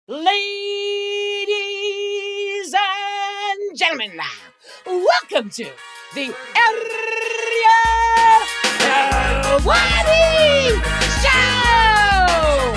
Ladies and gentlemen, welcome to the Ariel Helwani Show!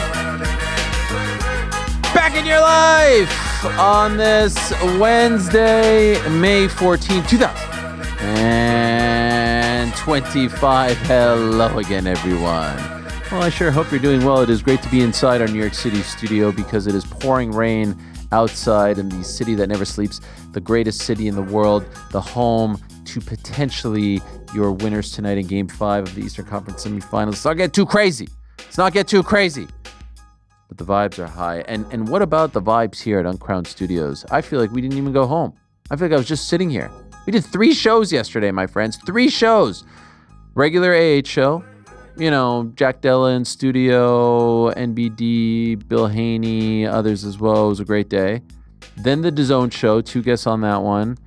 Back in your life on this Wednesday, May 14, 2025. Hello again, everyone. Well, I sure hope you're doing well. It is great to be inside our New York City studio because it is pouring rain outside in the city that never sleeps, the greatest city in the world, the home to potentially your winners tonight in Game 5 of the Eastern Conference semifinals. Let's not get too crazy. But the vibes are high. And what about the vibes here at Uncrowned Studios? I feel like we didn't even go home. I feel like I was just sitting here. We did 3 shows yesterday, my friends. 3 shows. Regular AH show. You know, Jack Della in studio, NBD, Bill Haney, others as well. It was a great day. Then the DAZN show, 2 guests on that one.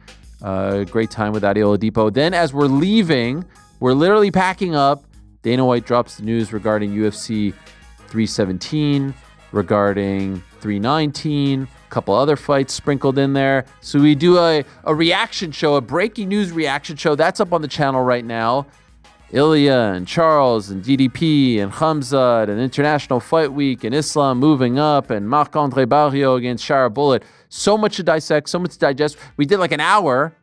Great time with Ariel Helwani. Then as we're leaving, we're literally packing up. Dana White drops the news regarding UFC 317, regarding 319, a couple other fights sprinkled in there. So we do a reaction show, a breaking news reaction show. That's up on the channel right now. Ilya and Charles and DDP and Khamzat and International Fight Week and Islam moving up and Marc-Andre Barrio against Shara Bullet. So much to dissect, so much to digest. We did like an hour.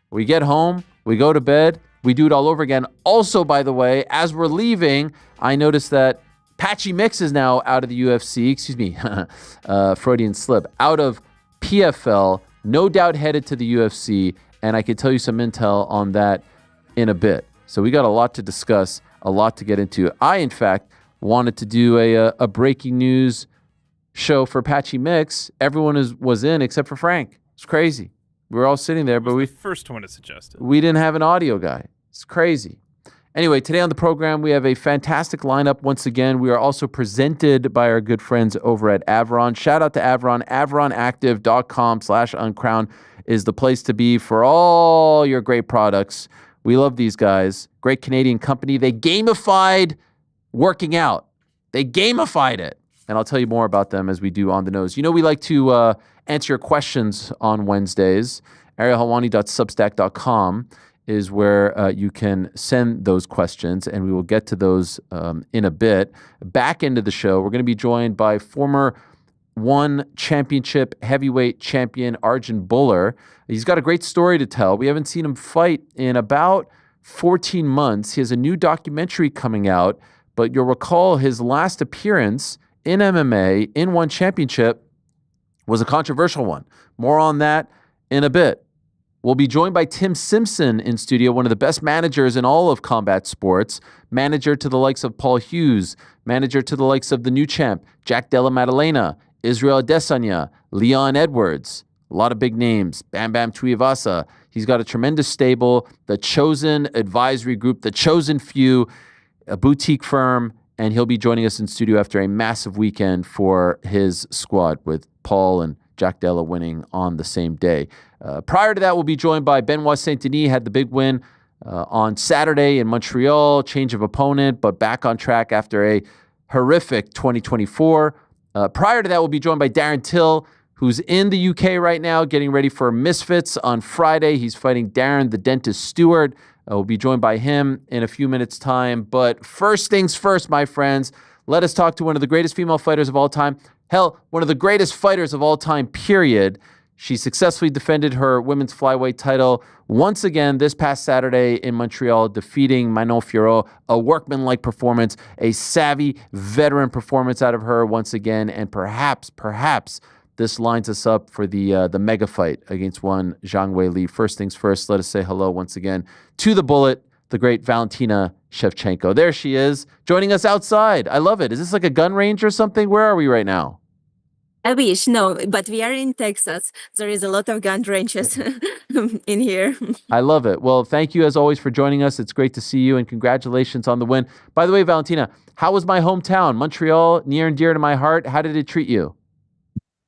We get home, we go to bed, we do it all over again. Also, by the way, as we're leaving, I noticed that Patchy Mix is now out of the UFC. Excuse me, Freudian slip. Out of PFL, no doubt headed to the UFC, and I could tell you some intel on that in a bit. So we got a lot to discuss, a lot to get into. I, in fact, wanted to do a breaking news show for Patchy Mix. Everyone was in except for Frank. It's crazy. We were all sitting there, but the first one it suggested. We didn't have an audio guy. It's crazy. Anyway, today on the program, we have a fantastic lineup. Once again, we are also presented by our good friends over at Avron. Shout out to Avron. AvronActive.com/uncrowned is the place to be for all your great products. We love these guys. Great Canadian company. They gamified working out. They gamified it. And I'll tell you more about them as we do On the Nose. You know, we like to answer your questions on Wednesdays. arielhelwani.substack.com is where you can send those questions, and we will get to those in a bit. Back into the show, we're going to be joined by former ONE Championship heavyweight champion Arjan Bhullar. He's got a great story to tell. We haven't seen him fight in about 14 months. He has a new documentary coming out, but you'll recall his last appearance in MMA in ONE Championship was a controversial one. More on that in a bit. We'll be joined by Tim Simpson in studio, one of the best managers in all of combat sports, manager to the likes of Paul Hughes, manager to the likes of the new champ, Jack Della Maddalena, Israel Adesanya, Leon Edwards, a lot of big names, Bam Bam Tuivasa. He's got a tremendous stable, the Chosen Advisory Group, the Chosen Few, a boutique firm, and he'll be joining us in studio after a massive weekend for his squad with Paul and Jack Della winning on the same day. Prior to that, we'll be joined by Benoit Saint Denis, had the big win on Saturday in Montreal, change of opponent, but back on track after a horrific 2024. Prior to that, we'll be joined by Darren Till, who's in the UK right now, getting ready for Misfits on Friday. He's fighting Darren the Dentist Stewart. We'll be joined by him in a few minutes' time. But first things first, my friends, let us talk to one of the greatest female fighters of all time. Hell, one of the greatest fighters of all time, period. She successfully defended her women's flyweight title once again this past Saturday in Montreal, defeating Manon Fiorot. A workmanlike performance, a savvy veteran performance out of her once again, and perhaps this lines us up for the mega fight against one Zhang Weili. First things first, let us say hello once again to the Bullet, the great Valentina Shevchenko. There she is, joining us outside. I love it. Is this like a gun range or something? Where are we right now? I wish, no, but we are in Texas. There is a lot of gun ranges in here. I love it. Well, thank you as always for joining us. It's great to see you, and congratulations on the win. By the way, Valentina, how was my hometown, Montreal, near and dear to my heart? How did it treat you?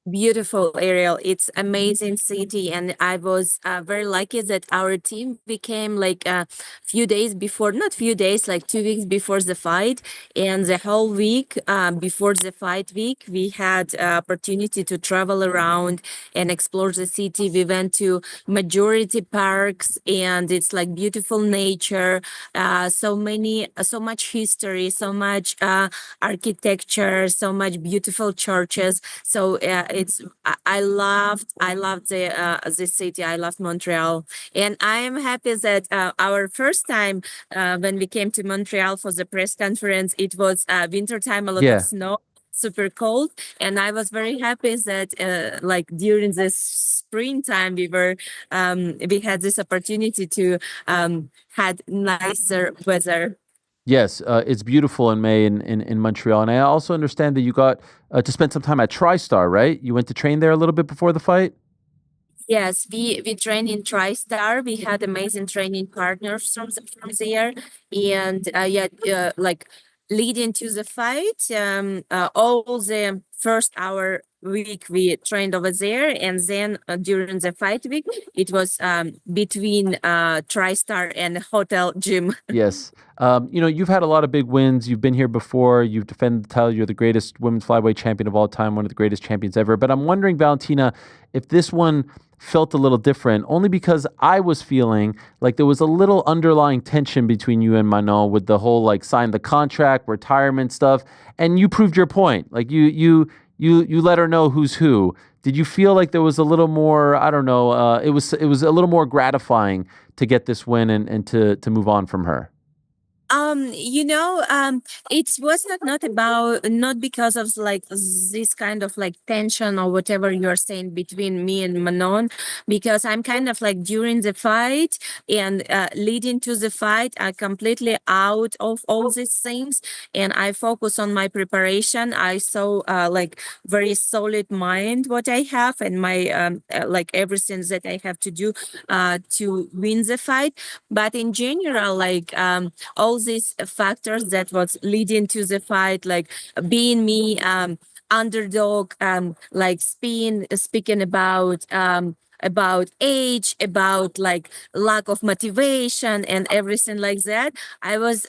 Beautiful, Ariel. It's amazing city, and I was very lucky that our team became like a few days before, not few days, like 2 weeks before the fight, and the whole week before the fight week, we had opportunity to travel around and explore the city. We went to majority parks, and it's like beautiful nature, so much history, so much architecture, so much beautiful churches. So I loved the city. I loved Montreal, and I am happy that our first time when we came to Montreal for the press conference, it was winter time, a lot of Yeah. snow, super cold, and I was very happy that like during this springtime we had this opportunity to had nicer weather. Yes, it's beautiful in May in Montreal. And I also understand that you got to spend some time at TriStar, right? You went to train there a little bit before the fight? Yes, we trained in TriStar. We had amazing training partners from there, and like leading to the fight, all the first hour week we trained over there, and then during the fight week, it was between TriStar and hotel gym. Yes. You've had a lot of big wins. You've been here before. You've defended the title. You're the greatest women's flyweight champion of all time, one of the greatest champions ever. But I'm wondering, Valentina, if this one felt a little different, only because I was feeling like there was a little underlying tension between you and Manon with the whole like sign the contract, retirement stuff, and you proved your point. Like you let her know who's who. Did you feel like there was a little more? I don't know. It was a little more gratifying to get this win and to move on from her. It was not because of like this kind of like tension or whatever you're saying between me and Manon, because I'm kind of like during the fight and leading to the fight, I completely out of all these things, and I focus on my preparation. I saw like very solid mind what I have, and my like everything that I have to do to win the fight. But in general, like all these factors that was leading to the fight, like being me, underdog, like speaking about age, about like lack of motivation and everything like that. I was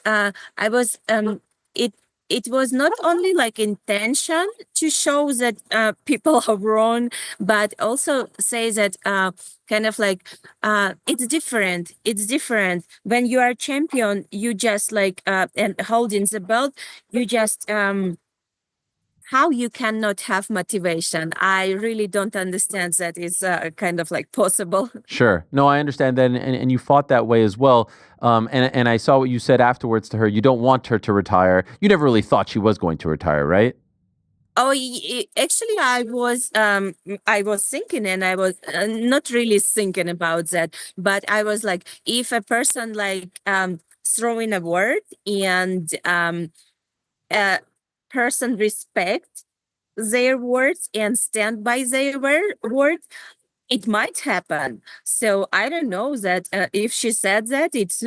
it it was not only like intention to show that people are wrong, but also say that kind of like it's different when you are champion. You just like and holding the belt, you just how you cannot have motivation. I really don't understand that is kind of like possible. Sure. No, I understand that, and you fought that way as well. And I saw what you said afterwards to her. You don't want her to retire. You never really thought she was going to retire, right? Oh, actually, I was thinking, and I was not really thinking about that, but I was like, if a person like throwing a word and a person respect their words and stand by their words, it might happen. So I don't know that if she said that, it's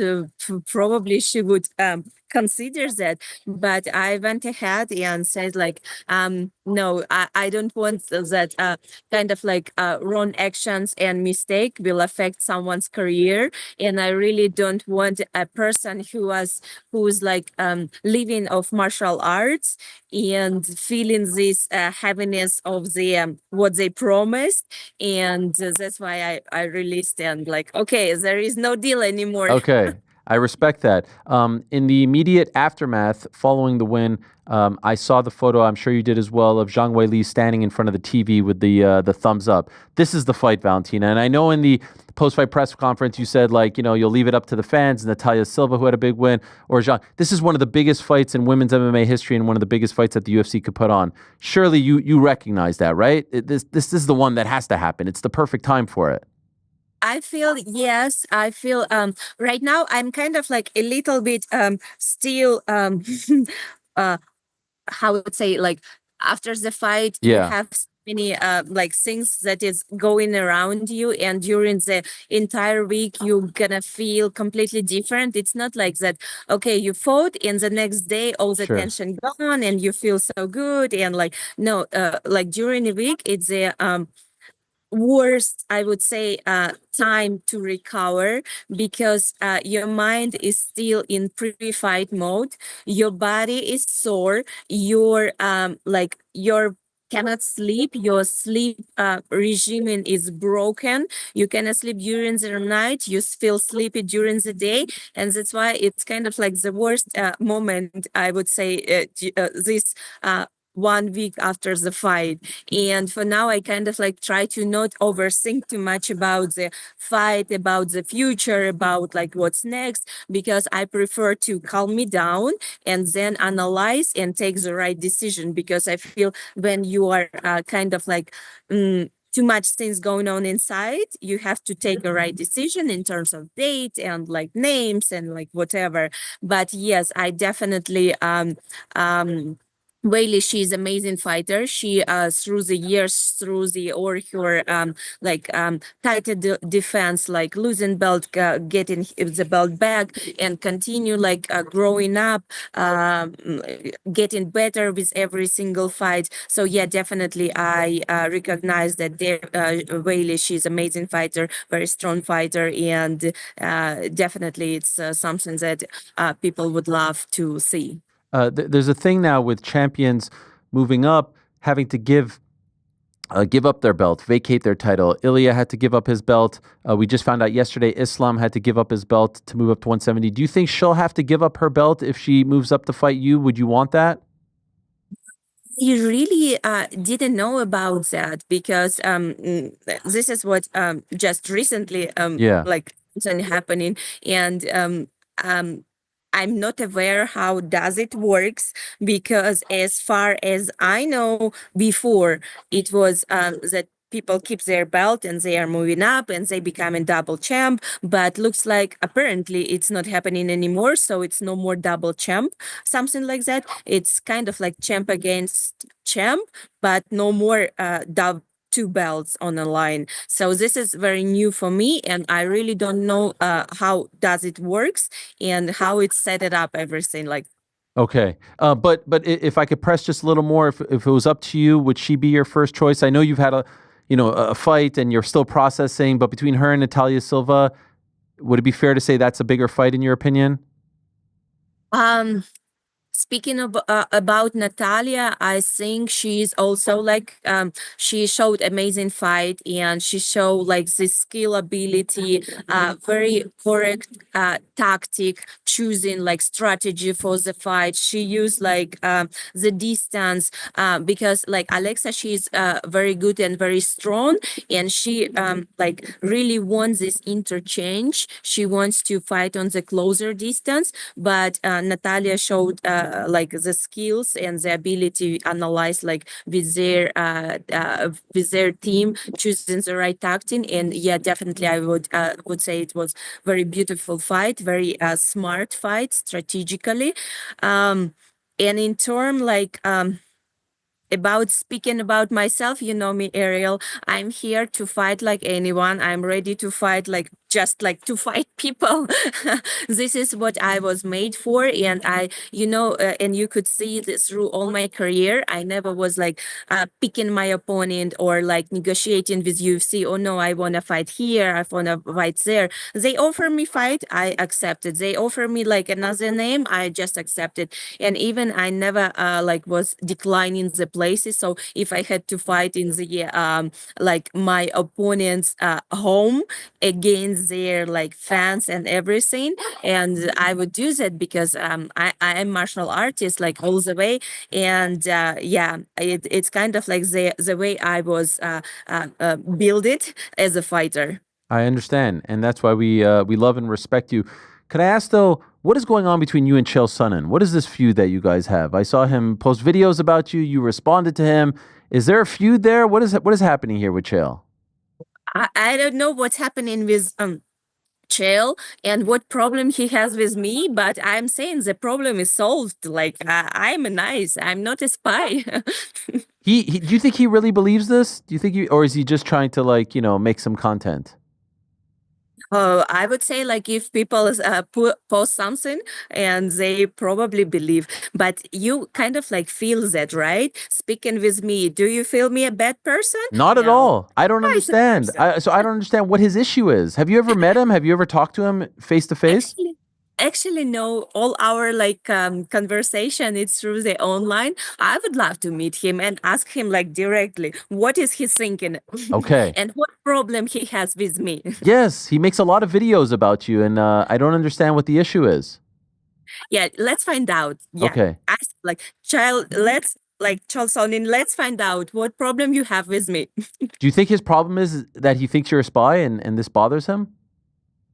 probably she would consider that. But I went ahead and said like, no, I don't want that kind of like wrong actions and mistake will affect someone's career. And I really don't want a person who's like living of martial arts and feeling this happiness of the what they promised, and that's why I released and like, okay, there is no deal anymore. Okay, I respect that. In the immediate aftermath following the win, I saw the photo. I'm sure you did as well of Zhang Weili standing in front of the TV with the thumbs up. This is the fight, Valentina. And I know in the post-fight press conference you said like you'll leave it up to the fans. Natalia Silva, who had a big win, or Zhang. This is one of the biggest fights in women's MMA history and one of the biggest fights that the UFC could put on. Surely you recognize that, right? This is the one that has to happen. It's the perfect time for it. I feel, yes, I feel right now I'm kind of like a little bit still uh how would say, like after the fight you Yeah. have many like things that is going around you, and during the entire week you're gonna feel completely different. It's not like that, okay, you fought and the next day all the Sure. tension gone and you feel so good, and like no, like during the week it's a worst, I would say, time to recover, because your mind is still in pre-fight mode, your body is sore, your like your cannot sleep, your sleep regime is broken, you cannot sleep during the night, you feel sleepy during the day, and that's why it's kind of like the worst moment, I would say, this 1 week after the fight. And for now, I kind of like try to not overthink too much about the fight, about the future, about like what's next, because I prefer to calm me down and then analyze and take the right decision. Because I feel when you are kind of like, too much things going on inside, you have to take a right decision in terms of date and like names and like whatever. But yes, I definitely Whaley, she's amazing fighter. She through the years, through the or her tighter defense, like losing belt, getting the belt back, and continue like growing up, getting better with every single fight. So yeah, definitely I recognize that there, Whaley, she's amazing fighter, very strong fighter, and definitely it's something that people would love to see. There's a thing now with champions moving up, having to give up their belt, vacate their title. Ilya had to give up his belt. We just found out yesterday Islam had to give up his belt to move up to 170. Do you think she'll have to give up her belt if she moves up to fight you? Would you want that? You really didn't know about that, because this is what just recently Yeah. like been happening, and um, I'm not aware how does it works, because as far as I know, before it was that people keep their belt and they are moving up and they become a double champ, but looks like apparently it's not happening anymore, so it's no more double champ, something like that. It's kind of like champ against champ, but no more two belts on the line. So this is very new for me, and I really don't know how does it works and how it's set it up, everything like. Okay. But if I could press just a little more, if it was up to you, would she be your first choice? I know you've had a fight and you're still processing, but between her and Natalia Silva, would it be fair to say that's a bigger fight in your opinion? Um, Speaking of about Natalia, I think she's also like she showed amazing fight, and she showed like the skill ability, very correct tactic, choosing like strategy for the fight. She used like the distance, because like Alexa, she's very good and very strong, and she like really wants this interchange. She wants to fight on the closer distance, but Natalia showed like the skills and the ability to analyze like with their team, choosing the right tactic. And yeah, definitely I would say it was very beautiful fight, very smart fight strategically. And in term like about speaking about myself, you know me, Ariel, I'm here to fight like anyone. I'm ready to fight like just like to fight people. This is what I was made for, and and you could see this through all my career. I never was like picking my opponent or like negotiating with UFC. Oh no, I want to fight here, I want to fight there. They offer me fight, I accepted. They offer me like another name, I just accepted. And even I never like was declining the places. So if I had to fight in the like my opponent's home against their like fans and everything, and I would do that because I am martial artist like all the way. And it's kind of like the way I was build it as a fighter. I understand, and that's why we love and respect you. Could I ask though, what is going on between you and Chael Sonnen? What is this feud that you guys have? I saw him post videos about you. You responded to him. Is there a feud there? What is happening here with Chael? I don't know what's happening with chill and what problem he has with me, but I'm saying the problem is solved. Like I'm nice, I'm not a spy. He do you think he really believes this? Do you think or is he just trying to like, make some content? I would say like if people post something and they probably believe, but you kind of like feel that, right? Speaking with me, do you feel me a bad person? Not at No, all. I don't nice understand. person. So I don't understand what his issue is. Have you ever met him? Have you ever talked to him face to face? Actually, no. All our like conversation it's through the online. I would love to meet him and ask him like directly what is he thinking Okay. and what problem he has with me. Yes, he makes a lot of videos about you, and I don't understand what the issue is. Yeah, let's find out. Yeah, Okay. ask like child. Let's like Charles Sonin. Let's find out what problem you have with me. Do you think his problem is that he thinks you're a spy and this bothers him?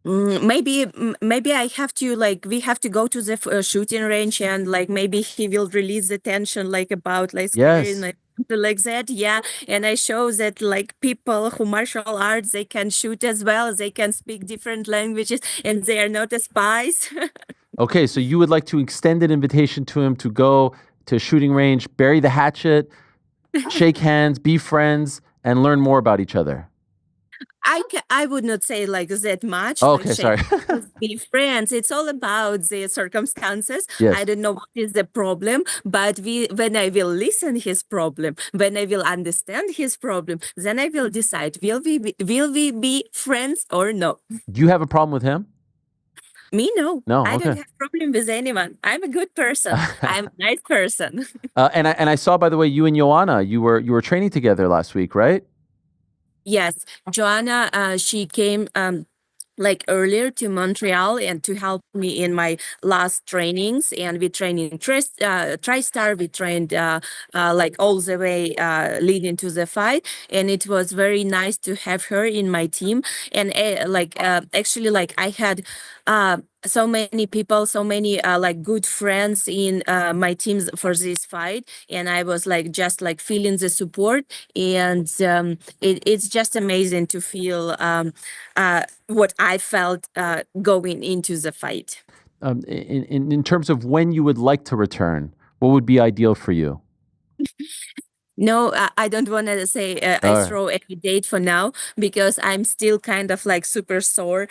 Maybe I have to like we have to go to the shooting range and like maybe he will release the tension like about like scaring Yes. like that. Yeah, and I show that like people who martial arts they can shoot as well. They can speak different languages and they are not spies. Okay, so you would like to extend an invitation to him to go to a shooting range, bury the hatchet, shake hands, be friends, and learn more about each other. I would not say like that much. Oh, Like okay, sorry. be friends. It's all about the circumstances. Yes. I don't know what is the problem, but when I will listen his problem, when I will understand his problem, then I will decide will we be friends or no. Do you have a problem with him? Me no. No, I don't okay. have problem with anyone. I'm a good person. I'm a nice person. And I saw, by the way, you and Joanna, you were training together last week, right? Yes, Joanna, she came like earlier to Montreal and to help me in my last trainings. And we trained in TriStar. We trained like all the way leading to the fight. And it was very nice to have her in my team. And actually, like I had so many people, so many like good friends in my teams for this fight. And I was like just like feeling the support. And it's just amazing to feel what I felt going into the fight. In terms of when you would like to return, what would be ideal for you? No, I don't want to say All I right. throw any date for now because I'm still kind of like super sore.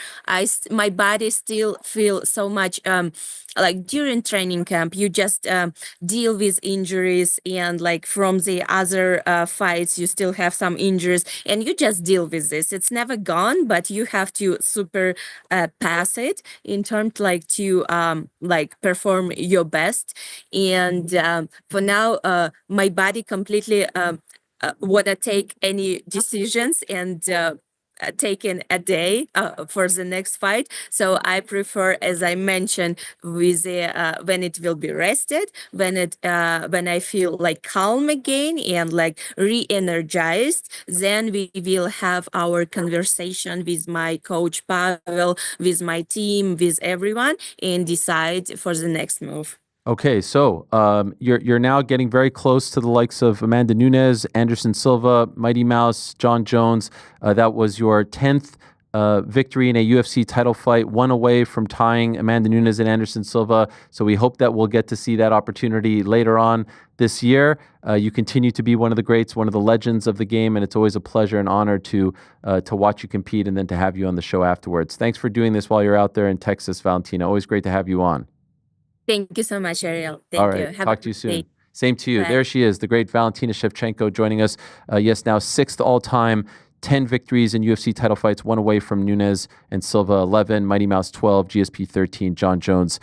My body still feel so much like during training camp you just deal with injuries and like from the other fights you still have some injuries and you just deal with this. It's never gone, but you have to super pass it in terms like to like perform your best. And for now, my body completely wanna take any decisions and taken a day for the next fight. So I prefer, as I mentioned, with when it will be rested, when I feel like calm again and like re-energized, then we will have our conversation with my coach Pavel, with my team, with everyone, and decide for the next move. Okay, so you're now getting very close to the likes of Amanda Nunes, Anderson Silva, Mighty Mouse, John Jones. That was your 10th victory in a UFC title fight, one away from tying Amanda Nunes and Anderson Silva. So we hope that we'll get to see that opportunity later on this year. You continue to be one of the greats, one of the legends of the game, and it's always a pleasure and honor to watch you compete and then to have you on the show afterwards. Thanks for doing this while you're out there in Texas, Valentina. Always great to have you on. Thank you so much, Ariel. Thank All right. you. Have Talk a to you good soon. day. Same to you. Bye. There she is, the great Valentina Shevchenko joining us. Yes, now 6th all-time, 10 victories in UFC title fights, one away from Nunes and Silva, 11, Mighty Mouse 12, GSP 13, John Jones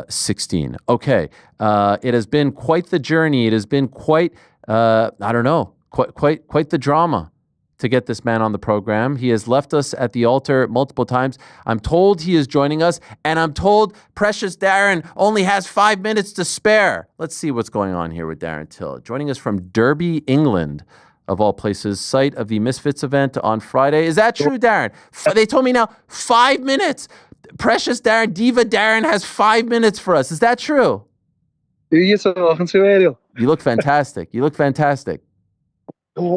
16. Okay. It has been quite the journey. It has been quite, I don't know, quite the drama to get this man on the program. He has left us at the altar multiple times. I'm told he is joining us, and I'm told precious Darren only has 5 minutes to spare. Let's see what's going on here with Darren Till. Joining us from Derby, England, of all places, site of the Misfits event on Friday. Is that true, Darren? They told me now 5 minutes. Precious Darren, Diva Darren has 5 minutes for us. Is that true? Who are you talking to, Ariel? You look fantastic. You look fantastic.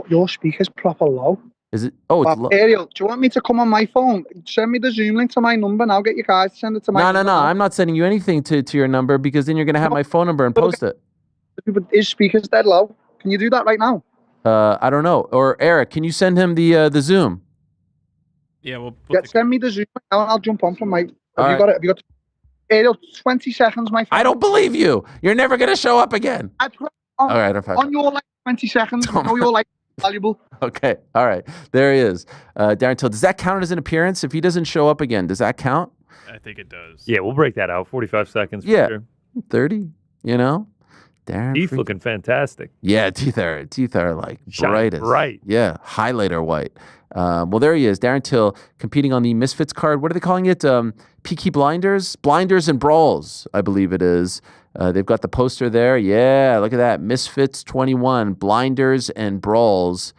Your speaker's proper low. Is it? Oh, it's Ariel, do you want me to come on my phone? Send me the Zoom link to my number and I'll get you guys to send it to my number. No. I'm not sending you anything to your number because then you're going to have my phone number and post it. His speaker's dead low. Can you do that right now? I don't know. Or Eric, can you send him the Zoom? Yeah, we'll send me the Zoom and I'll jump on from my... All right. Got it? Have you got... Ariel, 20 seconds, my friend. I don't believe you. You're never going to show up again. All right. On your 20 seconds. You know your valuable. Okay. All right. There he is. Darren Till. Does that count as an appearance? If he doesn't show up again, does that count? I think it does. Yeah, we'll break that out. 45 seconds. Yeah. Sure. 30, Darren. Teeth looking fantastic. Yeah, teeth are like bright. Bright. Yeah, highlighter white. Well, there he is, Darren Till, competing on the Misfits card. What are they calling it? Peaky Blinders? Blinders and Brawls, I believe it is. They've got the poster there. Yeah, look at that. Misfits 21, Blinders and Brawls.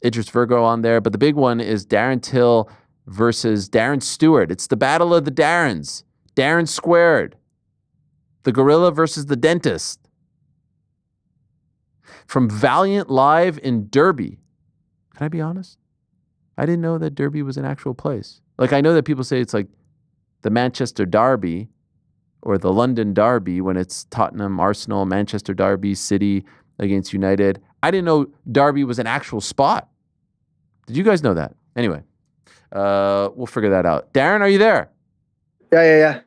Idris Virgo on there. But the big one is Darren Till versus Darren Stewart. It's the battle of the Darrens. Darren squared. The gorilla versus the dentist. From Valiant Live in Derby. Can I be honest? I didn't know that Derby was an actual place. Like, I know that people say it's like the Manchester Derby or the London Derby when it's Tottenham, Arsenal, Manchester Derby, City against United. I didn't know Derby was an actual spot. Did you guys know that? Anyway, we'll figure that out. Darren, are you there? Yeah.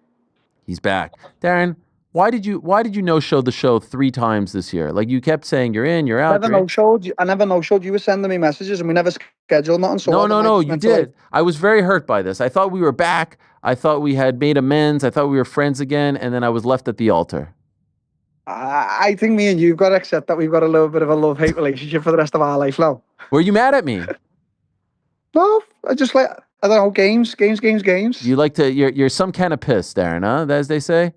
He's back. Darren, why did you no-show the show 3 times this year? Like, you kept saying you're in, you're out. I never no-showed. You were sending me messages and we never scheduled nothing. So no, you did. I was very hurt by this. I thought we were back. I thought we had made amends. I thought we were friends again. And then I was left at the altar. I think me and you've got to accept that we've got a little bit of a love-hate relationship for the rest of our life now. Were you mad at me? No, I just like, I don't know, games. You like to, you're some kind of piss, Darren, huh? As they say?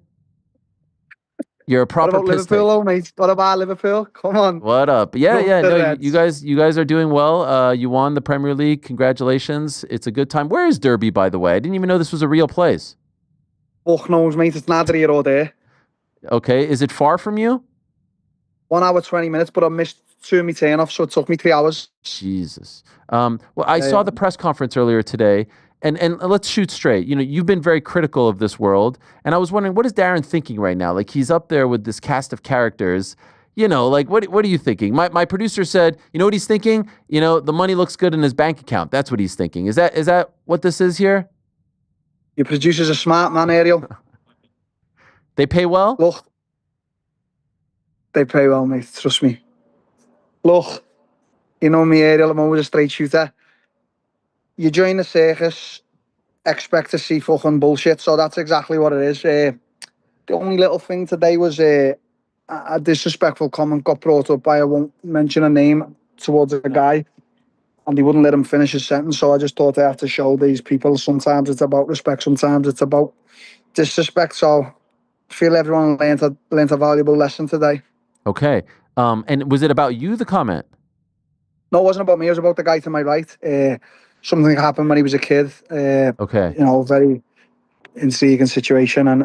You're a proper piss. What about Liverpool, though, mate? What about Liverpool? Come on. What up? Yeah. No, you guys are doing well. You won the Premier League. Congratulations. It's a good time. Where is Derby, by the way? I didn't even know this was a real place. Fuck knows, mate. It's neither here or there. Okay. Is it far from you? 1 hour, 20 minutes, but I missed 2 of my turn-offs, so it took me 3 hours. Jesus. Well, I saw the press conference earlier today, and let's shoot straight. You know, you've been very critical of this world, and I was wondering, what is Darren thinking right now? Like, he's up there with this cast of characters. You know, like, what are you thinking? My producer said, you know what he's thinking? You know, the money looks good in his bank account. That's what he's thinking. Is that what this is here? Your producer's a smart man, Ariel. They pay well? Look, they pay well, mate. Trust me. Look, you know me, Ariel. I'm always a straight shooter. You join the circus, expect to see fucking bullshit. So that's exactly what it is. The only little thing today was a disrespectful comment got brought up by, I won't mention a name, towards a guy, and he wouldn't let him finish his sentence. So I just thought I have to show these people sometimes it's about respect, sometimes it's about disrespect. So I feel everyone learned a valuable lesson today. Okay. And was it about you, the comment? No, it wasn't about me. It was about the guy to my right. Something happened when he was a kid. Okay. You know, very intriguing situation, and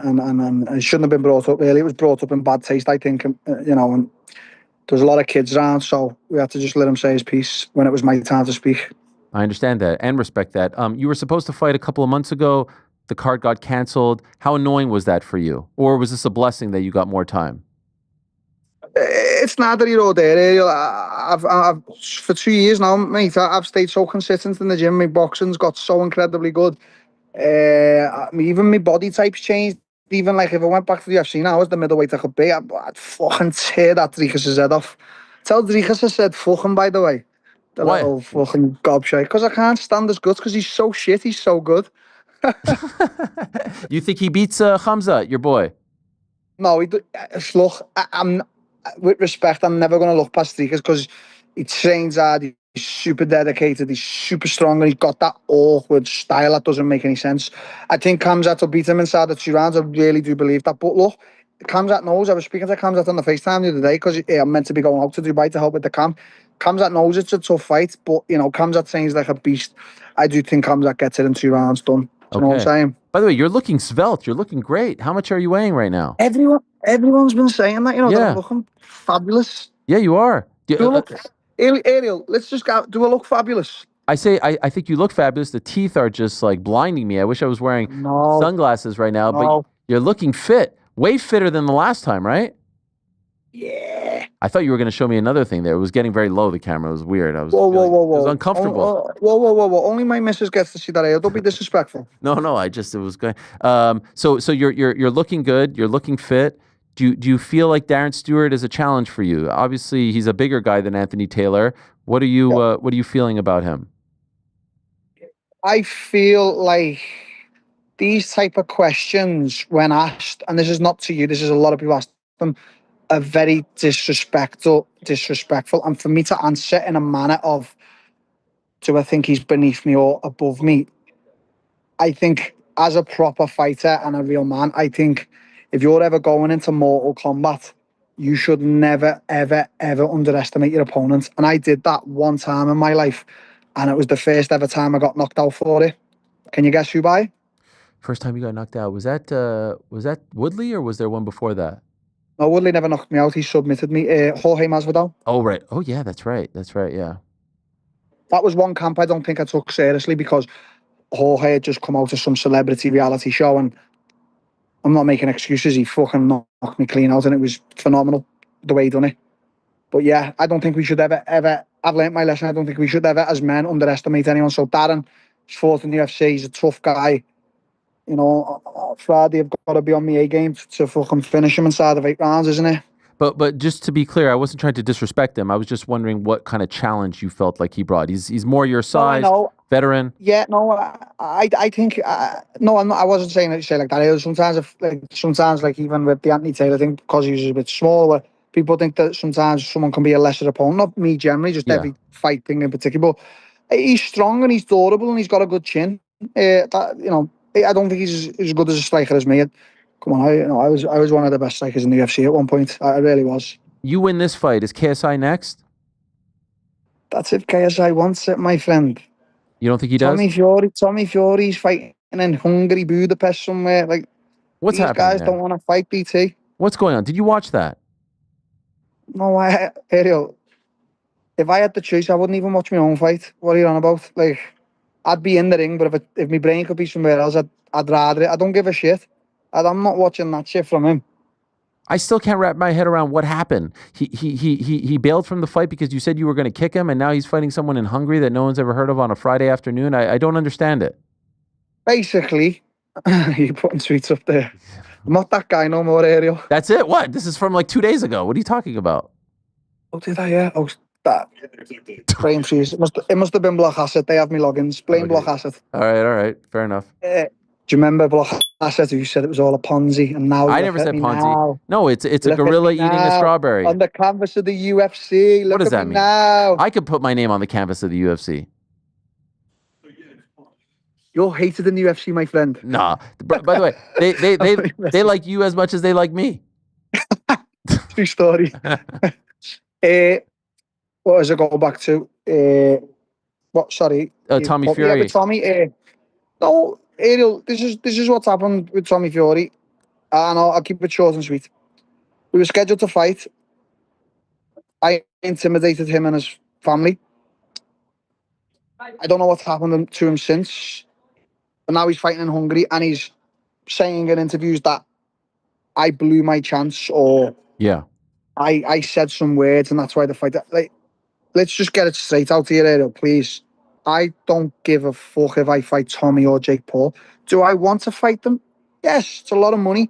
it shouldn't have been brought up really. It was brought up in bad taste, I think. You know, and there was a lot of kids around, so we had to just let him say his piece when it was my time to speak. I understand that and respect that. You were supposed to fight a couple of months ago. The card got canceled. How annoying was that for you? Or was this a blessing that you got more time? It's neither here or there, Ariel. I've for 2 years now, mate, I've stayed so consistent in the gym. My boxing's got so incredibly good. Even my body type's changed. Even like if I went back to the UFC now, as the middleweight I could be, I'd fucking tear that Dricus' head off. Tell Dricus I said fucking, by the way. The Why? little fucking gobshite. Because I can't stand his guts, because he's so shit, he's so good. You think he beats Hamza, your boy? No, look, I'm with respect, I'm never going to look past Dricus because he trains hard, he's super dedicated, he's super strong, and he's got that awkward style that doesn't make any sense. I think Khamzat will beat him inside the 2 rounds. I really do believe that. But look, Khamzat knows. I was speaking to Khamzat on the FaceTime the other day because I'm meant to be going out to Dubai to help with the camp. Khamzat knows it's a tough fight, but, you know, Khamzat trains like a beast. I do think Khamzat gets it in 2 rounds done. Do you know what I'm saying? By the way, you're looking svelte. You're looking great. How much are you weighing right now? Everyone's been saying that, you know, that I'm looking fabulous. Yeah, you are. Ariel, let's just go. Do I look fabulous? I say I think you look fabulous. The teeth are just like blinding me. I wish I was wearing sunglasses right now, but you're looking fit. Way fitter than the last time, right? Yeah. I thought you were going to show me another thing there. It was getting very low, the camera. It was weird. I was Whoa. it was uncomfortable. Whoa. Only my missus gets to see that. Don't be disrespectful. No, it was good. So you're looking good. You're looking fit. Do you feel like Darren Stewart is a challenge for you? Obviously, he's a bigger guy than Anthony Taylor. What are you feeling about him? I feel like these type of questions, when asked, and this is not to you, this is a lot of people ask them, are very disrespectful. And for me to answer in a manner of, do I think he's beneath me or above me? I think as a proper fighter and a real man, I think if you're ever going into Mortal Kombat, you should never, ever, ever underestimate your opponent. And I did that one time in my life, and it was the first ever time I got knocked out for it. Can you guess who by? First time you got knocked out, was that Woodley or was there one before that? No, Woodley never knocked me out. He submitted me. Jorge Masvidal. Oh, right. Oh, yeah, that's right. Yeah. That was one camp I don't think I took seriously because Jorge had just come out of some celebrity reality show, and I'm not making excuses. He fucking knocked me clean out, and it was phenomenal the way he done it. But yeah, I don't think we should ever, I've learnt my lesson. I don't think we should ever, as men, underestimate anyone. So Darren, he's fought in the UFC. He's a tough guy. You know, Friday I've got to be on my A game to fucking finish him inside of 8 rounds, isn't it? But just to be clear, I wasn't trying to disrespect him. I was just wondering what kind of challenge you felt like he brought. He's more your size, veteran. Yeah, no, I think no, I'm not. I wasn't saying it like that. Sometimes, like even with the Anthony Taylor thing, because he was a bit smaller, people think that sometimes someone can be a lesser opponent. Not me generally, just every fight thing in particular. But he's strong and he's durable and he's got a good chin. I don't think he's as good as a striker as me. Come on, I was one of the best strikers in the UFC at one point. I really was. You win this fight. Is KSI next? That's if KSI wants it, my friend. You don't think he does? Tommy Fury's fighting in Hungary, Budapest somewhere. Like, what's these happening guys there? don't want to fight BT. What's going on? Did you watch that? No, Ariel, if I had the choice, I wouldn't even watch my own fight. What are you on about? Like, I'd be in the ring, but if my brain could be somewhere else, I'd rather it. I don't give a shit. I'm not watching that shit from him. I still can't wrap my head around what happened. He bailed from the fight because you said you were going to kick him, and now he's fighting someone in Hungary that no one's ever heard of on a Friday afternoon. I don't understand it. Basically, you're putting tweets up there. I'm not that guy no more, Ariel. That's it? What? This is from like 2 days ago. What are you talking about? Oh, did I? Yeah. Oh, that. Brain freeze. It must have been Block Asset. They have me logins. Blame Block Asset. All right. Fair enough. Do you remember Block Asset who said it was all a Ponzi? And now I never said Ponzi. Now. No, it's a gorilla eating a strawberry. On the canvas of the UFC. What does that mean? Now. I could put my name on the canvas of the UFC. You're hated in the UFC, my friend. Nah. By the way, they like you as much as they like me. True story. What does it go back to? Sorry. Tommy Fury. Yeah, but Tommy. No, Ariel. This is what's happened with Tommy Fury. And I'll keep it short and sweet. We were scheduled to fight. I intimidated him and his family. I don't know what's happened to him since. But now he's fighting in Hungary and he's saying in interviews that I blew my chance or I said some words and that's why the fight. Like, let's just get it straight out here, Ariel, please. I don't give a fuck if I fight Tommy or Jake Paul. Do I want to fight them? Yes, it's a lot of money.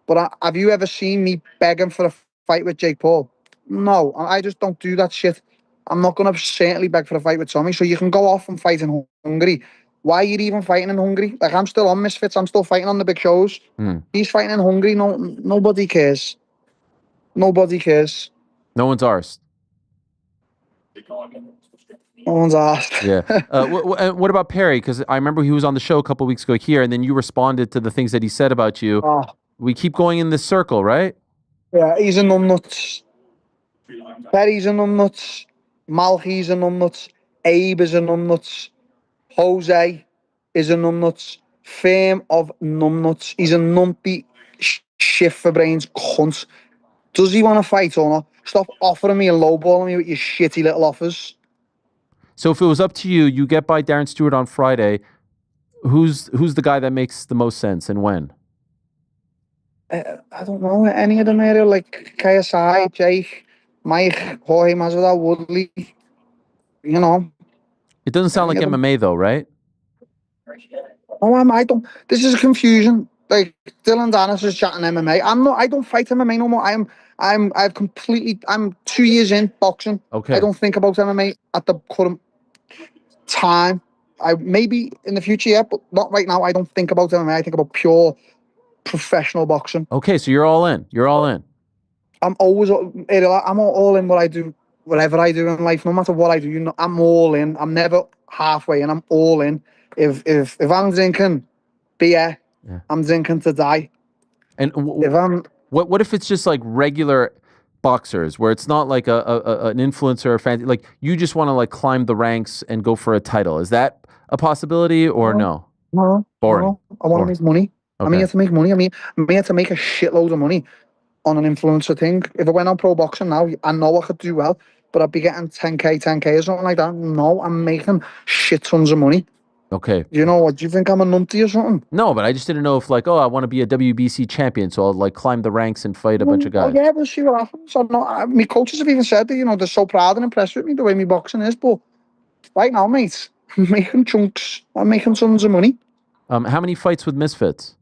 But have you ever seen me begging for a fight with Jake Paul? No, I just don't do that shit. I'm not going to certainly beg for a fight with Tommy. So you can go off and fight in Hungary. Why are you even fighting in Hungary? Like, I'm still on Misfits. I'm still fighting on the big shows. He's fighting in Hungary. No, nobody cares. Nobody cares. No one's arsed. No one's asked. Yeah. What about Perry? Because I remember he was on the show a couple weeks ago here, and then you responded to the things that he said about you. We keep going in this circle, right? Yeah, he's a numbnuts. Perry's a numbnuts. Malchi's a numbnuts. Abe is a numbnuts. Jose is a numbnuts. Fame of numbnuts. He's a numpy shift for brains cunt. Does he want to fight or not? Stop offering me and lowballing me with your shitty little offers. So if it was up to you, you get by Darren Stewart on Friday. Who's the guy that makes the most sense and when? I don't know any of them area, like KSI, Jake, Mike, Jorge Masvidal, Woodley. You know. It doesn't sound like Any of them. MMA though, right? Oh, I don't. This is a confusion. Like Dylan Dennis is chatting MMA. I don't fight MMA no more. I'm 2 years in boxing. Okay. I don't think about MMA at the current time. I maybe in the future, yeah, but not right now. I don't think about MMA. I think about pure professional boxing. Okay, so you're all in. You're all in. I'm always, I'm all in what I do, whatever I do in life, no matter what I do. You know, I'm all in. I'm never halfway, and I'm all in. If I'm drinking beer, Yeah. I'm drinking to die. And If I'm what if it's just like regular boxers where it's not like an influencer or fan, like you just want to like climb the ranks and go for a title? Is that a possibility or no? Boring. No, I want to make money. Okay. I'm here to make money. I'm here to make a shitload of money on an influencer thing. If I went on pro boxing now, I know I could do well, but I'd be getting 10k or something like that. No, I'm making shit tons of money. Okay. You know what? Do you think I'm a numpty or something? No, but I just didn't know if like, oh, I want to be a WBC champion, so I'll like climb the ranks and fight a bunch of guys. Oh yeah, we'll see what happens. My coaches have even said that, you know, they're so proud and impressed with me the way my boxing is. But right now, mate, I'm making chunks. I'm making tons of money. How many fights with Misfits?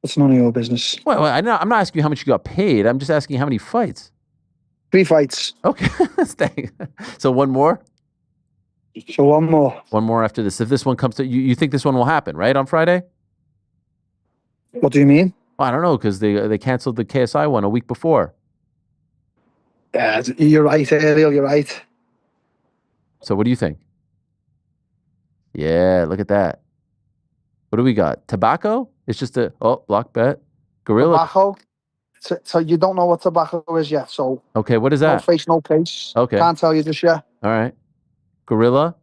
It's none of your business. Well, I'm not asking you how much you got paid. I'm just asking you how many fights. 3 fights. Okay. So one more? So one more. One more after this. If this one comes to you think this one will happen, right, on Friday? What do you mean? Well, I don't know, because they canceled the KSI one a week before. Yeah, you're right, Ariel. You're right. So what do you think? Yeah, look at that. What do we got? Tobacco? It's just block bet. Gorilla. Tobacco. So you don't know what tobacco is yet. So Okay, what is no that? face, no case. Okay. Can't tell you just yet. All right. Gorilla?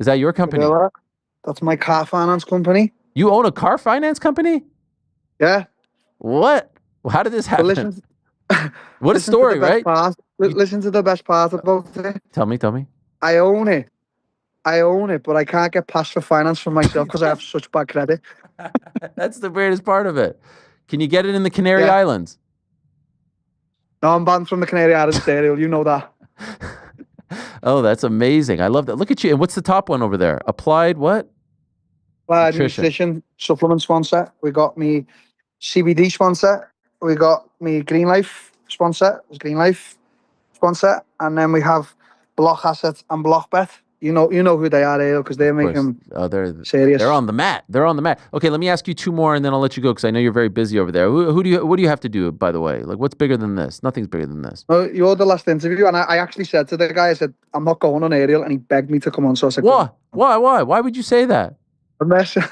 Is that your company? Della, that's my car finance company. You own a car finance company? Yeah. What? How did this happen? But listen, What a listen to story, the best right? part. Listen to the best part about it. Tell me. I own it, but I can't get passed for finance for myself because I have such bad credit. That's the weirdest part of it. Can you get it in the Canary Yeah. Islands? No, I'm banned from the Canary Islands, Ariel. You know that. Oh, that's amazing. I love that. Look at you. And what's the top one over there? Applied what? Nutrition supplement sponsor. We got me CBD sponsor. We got me Green Life sponsor. Green Life sponsor. And then we have Block Asset and Block Bet. You know who they are, Ariel, because they're making serious. They're on the mat. Okay, let me ask you two more, and then I'll let you go because I know you're very busy over there. What do you have to do, by the way? Like, what's bigger than this? Nothing's bigger than this. No, you're the last interview, and I actually said to the guy, I said, I'm not going on, Ariel, and he begged me to come on. So I said, Why? Why would you say that? I'm messing.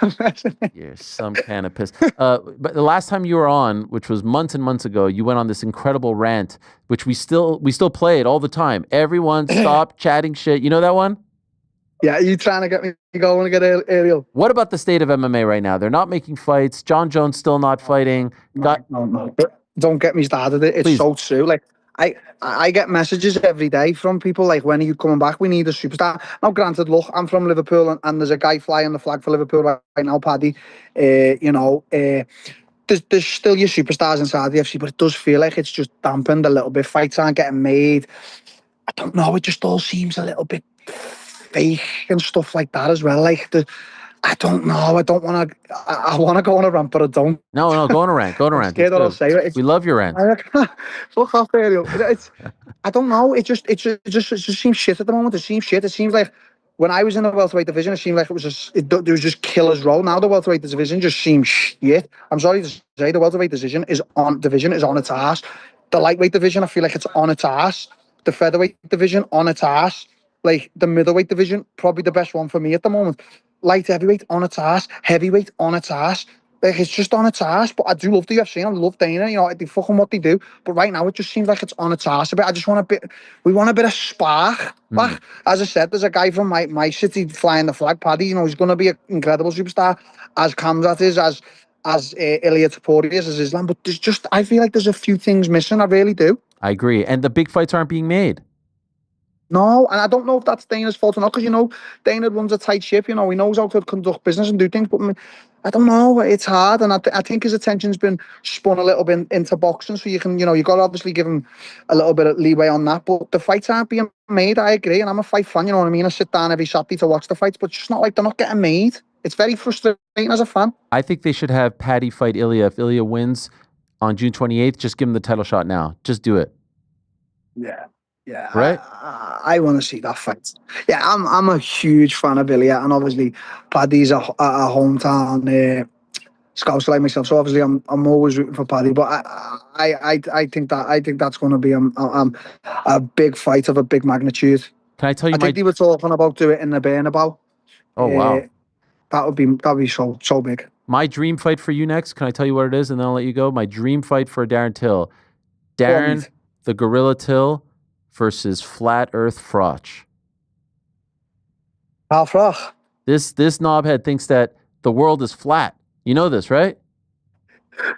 You're some kind of piss. But the last time you were on, which was months and months ago, you went on this incredible rant, which we still play it all the time. Everyone stop chatting shit. You know that one? Yeah, you trying to get me going to get Ariel? What about the state of MMA right now? They're not making fights. John Jones still not fighting. No. Don't get me started. It's Please. so true. Like I get messages every day from people like, when are you coming back? We need a superstar. Now, granted, look, I'm from Liverpool, and there's a guy flying the flag for Liverpool right now, Paddy. There's still your superstars inside the FC, but it does feel like it's just dampened a little bit. Fights aren't getting made. I don't know. It just all seems a little bit fake and stuff like that as well. Like I don't know. I don't want to. I want to go on a rant, but I don't. No, go on a rant. I'm scared that I'll say it. We love your rant. Fuck off, Ariel. I don't know. It just seems shit at the moment. It seems shit. It seems like when I was in the welterweight division, it seemed like there was just killer's roll. Now the welterweight division just seems shit. I'm sorry to say, the welterweight division is on its ass. The lightweight division, I feel like it's on its ass. The featherweight division, on its ass. Like the middleweight division, probably the best one for me at the moment. Light heavyweight, on its ass. Heavyweight, on its ass. Like, it's just on its ass. But I do love the UFC. I love Dana. You know, they fucking what they do. But right now, it just seems like it's on its ass a bit. I just want a bit. We want a bit of spark back. As I said, there's a guy from my city flying the flag, Paddy. You know, he's going to be an incredible superstar, as Kamzat is, as Ilia Topuria is, as Islam. But there's just, I feel like there's a few things missing. I really do. I agree. And the big fights aren't being made. No, and I don't know if that's Dana's fault or not, because, you know, Dana runs a tight ship, you know, he knows how to conduct business and do things, but I don't know, it's hard, and I think his attention's been spun a little bit into boxing, so you can, you know, you got to obviously give him a little bit of leeway on that, but the fights aren't being made, I agree, and I'm a fight fan, you know what I mean, I sit down every Saturday to watch the fights, but it's just not like they're not getting made. It's very frustrating as a fan. I think they should have Paddy fight Ilya. If Ilya wins on June 28th, just give him the title shot now. Just do it. Yeah. Yeah, right. I want to see that fight. Yeah, I'm a huge fan of Ilya, and obviously Paddy's a hometown scouser like myself, so obviously I'm always rooting for Paddy. But I think that's going to be a big fight of a big magnitude. Can I tell you? I think they were talking about doing it in the Bernabeu. Oh wow, that'd be so big. My dream fight for you next. Can I tell you what it is, and then I'll let you go? My dream fight for Darren Till, Darren the Gorilla Till versus Flat Earth Froch. Kyle Froch. This knobhead thinks that the world is flat. You know this, right?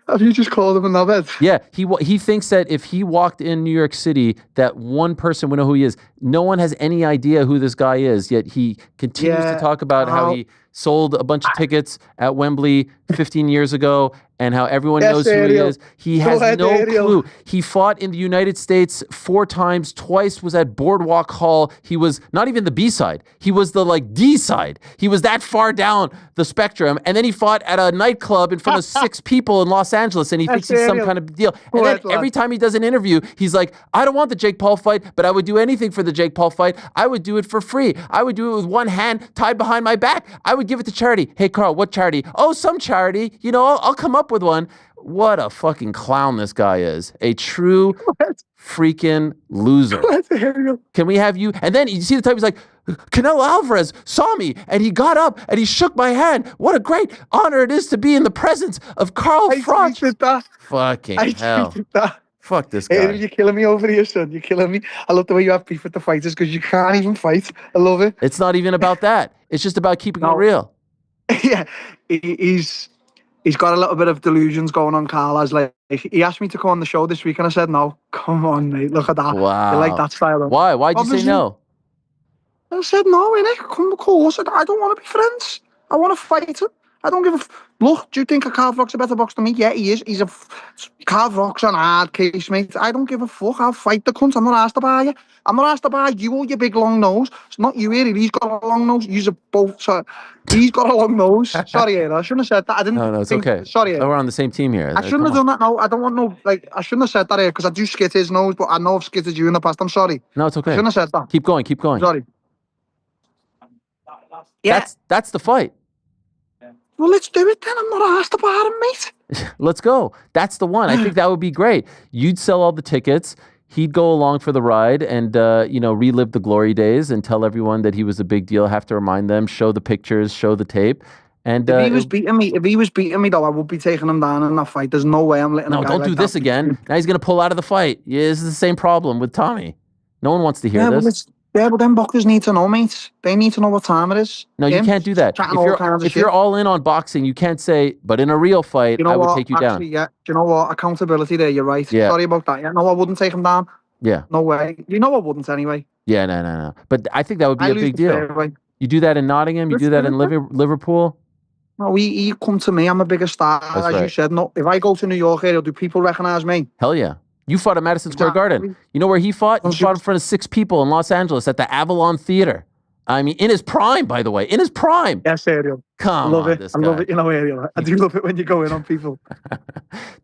Have you just called him a knobhead? Yeah, he thinks that if he walked in New York City, that one person would know who he is. No one has any idea who this guy is, yet he continues to talk about how he sold a bunch of tickets at Wembley 15 years ago and how everyone knows who he is. He has no clue. He fought in the United States 4 times. Twice was at Boardwalk Hall. He was not even the B side. He was the D side. He was that far down the spectrum. And then he fought at a nightclub in front of 6 people in Los Angeles, and he thinks he's some kind of deal. And then every time he does an interview, he's like, I don't want the Jake Paul fight, but I would do anything for the Jake Paul fight. I would do it for free. I would do it with one hand tied behind my back. I would give it to charity. Hey, Carl, what charity? Oh, some charity. You know, I'll come up with one. What a fucking clown this guy is. A true freaking loser. Can we have you? And then you see the time he's like, Canelo Alvarez saw me and he got up and he shook my hand. What a great honor it is to be in the presence of Carl Froch. Fucking hell. Fuck this guy. Hey, you're killing me over here, son. You're killing me. I love the way you have beef with the fighters because you can't even fight. I love it. It's not even about that. It's just about keeping it real. Yeah, he's got a little bit of delusions going on, Carl. He asked me to come on the show this week and I said no. Come on, mate. Look at that. Wow. You like that style? Why? Why'd you say no? I said no, innit? Come, of course. I don't want to be friends. I want to fight him. I don't give a... Look, do you think Kyle Froch's a better boxer than me? Yeah, he is. Kyle Froch's an hard case, mate. I don't give a fuck. I'll fight the cunt. I'm not asked about you. I'm not asked about you or your big long nose. It's not you, really. He's got a long nose. You're both... So, he's got a long nose. Sorry, Ariel. I shouldn't have said that. I didn't No, it's okay. Sorry, Ariel. We're on the same team here. I shouldn't have done that. No, I don't want no... I shouldn't have said that, because I do skit his nose, but I know I've skitted you in the past. I'm sorry. No, it's okay. I shouldn't have said that. Keep going. Sorry. Yeah. That's the fight. Well, let's do it then. I'm not asked about him, mate. Let's go. That's the one. I think that would be great. You'd sell all the tickets. He'd go along for the ride and, relive the glory days and tell everyone that he was a big deal. Have to remind them, show the pictures, show the tape. And if he was beating me, though, I would be taking him down in that fight. There's no way I'm letting him go. No, don't do this again. Now he's going to pull out of the fight. Yeah, this is the same problem with Tommy. No one wants to hear this. But them boxers need to know, mate. They need to know what time it is. No, you can't do that. If you're all in on boxing, you can't say, but in a real fight, I would take you down. Yeah, do you know what? Accountability there, you're right. Yeah. Sorry about that. Yeah, no, I wouldn't take him down. Yeah. No way. You know I wouldn't anyway. Yeah, no. But I think that would be a big deal. You do that in Nottingham, you do that in Liverpool. No, he come to me. I'm a bigger star, you said. No, if I go to New York area, do people recognize me? Hell yeah. You fought at Madison Square Garden. You know where he fought? He fought in front of 6 people in Los Angeles at the Avalon Theater. I mean, in his prime, by the way. In his prime. Yes, Ariel. Come on, this guy. I love it. You know, Ariel. I do love it when you go in on people.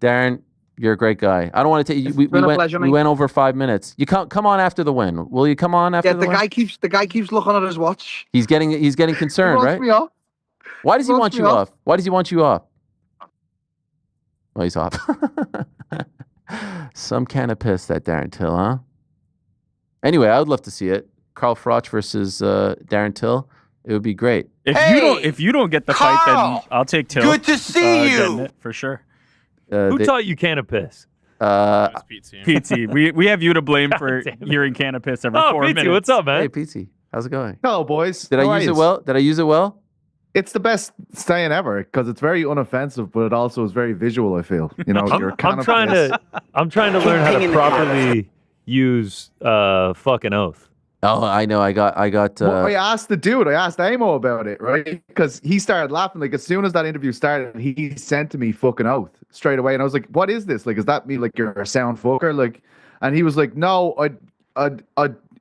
Darren, you're a great guy. I don't want to take you. We went over 5 minutes. You come on after the win. Will you come on after the win? Yeah, the guy keeps looking at his watch. He's getting concerned, right? Me off. Why does he want you off? Why does he want you off? Oh, he's off. Some kind of piss, that Darren Till, huh? Anyway, I would love to see it. Carl Froch versus Darren Till. It would be great. If you don't get the fight, then I'll take Till. Good to see you. For sure. Who taught you can of piss? Pizzi. We have you to blame for hearing can of piss every 4 minutes. What's up, man? Hey, Pizzi. How's it going? Hello, boys. Did I use it well? Did I use it well? It's the best saying ever because it's very unoffensive, but it also is very visual. I feel, I'm trying to learn how to properly use fucking oath. Oh, I know. I got. Well, I asked the dude. I asked Amo about it, right? Because he started laughing. Like as soon as that interview started, he sent to me fucking oath straight away, and I was like, "What is this? Like, is that me? Like you're a sound fucker?" Like, and he was like, "No, I'd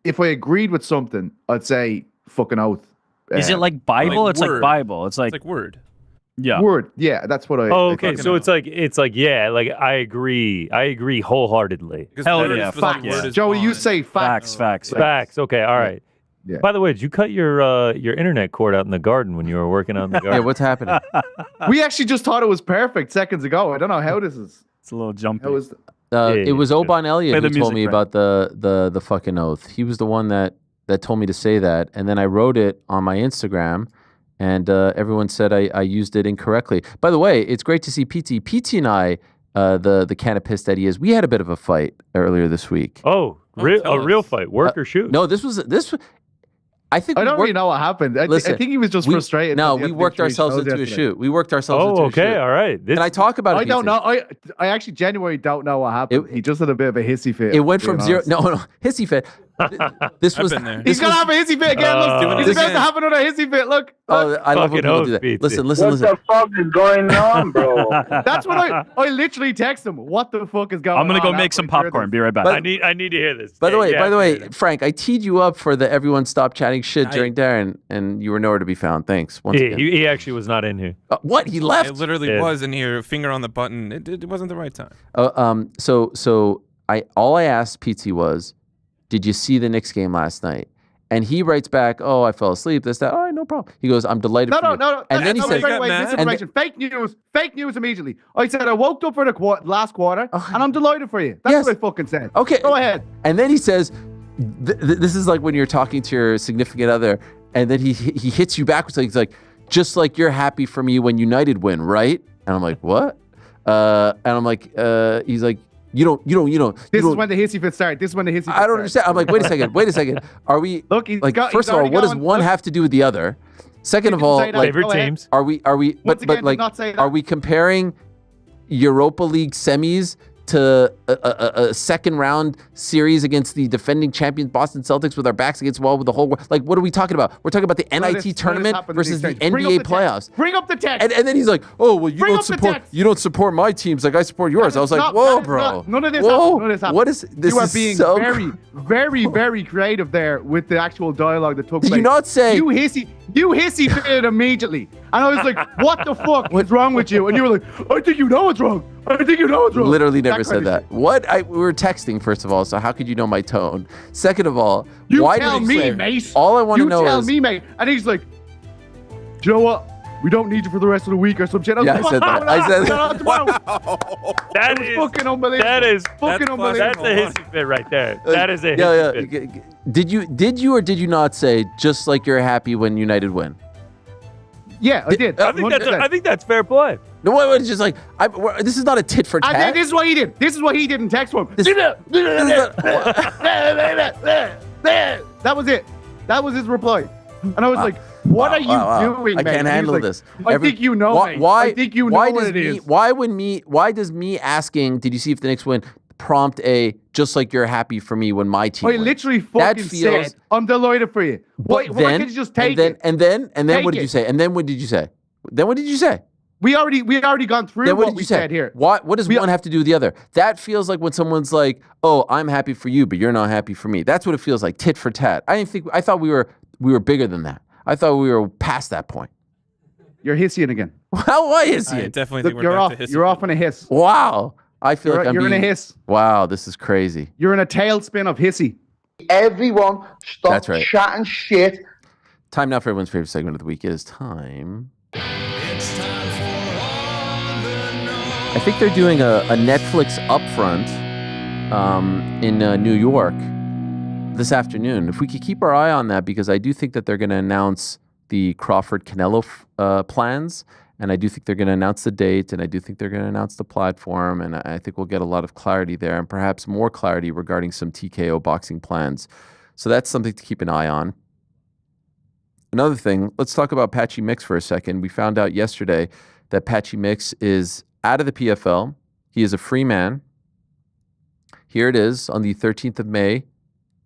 if I agreed with something, I'd say fucking oath." Is it like Bible? like It's like word. Bible. It's like word. yeah. Word? Yeah, that's what I. Oh, I okay. thought. So it's like yeah, like I agree wholeheartedly. Because Hell word yeah, is the fuck word yeah. is Joey, you bond. say facts. Facts. Facts. Okay. All right. Yeah. By the way, did you cut your internet cord out in the garden when you were working on the garden? Yeah, what's happening? We actually just thought it was perfect seconds ago. I don't know how this is. It's a little jumpy. How is? It was Oban Elliott Play who the told music, me Brent. about the fucking oath. He was the one that told me to say that, and then I wrote it on my Instagram, and everyone said I used it incorrectly. By the way, it's great to see PT. PT and I, the canopist that he is, we had a bit of a fight earlier this week. Oh, tell a real us. fight, work or shoot? No, this was. I think I we don't really worked- know what happened. I Listen, think he was just frustrated. No, that he we had to worked do 3 ourselves shows into a yesterday. shoot. We worked ourselves into Oh, a shoot. okay, all right. This, Can I talk about it? I don't PT? know. I actually genuinely don't know what happened. He just had a bit of a hissy fit. It went to be from zero. honest. No, hissy fit. This I've was. been there. He's This gonna was, have a hissy fit again. Look, Doing he's it about to again. have another hissy fit. Look. Oh, I love when Fucking people do that. oath, Listen, PT. listen, What listen. the fuck is going on, bro? That's what I literally text him. What the fuck is going on? I'm gonna go make after some I heard popcorn. this? Be right back. But- I need to hear this. By the way, Yeah. Frank, I teed you up for the everyone stop chatting shit during Darren, and you were nowhere to be found. Thanks once again. He actually was not in here. What? He It left. literally Yeah. was in here, finger on the button. It wasn't the right time. So all I asked PT was, did you see the Knicks game last night? And he writes back, oh, I fell asleep. This, that. All right, no problem. He goes, I'm delighted for you. No. And then he no, says, wait, Matt. misinformation. Fake news immediately. I said I woke up for the last quarter, and I'm delighted for you. That's Yes. what I fucking said. Okay. Go ahead. And then he says, this is like when you're talking to your significant other, and then he hits you back with something. He's like, just like you're happy for me when United win, right? And I'm like, what? And I'm like, he's like, you don't. This is when the hissy fit started. This is when the hissy fit I don't understand. I'm like, wait a second. Are we Look, he's like, got- first he's of all, already what does gone. one Look. have to do with the other? Second of didn't all, say that. like, Favorite Go ahead. teams. are we Once but again, did like, not say that. are we comparing Europa League semis to a second round series against the defending champions Boston Celtics with our backs against the wall with the whole world? Like, what are we talking about? We're talking about the None of NIT this tournament happened in versus the exchange. Bring up NBA the text. playoffs. Bring up the text. And then he's like, oh well, Bring up the text. you don't support my teams like I support yours. That I was is like, not- whoa, that is bro. not- None of this Whoa. happened. None of this happened. What is this? You are is being so very creative there with the actual dialogue that took Did place. you not say- you hissy fitted immediately? And I was like, what the fuck is wrong with you? And you were like, I think you know what's wrong. I think you know what's wrong. Literally never kind said of that. shit. We were texting, first of all, so how could you know my tone? Second of all, You why tell did me, say, mate. All I want to You know tell is me, mate. And he's like, do you know what? We don't need you for the rest of the week or some shit. Yeah, I said that. I said that. That It was is fucking unbelievable. that is fucking That's that's unbelievable. a hissy fit right there. That is a hissy Yeah. fit. Did you or did you not say just like you're happy when United win? Yeah, I did. I think that's fair play. No, wait, it's just like this is not a tit for I tat. think this is what he did. This is what he did in text form. This- That was it. That was his reply. And I was like, what are you doing, I mate? can't And he handle was this. like, I think you know, mate. I think you know what it is. Why does me asking, did you see if the Knicks win, prompt a just like you're happy for me when my team I wins? literally That fucking feels- said, I'm delighted for you. Why But can't you just take it? And then Take what did it. you say? And then what did you say? Then what did you say? We already gone through Then what did we you say? said here. What does We- one have to do with the other? That feels like when someone's like, "Oh, I'm happy for you, but you're not happy for me." That's what it feels like, tit for tat. I thought we were bigger than that. I thought we were past that point. You're hissing again. Well, why is I he? definitely Look, think we're you're back off. to history. You're off in a hiss. Wow. I feel like I'm You're in being, a hiss. Wow, this is crazy. You're in a tailspin of hissy. Everyone stop That's right. chatting shit. Time now for everyone's favorite segment of the week. It is time. I think they're doing a Netflix upfront in New York this afternoon. If we could keep our eye on that, because I do think that they're going to announce the Crawford-Canelo plans, and I do think they're going to announce the date, and I do think they're going to announce the platform, and I think we'll get a lot of clarity there, and perhaps more clarity regarding some TKO boxing plans. So that's something to keep an eye on. Another thing, let's talk about Patchy Mix for a second. We found out yesterday that Patchy Mix is out of the PFL. He is a free man. Here it is on the 13th of May,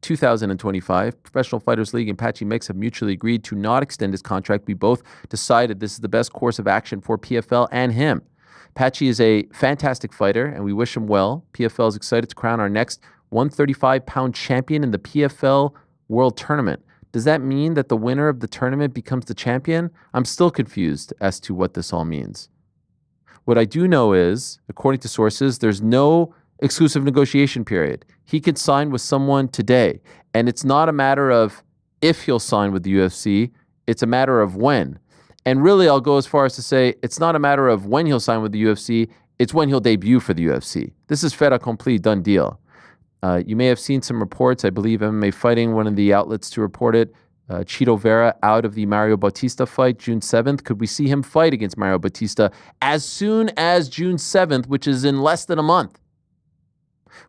2025. Professional Fighters League and Patchy Mix have mutually agreed to not extend his contract. We both decided this is the best course of action for PFL and him. Patchy is a fantastic fighter, and we wish him well. PFL is excited to crown our next 135-pound champion in the PFL World Tournament. Does that mean that the winner of the tournament becomes the champion? I'm still confused as to what this all means. What I do know is, according to sources, there's no exclusive negotiation period. He could sign with someone today, and it's not a matter of if he'll sign with the UFC, it's a matter of when. And really, I'll go as far as to say it's not a matter of when he'll sign with the UFC, it's when he'll debut for the UFC. This is fait accompli, done deal. You may have seen some reports, I believe MMA Fighting, one of the outlets to report it, Chito Vera out of the Mario Bautista fight June 7th. Could we see him fight against Mario Bautista as soon as June 7th, which is in less than a month?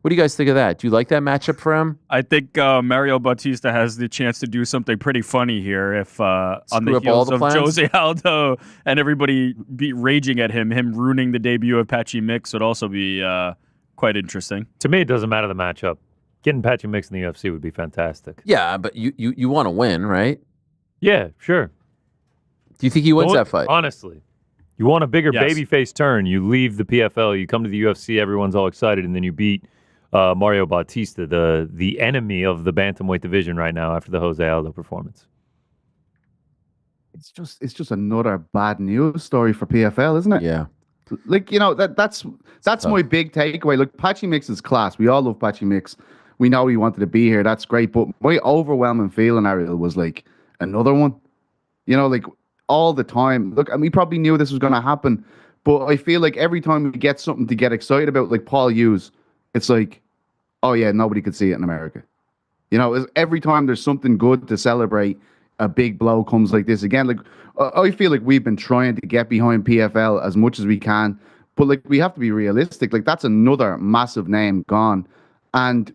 What do you guys think of that? Do you like that matchup for him? I think Mario Bautista has the chance to do something pretty funny here if on the heels of Jose Aldo and everybody be raging at him ruining the debut of Patchy Mix would also be quite interesting. To me, it doesn't matter the matchup. Getting Patchy Mix in the UFC would be fantastic. Yeah, but you want to win, right? Yeah, sure. Do you think he wins that fight? Honestly. You want a bigger babyface turn. You leave the PFL, you come to the UFC, everyone's all excited, and then you beat Mario Bautista, the enemy of the bantamweight division right now after the Jose Aldo performance. It's just another bad news story for PFL, isn't it? Yeah. Like, that's my big takeaway. Look, Patchy Mix is class. We all love Patchy Mix. We know he wanted to be here. That's great. But my overwhelming feeling, Ariel, was like another one. Like all the time. Look, and we probably knew this was going to happen. But I feel like every time we get something to get excited about, like Paul Hughes, it's like, oh yeah, nobody could see it in America. Every time there's something good to celebrate, a big blow comes like this again. Like, I feel like we've been trying to get behind PFL as much as we can, but like we have to be realistic. Like that's another massive name gone, and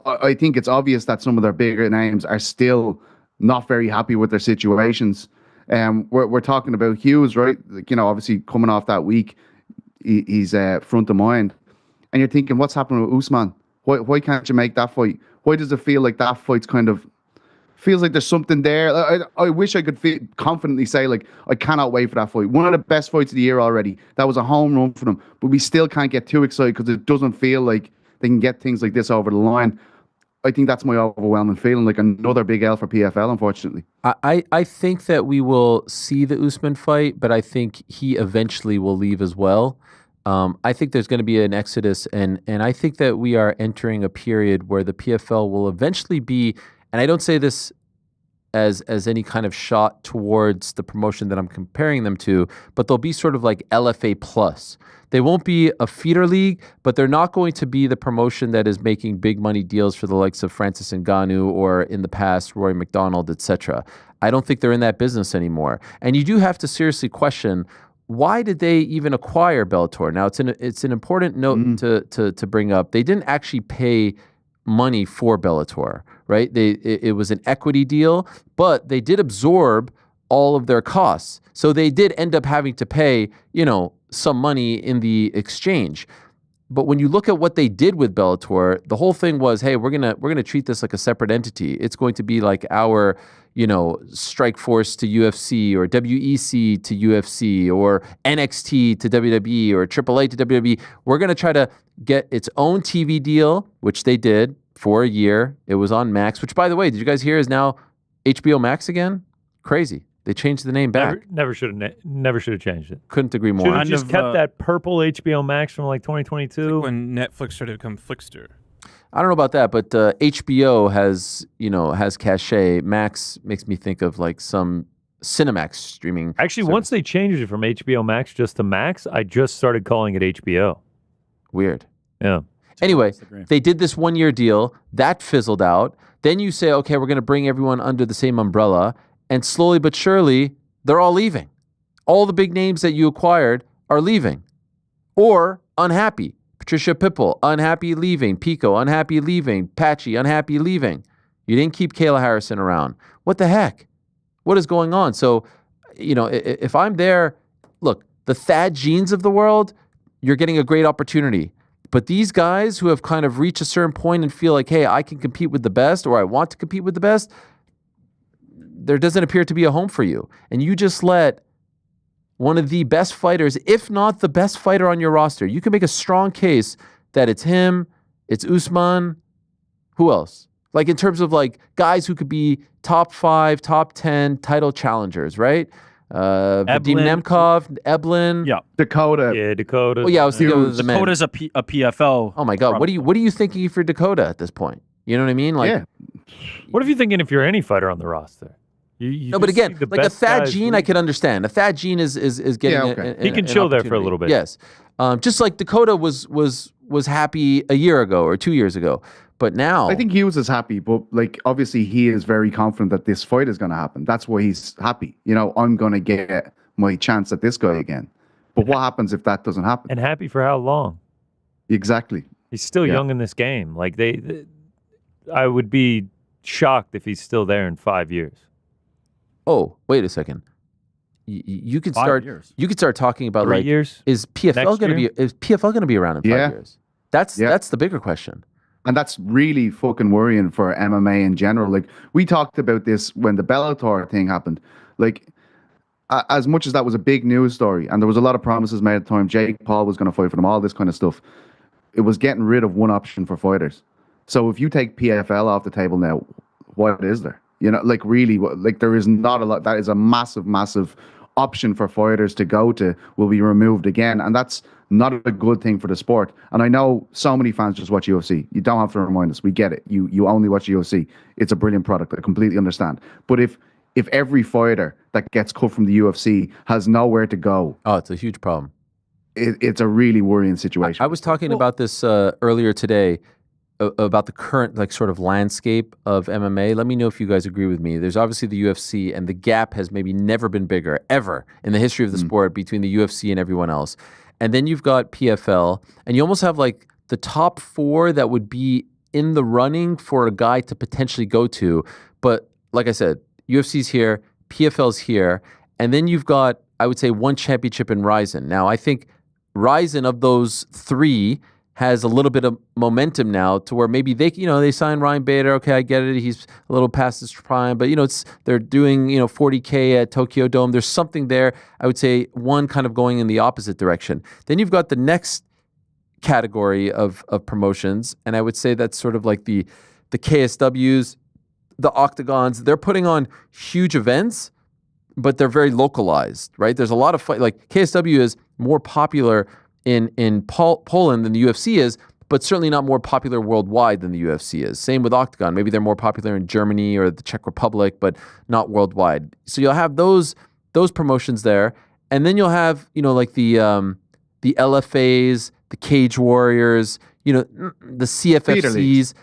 I think it's obvious that some of their bigger names are still not very happy with their situations. We're talking about Hughes, right? Like, obviously coming off that week, he's front of mind, and you're thinking, what's happening with Usman? Why can't you make that fight? Why does it feel like that fight's kind of feels like there's something there? I wish I could confidently say, like, I cannot wait for that fight. One of the best fights of the year already. That was a home run for them. But we still can't get too excited because it doesn't feel like they can get things like this over the line. I think that's my overwhelming feeling, like another big L for PFL, unfortunately. I think that we will see the Usman fight, but I think he eventually will leave as well. I think there's going to be an exodus, and I think that we are entering a period where the PFL will eventually be, and I don't say this as any kind of shot towards the promotion that I'm comparing them to, but they'll be sort of like LFA plus. They won't be a feeder league, but they're not going to be the promotion that is making big money deals for the likes of Francis Ngannou or in the past Rory McDonald, etc. I don't think they're in that business anymore. And you do have to seriously question, why did they even acquire Bellator? Now, it's an important note to bring up. They didn't actually pay money for Bellator, right? It was an equity deal, but they did absorb all of their costs. So they did end up having to pay, some money in the exchange. But when you look at what they did with Bellator, the whole thing was, hey, we're gonna treat this like a separate entity. It's going to be like our, Strike Force to UFC or WEC to UFC or NXT to WWE or AAA to WWE. We're gonna try to get its own TV deal, which they did for a year. It was on Max, which, by the way, did you guys hear is now HBO Max again? Crazy. They changed the name back. Never should have changed it. Couldn't agree more. Should have just kept that purple HBO Max from like 2022. Like when Netflix started to become Flickster. I don't know about that, but HBO has cachet. Max makes me think of like some Cinemax streaming. Actually, service. once they changed it from HBO Max just to Max, I just started calling it HBO. Weird. Yeah. Anyway, they did this 1-year deal. That fizzled out. Then you say, okay, we're going to bring everyone under the same umbrella. And slowly but surely, they're all leaving. All the big names that you acquired are leaving or unhappy. Patricia Pipple, unhappy leaving. Pico, unhappy leaving. Patchy, unhappy leaving. You didn't keep Kayla Harrison around. What the heck? What is going on? So, if I'm there, look, the Thad Jeans of the world, you're getting a great opportunity. But these guys who have kind of reached a certain point and feel like, hey, I can compete with the best, or I want to compete with the best, there doesn't appear to be a home for you. And you just let one of the best fighters, if not the best fighter on your roster, you can make a strong case that it's him, it's Usman, who else? Like in terms of like guys who could be top 5, top 10 title challengers, right? Vadim Nemkov, Eblin. Yeah. Dakota. Yeah, Dakota. Oh yeah, I was thinking of the men. Dakota's a PFL. Oh my God, what are you thinking for Dakota at this point? You know what I mean? Like, Yeah. What if you're thinking if you're any fighter on the roster? You no, but just again, see the like a best Thad guys Gene, lead. I could understand. A Thad Gene is getting. Yeah, okay. He can chill there for a little bit. Yes, just like Dakota was happy a year ago or 2 years ago, but now I think Hughes is happy, but like obviously he is very confident that this fight is going to happen. That's why he's happy. You know, I'm going to get my chance at this guy again. But what happens if that doesn't happen? And happy for how long? Exactly. He's still young in this game. Like I would be shocked if he's still there in 5 years. Oh, wait a second. You could 5 start. years. You could start talking about 3 like years. is PFL Next going to be year? is PFL going to be around in 5 Yeah. years? That's the bigger question. And that's really fucking worrying for MMA in general. Like we talked about this when the Bellator thing happened. Like as much as that was a big news story and there was a lot of promises made at the time, Jake Paul was going to fight for them, all this kind of stuff. It was getting rid of one option for fighters. So if you take PFL off the table now, what is there? You know, like really, like there is not a lot. That is a massive, massive option for fighters to go to will be removed again. And that's not a good thing for the sport. And I know so many fans just watch UFC. You don't have to remind us. We get it. You only watch UFC. It's a brilliant product. I completely understand. But if every fighter that gets cut from the UFC has nowhere to go, Oh, it's a huge problem. it's a really worrying situation. I was talking about this earlier today about the current like sort of landscape of MMA. Let me know if you guys agree with me. There's obviously the UFC, and the gap has maybe never been bigger ever in the history of the sport between the UFC and everyone else. And then you've got PFL, and you almost have like the top 4 that would be in the running for a guy to potentially go to. But like I said, UFC's here, PFL's here, and then you've got, I would say, one championship in Ryzen. Now, I think Ryzen of those 3 has a little bit of momentum now to where maybe they sign Ryan Bader. Okay, I get it. He's a little past his prime, but they're doing, $40K at Tokyo Dome. There's something there. I would say one kind of going in the opposite direction. Then you've got the next category of promotions, and I would say that's sort of like the KSWs, the Octagons. They're putting on huge events, but they're very localized, right? There's a lot of fight. Like KSW is more popular in Poland than the UFC is, but certainly not more popular worldwide than the UFC is. Same with Octagon. Maybe they're more popular in Germany or the Czech Republic, but not worldwide. So you'll have those promotions there, and then you'll have like the LFAs, the Cage Warriors, the CFFCs,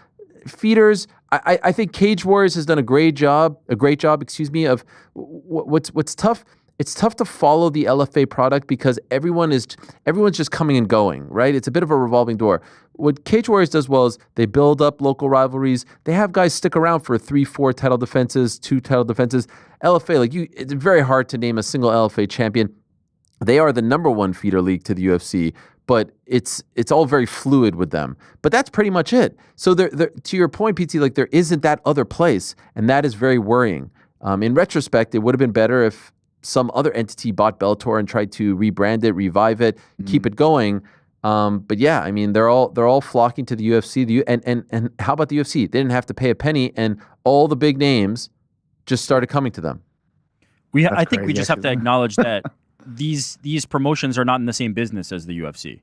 feeders. I think Cage Warriors has done a great job, of what's tough. It's tough to follow the LFA product because everyone's just coming and going, right? It's a bit of a revolving door. What Cage Warriors does well is they build up local rivalries. They have guys stick around for 3, 4 title defenses, 2 title defenses. LFA, it's very hard to name a single LFA champion. They are the number 1 feeder league to the UFC, but it's all very fluid with them. But that's pretty much it. So to your point, PT, like there isn't that other place, and that is very worrying. In retrospect, it would have been better if some other entity bought Bellator and tried to rebrand it, revive it, keep it going. But yeah, I mean, they're all flocking to the UFC. And how about the UFC? They didn't have to pay a penny, and all the big names just started coming to them. I think we just have to acknowledge that these promotions are not in the same business as the UFC.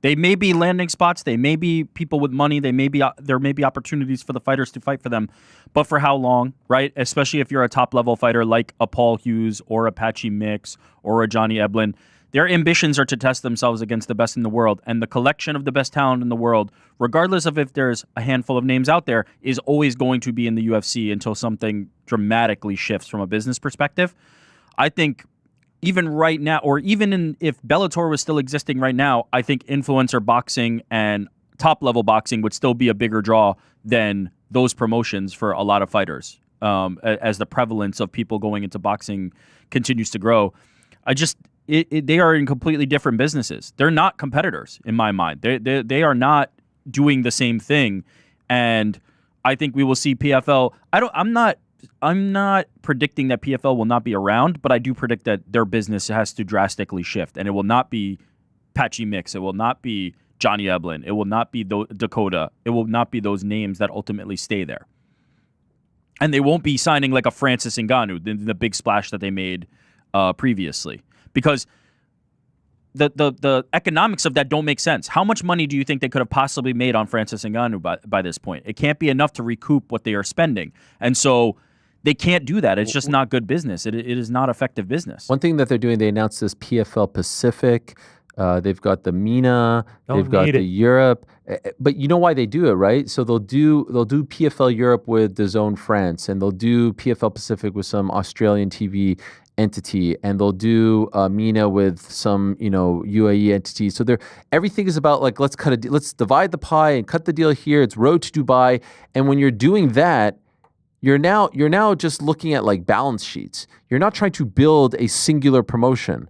They may be landing spots. They may be people with money. There may be opportunities for the fighters to fight for them, but for how long, right? Especially if you're a top level fighter like a Paul Hughes or a Patchy Mix or a Johnny Eblin, their ambitions are to test themselves against the best in the world, and the collection of the best talent in the world, regardless of if there's a handful of names out there, is always going to be in the UFC until something dramatically shifts from a business perspective. I think even right now, or even if Bellator was still existing right now, I think influencer boxing and top-level boxing would still be a bigger draw than those promotions for a lot of fighters, as the prevalence of people going into boxing continues to grow. they are in completely different businesses. They're not competitors in my mind. They are not doing the same thing, and I think we will see PFL. I'm not predicting that PFL will not be around, but I do predict that their business has to drastically shift, and it will not be Patchy Mix. It will not be Johnny Eblin. It will not be Dakota. It will not be those names that ultimately stay there. And they won't be signing like a Francis Ngannou, the big splash that they made previously, because the economics of that don't make sense. How much money do you think they could have possibly made on Francis Ngannou by this point? It can't be enough to recoup what they are spending. And so they can't do that. It's just not good business. It is not effective business. One thing that they're doing, they announced this PFL Pacific. They've got the MENA. They've got the Europe. But you know why they do it, right? So they'll do PFL Europe with DAZN France, and they'll do PFL Pacific with some Australian TV entity, and they'll do MENA with some UAE entity. So everything is about like let's divide the pie and cut the deal here. It's road to Dubai, and when you're doing that, you're now just looking at like balance sheets. You're not trying to build a singular promotion.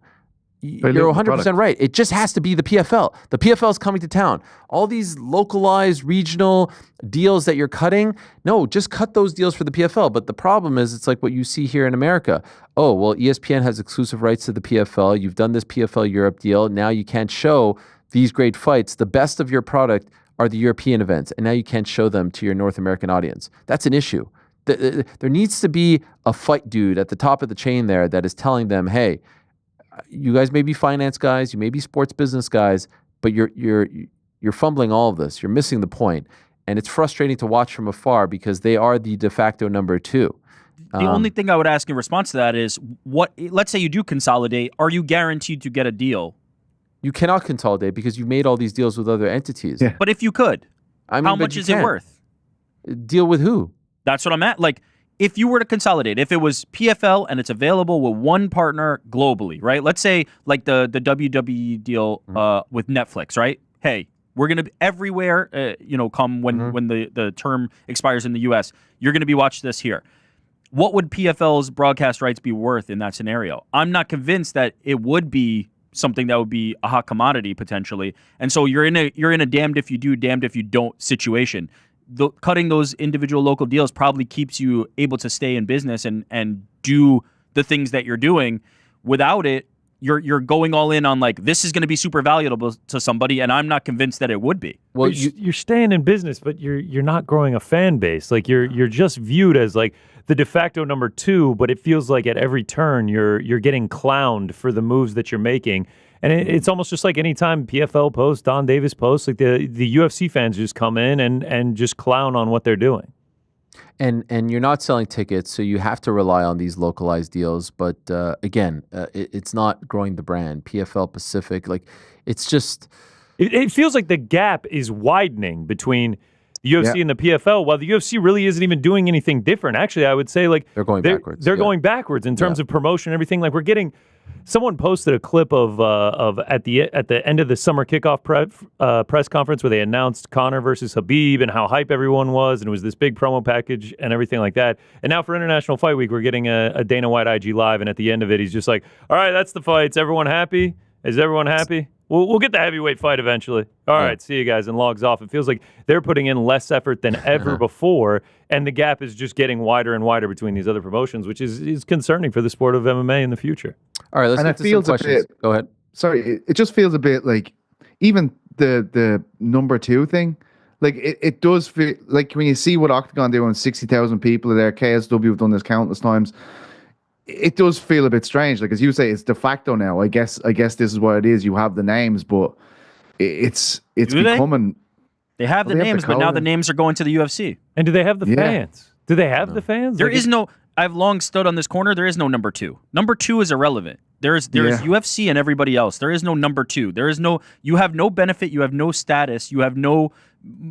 You're 100% right. It just has to be the PFL. The PFL is coming to town. All these localized regional deals that you're cutting, no, just cut those deals for the PFL. But the problem is it's like what you see here in America. Oh, well, ESPN has exclusive rights to the PFL. You've done this PFL Europe deal. Now you can't show these great fights. The best of your product are the European events, and now you can't show them to your North American audience. That's an issue. There needs to be a fight dude at the top of the chain there that is telling them, hey, you guys may be finance guys, you may be sports business guys, but you're fumbling all of this. You're missing the point. And it's frustrating to watch from afar because they are the de facto number two. The only thing I would ask in response to that is, let's say you do consolidate, are you guaranteed to get a deal? You cannot consolidate because you've made all these deals with other entities. Yeah. But if you could, how much is it worth? Deal with who? That's what I'm at. Like, if you were to consolidate, if it was PFL and it's available with one partner globally, right? Let's say like the WWE deal with Netflix, right? Hey, we're going to be everywhere, come when the term expires in the U.S., you're going to be watching this here. What would PFL's broadcast rights be worth in that scenario? I'm not convinced that it would be something that would be a hot commodity potentially. And so you're in a damned if you do, damned if you don't situation. Cutting those individual local deals probably keeps you able to stay in business and do the things that you're doing. Without it, you're going all in on like, this is going to be super valuable to somebody, and I'm not convinced that it would be. Well, you're staying in business, but you're not growing a fan base. Like you're just viewed as like the de facto number two, but it feels like at every turn you're getting clowned for the moves that you're making. And it's almost just like anytime PFL posts, Don Davis posts, like the UFC fans just come in and just clown on what they're doing. And you're not selling tickets, so you have to rely on these localized deals. But again, it's not growing the brand. PFL Pacific, like it's just... It feels like the gap is widening between the UFC and the PFL, while the UFC really isn't even doing anything different. Actually, I would say like they're going backwards. They're going backwards in terms of promotion and everything. Like we're getting... Someone posted a clip of at the end of the summer kickoff press conference where they announced Conor versus Khabib and how hype everyone was, and it was this big promo package and everything like that. And now for International Fight Week, we're getting a Dana White IG Live, and at the end of it, he's just like, "All right, that's the fights. Everyone happy? Is everyone happy? We'll get the heavyweight fight eventually. All right, see you guys," and logs off. It feels like they're putting in less effort than ever before, and the gap is just getting wider and wider between these other promotions, which is concerning for the sport of MMA in the future. All right, let's get to some questions. Go ahead. Sorry, it just feels a bit like even the number two thing, like it does feel like when you see what Octagon doing, 60,000 people are there, KSW have done this countless times. It does feel a bit strange. Like as you say, it's de facto now. I guess this is what it is. You have the names, but it's becoming. They have the names, but now the names are going to the UFC. And do they have the fans? Do they have the fans? There is no. I've long stood on this corner. There is no number two. Number two is irrelevant. There's UFC and everybody else. There is no number two. There is no. You have no benefit. You have no status. You have no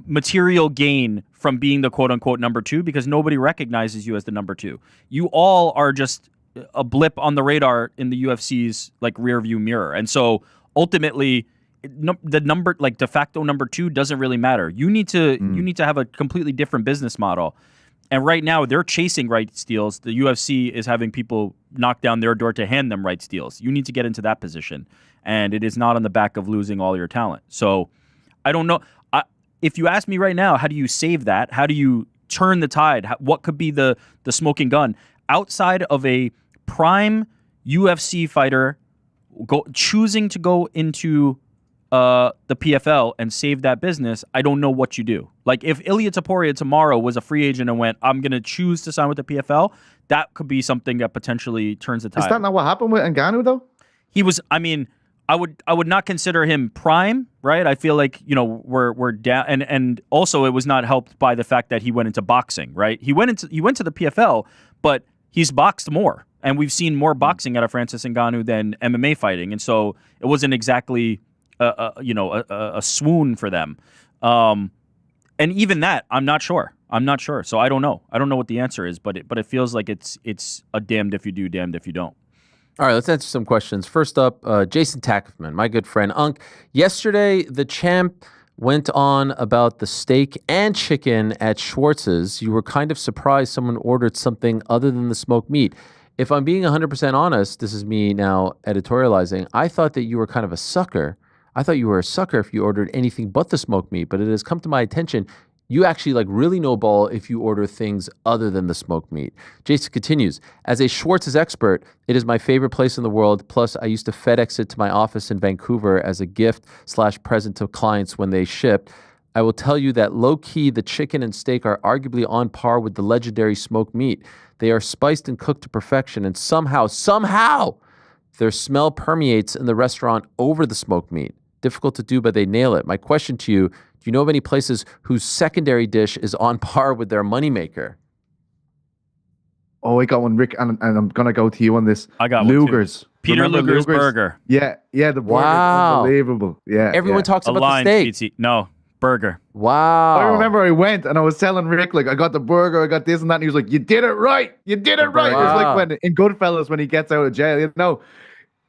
material gain from being the quote unquote number two because nobody recognizes you as the number two. You all are just a blip on the radar in the UFC's like rear view mirror. And so ultimately the number, like de facto number two, doesn't really matter. You need to have a completely different business model. And right now, they're chasing rights deals. The UFC is having people knock down their door to hand them rights deals. You need to get into that position. And it is not on the back of losing all your talent. So I don't know. If you ask me right now, how do you save that? How do you turn the tide? What could be the smoking gun? Outside of a prime UFC fighter choosing to go into the PFL and save that business, I don't know what you do. Like if Ilia Topuria tomorrow was a free agent and went, I'm going to choose to sign with the PFL, that could be something that potentially turns the tide. Is that not what happened with Ngannou though? He was, I mean, I would not consider him prime, right? I feel like, you know, we're down, and also it was not helped by the fact that he went into boxing, right? He went to the PFL, but he's boxed more, and we've seen more boxing out of Francis Ngannou than MMA fighting, and so it wasn't exactly a swoon for them. And even that, I'm not sure. So I don't know. I don't know what the answer is, but it feels like it's a damned if you do, damned if you don't. All right, let's answer some questions. First up, Jason Tackman, my good friend. Unc, yesterday the champ went on about the steak and chicken at Schwartz's. You were kind of surprised someone ordered something other than the smoked meat. If I'm being 100% honest, this is me now editorializing, I thought that you were kind of a sucker. I thought you were a sucker if you ordered anything but the smoked meat, but it has come to my attention you actually like really know ball if you order things other than the smoked meat. Jason continues, as a Schwartz's expert, it is my favorite place in the world. Plus, I used to FedEx it to my office in Vancouver as a gift/present to clients when they shipped. I will tell you that low-key, the chicken and steak are arguably on par with the legendary smoked meat. They are spiced and cooked to perfection, and somehow, their smell permeates in the restaurant over the smoked meat. Difficult to do, but they nail it. My question to you, do you know of any places whose secondary dish is on par with their moneymaker? Oh, I got one, Rick, and I'm going to go to you on this. I got Luger's. One too. Peter Luger's burger. Yeah, the burger is unbelievable. Yeah, Everyone talks about the steak. Pizza. No, burger. Wow. I remember I went and I was telling Rick, like, I got the burger, I got this and that, and he was like, you did it right. You did it right. Wow. It was like when in Goodfellas when he gets out of jail, you know,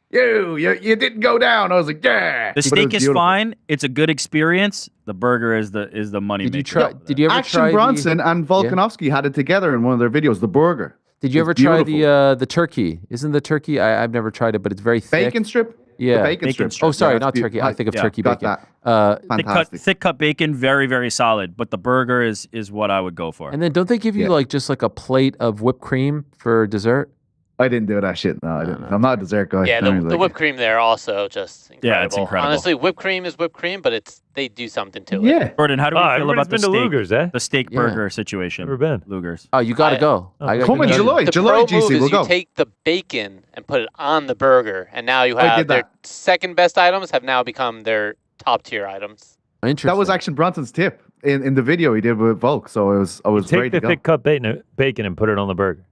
you didn't go down. I was like, yeah. The steak is fine. It's a good experience. The burger is the money maker. Did you ever Action try Bronson and Volkanovski had it together in one of their videos, the burger. Did you ever try the turkey? Isn't the turkey? I've never tried it, but it's very thick. Bacon strip? Yeah. The bacon strip. Oh, sorry, not turkey. I think of turkey bacon. Fantastic. Thick cut bacon, very, very solid. But the burger is what I would go for. And then don't they give you like just like a plate of whipped cream for dessert? I didn't do that shit. No, I didn't. I'm not a dessert guy. Yeah, the whipped cream there also just incredible. Yeah, it's incredible. Honestly, whipped cream is whipped cream, but they do something to it. Yeah. Jordan, how do we feel about the steak? Luger's, the steak burger situation? Never been. Luger's. Oh, you got to go. Come in July. July, GC. We'll go. You take the bacon and put it on the burger, and now you have their second best items have now become their top tier items. Interesting. That was Action Bronson's tip in the video he did with Volk. So I was take the thick cut bacon and put it on the burger.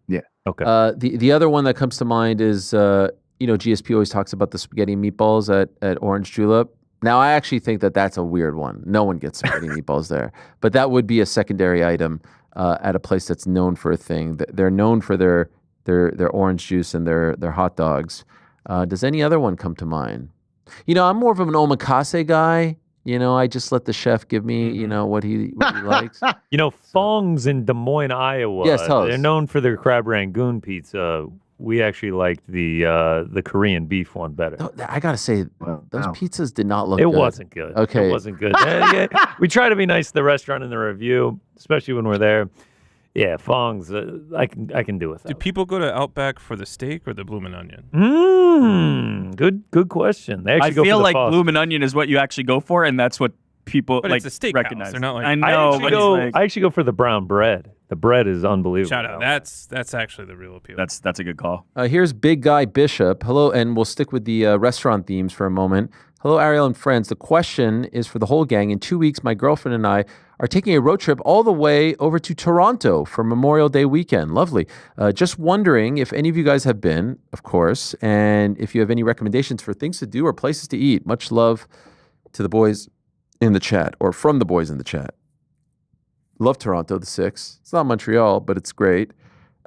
Yeah. Okay. The other one that comes to mind is GSP always talks about the spaghetti and meatballs at Orange Julep. Now I actually think that's a weird one. No one gets spaghetti and meatballs there, but that would be a secondary item at a place that's known for a thing. They're known for their orange juice and their hot dogs. Does any other one come to mind? I'm more of an omakase guy. I just let the chef give me, what he likes. Fong's in Des Moines, Iowa. Yes, tell us. They're known for their crab rangoon pizza. We actually liked the Korean beef one better. I gotta say, those pizzas did not look good. It wasn't good. Okay. It wasn't good. We try to be nice to the restaurant in the review, especially when we're there. Yeah, Fong's, I can do with that. Do people go to Outback for the steak or the bloomin' onion? Good question. They I actually feel go for like the bloomin' onion is what you actually go for, and that's what people but it's a steak recognize. House. They're not like I know. I actually go for the brown bread. The bread is unbelievable. Shout out. That's actually the real appeal. That's a good call. Here's Big Guy Bishop. Hello, and we'll stick with the restaurant themes for a moment. Hello, Ariel and friends. The question is for the whole gang. In 2 weeks, my girlfriend and I are taking a road trip all the way over to Toronto for Memorial Day weekend. Lovely. Just wondering if any of you guys have been, of course, and if you have any recommendations for things to do or places to eat. Much love to the boys in the chat, or from the boys in the chat. Love Toronto, the Six. It's not Montreal, but it's great.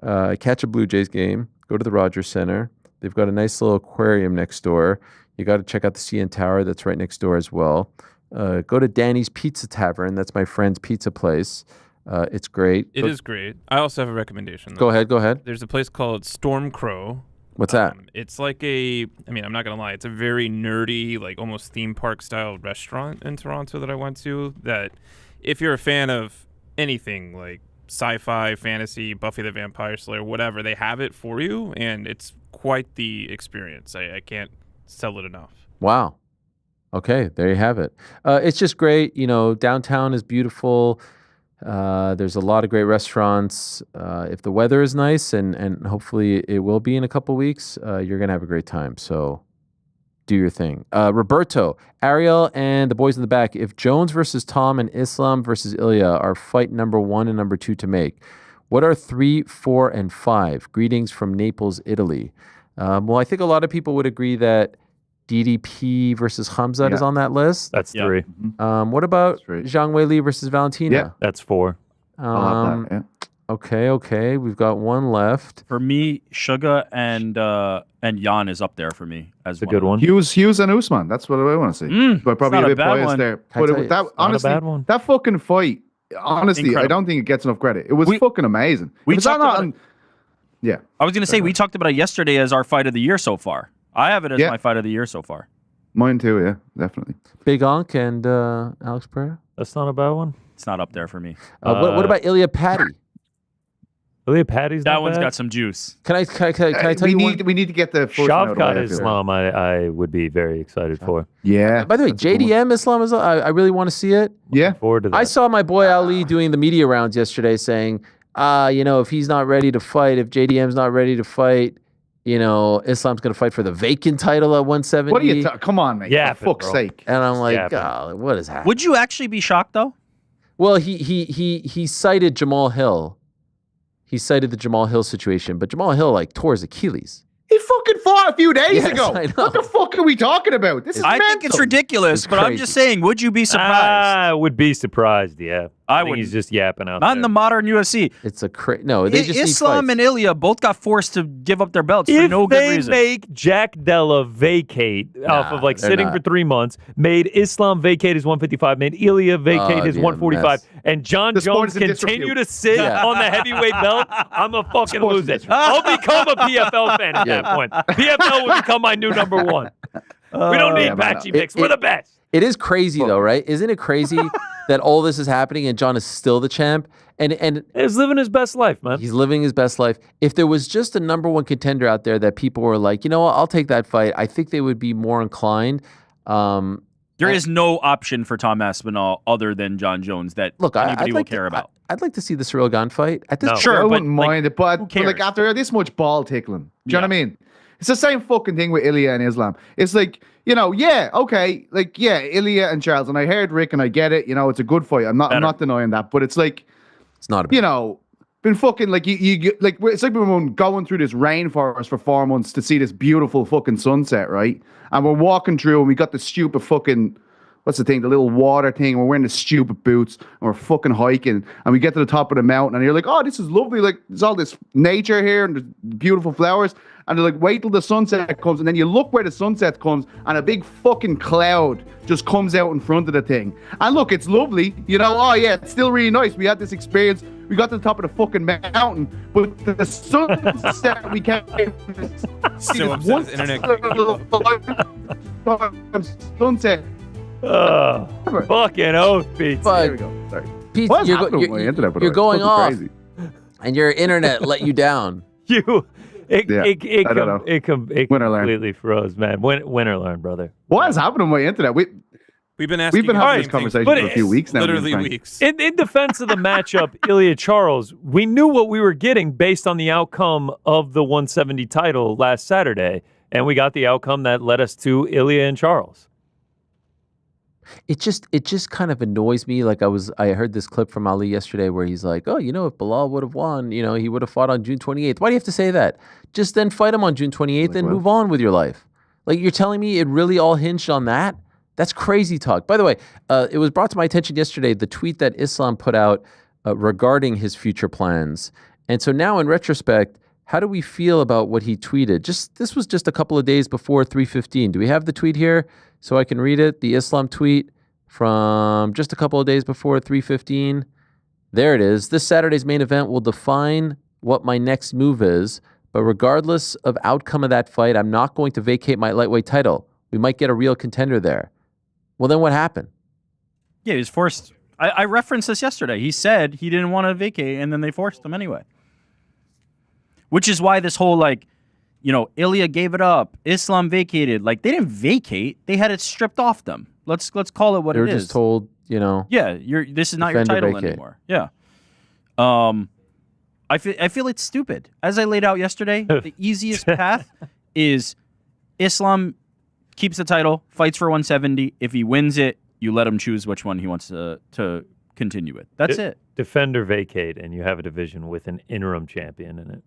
Catch a Blue Jays game. Go to the Rogers Center. They've got a nice little aquarium next door. You got to check out the CN Tower that's right next door as well. Go to Danny's Pizza Tavern. That's my friend's pizza place. It's great. It is great. I also have a recommendation. Go ahead. There's a place called Storm Crow. What's that? It's like I'm not going to lie. It's a very nerdy, like almost theme park style restaurant in Toronto that I went to that if you're a fan of anything like sci-fi, fantasy, Buffy the Vampire Slayer, whatever, they have it for you, and it's quite the experience. I can't sell it enough. Wow. Okay, there you have it. It's just great. Downtown is beautiful. There's a lot of great restaurants. If the weather is nice, and hopefully it will be in a couple weeks, you're going to have a great time. So do your thing. Roberto, Ariel, and the boys in the back, if Jones versus Tom and Islam versus Ilya are fight number 1 and number 2 to make, what are 3, 4, and 5? Greetings from Naples, Italy. Well, I think a lot of people would agree that DDP versus Khamzat is on that list. That's 3. What about Zhang Weili versus Valentina? Yeah, that's 4. Okay. We've got one left. For me, Sugar and Jan is up there for me as a good one. Hughes and Usman. That's what I want to see. But probably a bit biased one. there. But honestly, that fucking fight. Honestly, Incredible. I don't think it gets enough credit. It was fucking amazing. We talked about it. Yeah. I was going to say, we talked about it yesterday as our fight of the year so far. I have it as my fight of the year so far. Mine too, yeah, definitely. Big Onk and Alex Pereira? That's not a bad one. It's not up there for me. What about Ilya Patty? Ilya Patty's that not one's bad. got some juice. Can I tell you one? We need to get the first Shavkat Islam. I would be very excited for. Yeah. By the way, JDM Islam is. I really want to see it. Yeah. Forward to that. I saw my boy Ali doing the media rounds yesterday, saying, if he's not ready to fight, if JDM's not ready to fight, Islam's going to fight for the vacant title at 170. What are you come on, mate. Yeah, for fuck's sake. And I'm like, what is happening? Would you actually be shocked though? Well, he cited Jamal Hill. He cited the Jamal Hill situation, but Jamal Hill tore his Achilles. He fucking fought a few days ago. I know. What the fuck are we talking about? This is I mental. think it's ridiculous, It's but I'm crazy. just saying, would you be surprised? I would be surprised. Yeah, I think wouldn't. he's just yapping out. Not there. in the modern UFC. It's no. They just Islam need and Ilya both got forced to give up their belts for If no good they reason. make Jack Della vacate off of they're sitting not. for 3 months, made Islam vacate his 155, made Ilya vacate his yeah, 145, mess. and John The sport Jones is in continue disrepute. to sit on the heavyweight belt, I'm a fucking Sports loser. is disrepute. I'll become a PFL fan at that point. PFL will become my new number 1. We don't need Patchy Mix. We're the best. It is crazy though, right? Isn't it crazy that all this is happening and John is still the champ? And He's living his best life, man. he's living his best life. If there was just a number 1 contender out there that people were like, what, I'll take that fight, I think they would be more inclined. There is no option for Tom Aspinall other than John Jones that anybody will care about. I'd like to see the Cyril Gane fight. At this No. point, Sure, I but wouldn't mind it, but cares? after this much ball tickling, do you know what I mean? It's the same fucking thing with Ilya and Islam. It's like, okay, Ilya and Charles, and I heard Rick, and I get it. It's a good fight. I'm not denying that, but it's like, it's not a been fucking it's like we've been going through this rainforest for 4 months to see this beautiful fucking sunset, right? And we're walking through, and we got the stupid fucking. What's the thing? The little water thing. We're wearing the stupid boots and we're fucking hiking. And we get to the top of the mountain and you're like, oh, this is lovely. Like, there's all this nature here and there's beautiful flowers. And they're like, wait till the sunset comes. And then you look where the sunset comes and a big fucking cloud just comes out in front of the thing. And look, it's lovely. Oh, yeah, it's still really nice. We had this experience. We got to the top of the fucking mountain. But the sunset we can't So upset with internet. sunset. Fucking oath, Pete. There we go. Sorry. Pete, What's happening with my internet, by the you're way? going Fucking off, crazy. and your internet let you down. It I don't know. Win or learn. completely froze, man. Win or learn, brother. What is happening with my internet? We've been asking. We've been having this conversation for a few weeks now. Literally weeks. In defense of the matchup, Ilya Charles, we knew what we were getting based on the outcome of the 170 title last Saturday, and we got the outcome that led us to Ilya and Charles. It just kind of annoys me. I heard this clip from Ali yesterday where he's like, oh, if Bilal would have won, he would have fought on June 28th. Why do you have to say that? Just then fight him on June 28th and move on with your life. You're telling me it really all hinged on that? That's crazy talk. By the way, it was brought to my attention yesterday, the tweet that Islam put out regarding his future plans. And so now in retrospect, how do we feel about what he tweeted? This was just a couple of days before 3:15. Do we have the tweet here so I can read it? The Islam tweet from just a couple of days before 3:15. There it is. This Saturday's main event will define what my next move is, but regardless of outcome of that fight, I'm not going to vacate my lightweight title. We might get a real contender there. Well, then what happened? Yeah, he was forced. I referenced this yesterday. He said he didn't want to vacate, and then they forced him anyway. Which is why this whole, like, you know, Ilya gave it up, Islam vacated. Like, they didn't vacate. They had it stripped off them. Let's call it what it is. They were just told, you know. Yeah, this is not your title anymore. Yeah. I feel it's stupid. As I laid out yesterday, the easiest path is Islam keeps the title, fights for 170. If he wins it, you let him choose which one he wants to continue with. That's it. Defend or vacate, and you have a division with an interim champion in it.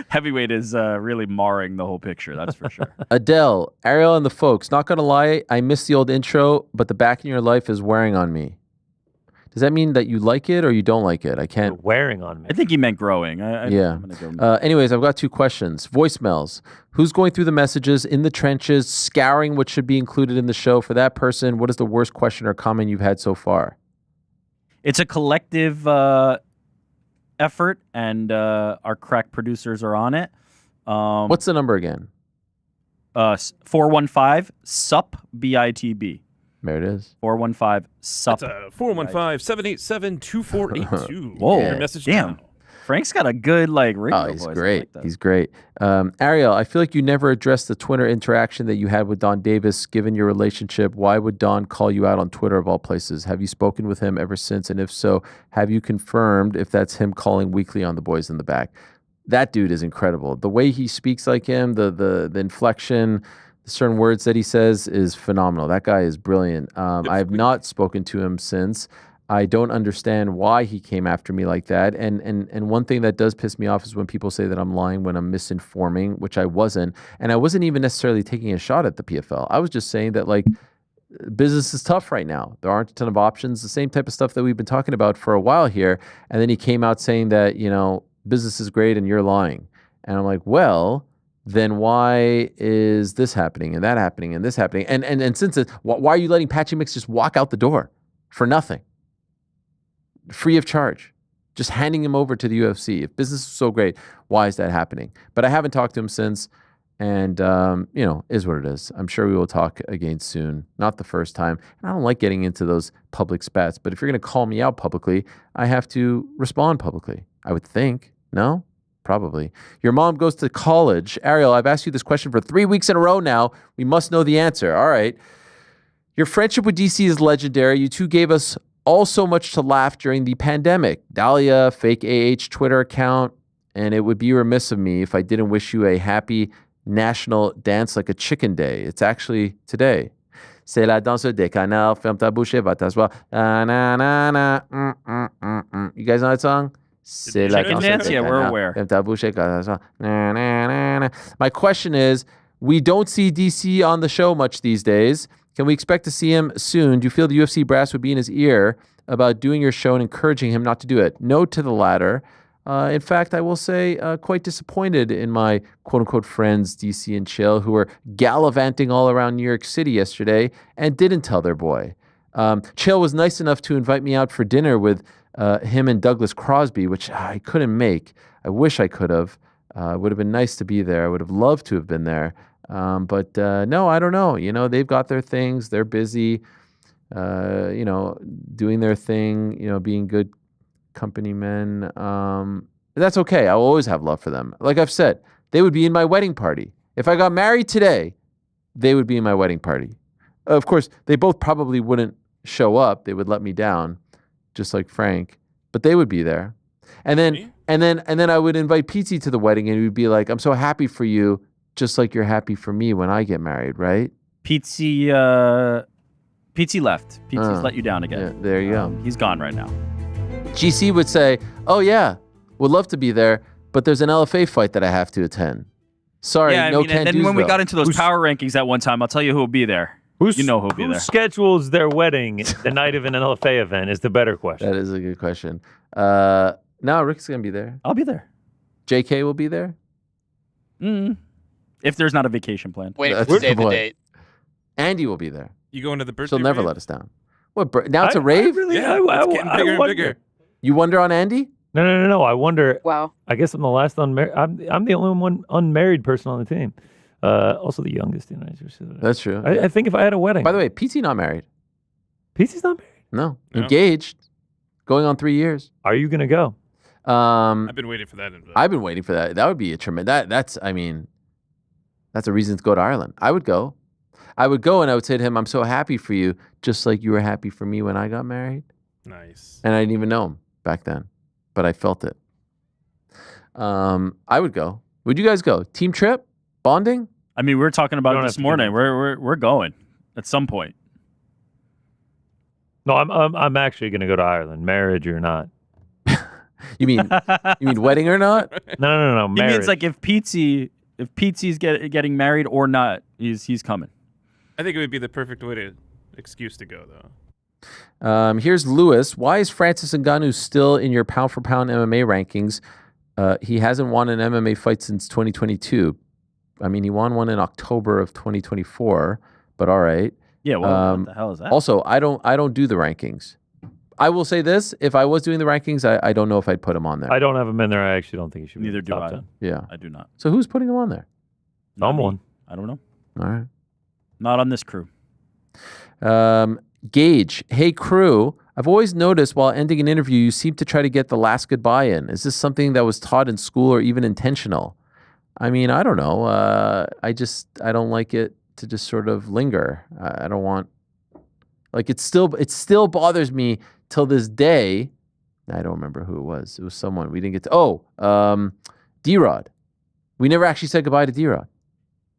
Heavyweight is really marring the whole picture, that's for sure. Adele, Ariel, and the folks. Not going to lie, I missed the old intro, but the back in your life is wearing on me. Does that mean that you like it or you don't like it? I can't. You're wearing on me. I think he meant growing. Yeah. Anyways, I've got 2 questions. Voicemails. Who's going through the messages in the trenches, scouring what should be included in the show for that person? What is the worst question or comment you've had so far? It's a collective effort, and our crack producers are on it. What's the number again? 415 SUP BITB. There it is. 415 SUP. That's 415-787-2482. Whoa, Your message damn. now. Frank's got a good radio he's voice. great. Like He's great. Ariel, I feel like you never addressed the Twitter interaction that you had with Don Davis. Given your relationship, why would Don call you out on Twitter of all places? Have you spoken with him ever since? And if so, have you confirmed if that's him calling weekly on the boys in the back? That dude is incredible. The way he speaks like him, the inflection, certain words that he says is phenomenal. That guy is brilliant. I have not spoken to him since. I don't understand why he came after me like that. And one thing that does piss me off is when people say that I'm lying when I'm misinforming, which I wasn't. And I wasn't even necessarily taking a shot at the PFL. I was just saying that, like, business is tough right now. There aren't a ton of options, the same type of stuff that we've been talking about for a while here. And then he came out saying that, you know, business is great and you're lying. And I'm like, well, then why is this happening and that happening and this happening? And since it, why are you letting Patchy Mix just walk out the door for nothing? Free of charge. Just handing him over to the UFC. If business is so great, why is that happening? But I haven't talked to him since, and, you know, is what it is. I'm sure we will talk again soon. Not the first time. And I don't like getting into those public spats, but if you're going to call me out publicly, I have to respond publicly, I would think. No? Probably. Your mom goes to college. Ariel, I've asked you this question for 3 weeks in a row now. We must know the answer. All right. Your friendship with DC is legendary. You two gave us all so much to laugh during the pandemic. Dahlia, fake AH Twitter account, and it would be remiss of me if I didn't wish you a happy National Dance Like a Chicken Day. It's actually today. C'est la danse des canards, ferme ta bouche, va t'asseoir. You guys know that song? C'est la danse des yeah, we're aware. Ferme ta bouche, my question is, we don't see DC on the show much these days. Can we expect to see him soon? Do you feel the UFC brass would be in his ear about doing your show and encouraging him not to do it? No to the latter. In fact, I will say quite disappointed in my quote-unquote friends, DC and Chill, who were gallivanting all around New York City yesterday and didn't tell their boy. Chill was nice enough to invite me out for dinner with him and Douglas Crosby, which I couldn't make. I wish I could have. It would have been nice to be there. I would have loved to have been there. But no, I don't know. You know, they've got their things. They're busy, you know, doing their thing, you know, being good company men. That's okay. I'll always have love for them. Like I've said, they would be in my wedding party. If I got married today, they would be in my wedding party. Of course, they both probably wouldn't show up. They would let me down, just like Frank, but they would be there. And then I would invite Pizzi to the wedding, and he would be like, I'm so happy for you, just like you're happy for me when I get married, right? Pizzi left. Pizzi's let you down again. Yeah, there you go. He's gone right now. GC would say, oh yeah, would love to be there, but there's an LFA fight that I have to attend. Sorry, yeah, no and can-dos. then when we got into those power rankings at one time, I'll tell you who will be there. You know who'll be there. Who schedules their wedding the night of an LFA event is the better question. That is a good question. No, Rick's going to be there. I'll be there. JK will be there? If there's not a vacation plan. Wait, to save the date. Andy will be there. You going to the birthday? She'll never rave? let us down. What? Now it's a rave? It's getting bigger and bigger. You wonder on Andy? No. I wonder. Wow. I guess I'm the last unmarried. I'm the only one unmarried person on the team. Also the youngest. That's true. I think if I had a wedding. By the way, PT not married. PT's not married? No. Engaged. Going on 3 years. Are you going to go? I've been waiting for that. I've been waiting for that. That would be a tremendous. That's a reason to go to Ireland. I would go. And I would say to him, I'm so happy for you, just like you were happy for me when I got married. Nice. And I didn't even know him back then, but I felt it. I would go. Would you guys go? Team trip? Bonding? I mean, we were talking about it this morning. We're going at some point. No, I'm actually going to go to Ireland, marriage or not. You mean wedding or not? No. He marriage. means like if Pete's getting married or not, he's coming. I think it would be the perfect excuse to go though. Here's Lewis. Why is Francis Ngannou still in your pound for pound MMA rankings? He hasn't won an MMA fight since 2022. I mean, he won one in October of 2024, but all right. Yeah, well, what the hell is that? Also, I don't do the rankings. I will say this: if I was doing the rankings, I don't know if I'd put him on there. I don't have him in there. I actually don't think he should be. Neither do I. 10. Yeah, I do not. So who's putting him on there? Someone. I don't know. All right. Not on this crew. Gage, hey crew. I've always noticed while ending an interview, you seem to try to get the last goodbye in. Is this something that was taught in school or even intentional? I mean, I don't know. I don't like it to just sort of linger. I don't want, like, it still bothers me till this day. I don't remember who it was. It was someone we didn't get to. D-Rod. We never actually said goodbye to D-Rod.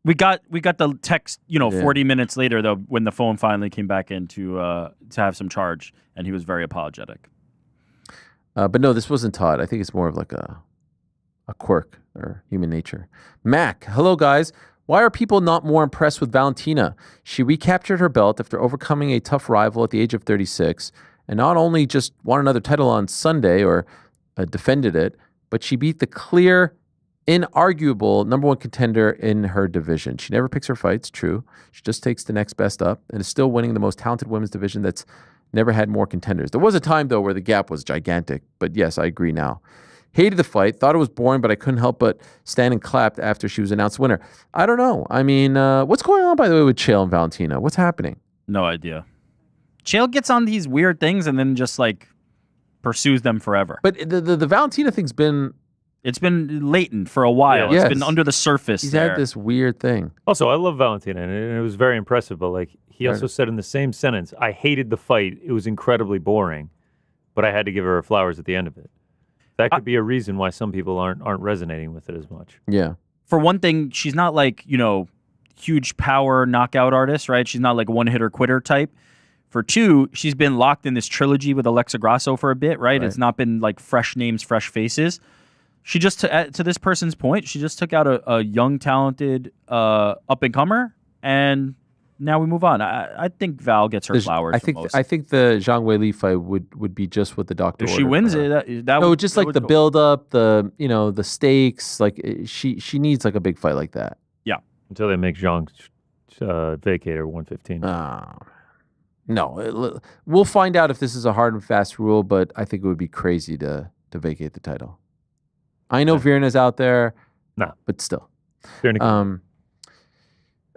We got the text, 40 minutes later though, when the phone finally came back in to have some charge, and he was very apologetic. But no, this wasn't taught. I think it's more of like a quirk or human nature. Mac, hello guys. Why are people not more impressed with Valentina? She recaptured her belt after overcoming a tough rival at the age of 36, and not only just won another title on Sunday or defended it, but she beat the clear, inarguable number one contender in her division. She never picks her fights, true. She just takes the next best up and is still winning the most talented women's division that's never had more contenders. There was a time, though, where the gap was gigantic, but yes, I agree now. Hated the fight, thought it was boring, but I couldn't help but stand and clapped after she was announced winner. I don't know. I mean, what's going on, by the way, with Chael and Valentina? What's happening? No idea. Chael gets on these weird things and then just, pursues them forever. But the Valentina thing's been... It's been latent for a while. Yes. It's been under the surface. He's had this weird thing. Also, I love Valentina, and it was very impressive. But he also said in the same sentence, "I hated the fight. It was incredibly boring, but I had to give her flowers at the end of it." That could be a reason why some people aren't resonating with it as much. Yeah. For one thing, she's not huge power knockout artist, right? She's not like one hitter quitter type. For two, she's been locked in this trilogy with Alexa Grasso for a bit, right? It's not been fresh names, fresh faces. She just, to this person's point, she just took out a young, talented up-and-comer, and now we move on. I think Val gets her flowers. I think the Zhang Weili fight would be just what the doctor. If she wins it, just like the build-up, the stakes. She needs a big fight like that. Yeah, until they make Zhang vacate her 115. No, we'll find out if this is a hard and fast rule, but I think it would be crazy to vacate the title. I know Virna's out there, but still.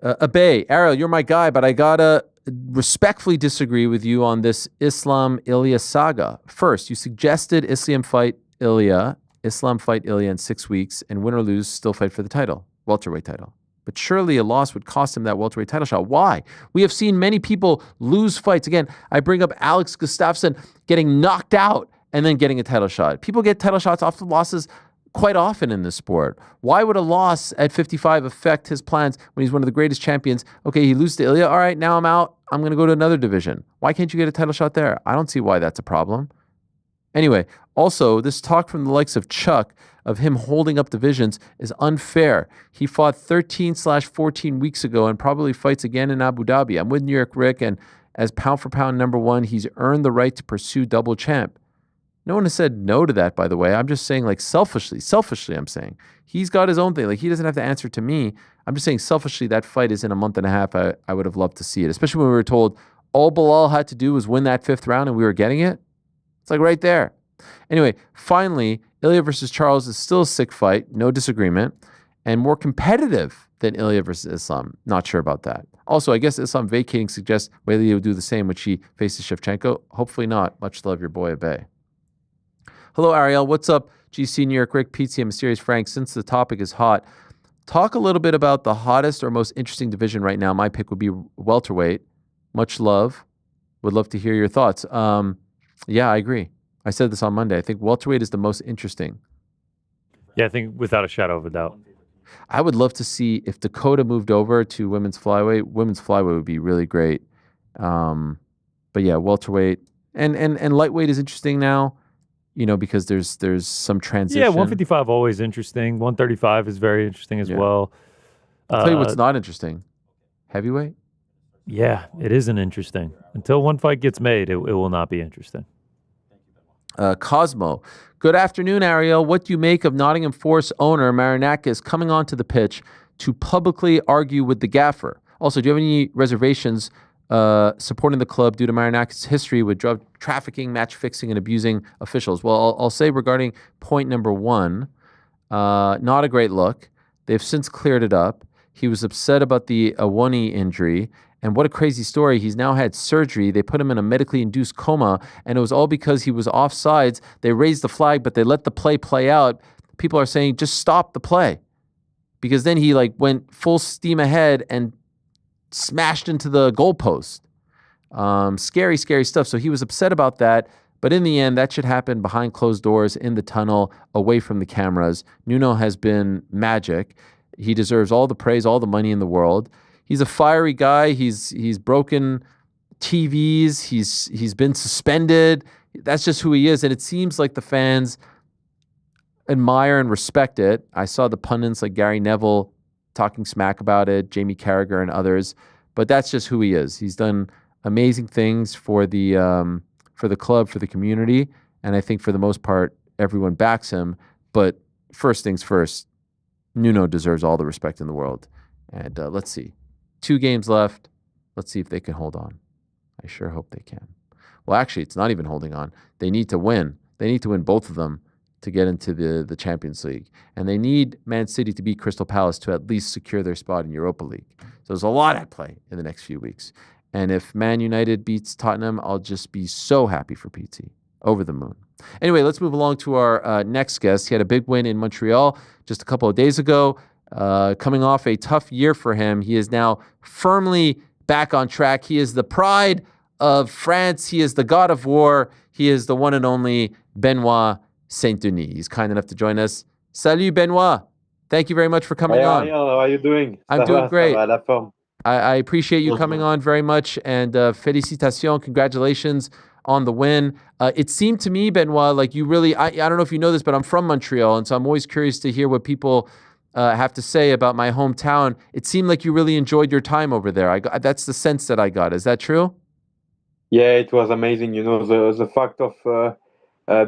Abay, Ariel, you're my guy, but I gotta respectfully disagree with you on this Islam Ilya saga. First, you suggested Islam fight Ilya in 6 weeks, and win or lose, still fight for the title, welterweight title. But surely a loss would cost him that welterweight title shot. Why? We have seen many people lose fights. Again, I bring up Alex Gustafsson getting knocked out and then getting a title shot. People get title shots off the losses quite often in this sport. Why would a loss at 55 affect his plans when he's one of the greatest champions? Okay, he loses to Ilya. All right, now I'm out. I'm going to go to another division. Why can't you get a title shot there? I don't see why that's a problem. Anyway, also, this talk from the likes of Chuck of him holding up divisions is unfair. He fought 13/14 weeks ago and probably fights again in Abu Dhabi. I'm with New York Rick, and as pound for pound number one, he's earned the right to pursue double champ. No one has said no to that, by the way. I'm just saying, selfishly, I'm saying. He's got his own thing. He doesn't have to answer to me. I'm just saying, selfishly, that fight is in a month and a half. I would have loved to see it, especially when we were told All Bilal had to do was win that 5th round and we were getting it. It's like right there. Anyway, finally, Ilya versus Charles is still a sick fight, no disagreement, and more competitive than Ilya versus Islam. Not sure about that. Also, I guess Islam vacating suggests Weili will do the same when she faces Shevchenko. Hopefully not. Much love, your boy Abe. Hello, Ariel. What's up? GC New York, Rick, Pizzi, and Mysterious Frank. Since the topic is hot, talk a little bit about the hottest or most interesting division right now. My pick would be welterweight. Much love. Would love to hear your thoughts. Yeah, I agree. I said this on Monday. I think welterweight is the most interesting. Yeah, I think without a shadow of a doubt. I would love to see if Dakota moved over to women's flyweight. Women's flyweight would be really great. But yeah, welterweight and lightweight is interesting now, because there's some transition. Yeah, 155 always interesting. 135 is very interesting as well. I'll tell you what's not interesting. Heavyweight? Yeah, it isn't interesting. Until one fight gets made, it will not be interesting. Cosmo. Good afternoon, Ariel. What do you make of Nottingham Forest owner Marinakis coming onto the pitch to publicly argue with the gaffer? Also, do you have any reservations supporting the club due to Marinakis' history with drug trafficking, match fixing, and abusing officials? Well, I'll say regarding point number 1, not a great look. They've since cleared it up. He was upset about the Awani injury. And what a crazy story. He's now had surgery. They put him in a medically induced coma, and it was all because he was offsides. They raised the flag, but they let the play out. People are saying, just stop the play. Because then he went full steam ahead and smashed into the goalpost. Scary, scary stuff. So he was upset about that. But in the end, that should happen behind closed doors, in the tunnel, away from the cameras. Nuno has been magic. He deserves all the praise, all the money in the world. He's a fiery guy. He's broken TVs. He's been suspended. That's just who he is. And it seems like the fans admire and respect it. I saw the pundits like Gary Neville talking smack about it, Jamie Carragher and others. But that's just who he is. He's done amazing things for the club, for the community. And I think for the most part, everyone backs him. But first things first, Nuno deserves all the respect in the world. And let's see. 2 games left. Let's see if they can hold on. I sure hope they can. Well, actually, it's not even holding on. They need to win. They need to win both of them to get into the Champions League. And they need Man City to beat Crystal Palace to at least secure their spot in Europa League. So there's a lot at play in the next few weeks. And if Man United beats Tottenham, I'll just be so happy for PT. Over the moon. Anyway, let's move along to our next guest. He had a big win in Montreal just a couple of days ago. Coming off a tough year for him, he is now firmly back on track. He is the pride of France. He is the god of war. He is the one and only Benoit Saint Denis. He's kind enough to join us. Salut, Benoit. Thank you very much for coming on. Ariel, how are you doing? I'm doing great. I appreciate you coming on very much. And félicitations, congratulations on the win. It seemed to me, Benoit, like you really, I don't know if you know this, but I'm from Montreal. And so I'm always curious to hear what people have to say about my hometown. It seemed like you really enjoyed your time over there. That's the sense that I got. Is that true? Yeah, it was amazing. The fact of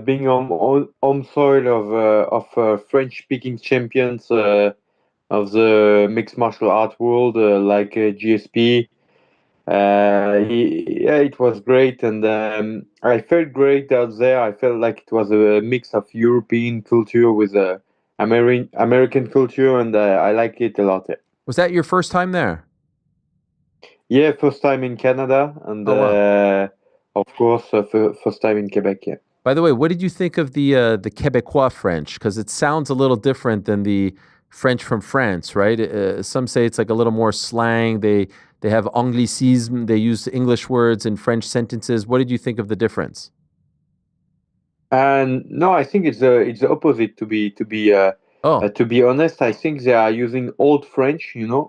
being on home soil of French-speaking champions of the mixed martial art world, like GSP. It was great, and I felt great out there. I felt like it was a mix of European culture with American culture, and I like it a lot. Was that your first time there? Yeah, first time in Canada, and of course, first time in Quebec. Yeah. By the way, what did you think of the Quebecois French? Because it sounds a little different than the French from France, right? Some say it's like a little more slang. They have anglicism. They use English words in French sentences. What did you think of the difference? And no, I think it's the opposite. To be honest, I think they are using old French. Because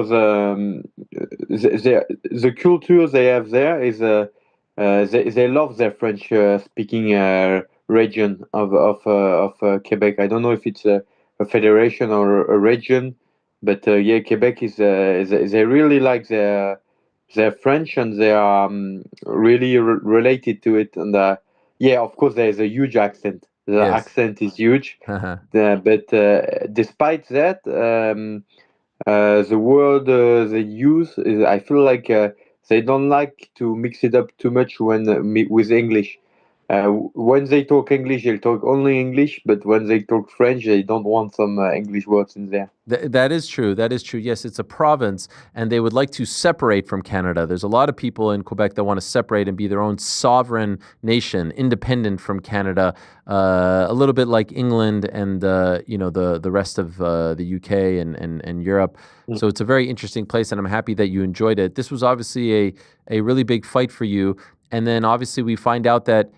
the culture they have there is they love their French speaking region of Quebec. I don't know if it's a federation or a region, but Quebec is they really like their French, and they are really related to it. And of course, there is a huge accent. The accent is huge, but despite that, The word they use is, I feel like they don't like to mix it up too much with English. When they talk English, they'll talk only English, but when they talk French, they don't want some English words in there. That is true. That is true. Yes, it's a province, and they would like to separate from Canada. There's a lot of people in Quebec that want to separate and be their own sovereign nation, independent from Canada, a little bit like England and the rest of the UK and Europe. So it's a very interesting place, and I'm happy that you enjoyed it. This was obviously a really big fight for you, and then obviously we find out that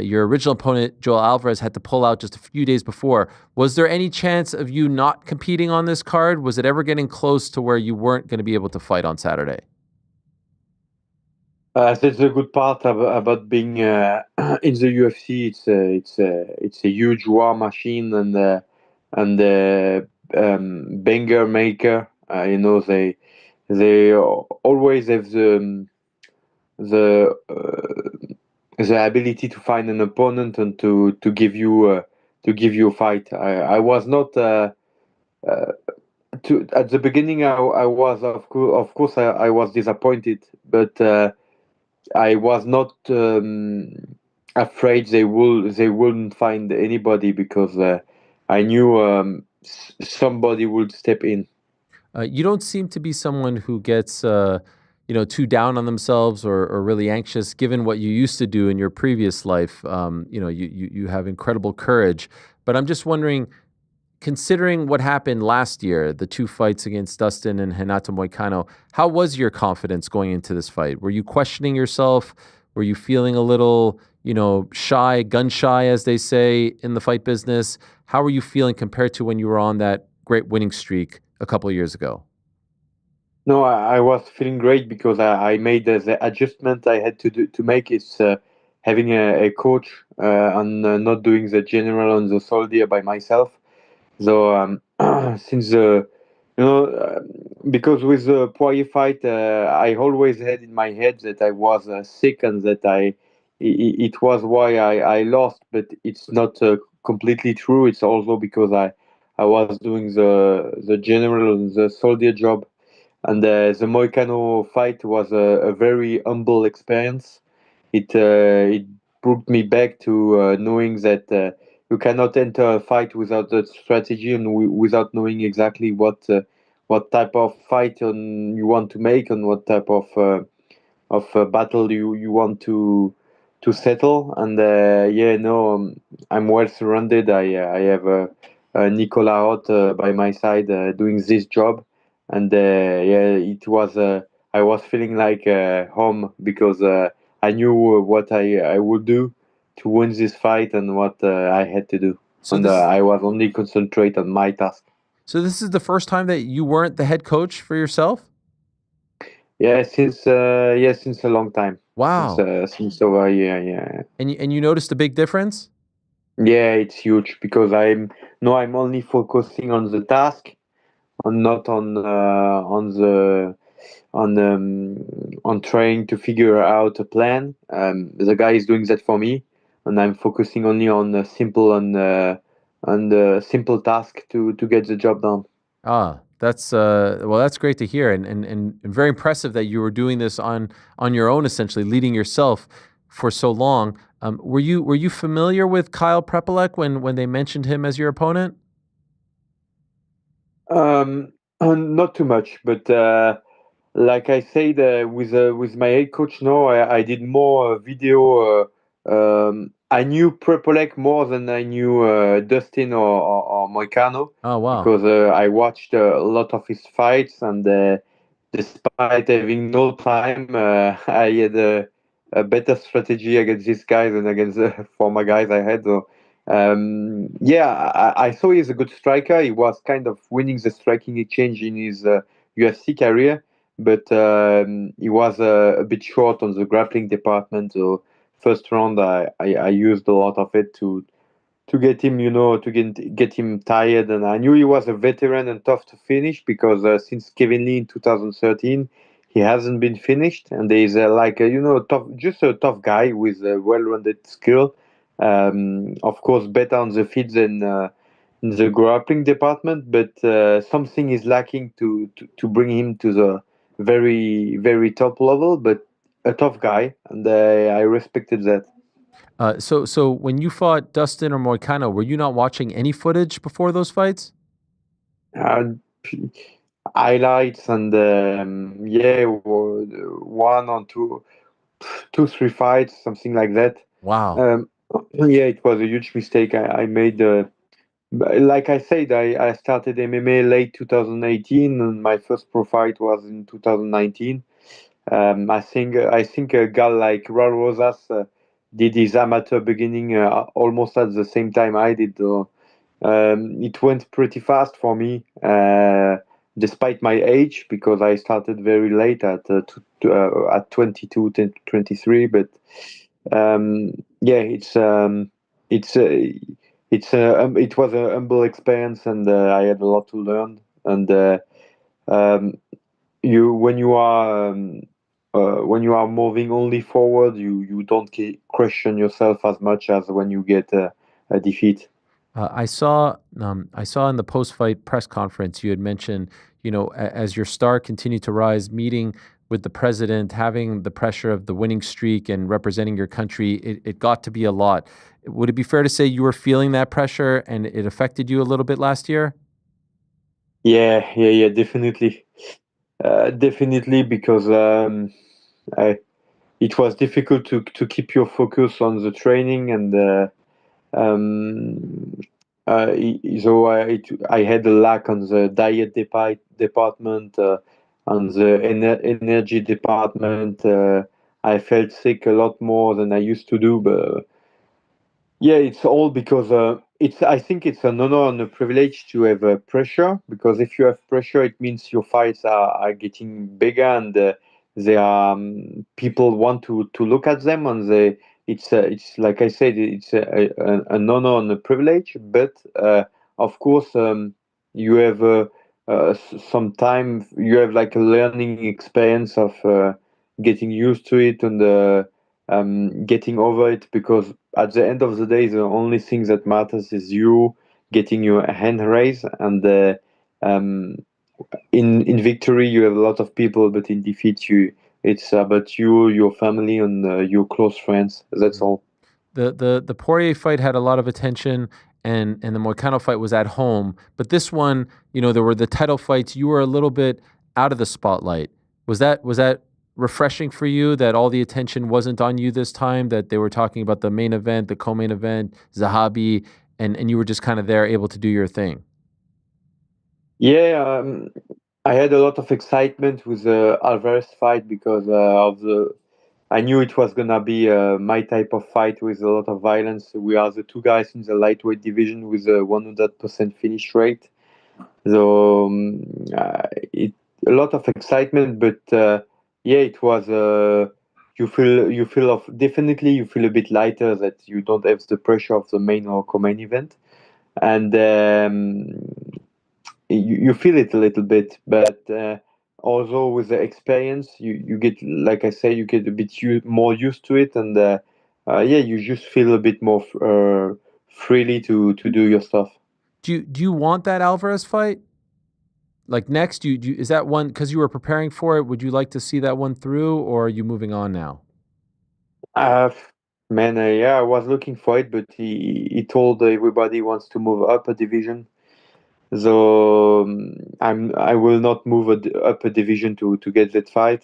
your original opponent, Joel Alvarez, had to pull out just a few days before. Was there any chance of you not competing on this card? Was it ever getting close to where you weren't going to be able to fight on Saturday? That's the good part about being in the UFC. It's a huge war machine and banger maker. They always have the ability to find an opponent and to give you a fight. I was not at the beginning. I was of course I was disappointed, but I was not afraid they wouldn't find anybody because I knew somebody would step in. You don't seem to be someone who gets too down on themselves or really anxious, given what you used to do in your previous life. You have incredible courage. But I'm just wondering, considering what happened last year, the two fights against Dustin and Renato Moicano, how was your confidence going into this fight? Were you questioning yourself? Were you feeling a little, shy, gun shy, as they say in the fight business? How were you feeling compared to when you were on that great winning streak a couple of years ago? No, I was feeling great because I made the adjustment I had to make. Is having a coach and not doing the general and the soldier by myself. So since because with the Poirier fight, I always had in my head that I was sick and that it was why I lost. But it's not completely true. It's also because I was doing the general and the soldier job. And the Moicano fight was a very humble experience. It brought me back to knowing that you cannot enter a fight without a strategy and without knowing exactly what type of fight you want to make and what type of battle you want to settle. And I'm well surrounded. I have Nicolas Roth by my side doing this job. And it was. I was feeling like home because I knew what I would do to win this fight and what I had to do. So I was only concentrate on my task. So this is the first time that you weren't the head coach for yourself? Yeah, since a long time. Wow. Since over a year, yeah. And you noticed a big difference? Yeah, it's huge because I'm only focusing on the task. And not on trying to figure out a plan. The guy is doing that for me, and I'm focusing only on a simple simple task to get the job done. That's great to hear, and very impressive that you were doing this on your own, essentially leading yourself for so long. Were you familiar with Kyle Prepolec when they mentioned him as your opponent? Not too much, but like I said, with my head coach now, I did more video. I knew Prepolec more than I knew Dustin or Moicano. Oh wow! Because I watched a lot of his fights, and despite having no time, I had a better strategy against these guys than against the former guys I had. So, I saw he's a good striker. He was kind of winning the striking exchange in his UFC career, but he was a bit short on the grappling department. So first round, I used a lot of it to get him, to get him tired. And I knew he was a veteran and tough to finish because since Kevin Lee in 2013, he hasn't been finished. And he's just a tough guy with a well-rounded skill. Of course, better on the feet than the grappling department, but something is lacking to bring him to the very, very top level. But a tough guy, and I respected that. So when you fought Dustin or Moicano, were you not watching any footage before those fights? Highlights and one or two, 3 fights, something like that. Wow. Yeah, it was a huge mistake I made. Like I said, I started MMA late 2018, and my first pro fight was in 2019. I think a guy like Raul Rosas did his amateur beginning almost at the same time I did. Though. It went pretty fast for me, despite my age, because I started very late at 22, 23. But yeah, it was a humble experience, and I had a lot to learn. And when you are moving only forward, you don't question yourself as much as when you get a defeat. I saw in the post-fight press conference you had mentioned, as your star continued to rise, meeting with the president, having the pressure of the winning streak and representing your country, it got to be a lot. Would it be fair to say you were feeling that pressure and it affected you a little bit last year? Yeah, definitely. Definitely, because it was difficult to keep your focus on the training, and so I had a lack on the diet department, on the energy department. I felt sick a lot more than I used to do, but yeah, it's all because I think it's an honor and a privilege to have pressure, because if you have pressure, it means your fights are getting bigger, and they are people want to look at them, and it's like I said, it's an honor and a privilege. But of course, you have some time, you have like a learning experience of getting used to it, and getting over it, because at the end of the day, the only thing that matters is you getting your hand raised, and in victory you have a lot of people, but in defeat it's about you, your family, and your close friends. That's all. The Poirier fight had a lot of attention, and the Moicano fight was at home, but this one, there were the title fights. You were a little bit out of the spotlight. Was that refreshing for you, that all the attention wasn't on you this time, that they were talking about the main event, the co-main event, Zahabi, and you were just kind of there able to do your thing? Yeah, I had a lot of excitement with the Alvarez fight, because I knew it was gonna be my type of fight with a lot of violence. We are the two guys in the lightweight division with a 100% finish rate, so a lot of excitement. But yeah, it was definitely you feel a bit lighter, that you don't have the pressure of the main or co-main event, and you feel it a little bit. But also with the experience, you get, like I say, you get a bit more used to it, and yeah, you just feel a bit more freely to do your stuff. Do you want that Alvarez fight? Like next, is that one, because you were preparing for it, would you like to see that one through, or are you moving on now? Man, yeah, I was looking for it, but he told everybody wants to move up a division. So I will not move up a division to get that fight,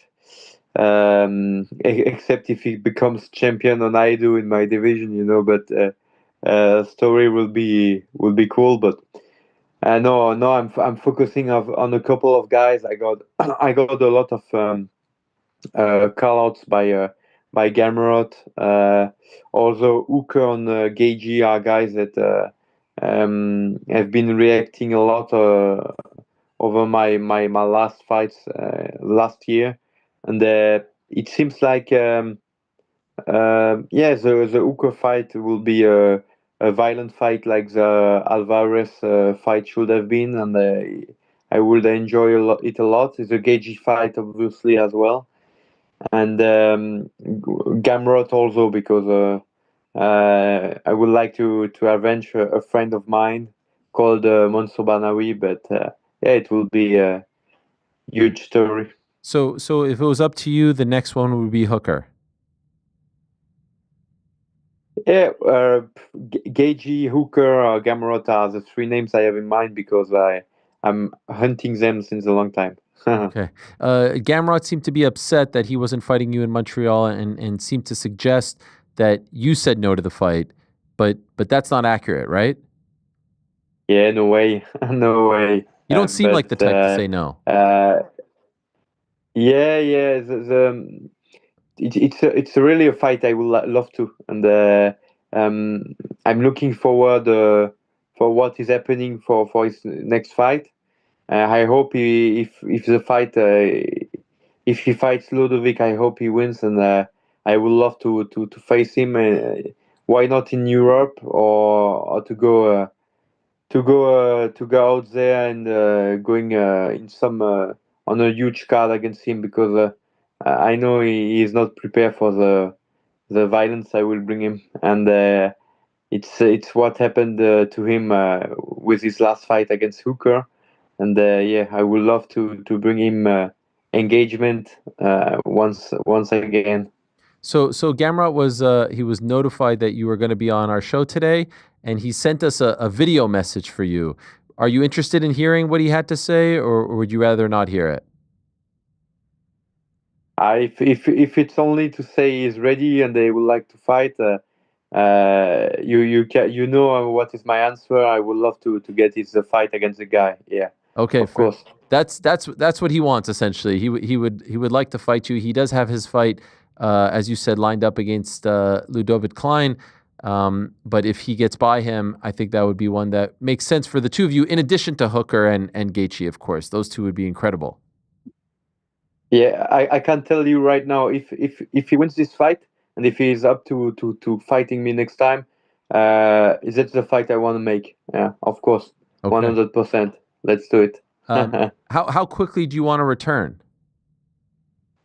except if he becomes champion and I do in my division, But story will be cool. But no, I'm focusing on a couple of guys. I got I got a lot of call-outs by Gamrot. Also, Hooker and Gagey are guys that have been reacting a lot over my last fights last year, and it seems like the Hooker fight will be a violent fight like the Alvarez fight should have been, and I would enjoy it a lot. It's a Gagey fight, obviously, as well, and Gamrot also, because I would like to avenge a friend of mine called Mansour Banawi, but yeah, it will be a huge story. So if it was up to you, the next one would be Hooker. Yeah, Gagey, Hooker, Gamrot are the three names I have in mind because I'm hunting them since a long time. Okay. Gamrot seemed to be upset that he wasn't fighting you in Montreal and seemed to suggest that you said no to the fight, but that's not accurate, right? Yeah, no way. No way. You don't seem like the type to say no. Yeah. It's really a fight I would love to, and I'm looking forward for what is happening for his next fight. I hope if the fight if he fights Ludovic, I hope he wins, and I would love to face him. Why not in Europe or to go out there and going in some on a huge card against him, because I know he is not prepared for the violence I will bring him, and it's what happened to him with his last fight against Hooker, and yeah, I would love to bring him engagement once again. So Gamrot was he was notified that you were going to be on our show today, and he sent us a video message for you. Are you interested in hearing what he had to say, or would you rather not hear it? If it's only to say he's ready and they would like to fight, you know what is my answer. I would love to get his fight against the guy. Yeah. Okay, of course. That's what he wants essentially. He would like to fight you. He does have his fight, as you said, lined up against Ludovic Klein. But if he gets by him, I think that would be one that makes sense for the two of you. In addition to Hooker and Gaethje, of course, those two would be incredible. Yeah, I can tell you right now, if he wins this fight and if he is up to fighting me next time, that's the fight I want to make. Yeah, of course, 100%. Let's do it. How quickly do you want to return?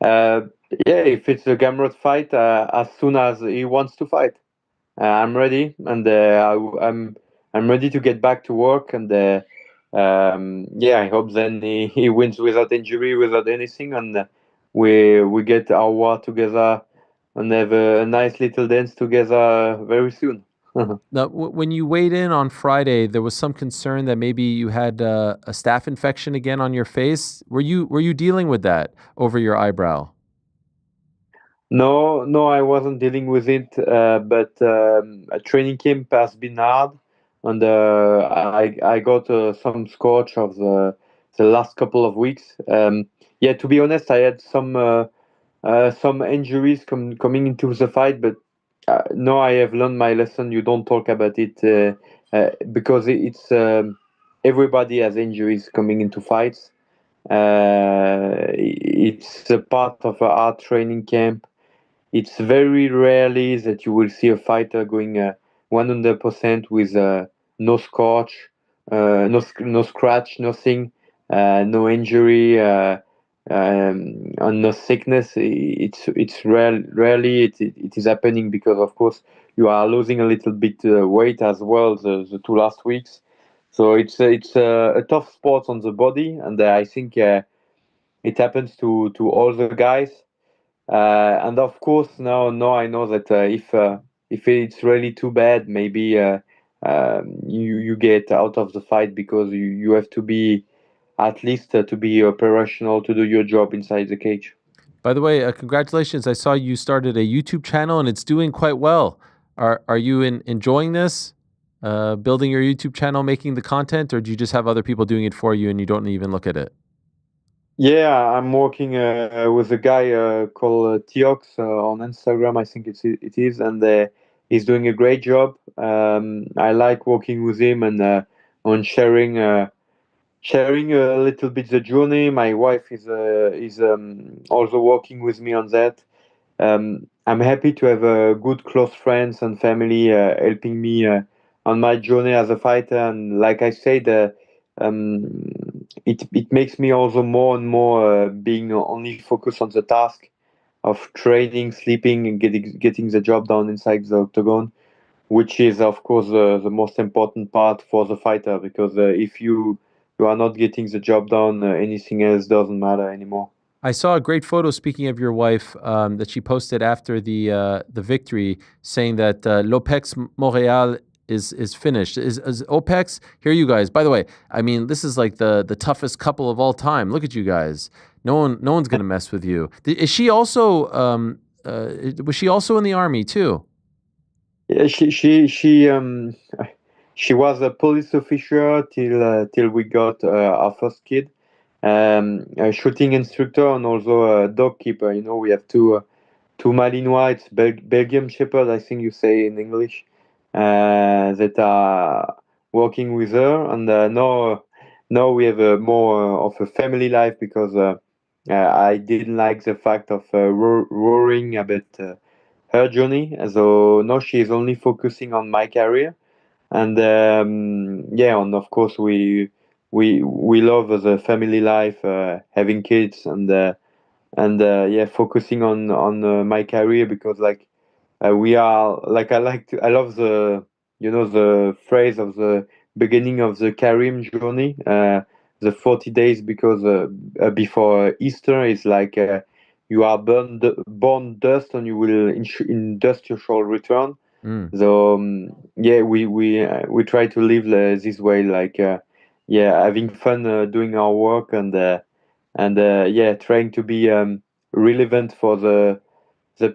Yeah, if it's a Gamrot fight, as soon as he wants to fight, I'm ready, and I'm ready to get back to work, and yeah, I hope then he wins without injury, without anything, and we get our war together and have a nice little dance together very soon. Now, when you weighed in on Friday, there was some concern that maybe you had a staph infection again on your face. Were you dealing with that over your eyebrow? No, I wasn't dealing with it, but a training camp has been hard, and I got some scorch of the last couple of weeks. Yeah, to be honest, I had some injuries coming into the fight, but no, I have learned my lesson. You don't talk about it because it's everybody has injuries coming into fights. It's a part of a hard training camp. It's very rarely that you will see a fighter going 100% with no scorch, no scratch, nothing, no injury, and no sickness. It's rarely it is happening because, of course, you are losing a little bit weight as well the 2 last weeks. So it's a tough sport on the body, and I think it happens to all the guys. And of course, now I know that if it's really too bad, maybe you get out of the fight because you have to be at least to be operational to do your job inside the cage. By the way, congratulations! I saw you started a YouTube channel and it's doing quite well. Are you enjoying this? Building your YouTube channel, making the content, or do you just have other people doing it for you and you don't even look at it? Yeah, I'm working with a guy called Tiox on Instagram. I think it is, and he's doing a great job. I like working with him and on sharing a little bit the journey. My wife is also working with me on that. I'm happy to have good close friends and family helping me on my journey as a fighter. And like I said, it makes me also more and more being only focused on the task of training, sleeping, and getting the job done inside the octagon. which is of course the most important part for the fighter, because if you are not getting the job done, anything else doesn't matter anymore. I saw a great photo, speaking of your wife, that she posted after the victory, saying that l'Opex Montréal is finished. Is OPEX? Here you guys. By the way, I mean, this is like the toughest couple of all time. Look at you guys. No one's gonna mess with you. Is she also was she also in the army too? Yeah, she was a police officer till we got our first kid. A shooting instructor and also a dog keeper. You know, we have two Malinois, it's Belgian Shepherd, I think you say in English, that are working with her. And now we have more of a family life, because I didn't like the fact of worrying about her journey. So now she is only focusing on my career. And and of course we love the family life, having kids, and focusing on my career, because we are I love the phrase of the beginning of the Karim journey, the 40 days, because before Easter is like you are born dust and you will in dust you shall return. So we try to live this way, having fun doing our work, and trying to be relevant for the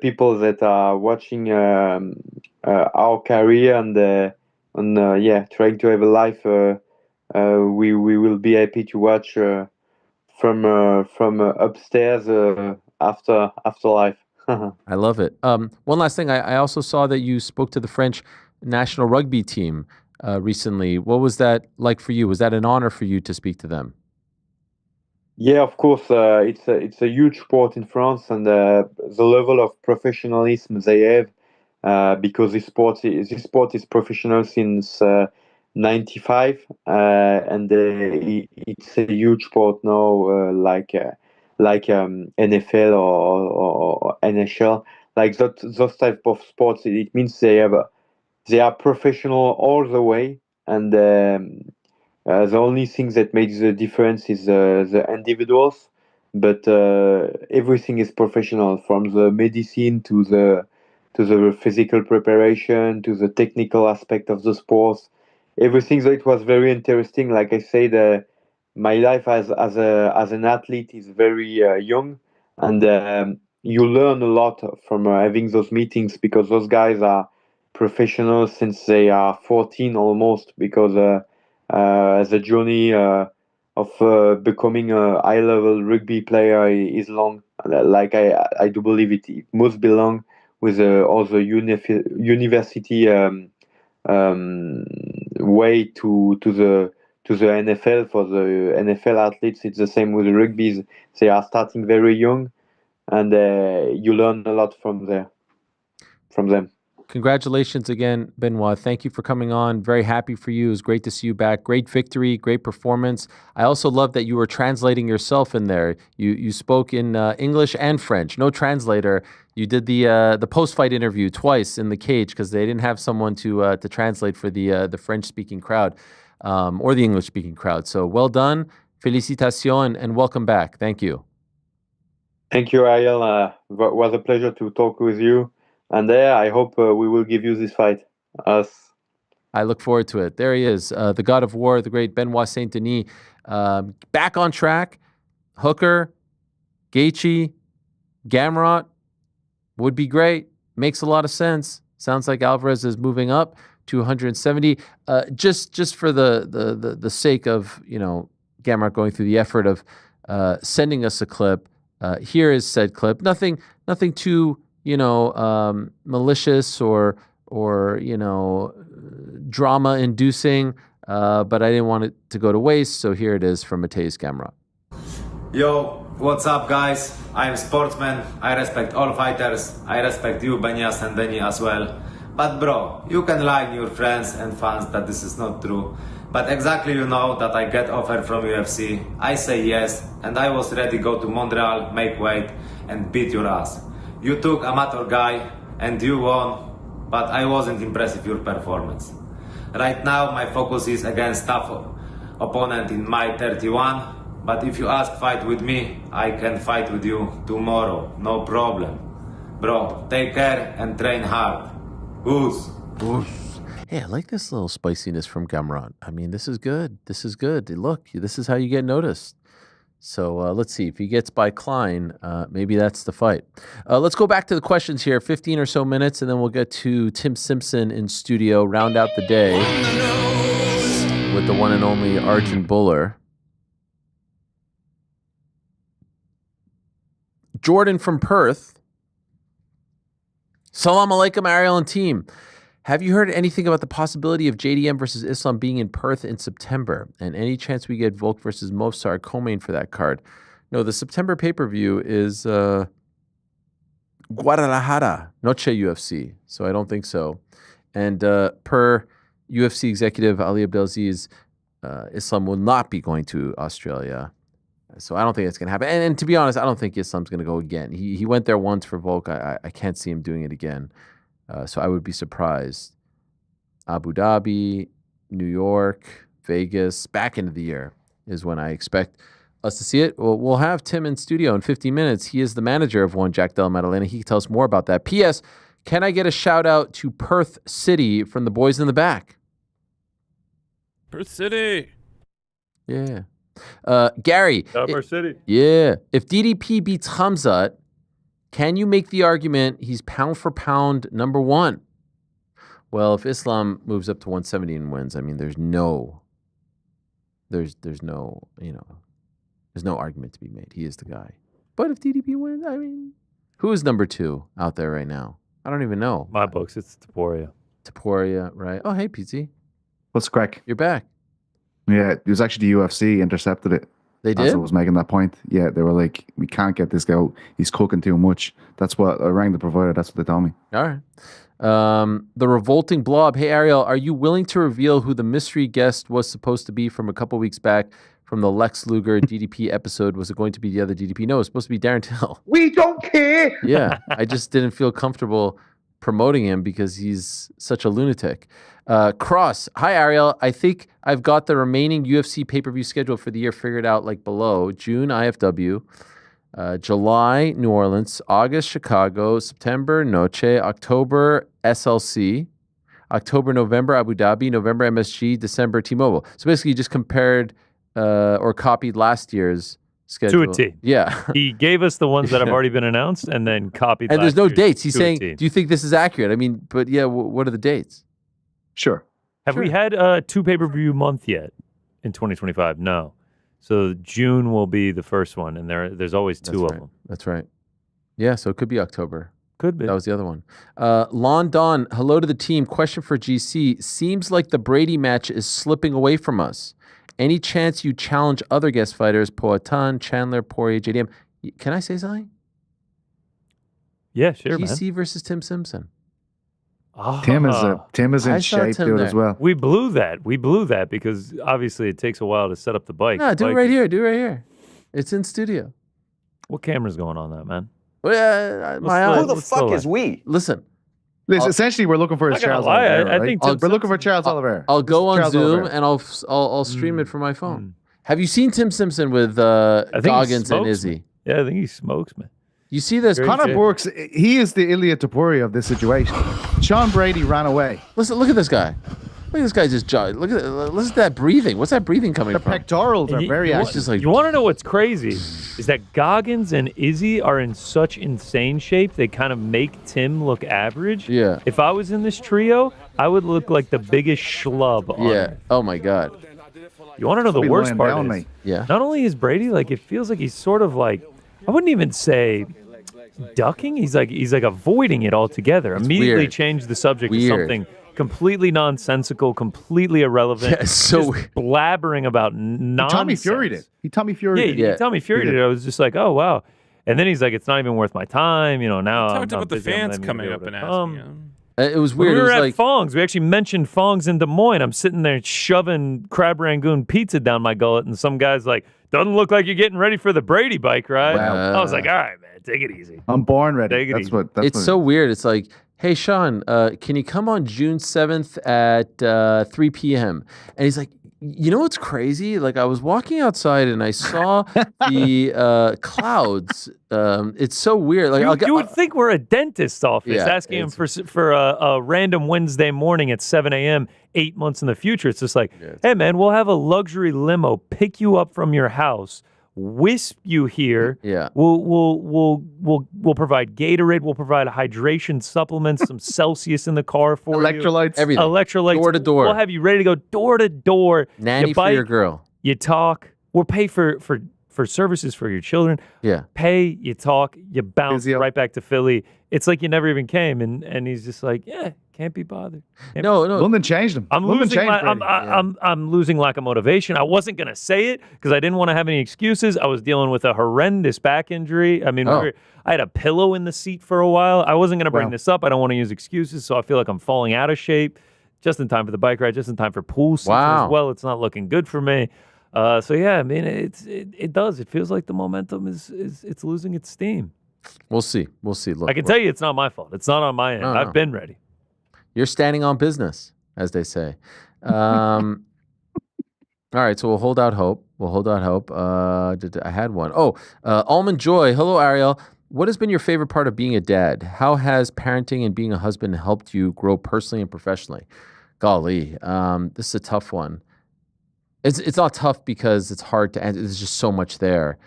people that are watching our career, and trying to have a life we will be happy to watch from upstairs after life. I love it. One last thing, I also saw that you spoke to the French national rugby team recently. What was that like for you? Was that an honor for you to speak to them? Yeah, of course. It's a huge sport in France, and the level of professionalism they have, because this sport is professional since '95, and it's a huge sport now, like NFL or NHL, like those type of sports. It means they are professional all the way, and the only thing that makes the difference is the individuals, but everything is professional, from the medicine to the physical preparation to the technical aspect of the sports. Everything. So it was very interesting. Like I said, my life as an athlete is very young, and you learn a lot from having those meetings, because those guys are professionals since they are 14 almost, because the journey of becoming a high-level rugby player is long. Like I do believe it must be long, with all the university way to the NFL. For the NFL athletes, it's the same with the rugby. They are starting very young, and you learn a lot from them. Congratulations again, Benoit. Thank you for coming on. Very happy for you. It was great to see you back. Great victory, great performance. I also love that you were translating yourself in there. You spoke in English and French. No translator. You did the post-fight interview twice in the cage, because they didn't have someone to translate for the French-speaking crowd or the English-speaking crowd. So well done. Félicitations and welcome back. Thank you. Thank you, Ariel. It was a pleasure to talk with you. And I hope we will give you this fight. Us. I look forward to it. There he is, the God of War, the great Benoit Saint Denis, back on track. Hooker, Gaethje, Gamrot would be great. Makes a lot of sense. Sounds like Alvarez is moving up to 170. Just for the sake of Gamrot going through the effort of sending us a clip. Here is said clip. Nothing too malicious or drama inducing, but I didn't want it to go to waste, so here it is from Mateusz Gamrot. Yo, what's up, guys? I'm sportsman. I respect all fighters. I respect you, Benoit Saint Denis, as well. But bro, you can lie to your friends and fans that this is not true. But exactly that I get offer from UFC. I say yes, and I was ready to go to Montreal, make weight, and beat your ass. You took amateur guy, and you won. but I wasn't impressed with your performance. Right now, my focus is against tough opponent in my 31. But if you ask fight with me, I can fight with you tomorrow, no problem. Bro, take care and train hard. Goose. Hey, I like this little spiciness from Gamrot. I mean, this is good. This is good. Look, this is how you get noticed. So let's see. If he gets by Klein, maybe that's the fight. Let's go back to the questions here. 15 or so minutes, and then we'll get to Tim Simpson in studio, round out the day with the one and only Arjan Bhullar. Jordan from Perth. Salam alaikum, Ariel and team. Have you heard anything about the possibility of JDM versus Islam being in Perth in September? And any chance we get Volk versus Mofsar co-main for that card? No, the September pay-per-view is Guadalajara, Noche UFC. So I don't think so. And per UFC executive Ali Abdelaziz, Islam will not be going to Australia. So I don't think it's going to happen. And to be honest, I don't think Islam's going to go again. He went there once for Volk. I can't see him doing it again. So I would be surprised. Abu Dhabi, New York, Vegas, back into the year is when I expect us to see it. We'll have Tim in studio in 50 minutes. He is the manager of one Jack Della Maddalena. He can tell us more about that. P.S. Can I get a shout out to Perth City from the boys in the back? Perth City. Yeah. Gary. Perth City. Yeah. If DDP beats Khamzat, can you make the argument he's pound for pound number one? Well, if Islam moves up to 170 and wins, I mean, there's no argument to be made. He is the guy. But if DDP wins, I mean, who is number two out there right now? I don't even know. My books, it's Taporia. Taporia, right? Oh, hey, PT. What's crack? You're back. Yeah, it was actually the UFC intercepted it. They did? As I was making that point. Yeah, they were like, we can't get this guy out. He's cooking too much. That's what I rang the provider. That's what they told me. All right. The Revolting Blob. Hey, Ariel, are you willing to reveal who the mystery guest was supposed to be from a couple weeks back from the Lex Luger DDP episode? Was it going to be the other DDP? No, it was supposed to be Darren Till. We don't care. Yeah, I just didn't feel comfortable promoting him because he's such a lunatic. Cross. Hi, Ariel. I think I've got the remaining UFC pay-per-view schedule for the year figured out like below. June, IFW. July, New Orleans. August, Chicago. September, Noche. October, SLC. October, November, Abu Dhabi. November, MSG. December, T-Mobile. So basically you just compared or copied last year's schedule. To a T. Yeah. He gave us the ones that have already been announced and then copied. And there's no dates. He's to a saying, T. do you think this is accurate? I mean, but yeah, what are the dates? Sure. Have we had two pay-per-view month yet in 2025? No. So June will be the first one, and there's always two of them. That's right. Yeah, so it could be October. Could be. That was the other one. Lon Don, hello to the team. Question for GC. Seems like the Brady match is slipping away from us. Any chance you challenge other guest fighters, Poatan, Chandler, Poirier, JDM? Can I say something? Yeah, sure, GC versus Tim Simpson. Tim is in shape, dude, as well. We blew that because obviously it takes a while to set up the bike. No, do it right here. Do it right here. It's in studio. What camera's going on that, man? Well, who the fuck is we? Listen. Essentially, we're looking for Charles Oliveira. I think we're looking for Charles Oliveira. I'll go on Zoom and I'll stream it from my phone. Have you seen Tim Simpson with Goggins and Izzy? Yeah, I think he smokes, man. You see this? Conor Burks, he is the Ilya Topuria of this situation. Sean Brady ran away. Listen, look at this guy. Look at this guy just listen to that breathing. What's that breathing coming from? The pectorals are very active. Just like, you want to know what's crazy? Is that Goggins and Izzy are in such insane shape, they kind of make Tim look average. Yeah. If I was in this trio, I would look like the biggest schlub on earth. Oh, my God. You want to know the worst part is, yeah. Not only is Brady, like, it feels like he's sort of like, I wouldn't even say ducking. He's like avoiding it altogether. It's Immediately weird. change the subject to something completely nonsensical, completely irrelevant. Yeah, so just blabbering about nonsense. Tommy Fury'd it. He Tommy Fury'd it. Tommy Fury'd it. I was just like, oh wow. And then he's like, it's not even worth my time. You know, now I'm talked about the fans coming up and asking him. It was weird. We were it was at Fong's. We actually mentioned Fong's in Des Moines. I'm sitting there shoving crab rangoon pizza down my gullet, and some guy's like, doesn't look like you're getting ready for the Brady bike ride. I was like, all right, man, take it easy. I'm born ready. Take it That's easy. what. It's so weird. It's like, hey, Sean, can you come on June 7th at 3 p.m.? And he's like, you know what's crazy? Like, I was walking outside and I saw the clouds. It's so weird. Like, you would think we're a dentist's office asking him for a random Wednesday morning at 7 a.m. 8 months in the future. It's just like, hey, man, we'll have a luxury limo pick you up from your house, wisp you here. Yeah. We'll provide Gatorade. We'll provide hydration supplements, some Celsius in the car for electrolytes, you. Everything. Electrolytes. Door to door. We'll have you ready to go door to door. Nanny for your girl. You talk. We'll pay for services for your children. Yeah. Pay, you talk, you bounce right back to Philly. It's like you never even came. And he's just like, yeah, can't be bothered. No. London changed him. I'm losing lack of motivation. I wasn't going to say it because I didn't want to have any excuses. I was dealing with a horrendous back injury. I mean, I had a pillow in the seat for a while. I wasn't going to bring this up. I don't want to use excuses, so I feel like I'm falling out of shape. Just in time for the bike ride, just in time for pool season as well. It's not looking good for me. So yeah, I mean, it does. It feels like the momentum is losing its steam. We'll see. Look, I can tell you, it's not my fault. It's not on my end. No. I've been ready. You're standing on business, as they say. All right, so we'll hold out hope. I had one. Almond Joy. Hello, Ariel. What has been your favorite part of being a dad? How has parenting and being a husband helped you grow personally and professionally? Golly, this is a tough one. It's not tough because it's hard to answer. There's just so much there.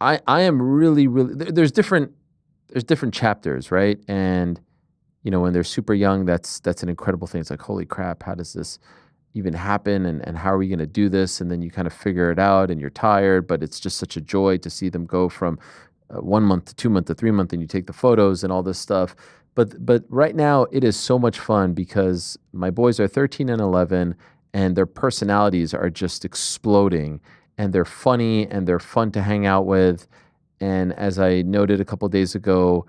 I am really there's different chapters, right? And when they're super young, that's an incredible thing. It's like, holy crap, how does this even happen? And how are we going to do this? And then you kind of figure it out and you're tired, but it's just such a joy to see them go from 1 month to 2 month to 3 month, and you take the photos and all this stuff. But right now it is so much fun because my boys are 13 and 11 and their personalities are just exploding, and they're funny and they're fun to hang out with. And as I noted a couple of days ago,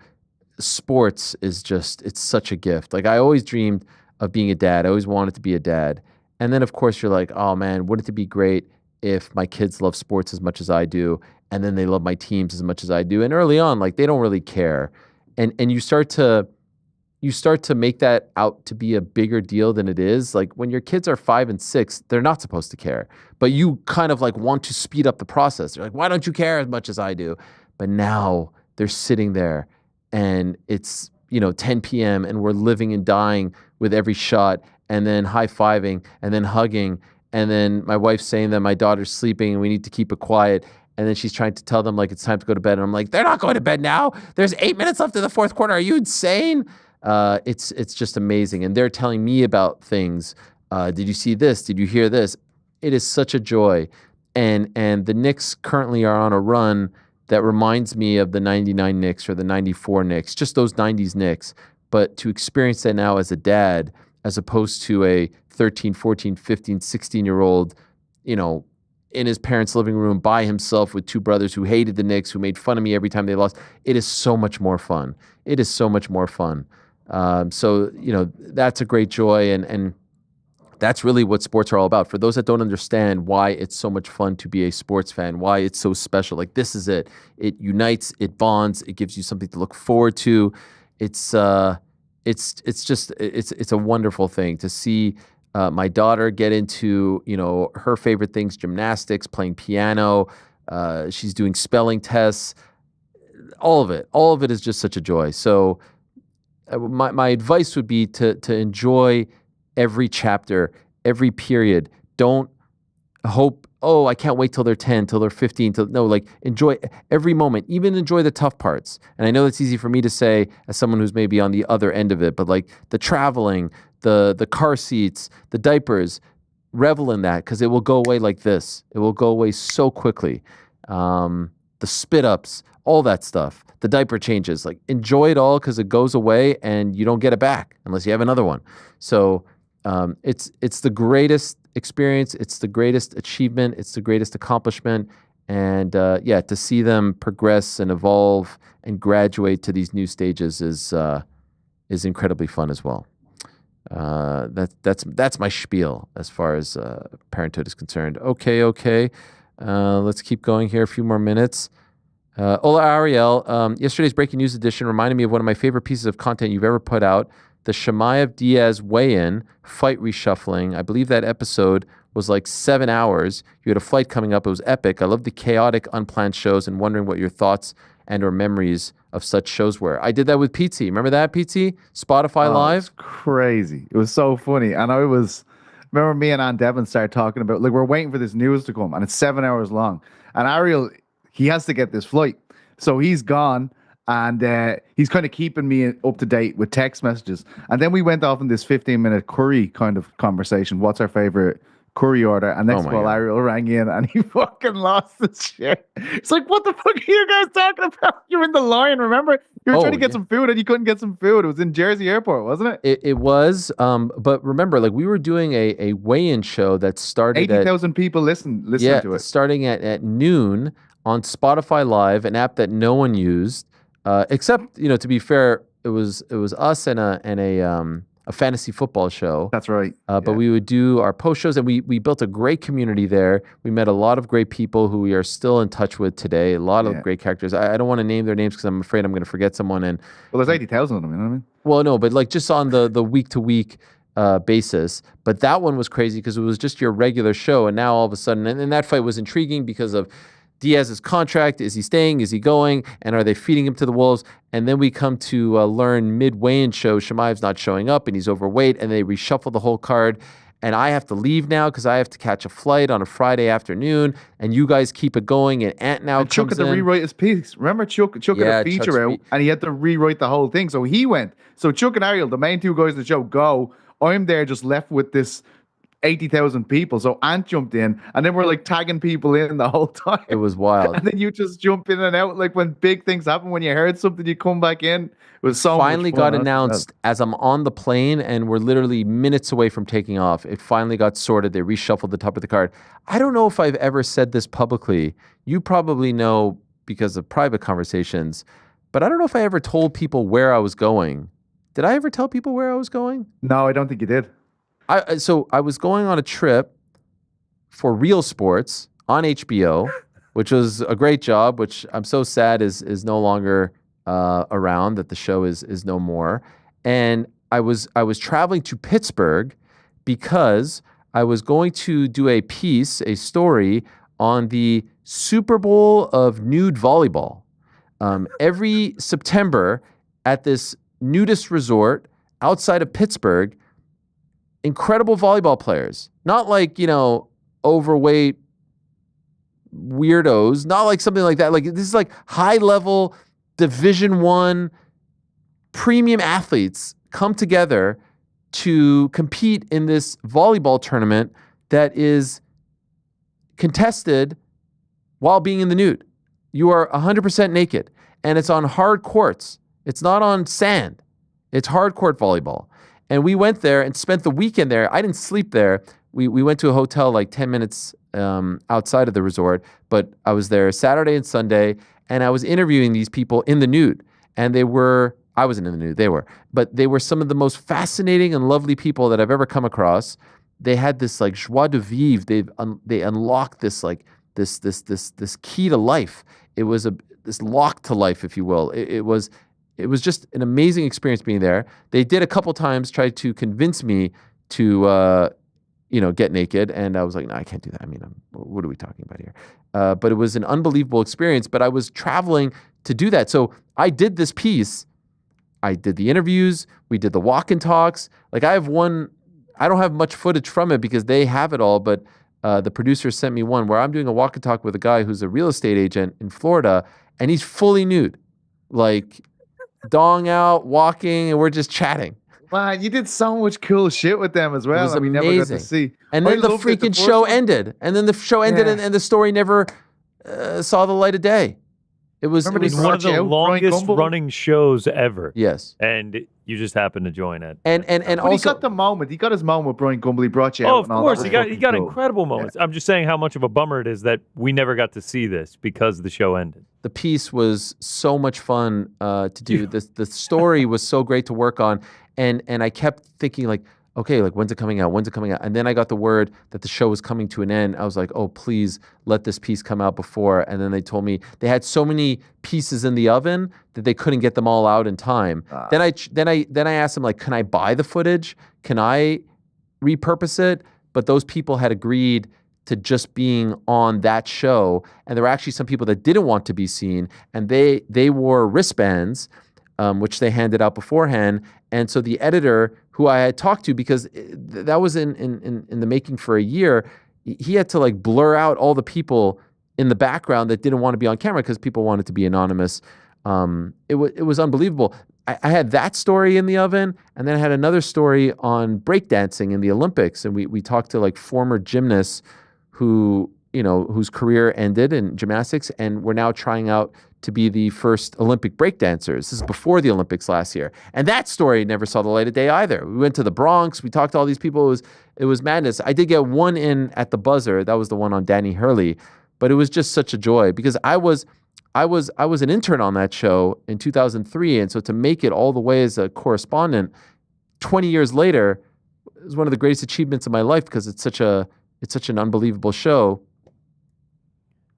sports is it's such a gift. Like, I always dreamed of being a dad. I always wanted to be a dad. And then of course you're like, oh man, wouldn't it be great if my kids love sports as much as I do, and then they love my teams as much as I do. And early on, like, they don't really care. And you start to make that out to be a bigger deal than it is. Like, when your kids are 5 and 6, they're not supposed to care. But you kind of like want to speed up the process. You're like, why don't you care as much as I do? But now they're sitting there and it's, 10 p.m. and we're living and dying with every shot, and then high-fiving and then hugging. And then my wife's saying that my daughter's sleeping and we need to keep it quiet. And then she's trying to tell them, like, it's time to go to bed. And I'm like, they're not going to bed now. There's 8 minutes left in the fourth quarter. Are you insane? It's just amazing. And they're telling me about things. Did you see this? Did you hear this? It is such a joy. And the Knicks currently are on a run that reminds me of the 99 Knicks or the 94 Knicks, just those 90s Knicks. But to experience that now as a dad, as opposed to a 13, 14, 15, 16-year-old, in his parents' living room by himself with two brothers who hated the Knicks, who made fun of me every time they lost. It is so much more fun. So that's a great joy. And that's really what sports are all about. For those that don't understand why it's so much fun to be a sports fan, why it's so special, like, this is it. It unites, it bonds, it gives you something to look forward to. It's a wonderful thing to see my daughter get into, her favorite things, gymnastics, playing piano. She's doing spelling tests. All of it is just such a joy. So my advice would be to enjoy every chapter, every period. Don't hope, I can't wait till they're 10, till they're 15. Enjoy every moment, even enjoy the tough parts. And I know that's easy for me to say as someone who's maybe on the other end of it, but like the traveling, the car seats, the diapers, revel in that, because it will go away like this. It will go away so quickly. The spit ups, all that stuff, the diaper changes, like, enjoy it all, because it goes away and you don't get it back unless you have another one. So it's the greatest experience. It's the greatest achievement. It's the greatest accomplishment. And to see them progress and evolve and graduate to these new stages is incredibly fun as well. That's my spiel as far as parenthood is concerned. Okay. Let's keep going here. A few more minutes. Hola, Ariel. Yesterday's breaking news edition reminded me of one of my favorite pieces of content you've ever put out, the Chimaev-Diaz weigh-in fight reshuffling. I believe that episode was like 7 hours. You had a fight coming up. It was epic. I love the chaotic, unplanned shows and wondering what your thoughts and or memories of such shows were. I did that with Pete. Remember that, Pete? Spotify Live? It's crazy. It was so funny. And remember me and Aunt Devon started talking about, like, we're waiting for this news to come, and it's 7 hours long. And Ariel, he has to get this flight. So he's gone, and he's kind of keeping me up to date with text messages. And then we went off in this 15-minute curry kind of conversation. What's our favorite curry order? And next of all, Ariel rang in and he fucking lost his shit. It's like, what the fuck are you guys talking about? You're in the line, remember? You were trying to get some food and you couldn't get some food. It was in Jersey Airport, wasn't it? It was. But remember, like, we were doing a weigh-in show that started 80,000 people listening to it. Starting at noon on Spotify Live, an app that no one used, except, to be fair, it was us and a fantasy football show. That's right. But we would do our post shows, and we built a great community there. We met a lot of great people who we are still in touch with today. A lot of great characters. I don't want to name their names because I'm afraid I'm going to forget someone. And well, there's 80,000 of them. You know what I mean? Well, no, but like just on the week to week basis. But that one was crazy because it was just your regular show, and now all of a sudden, and that fight was intriguing because of Diaz's contract. Is he staying? Is he going? And are they feeding him to the wolves? And then we come to learn mid-weigh-in show, Chimaev's not showing up and he's overweight, and they reshuffle the whole card. And I have to leave now because I have to catch a flight on a Friday afternoon, and you guys keep it going. And Ant now Chuck had to rewrite his piece. Remember, Chuck had a feature out, and he had to rewrite the whole thing. So he went. So Chuck and Ariel, the main two guys of the show, go. I'm there just left with this 80,000 people. So Ant jumped in, and then we're like tagging people in the whole time. It was wild. And then you just jump in and out. Like when big things happen, when you heard something, you come back in. It was so finally much fun. Got announced as I'm on the plane, and we're literally minutes away from taking off. It finally got sorted. They reshuffled the top of the card. I don't know if I've ever said this publicly. You probably know because of private conversations, but I don't know if I ever told people where I was going. Did I ever tell people where I was going? No, I don't think you did. So I was going on a trip for Real Sports on HBO, which was a great job, which I'm so sad is no longer around, that the show is no more. And I was traveling to Pittsburgh because I was going to do a story on the Super Bowl of nude volleyball. Every September at this nudist resort outside of Pittsburgh, incredible volleyball players, not like, overweight weirdos, not like something like that. Like, this is like high level Division I premium athletes come together to compete in this volleyball tournament that is contested while being in the nude. You are 100% naked, and it's on hard courts. It's not on sand. It's hard court volleyball. And we went there and spent the weekend there. I didn't sleep there. We went to a hotel like 10 minutes outside of the resort, but I was there Saturday and Sunday, and I was interviewing these people in the nude. And I wasn't in the nude, they were. But they were some of the most fascinating and lovely people that I've ever come across. They had this like joie de vivre. They unlocked this like this key to life. It was this lock to life, if you will. It was just an amazing experience being there. They did a couple times try to convince me to, get naked. And I was like, no, I can't do that. I mean, what are we talking about here? But it was an unbelievable experience. But I was traveling to do that. So I did this piece. I did the interviews. We did the walk and talks. Like, I don't have much footage from it because they have it all. But the producer sent me one where I'm doing a walk and talk with a guy who's a real estate agent in Florida. And he's fully nude. Like, dong out, walking, and we're just chatting. Man, you did so much cool shit with them as well. It was amazing. We never got to see. And then the freaking show ended. And then the show ended, and the story never saw the light of day. It was one of the longest running shows ever. Yes. And you just happened to join it. And also, he got the moment. He got his moment with Brian Gumble. He brought you out. Oh, of course. He got incredible moments. I'm just saying how much of a bummer it is that we never got to see this because the show ended. The piece was so much fun to do. The story was so great to work on. And I kept thinking, like, okay, like when's it coming out? When's it coming out? And then I got the word that the show was coming to an end. I was like, oh, please let this piece come out before. And then they told me they had so many pieces in the oven that they couldn't get them all out in time. Then I asked them, like, can I buy the footage? Can I repurpose it? But those people had agreed to just being on that show. And there were actually some people that didn't want to be seen, and they wore wristbands, which they handed out beforehand. And so the editor, who I had talked to, because that was in the making for a year, he had to like blur out all the people in the background that didn't want to be on camera because people wanted to be anonymous. It was unbelievable. I had that story in the oven, and then I had another story on breakdancing in the Olympics. And we talked to like former gymnasts whose career ended in gymnastics and were now trying out to be the first Olympic breakdancers. This is before the Olympics last year. And that story never saw the light of day either. We went to the Bronx. We talked to all these people. It was madness. I did get one in at the buzzer. That was the one on Danny Hurley. But it was just such a joy because I was an intern on that show in 2003. And so to make it all the way as a correspondent 20 years later is one of the greatest achievements of my life because it's such an unbelievable show.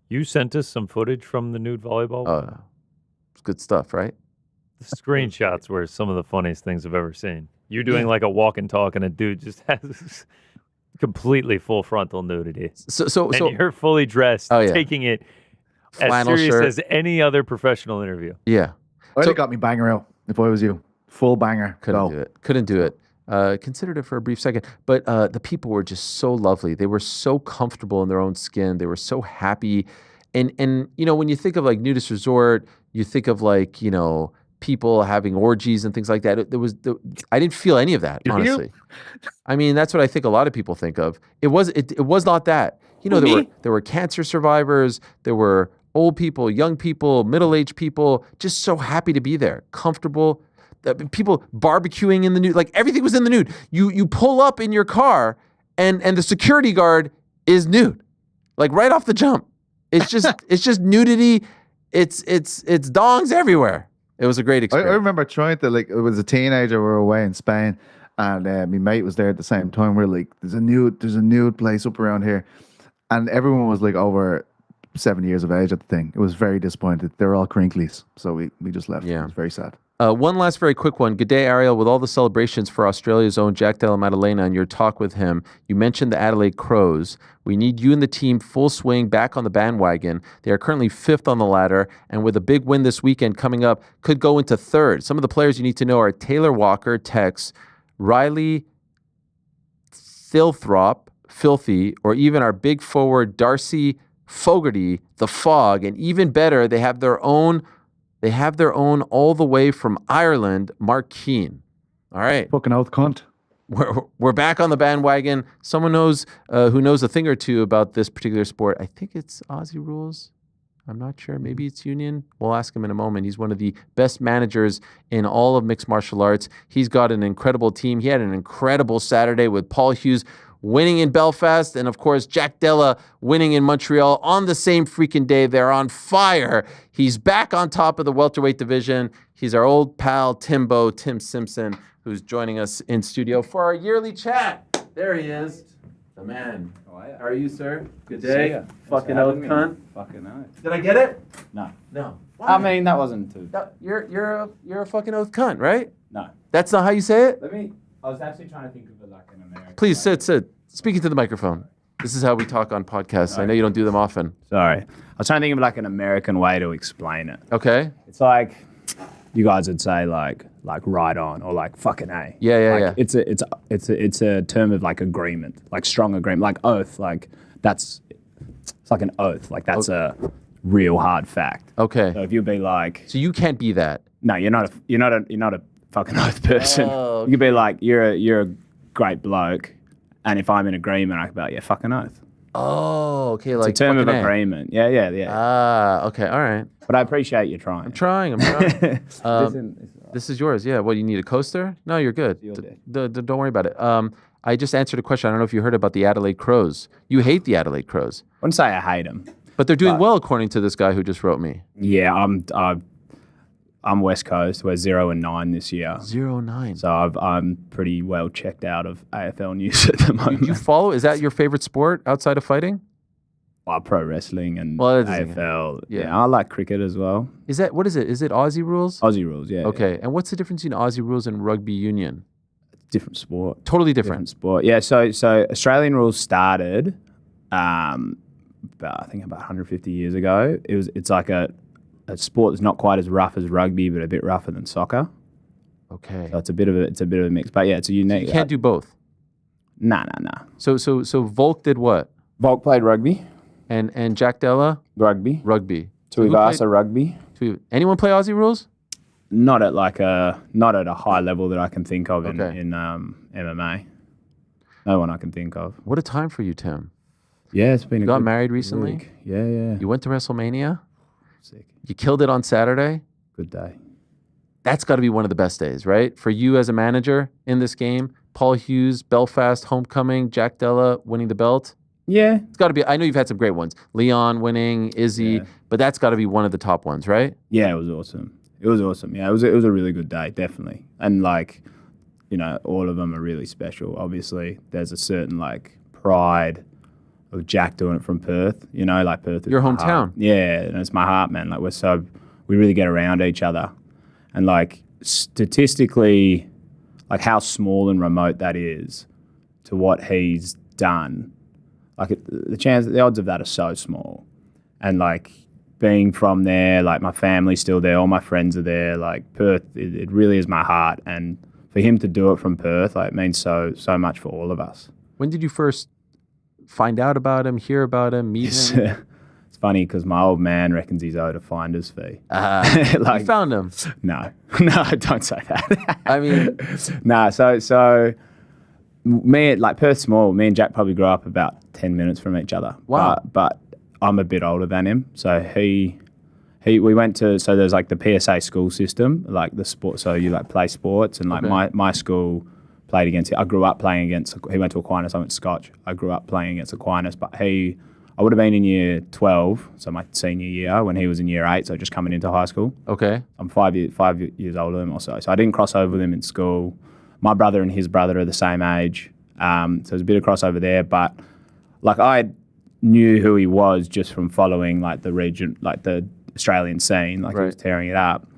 You sent us some footage from the nude volleyball. Oh, it's good stuff, right? The screenshots were some of the funniest things I've ever seen. You're doing like a walk and talk, and a dude just has completely full frontal nudity. So you're fully dressed, taking it flannel as serious shirt as any other professional interview. Yeah. I'd have got me banger out if I was you. Full banger. Couldn't do it. Considered it for a brief second, but the people were just so lovely. They were so comfortable in their own skin. They were so happy. And when you think of like nudist resort, you think of like, people having orgies and things like that. I didn't feel any of that, honestly. I mean, that's what I think a lot of people think of. It was not that. There were cancer survivors, there were old people, young people, middle-aged people, just so happy to be there, comfortable. People barbecuing in the nude, like everything was in the nude. You pull up in your car and the security guard is nude, like right off the jump. It's just nudity. It's dongs everywhere. It was a great experience. I remember trying to it was a teenager. We were away in Spain, and my mate was there at the same time. We're like, there's a nude place up around here, and everyone was like over 7 years of age at the thing. It was very disappointed. They were all crinklies, so we just left. Yeah, it was very sad. One last very quick one. Good day, Ariel. With all the celebrations for Australia's own Jack Della Maddalena and your talk with him, you mentioned the Adelaide Crows. We need you and the team full swing back on the bandwagon. They are currently 5th on the ladder, and with a big win this weekend coming up, could go into 3rd. Some of the players you need to know are Taylor Walker, Tex, Riley Thilthrop, Filthy, or even our big forward Darcy Fogarty, the Fog. And even better, they have their own all the way from Ireland, Mark Keane. All right. Fucking oath cunt. We're back on the bandwagon. Someone who knows a thing or two about this particular sport. I think it's Aussie rules. I'm not sure. Maybe it's union. We'll ask him in a moment. He's one of the best managers in all of mixed martial arts. He's got an incredible team. He had an incredible Saturday with Paul Hughes winning in Belfast, and of course, Jack Della winning in Montreal on the same freaking day. They're on fire. He's back on top of the welterweight division. He's our old pal, Tim Simpson, who's joining us in studio for our yearly chat. There he is, the man. How are you, sir? Good day. Fucking oath cunt. Fucking oath. Did I get it? No. Why? I mean, that wasn't too. You're a fucking oath cunt, right? No. That's not how you say it? I was actually trying to think of it like an American. Please sit. Speaking to the microphone. This is how we talk on podcasts. I know you don't do them often. Sorry. I was trying to think of like an American way to explain it. Okay. It's like you guys would say like right on or like fucking A. Yeah. It's a term of like agreement, like strong agreement, like oath, like it's like an oath, like that's a real hard fact. Okay. So if you'd be like, so you can't be that. No, you're not a fucking oath person. Oh, okay. You could be like, you're a great bloke, and if I'm in agreement, I could be like, yeah, fucking oath. Oh, okay, like it's a term of agreement. Yeah. Okay, all right. But I appreciate you trying. I'm trying. This is yours. Yeah. What, you need a coaster? No, you're good. Don't worry about it. I just answered a question. I don't know if you heard about the Adelaide Crows. You hate the Adelaide Crows. I wouldn't say I hate them. But they're doing well, according to this guy who just wrote me. Yeah, I'm West Coast. We're 0-9 this year. 0-9. So I'm pretty well checked out of AFL news at the moment. Do you follow? Is that your favorite sport outside of fighting? Well, pro wrestling and AFL. AFL. Yeah, I like cricket as well. Is that, what is it? Is it Aussie rules? Aussie rules, yeah. Okay. And what's the difference between Aussie rules and rugby union? Different sport. Totally different. Sport. Yeah, so Australian rules started I think about 150 years ago. It's like a sport that's not quite as rough as rugby, but a bit rougher than soccer. Okay. So it's a bit of a mix. But yeah, it's a unique. So you can't do both. Nah. So Volk did what? Volk played rugby. And Jack Della? Rugby. Tuivasa rugby. Anyone play Aussie rules? Not at a high level that I can think of in MMA. No one I can think of. What a time for you, Tim. Yeah, it's been. You got married recently? Week. Yeah. You went to WrestleMania? Sick. You killed it on Saturday? Good day. That's got to be one of the best days, right? For you as a manager in this game, Paul Hughes, Belfast, Homecoming, Jack Della winning the belt. Yeah. It's got to be. I know you've had some great ones. Leon winning, Izzy, but that's got to be one of the top ones, right? Yeah, it was awesome. Yeah, it was a really good day, definitely. And all of them are really special. Obviously, there's a certain pride of Jack doing it from Perth. Perth is your my hometown. Heart. Yeah, and it's my heart, man. We really get around each other, and statistically, how small and remote that is to what he's done. The odds of that are so small, and being from there, my family's still there, all my friends are there. Perth, it really is my heart, and for him to do it from Perth, it means so much for all of us. When did you first find out about him, hear about him, meet him? It's funny because my old man reckons he's owed a finder's fee. You found him? No, don't say that. I mean, no. So me, Perth's small. Me and Jack probably grew up about 10 minutes from each other. Wow. But I'm a bit older than him. So we went to, so there's the PSA school system, the sport. So you play sports, and my school played against it. I grew up playing against, he went to Aquinas, I went to Scotch. I grew up playing against Aquinas, but I would have been in year 12, so my senior year, when he was in year 8, so just coming into high school. Okay. I'm 5 years older than him or so. So I didn't cross over with him in school. My brother and his brother are the same age. So there's a bit of crossover there, but I knew who he was just from following the region, the Australian scene, he was tearing it up.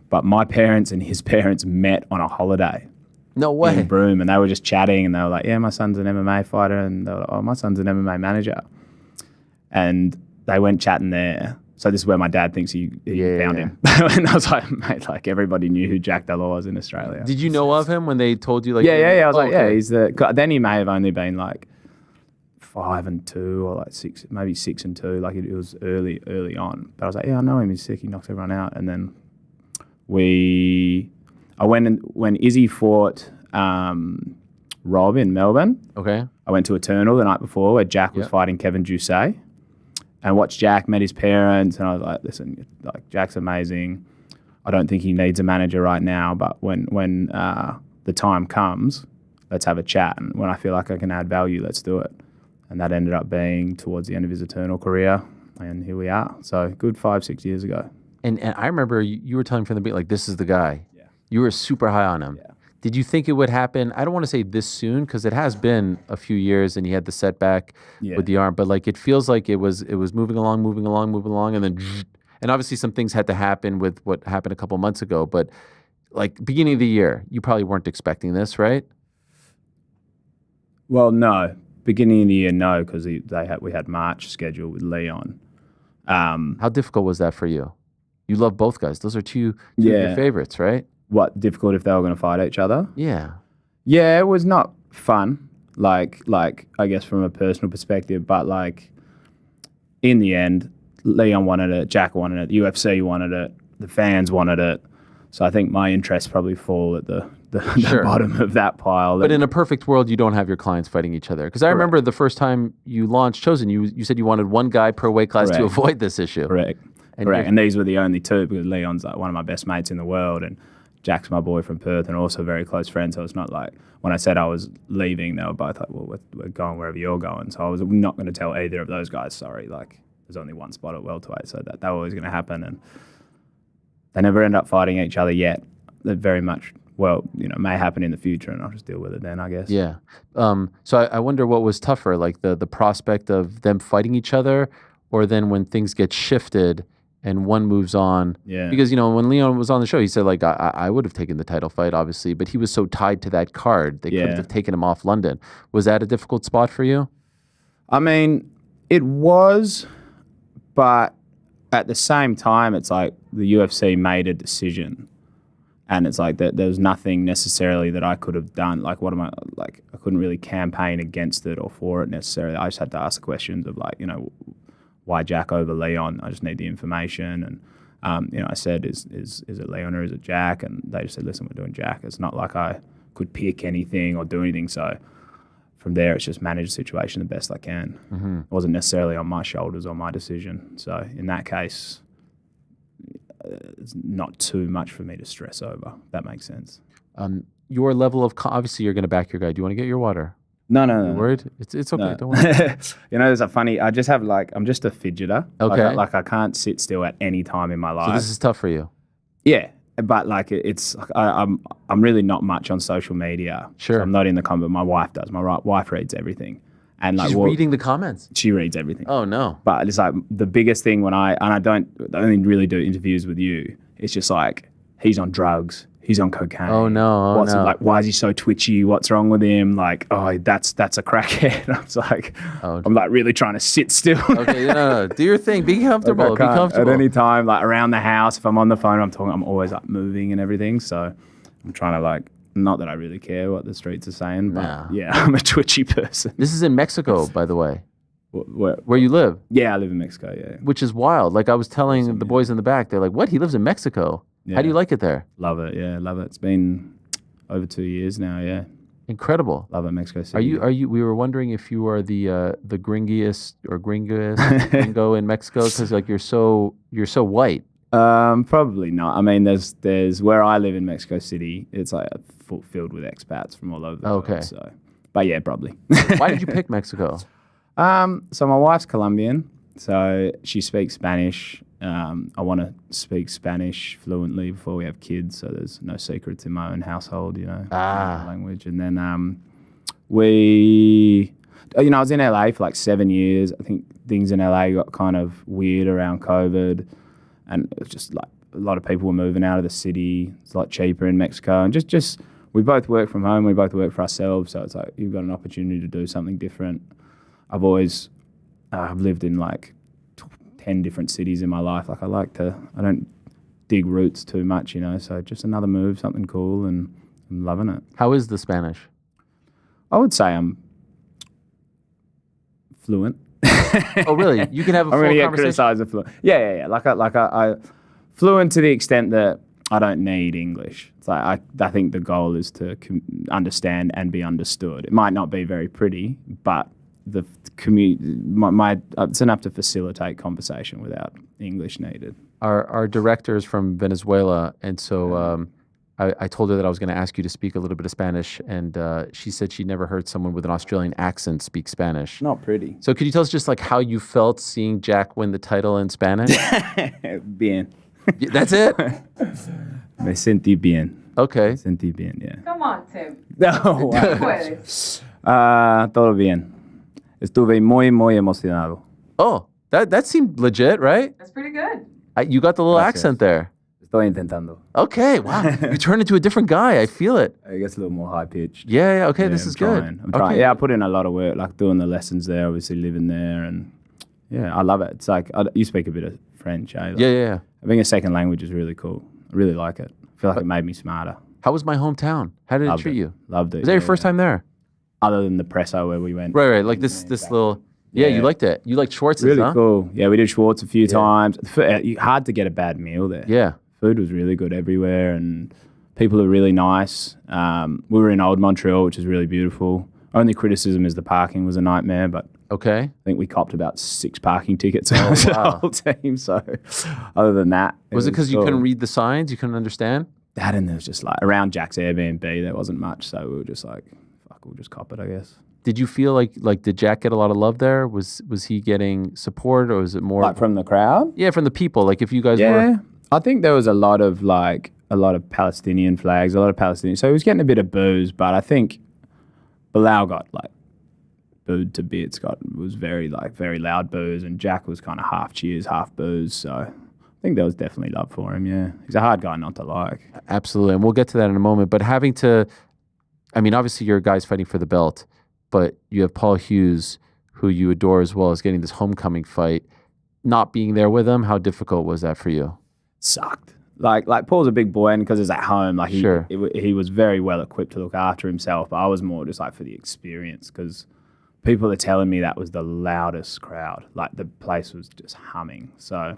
But my parents and his parents met on a holiday. No way. In Broome, and they were just chatting, and they were like, yeah, my son's an MMA fighter, and they were like, oh, my son's an MMA manager. And they went chatting there. So this is where my dad thinks he found him. And I was like, mate, everybody knew who Jack Della was in Australia. Did you know of him when they told you? Yeah. I was yeah, he's the. Then he may have only been 5-2 or 6, maybe 6-2. It was early on. But I was like, yeah, I know him. He's sick. He knocks everyone out. And then I went when Izzy fought Rob in Melbourne. Okay. I went to Eternal the night before where Jack was fighting Kevin Doucet, and watched Jack, met his parents, and I was like, listen, Jack's amazing. I don't think he needs a manager right now, but when the time comes, let's have a chat. And when I feel like I can add value, let's do it. And that ended up being towards the end of his Eternal career, and here we are. So good 5-6 years ago. And I remember you were telling me from the beginning, this is the guy. Yeah. You were super high on him. Yeah. Did you think it would happen? I don't want to say this soon because it has been a few years and he had the setback with the arm, but it feels like it was moving along, and then and obviously some things had to happen with what happened a couple months ago, but beginning of the year, you probably weren't expecting this, right? Well, no. Beginning of the year, no, because we had March scheduled with Leon. How difficult was that for you? You love both guys. Those are two of your favorites, right? What, difficult if they were going to fight each other? Yeah. Yeah, it was not fun, I guess from a personal perspective, but in the end, Leon wanted it, Jack wanted it, the UFC wanted it, the fans wanted it. So I think my interests probably fall at the bottom of that pile. But in a perfect world, you don't have your clients fighting each other. Because I remember the first time you launched Chosen, you said you wanted one guy per weight class to avoid this issue. Correct. And these were the only two, because Leon's one of my best mates in the world, and Jack's my boy from Perth and also very close friend. So it's not when I said I was leaving, they were both like, well, we're going wherever you're going. So I was not going to tell either of those guys, sorry, there's only one spot at welterweight, so that was always going to happen. And they never end up fighting each other yet. They're very much, may happen in the future, and I'll just deal with it then, I guess. Yeah. So I wonder what was tougher, like the prospect of them fighting each other, or then when things get shifted and one moves on. Yeah. Because, when Leon was on the show, he said, like, I would have taken the title fight, obviously, but he was so tied to that card, they couldn't have taken him off London. Was that a difficult spot for you? I mean, it was, but at the same time, it's like the UFC made a decision. And it's like that there was nothing necessarily that I could have done. Like, I couldn't really campaign against it or for it necessarily. I just had to ask the questions of, like, why Jack over Leon? I just need the information. And, I said, is it Leon or is it Jack? And they just said, listen, we're doing Jack. It's not like I could pick anything or do anything. So from there, it's just manage the situation the best I can. Mm-hmm. It wasn't necessarily on my shoulders or my decision. So in that case, it's not too much for me to stress over. That makes sense. Your level of obviously you're going to back your guy. Do you want to get your water? No. You worried? It's okay. No. Don't worry. There's a funny. I just have I'm just a fidgeter. Okay. Like I can't sit still at any time in my life. So this is tough for you. Yeah, but like it's I'm really not much on social media. Sure. So I'm not in the comment. My wife does. My wife reads everything. And like she's reading the comments. She reads everything. Oh no! But it's like the biggest thing when I only really do interviews with you. It's just like he's on drugs, he's on cocaine. Oh no! Like, why is he so twitchy? What's wrong with him? Like, that's a crackhead. I was like, I'm like really trying to sit still. Okay, no. Do your thing. Be comfortable. Be comfortable. At any time, like around the house, if I'm on the phone, I'm always like moving and everything. So I'm trying to like. Not that I really care what the streets are saying, but yeah, I'm a twitchy person. This is in Mexico, by the way. Where you live? Yeah, I live in Mexico, yeah. Which is wild. Like I was telling the boys in the back, they're like, what? He lives in Mexico? Yeah. How do you like it there? Love it, yeah, love it. It's been over 2 years now, yeah. Incredible. Love it, Mexico City. Are you? We were wondering if you are the gringiest gringo in Mexico because like you're so white. Probably not. I mean, there's where I live in Mexico City. It's like filled with expats from all over the world. So, but yeah, probably. Why did you pick Mexico? So my wife's Colombian, so she speaks Spanish. I want to speak Spanish fluently before we have kids, so there's no secrets in my own household, language. And then I was in LA for like 7 years. I think things in LA got kind of weird around COVID. And it was just like a lot of people were moving out of the city. It's a lot cheaper in Mexico. And just we both work from home. We both work for ourselves. So it's like you've got an opportunity to do something different. I've always I've lived in like 10 different cities in my life. Like I don't dig roots too much, So just another move, something cool, and I'm loving it. How is the Spanish? I would say I'm fluent. Oh, really? You can have a full conversation? Criticized as fluent. Yeah. Like I fluent to the extent that I don't need English. It's like I think the goal is to understand and be understood. It might not be very pretty, but the it's enough to facilitate conversation without English needed. Our director is from Venezuela, and so I told her that I was going to ask you to speak a little bit of Spanish, and she said she never heard someone with an Australian accent speak Spanish. Not pretty. So could you tell us just like how you felt seeing Jack win the title in Spanish? Bien. That's it? Me sentí bien. Okay. Me sentí bien, yeah. Come on, Tim. No. Todo bien. Estuve muy emocionado. Oh, that seemed legit, right? That's pretty good. You got the little accent there. Estoy intentando. Okay, wow. You turned into a different guy. I feel it. I guess a little more high-pitched. Yeah, okay, this is good. I'm trying. Yeah, I put in a lot of work, like doing the lessons there, obviously living there, and yeah, I love it. It's like, you speak a bit of French, eh? Like, yeah. Having a second language is really cool. I really like it. I feel like it made me smarter. How was my hometown? How did it treat you? Loved it. Was that your first time there? Other than the Presso where we went. Right, like this little... Yeah, you liked it. You liked Schwartz's, really huh? Cool. Yeah, we did Schwartz a few times. Hard to get a bad meal there. Yeah. Food was really good everywhere, and people are really nice. We were in Old Montreal, which is really beautiful. Only criticism is the parking was a nightmare, but okay. I think we copped about 6 parking tickets as a whole team. So other than that... Was it because you couldn't read the signs? You couldn't understand? That, and there was just like, around Jack's Airbnb, there wasn't much, so we were just like, fuck, we'll just cop it, I guess. Did you feel like did Jack get a lot of love there? Was he getting support, or was it more like from the crowd? Yeah, from the people. Like if you guys were. I think there was a lot of Palestinian flags, a lot of Palestinian. So he was getting a bit of boos, but I think Bilal got like booed to bits. Was very loud boos, and Jack was kind of half cheers, half boos. So I think there was definitely love for him. Yeah, he's a hard guy not to like. Absolutely, and we'll get to that in a moment. But having to, I mean, obviously you're guys fighting for the belt, but you have Paul Hughes, who you adore as well, as getting this homecoming fight. Not being there with him, how difficult was that for you? Sucked. Like Paul's a big boy, and because he's at home, like he was very well equipped to look after himself. But I was more just like for the experience, because people are telling me that was the loudest crowd. Like the place was just humming. So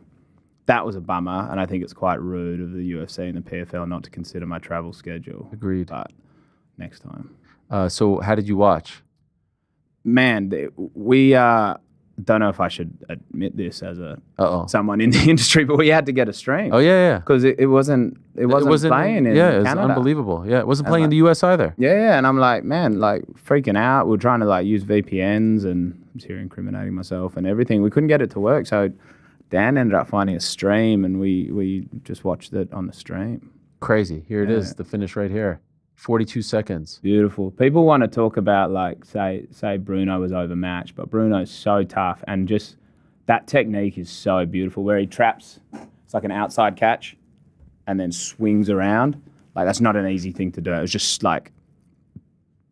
that was a bummer, and I think it's quite rude of the UFC and the PFL not to consider my travel schedule. Agreed. But next time. So how did you watch? Man, we don't know if I should admit this as someone in the industry, but we had to get a stream. Oh yeah. Because it wasn't playing in Canada. It was unbelievable. Yeah, it wasn't playing in the US either. Yeah, and I'm like, man, like freaking out. We were trying to like use VPNs, and I was here incriminating myself and everything. We couldn't get it to work, so Dan ended up finding a stream, and we just watched it on the stream. Crazy. Here it is, the finish right here. 42 seconds. Beautiful. People want to talk about like say Bruno was overmatched, but Bruno's so tough, and just that technique is so beautiful where he traps. It's like an outside catch and then swings around. Like that's not an easy thing to do. It was just like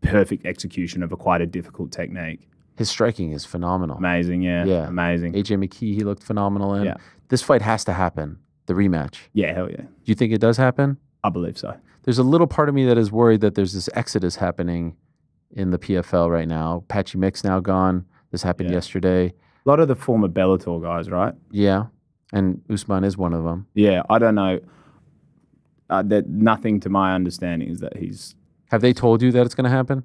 perfect execution of quite a difficult technique. His striking is phenomenal. Amazing, yeah. Amazing. AJ McKee, he looked phenomenal in. Yeah. This fight has to happen, the rematch. Yeah, hell yeah. Do you think it does happen? I believe so. There's a little part of me that is worried that there's this exodus happening in the PFL right now. Patchy Mick's now gone. This happened yesterday. A lot of the former Bellator guys, right? Yeah, and Usman is one of them. Yeah, I don't know. That nothing to my understanding is that he's... Have they told you that it's going to happen?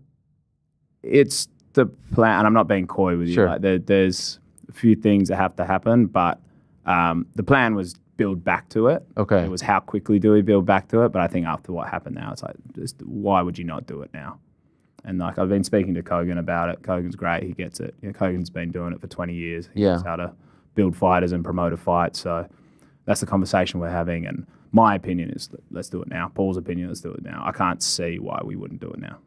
It's the plan, and I'm not being coy with you. Sure. Like there's a few things that have to happen, but the plan was build back to it. Okay. It was how quickly do we build back to it, but I think after what happened now, it's like, just why would you not do it now? And like I've been speaking to Kogan about it. Kogan's great. He gets it. You know, Kogan's been doing it for 20 years. He knows how to build fighters and promote a fight. So that's the conversation we're having. And my opinion is let's do it now. Paul's opinion, let's do it now. I can't see why we wouldn't do it now.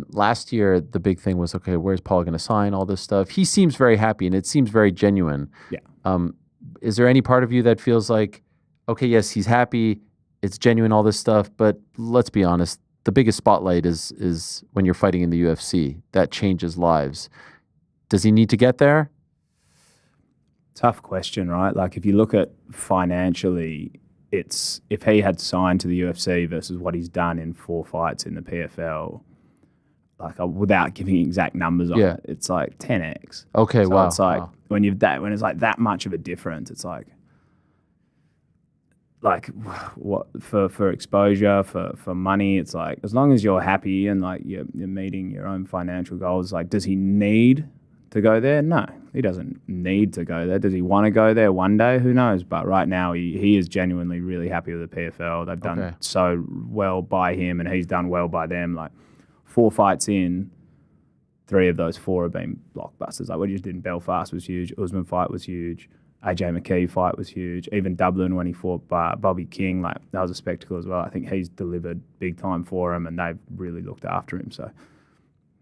Last year, the big thing was, okay, where's Paul going to sign all this stuff? He seems very happy, and it seems very genuine. Yeah. Is there any part of you that feels like, okay, yes, he's happy, it's genuine, all this stuff, but let's be honest, the biggest spotlight is when you're fighting in the UFC. That changes lives. Does he need to get there? Tough question, right? Like if you look at financially, it's if he had signed to the UFC versus what he's done in 4 fights in the PFL, like without giving exact numbers on it, it's like 10x. Okay, so wow. It's like when it's like that much of a difference, it's like what for exposure, for money, it's like as long as you're happy and like you're meeting your own financial goals, like does he need to go there? No, he doesn't need to go there. Does he want to go there one day? Who knows? But right now he is genuinely really happy with the PFL. They've done so well by him, and he's done well by them. Like 4 fights in, 3 of those 4 have been blockbusters. Like what he just did in Belfast was huge. Usman fight was huge. AJ McKee fight was huge. Even Dublin when he fought Bobby King, like that was a spectacle as well. I think he's delivered big time for him, and they've really looked after him. So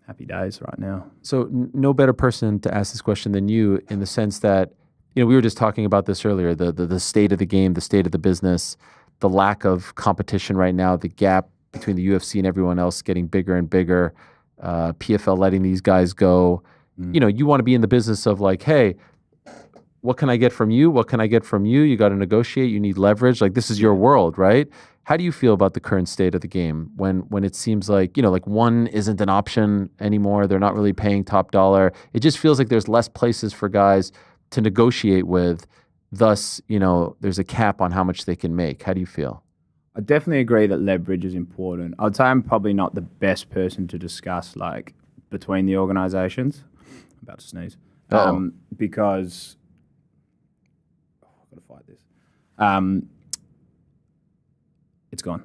happy days right now. So no better person to ask this question than you, in the sense that, you know, we were just talking about this earlier, the state of the game, the state of the business, the lack of competition right now, the gap between the UFC and everyone else getting bigger and bigger, PFL letting these guys go. You know, you want to be in the business of like, hey, what can I get from you? What can I get from you? You got to negotiate. You need leverage. Like this is your world, right? How do you feel about the current state of the game when it seems like, you know, like one isn't an option anymore? They're not really paying top dollar. It just feels like there's less places for guys to negotiate with. Thus, you know, there's a cap on how much they can make. How do you feel? I definitely agree that leverage is important. I'd say I'm probably not the best person to discuss like between the organizations. I'm about to sneeze. Because I've got to fight this. It's gone.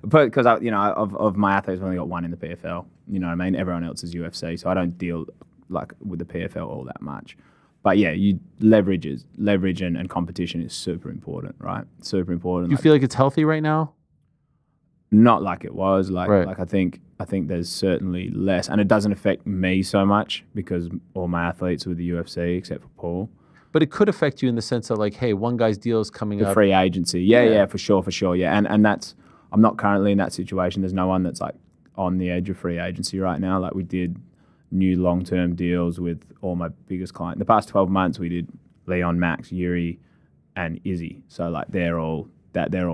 But because of my athletes, I've only got 1 in the PFL. You know what I mean? Everyone else is UFC, so I don't deal like with the PFL all that much. But yeah, leverage and competition is super important, right? Super important. You feel like it's healthy right now? Not like it was. Like I think there's certainly less, and it doesn't affect me so much because all my athletes are with the UFC except for Paul. But it could affect you in the sense of like, hey, one guy's deal is coming up. The free agency. Yeah, for sure. Yeah, and that's, I'm not currently in that situation. There's no one that's like on the edge of free agency right now. Like we did new long-term deals with all my biggest clients. The past 12 months we did Leon, Max, Yuri, and Izzy. So like they're all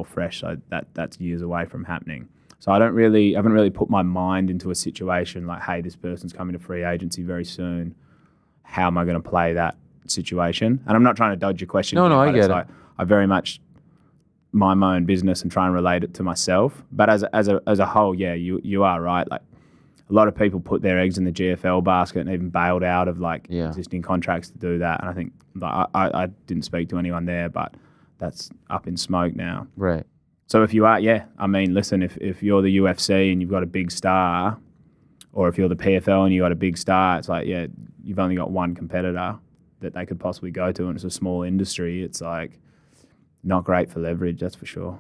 fresh. So that's years away from happening. So I haven't really put my mind into a situation like, hey, this person's coming to free agency very soon. How am I going to play that situation? And I'm not trying to dodge your question. No, I get it. Like, I very much mind my own business and try and relate it to myself. But as a whole, yeah, you are right. Like a lot of people put their eggs in the GFL basket and even bailed out of like existing contracts to do that. And I think I didn't speak to anyone there, but that's up in smoke now. Right. So if you are, I mean, listen, if you're the UFC and you've got a big star, or if you're the PFL and you've got a big star, it's like, yeah, you've only got one competitor that they could possibly go to, and it's a small industry. It's like not great for leverage, that's for sure.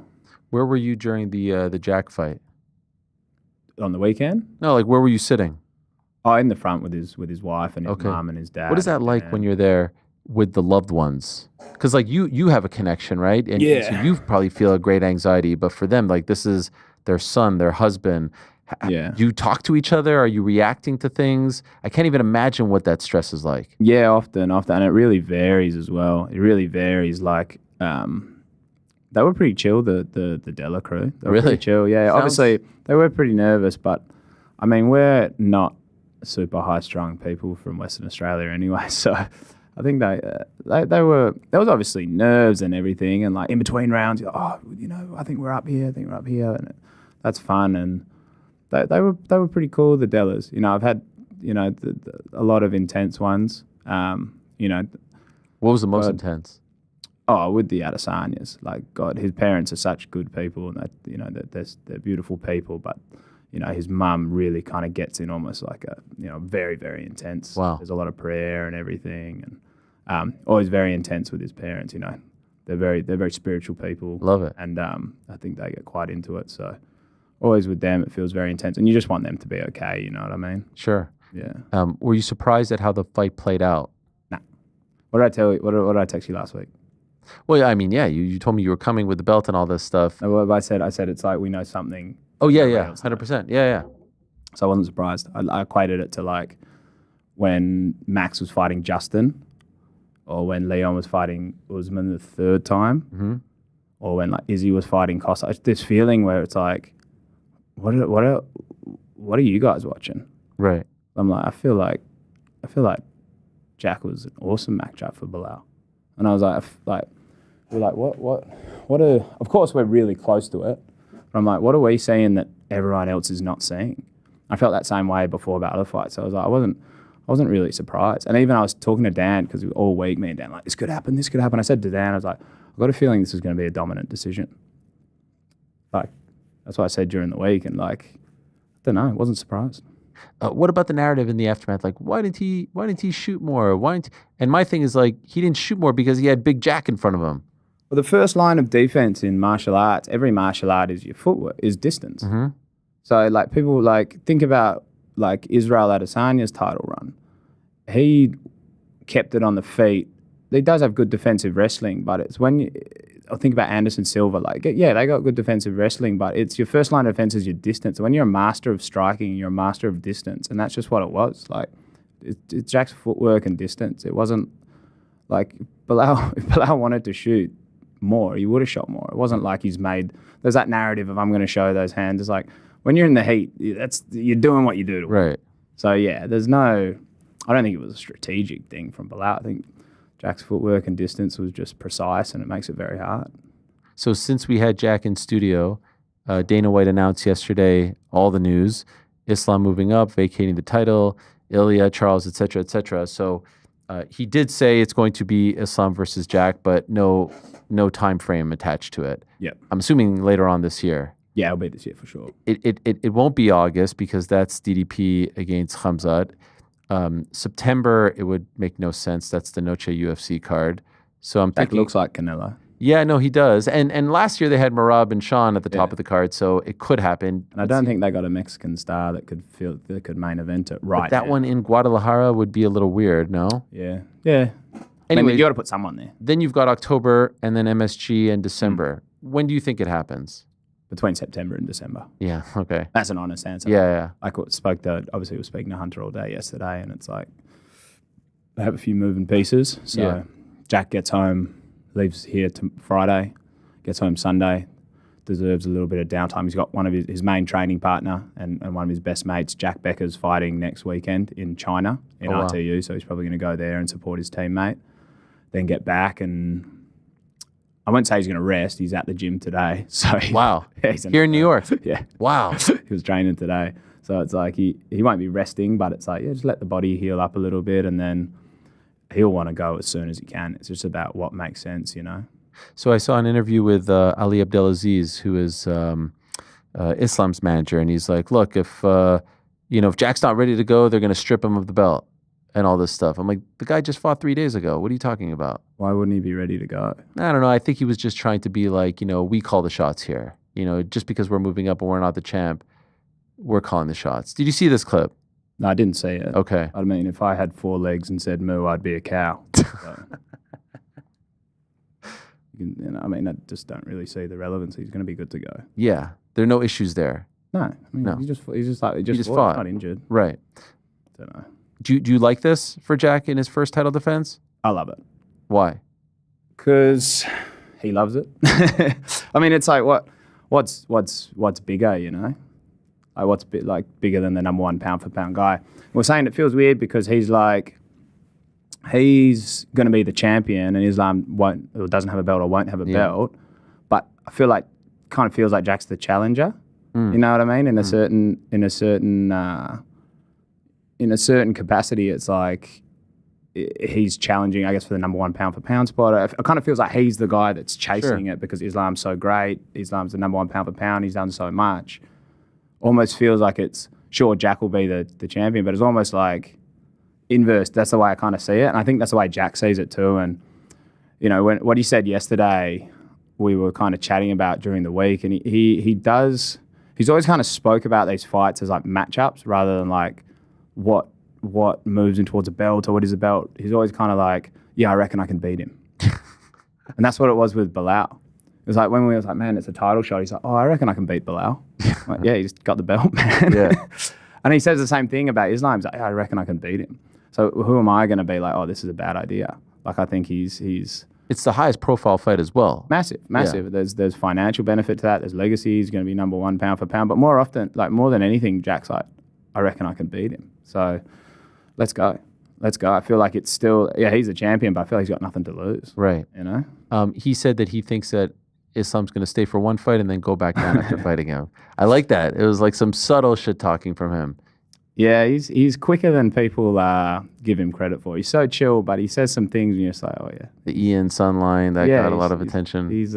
Where were you during the Jack fight? On the weekend? No, like where were you sitting? Oh, in the front with his wife and his mum and his dad. What is that like when you're there with the loved ones? Because like you have a connection, right? And so you probably feel a great anxiety, but for them, like this is their son, their husband. Yeah. Do you talk to each other? Are you reacting to things? I can't even imagine what that stress is like. Yeah, often. And it really varies as well. It really varies. Like, they were pretty chill, the Della crew. They were really? Pretty chill, yeah. Obviously, they were pretty nervous, but, I mean, we're not super high-strung people from Western Australia anyway, so I think they were, there was obviously nerves and everything, and, like, in between rounds, I think we're up here, and that's fun, and they were pretty cool, the Dellas. I've had, a lot of intense ones, What was the most intense? Oh, with the Adesanyas, like God, his parents are such good people, and that they're beautiful people. But his mum really kind of gets in almost like a very, very intense. Wow. There's a lot of prayer and everything, and always very intense with his parents. They're very spiritual people. Love it. And I think they get quite into it. So always with them, it feels very intense, and you just want them to be okay. You know what I mean? Sure. Yeah. Were you surprised at how the fight played out? Nah. What did I tell you? What did I text you last week? Well, I mean, yeah, you told me you were coming with the belt and all this stuff. Well, I said it's like we know something. Oh, yeah, 100%. Yeah. So I wasn't surprised. I equated it to like when Max was fighting Justin, or when Leon was fighting Usman the third time, or when like Izzy was fighting Costa. It's this feeling where it's like, what are you guys watching? Right. I'm like, I feel like Jack was an awesome matchup for Bilal. And I was like, we're like, what are, of course we're really close to it, but I'm like, what are we seeing that everyone else is not seeing? I felt that same way before about other fights. So I was like, I wasn't really surprised. And even I was talking to Dan, because all week me and Dan like, this could happen. I said to Dan, I was like, I've got a feeling this is going to be a dominant decision. Like, that's what I said during the week, and like, I don't know, I wasn't surprised. What about the narrative in the aftermath? Like, why didn't he shoot more? And my thing is like, he didn't shoot more because he had Big Jack in front of him. Well, the first line of defense in martial arts, every martial art is your footwork, is distance. Mm-hmm. So like people like think about like Israel Adesanya's title run. He kept it on the feet. He does have good defensive wrestling, but it's when I think about Anderson Silva, like, yeah, they got good defensive wrestling, but it's your first line of defense is your distance. When you're a master of striking, you're a master of distance, and that's just what it was. Like, it's Jack's footwork and distance. It wasn't like if Bilal wanted to shoot more, he would have shot more. It wasn't like there's that narrative of I'm going to show those hands. It's like when you're in the heat, you're doing what you do to win. Right. So yeah, I don't think it was a strategic thing from Bilal. I think Jack's footwork and distance was just precise, and it makes it very hard. So since we had Jack in studio, Dana White announced yesterday all the news: Islam moving up, vacating the title, Ilya, Charles, etc., etc. So he did say it's going to be Islam versus Jack, but no time frame attached to it. Yeah, I'm assuming later on this year. Yeah, it'll be this year for sure. It won't be August because that's DDP against Khamzat. September, it would make no sense. That's the Noche UFC card. So I'm thinking. That looks like Canelo. Yeah, no, he does. And last year they had Merab and Sean at the top of the card, so it could happen. And I don't think they got a Mexican star that could main event it right. But that one in Guadalajara would be a little weird, no? Yeah. Yeah. Anyway, you got to put someone there. Then you've got October and then MSG and December. When do you think it happens? Between September and December. Yeah, okay. That's an honest answer. Yeah. Obviously we were speaking to Hunter all day yesterday, and it's like they have a few moving pieces. So Jack gets home, leaves here Friday, gets home Sunday, deserves a little bit of downtime. He's got one of his main training partner and one of his best mates, Jack Becker's fighting next weekend in China in RTU, wow. So he's probably going to go there and support his teammate, then get back, and I won't say he's going to rest. He's at the gym today. So wow. He's here in New York? Yeah. Wow. He was training today. So it's like he won't be resting, but it's like, just let the body heal up a little bit, and then he'll want to go as soon as he can. It's just about what makes sense, you know? So I saw an interview with Ali Abdelaziz, who is Islam's manager, and he's like, look, if Jack's not ready to go, they're going to strip him of the belt and all this stuff. I'm like, the guy just fought 3 days ago. What are you talking about? Why wouldn't he be ready to go? I don't know. I think he was just trying to be like, we call the shots here. Just because we're moving up and we're not the champ, we're calling the shots. Did you see this clip? No, I didn't see it. Okay. I mean, if I had 4 legs and said moo, I'd be a cow. So. I just don't really see the relevance. He's going to be good to go. Yeah. There are no issues there. No. No. He just fought. Not injured. Right. Don't know. Do you like this for Jack in his first title defense? I love it. Why? Because he loves it. I mean, it's like what's bigger, Like what's bigger than the number 1 pound for pound guy? We're saying it feels weird because he's going to be the champion, and Islam doesn't have a belt or won't have a belt. But I feel like kind of feels like Jack's the challenger. You know what I mean? In a certain capacity, it's like he's challenging, I guess, for the number 1 pound for pound spot. It kind of feels like he's the guy that's chasing it because Islam's so great. Islam's the number 1 pound for pound. He's done so much. Almost feels like it's, sure, Jack will be the champion, but it's almost like inverse. That's the way I kind of see it. And I think that's the way Jack sees it too. And, what he said yesterday, we were kind of chatting about during the week, and he's always kind of spoke about these fights as like matchups rather than like what moves him towards a belt or what is a belt. He's always kind of like, yeah, I reckon I can beat him. And that's what it was with Bilal. It was like when we was like, man, it's a title shot. He's like, oh, I reckon I can beat Bilal. Like, yeah, he's got the belt, man. Yeah. And he says the same thing about Islam. He's like, yeah, I reckon I can beat him. So who am I going to be like, oh, this is a bad idea? Like, I think he's It's the highest profile fight as well. Massive. Yeah. There's financial benefit to that. There's legacy. He's going to be number 1 pound for pound. But more than anything, Jack's like, I reckon I can beat him. So let's go. I feel like it's still, he's a champion, but I feel like he's got nothing to lose. Right. He said that he thinks that Islam's going to stay for 1 fight and then go back down after fighting him. I like that. It was like some subtle shit talking from him. Yeah, he's quicker than people give him credit for. He's so chill, but he says some things and you're just like, oh yeah. The Ian Sun line that got a lot of attention. He's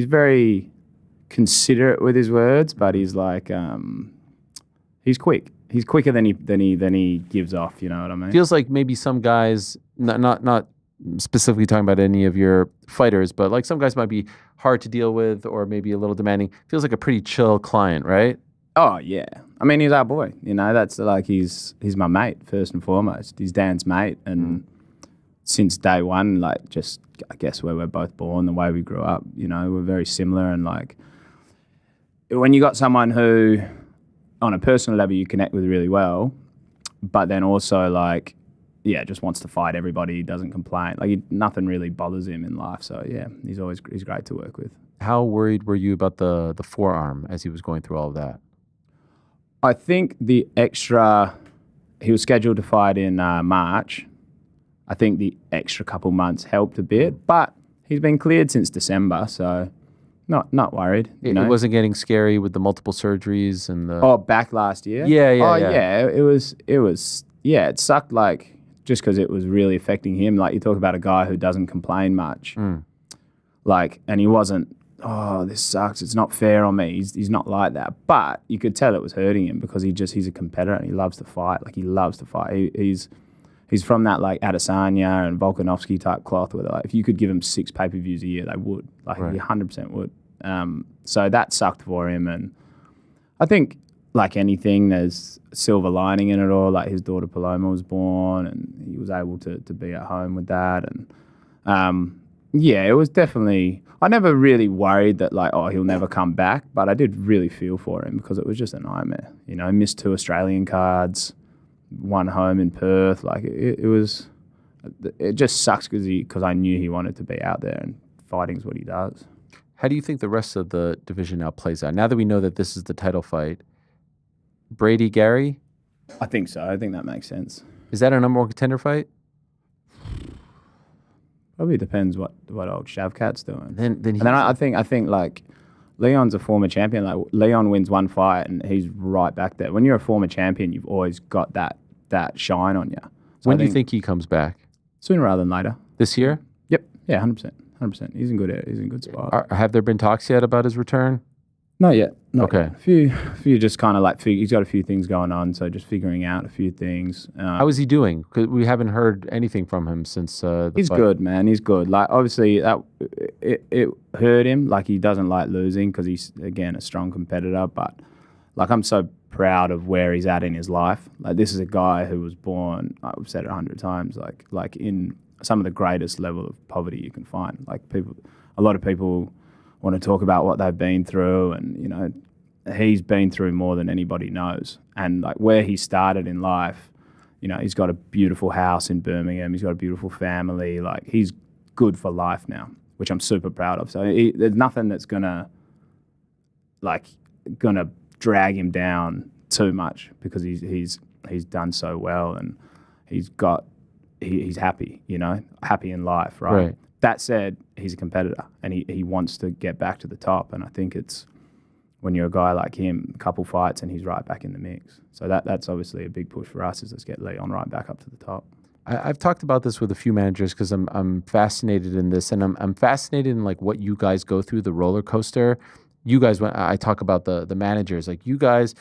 very considerate with his words, but he's like he's quick. He's quicker than he gives off. You know what I mean? Feels like maybe some guys, not specifically talking about any of your fighters, but like some guys might be hard to deal with or maybe a little demanding. Feels like a pretty chill client, right? Oh yeah, I mean he's our boy. That's like he's my mate first and foremost. He's Dan's mate, and since day one, like just I guess where we're both born, the way we grew up, we're very similar. And like when you got someone who, on a personal level, you connect with really well, but then also like, just wants to fight everybody, doesn't complain. Like nothing really bothers him in life. So yeah, he's great to work with. How worried were you about the forearm as he was going through all of that? I think he was scheduled to fight in March. I think the extra couple months helped a bit, but he's been cleared since December, so not worried. It wasn't getting scary with the multiple surgeries and the... Oh, back last year? Yeah. It was. It sucked, like, just because it was really affecting him. Like, you talk about a guy who doesn't complain much. Like, and he wasn't oh, this sucks. It's not fair on me. He's not like that. But you could tell it was hurting him because he's a competitor and he loves to fight. Like, he loves to fight. He's from that, like, Adesanya and Volkanovski type cloth where, like, if you could give him 6 pay-per-views a year, they would. Like, he 100% would. So that sucked for him. And I think, like anything, there's a silver lining in it all. Like, his daughter Paloma was born and he was able to be at home with that. And, yeah, it was definitely... I never really worried that, like, oh, he'll never come back. But I did really feel for him because it was just a nightmare. You know, missed 2 Australian cards, 1 home in Perth. Like, it just sucks because I knew he wanted to be out there and fighting's what he does. How do you think the rest of the division now plays out? Now that we know that this is the title fight, Brady, Gary? I think so. I think that makes sense. Is that a number 1 contender fight? Probably depends what old Shavkat's doing. Then I think like Leon's a former champion. Like, Leon wins 1 fight and he's right back there. When you're a former champion, you've always got that shine on you. So when do you think he comes back? Sooner rather than later. This year? Yep. Yeah, 100%. 100%. He's in good spot. Have there been talks yet about his return? Not yet. Okay. A few just kind of like, he's got a few things going on, so just figuring out a few things. How is he doing? Because we haven't heard anything from him since the He's fight. good, man. He's good. Like, obviously, it hurt him. Like, he doesn't like losing because he's, again, a strong competitor. But, like, I'm so proud of where he's at in his life. Like, this is a guy who was born, I've said it 100 times, like in some of the greatest level of poverty you can find. Like, a lot of people want to talk about what they've been through, and, you know, he's been through more than anybody knows. And, like, where he started in life, you know, he's got a beautiful house in Birmingham, he's got a beautiful family. Like, he's good for life now, which I'm super proud of. So there's nothing that's gonna drag him down too much because he's done so well, and he's happy, you know, happy in life, right? That said, he's a competitor and he wants to get back to the top. And I think it's when you're a guy like him, a couple fights and he's right back in the mix. So that's obviously a big push for us, is let's get Leon right back up to the top. I've talked about this with a few managers because I'm fascinated in this, and I'm fascinated in, like, what you guys go through, the roller coaster. You guys, when I talk about the managers, like, you guys,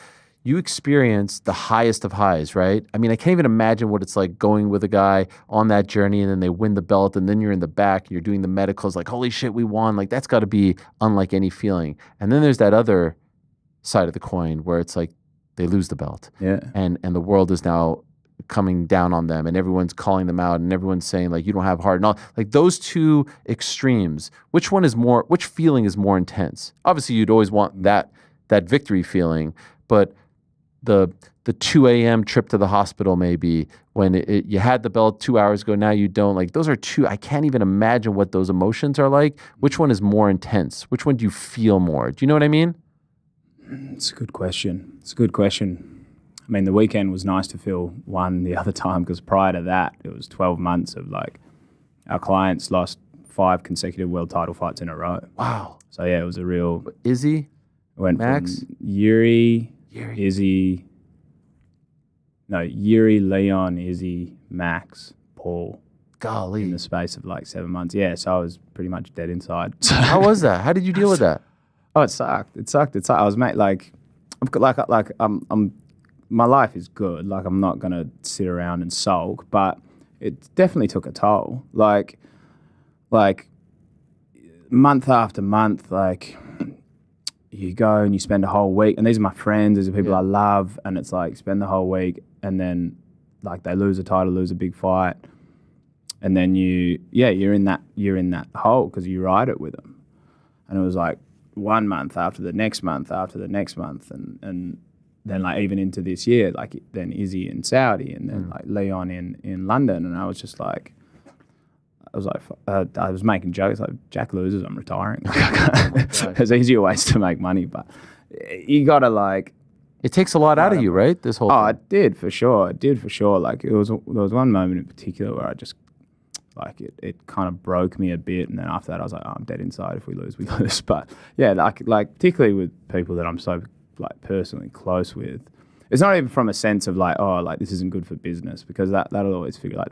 you experience the highest of highs, right? I mean, I can't even imagine what it's like going with a guy on that journey and then they win the belt and then you're in the back and you're doing the medicals like, holy shit, we won. Like, that's got to be unlike any feeling. And then there's that other side of the coin where it's like they lose the belt. Yeah. And the world is now coming down on them and everyone's calling them out and everyone's saying, like, you don't have heart and all. Like, those two extremes, which feeling is more intense? Obviously, you'd always want that victory feeling, but the 2 a.m. trip to the hospital, maybe when you had the belt 2 hours ago, now you don't. Like, those are two. I can't even imagine what those emotions are like. Which one is more intense? Which one do you feel more? Do you know what I mean? It's a good question. I mean, the weekend was nice to feel one the other time because prior to that, it was 12 months of, like, our clients lost 5 consecutive world title fights in a row. Wow. So, yeah, it was a real... Izzy? Went Max? From Yuri, Leon, Izzy, Max, Paul. Golly. In the space of like 7 months. Yeah, so I was pretty much dead inside. How was that? How did you deal with that? Oh, it sucked. I was my life is good. Like, I'm not gonna sit around and sulk, but it definitely took a toll. Like month after month, like, you go and you spend a whole week, and these are my friends, these are people I love, and it's like, spend the whole week, and then, like, they lose a title, lose a big fight, and then you're in that hole because you ride it with them. And it was like 1 month after the next month after the next month, and then, like, even into this year, like, then Izzy in Saudi, and then like Leon in London, and I was just like, I was making jokes like, Jack loses, I'm retiring. There's easier ways to make money, but you gotta, like, it takes a lot out of you, right? This whole thing. It did for sure. Like, there was one moment in particular where I just, like, it kind of broke me a bit, and then after that I was like, oh, I'm dead inside. If we lose, we lose. But yeah, like particularly with people that I'm so, like, personally close with, it's not even from a sense of, like, oh, like, this isn't good for business, because that'll always figure, like,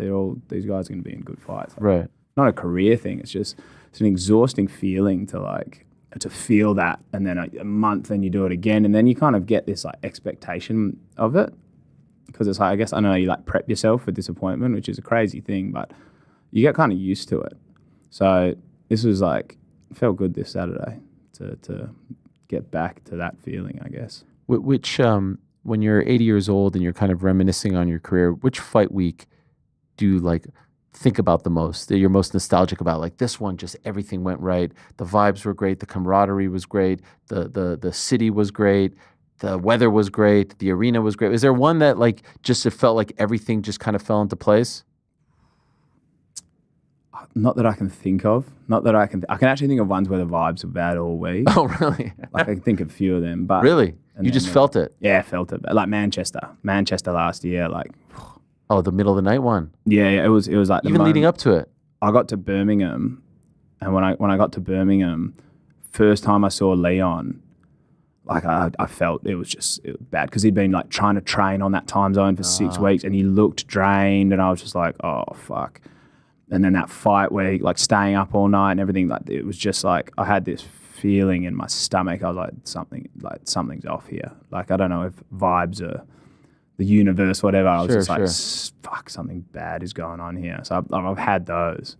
these guys are going to be in good fights. Like, right. Not a career thing. It's an exhausting feeling to, like, to feel that, and then a month, and you do it again, and then you kind of get this like expectation of it, because it's like, I guess, I know you like prep yourself for disappointment, which is a crazy thing, but you get kind of used to it. So this was like, felt good this Saturday to get back to that feeling, I guess. Which when you're 80 years old and you're kind of reminiscing on your career, which fight week do you like think about the most, that you're most nostalgic about? Like, this one, just everything went right. The vibes were great. The camaraderie was great. The city was great. The weather was great. The arena was great. Is there one that like just it felt like everything just kind of fell into place? Not that I can think of. Not that I can actually think of ones where the vibes were bad all week. Oh, really? Like, I can think of a few of them. But really? You just felt it? Yeah, I felt it. Like Manchester last year, like... Oh, the middle of the night one. Yeah, it was like even leading up to it. I got to Birmingham, and when I got to Birmingham, first time I saw Leon, like I felt it was bad, because he'd been like trying to train on that time zone for 6 weeks, and he looked drained, and I was just like, oh fuck. And then that fight where he, like staying up all night and everything, like it was just like I had this feeling in my stomach. I was like something's off here. Like I don't know if vibes are the universe, whatever. I was fuck, something bad is going on here. So I've had those.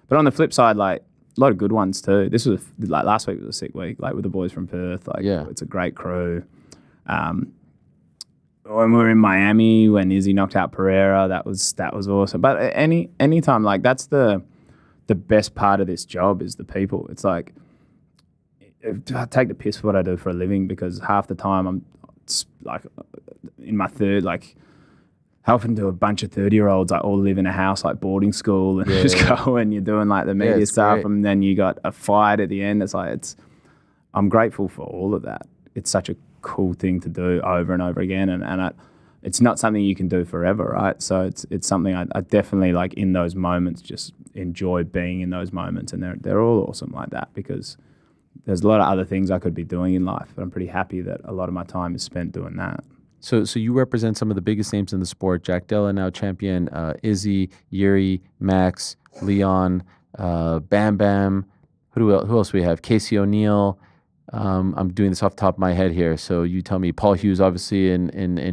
But on the flip side, like a lot of good ones too. This was like last week was a sick week, like with the boys from Perth. Like it's a great crew. When we were in Miami, when Izzy knocked out Pereira, that was awesome. But any time, like that's the best part of this job is the people. It's like I take the piss for what I do for a living, because half the time I'm like in my third, like helping to a bunch of 30-year-olds like all live in a house like boarding school, and just go and you're doing like the media stuff, great. And then you got a fight at the end. It's like I'm grateful for all of that. It's such a cool thing to do over and over again, and it's not something you can do forever, right? So it's something I definitely, like in those moments, just enjoy being in those moments, and they're all awesome like that, because there's a lot of other things I could be doing in life, but I'm pretty happy that a lot of my time is spent doing that. So you represent some of the biggest names in the sport. Jack Della now champion, Izzy, Yuri, Max, Leon, Bam Bam. Who else we have? Casey O'Neill. I'm doing this off the top of my head here, so you tell me. Paul Hughes, obviously in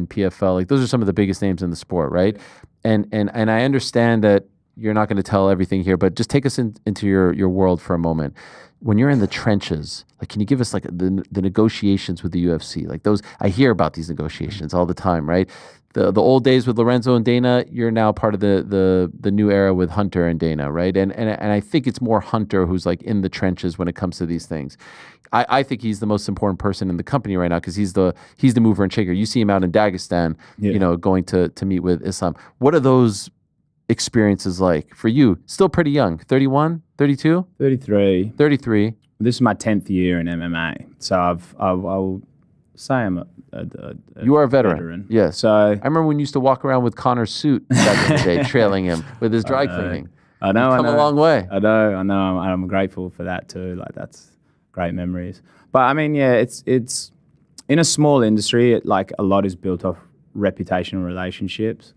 PFL. Like those are some of the biggest names in the sport, right? And I understand that you're not going to tell everything here, but just take us into your world for a moment. When you're in the trenches, like, can you give us like the negotiations with the UFC? Like those, I hear about these negotiations all the time, right? The old days with Lorenzo and Dana, you're now part of the new era with Hunter and Dana, right? And I think it's more Hunter who's like in the trenches when it comes to these things. I think he's the most important person in the company right now, because he's the mover and shaker. You see him out in Dagestan, going to meet with Islam. What are those experiences like for you? Still pretty young, 31, 32? 33. 33. This is my 10th year in MMA, so I'll say I'm a you are a veteran. Yes. So I remember when you used to walk around with Connor's suit back in the day, trailing him with his dry cleaning. I know. You've come a long way. I know. I'm grateful for that too. Like that's great memories. But I mean, yeah, it's in a small industry. Like a lot is built off reputation and relationships,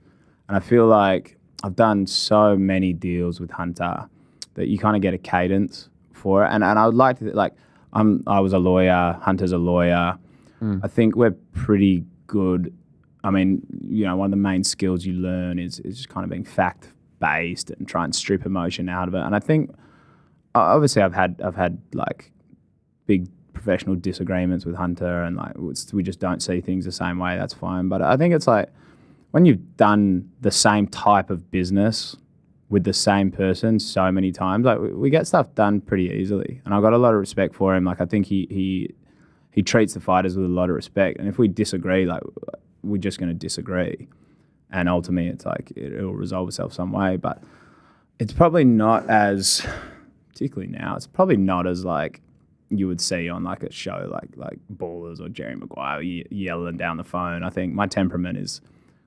and I feel like I've done so many deals with Hunter that you kind of get a cadence for it. And I would like to, like, I was a lawyer, Hunter's a lawyer. I think we're pretty good. I mean, one of the main skills you learn is just kind of being fact-based and try and strip emotion out of it. And I think, obviously, I've had like big professional disagreements with Hunter, and like we just don't see things the same way. That's fine. But I think it's like when you've done the same type of business with the same person so many times, like we get stuff done pretty easily. And I've got a lot of respect for him. Like I think he treats the fighters with a lot of respect. And if we disagree, like we're just going to disagree. And ultimately, it's like it'll resolve itself some way. But it's probably not as, particularly now, it's probably not as like you would see on like a show like Ballers or Jerry Maguire yelling down the phone. I think my temperament is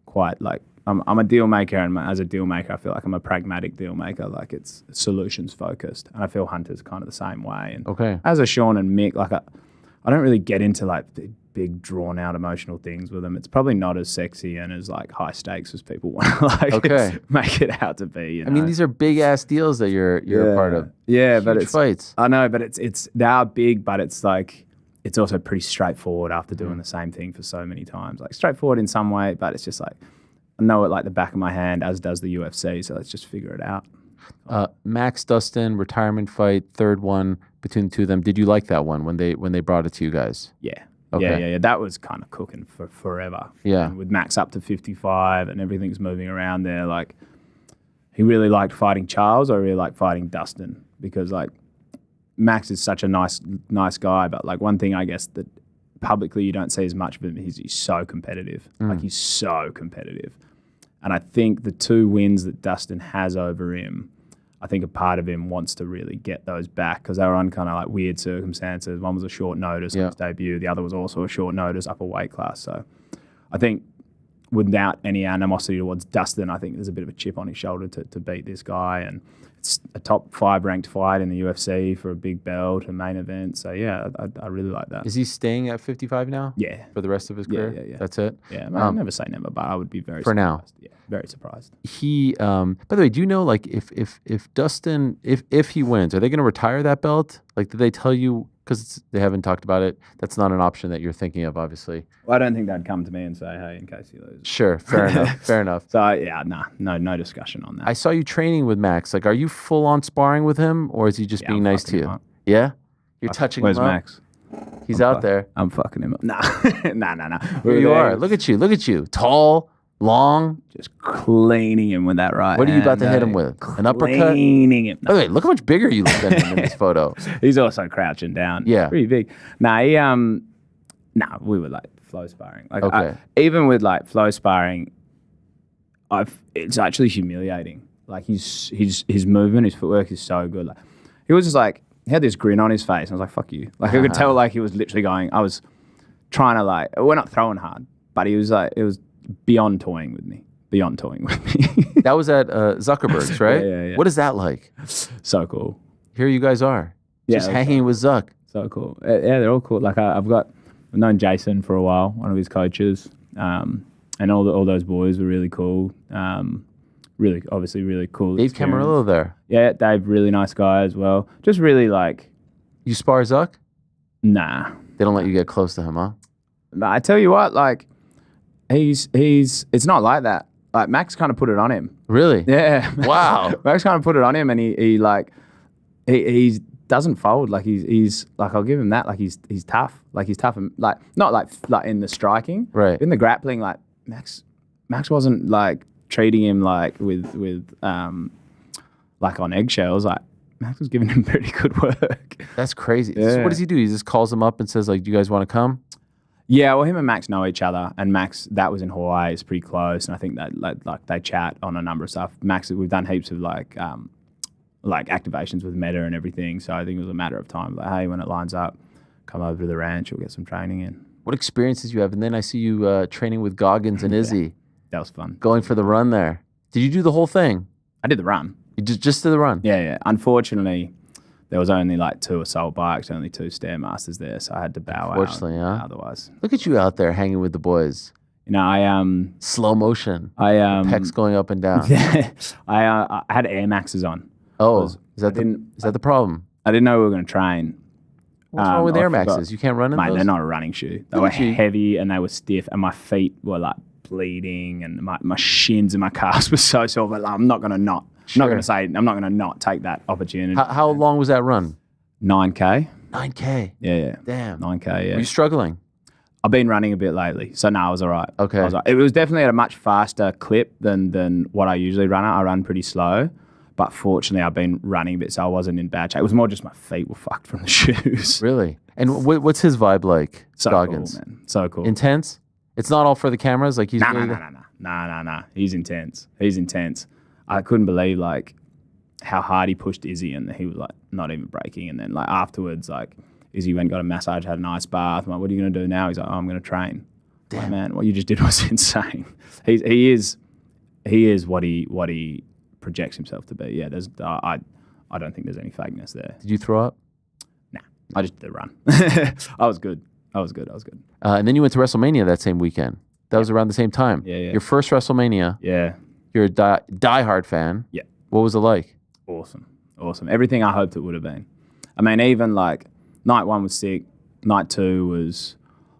quite like, I'm a deal maker, and as a deal maker, I feel like I'm a pragmatic deal maker. Like it's solutions focused, and I feel Hunter's kind of the same way. And okay, as a Sean and Mick, like I don't really get into like the big, drawn out emotional things with them. It's probably not as sexy and as like high stakes as people want to like make it out to be. You know? I mean, these are big ass deals that you're a part of. Yeah, Huge but it's fights. I know, but it's they are big, but it's like it's also pretty straightforward after doing the same thing for so many times. Like straightforward in some way, but it's just like I know it like the back of my hand, as does the UFC. So let's just figure it out. Max Dustin retirement fight, third one between the two of them. Did you like that one when they brought it to you guys? Yeah. Okay. Yeah. That was kind of cooking for forever. Yeah. And with Max up to 55 and everything's moving around there, like he really liked fighting Charles. I really liked fighting Dustin because like Max is such a nice guy, but like one thing I guess that publicly you don't see as much of him is he's so competitive. Like he's so competitive. And I think the 2 wins that Dustin has over him, I think a part of him wants to really get those back because they were on kind of like weird circumstances. One was a short notice on his debut. The other was also a short notice upper weight class. So I think without any animosity towards Dustin, I think there's a bit of a chip on his shoulder to beat this guy. And it's a top 5 ranked fight in the UFC for a big belt, a main event. So yeah, I really like that. Is he staying at 55 now? Yeah. For the rest of his career? Yeah. That's it? Yeah, I'll never say never, but I would be very for surprised. now. Yeah, very surprised. He, by the way, do you know, like, if Dustin, if he wins, are they going to retire that belt? Like, did they tell you, because they haven't talked about it, that's not an option that you're thinking of, obviously. Well, I don't think they'd come to me and say, hey, in case he loses. Sure, fair enough. So, yeah, no discussion on that. I saw you training with Max. Like, are you full on sparring with him, or is he just being nice to you? Yeah? You're touching him up? Where's Max? He's out there. I'm fucking him up. Nah. Here you are. Look at you. Tall, long. Just cleaning him with that right What are you about to hit him with? An uppercut? Cleaning him. No. Wait, look how much bigger you look than him in this photo. He's also crouching down. Yeah. Pretty big. We were like flow sparring. Like okay. Even with like flow sparring, it's actually humiliating. Like his movement, his footwork is so good. Like he was just like, he had this grin on his face. I was like, fuck you. Like I could tell like he was literally going, I was trying to like, we're not throwing hard, but he was like, it was beyond toying with me. That was at Zuckerberg's, right? Yeah. What is that like? So cool. Here you guys are, just hanging with Zuck. So cool. Yeah, they're all cool. Like I've known Jason for a while, one of his coaches, and all those boys were really cool. Really, obviously, really cool. Dave Camarillo there. Yeah, Dave, really nice guy as well. Just really like. You spar Zuck? Nah. They don't let you get close to him, huh? But I tell you what, like, it's not like that. Like Max kind of put it on him. Really? Yeah. Wow. Max kind of put it on him, and he doesn't fold. Like he's like, I'll give him that. Like he's tough. Like he's tough and like not like in the striking. Right. In the grappling, like Max wasn't like treating him like with like on eggshells. Like Max was giving him pretty good work. That's crazy. Yeah. So what does he do? He just calls him up and says like, "Do you guys want to come?" Yeah, well, him and Max know each other, and Max, that was in Hawaii, is pretty close, and I think that like they chat on a number of stuff. Max, we've done heaps of like activations with Meta and everything, so I think it was a matter of time. Like, hey, when it lines up, come over to the ranch, we'll get some training in. What experiences you have? And then I see you training with Goggins and Izzy. That was fun. Going for the run there. Did you do the whole thing? I did the run. You just did the run? Yeah. Unfortunately, there was only like 2 assault bikes, only 2 Stairmasters there, so I had to bow out. Unfortunately, huh? Otherwise. Look at you out there hanging with the boys. You know, slow motion. Pecs going up and down. I had Air Maxes on. Oh, is that the problem? I didn't know we were going to train. What's wrong with Air Maxes? You can't run in Mate, those? they're not a running shoe. They were heavy and they were stiff, and my feet were like bleeding, and my shins and my calves were so sore. But like, I'm not going to not take that opportunity. How long was that run? 9K. 9K. Yeah. Damn. 9K. Yeah. Were you struggling? I've been running a bit lately, so no, I was all right. Okay. It was definitely at a much faster clip than what I usually run at. I run pretty slow, but fortunately I've been running a bit, so I wasn't in bad shape. It was more just my feet were fucked from the shoes. Really? And what's his vibe like, so Goggins? Cool, man. So cool. Intense? It's not all for the cameras? Like he's Nah. He's intense. I couldn't believe like how hard he pushed Izzy, and he was like not even breaking. And then like afterwards, like Izzy went, got a massage, had a nice bath. I'm like, what are you going to do now? He's like, oh, I'm going to train. Damn. Like, man, what you just did was insane. He is what he projects himself to be. Yeah, I don't think there's any fakeness there. Did you throw up? Nah, I just did the run. I was good. That was good. That was good. And then you went to WrestleMania that same weekend. That was around the same time. Yeah. Your first WrestleMania. Yeah. You're a diehard fan. Yeah. What was it like? Awesome. Everything I hoped it would have been. I mean, even like night 1 was sick. Night 2 was,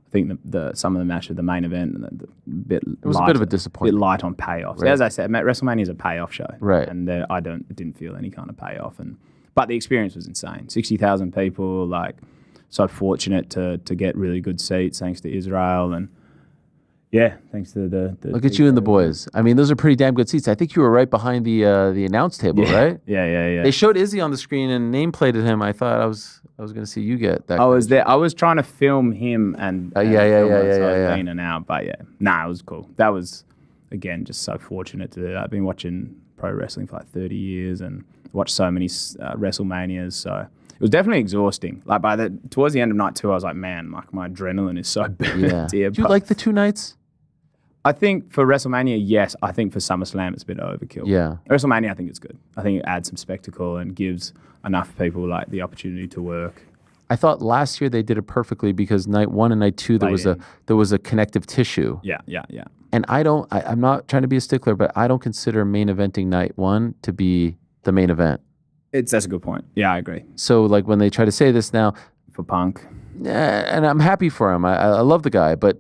I think some of the matches, the main event, it was a bit of a disappointment. A bit light on payoff. Right. As I said, WrestleMania is a payoff show, right? And I didn't feel any kind of payoff, but the experience was insane. 60,000 people, like so fortunate to get really good seats thanks to Israel and. Yeah, thanks to the look at you and the boys. I mean, those are pretty damn good seats. I think you were right behind the announce table, right? Yeah. They showed Izzy on the screen and nameplated him. I thought I was going to see you get that. I was there. I was trying to film him and yeah. in and out, but it was cool. That was again just so fortunate to do that. I've been watching pro wrestling for like 30 years and watched so many WrestleManias. So it was definitely exhausting. Like towards the end of night 2, I was like, man, my adrenaline is so burnt here. Do you like the 2 nights? I think for WrestleMania, yes. I think for SummerSlam, it's a bit overkill. Yeah. WrestleMania, I think it's good. I think it adds some spectacle and gives enough people like the opportunity to work. I thought last year they did it perfectly because night 1 and night 2 there was a connective tissue. Yeah. And I'm not trying to be a stickler, but I don't consider main eventing night 1 to be the main event. That's a good point. Yeah, I agree. So like when they try to say this now for Punk, and I'm happy for him. I love the guy, but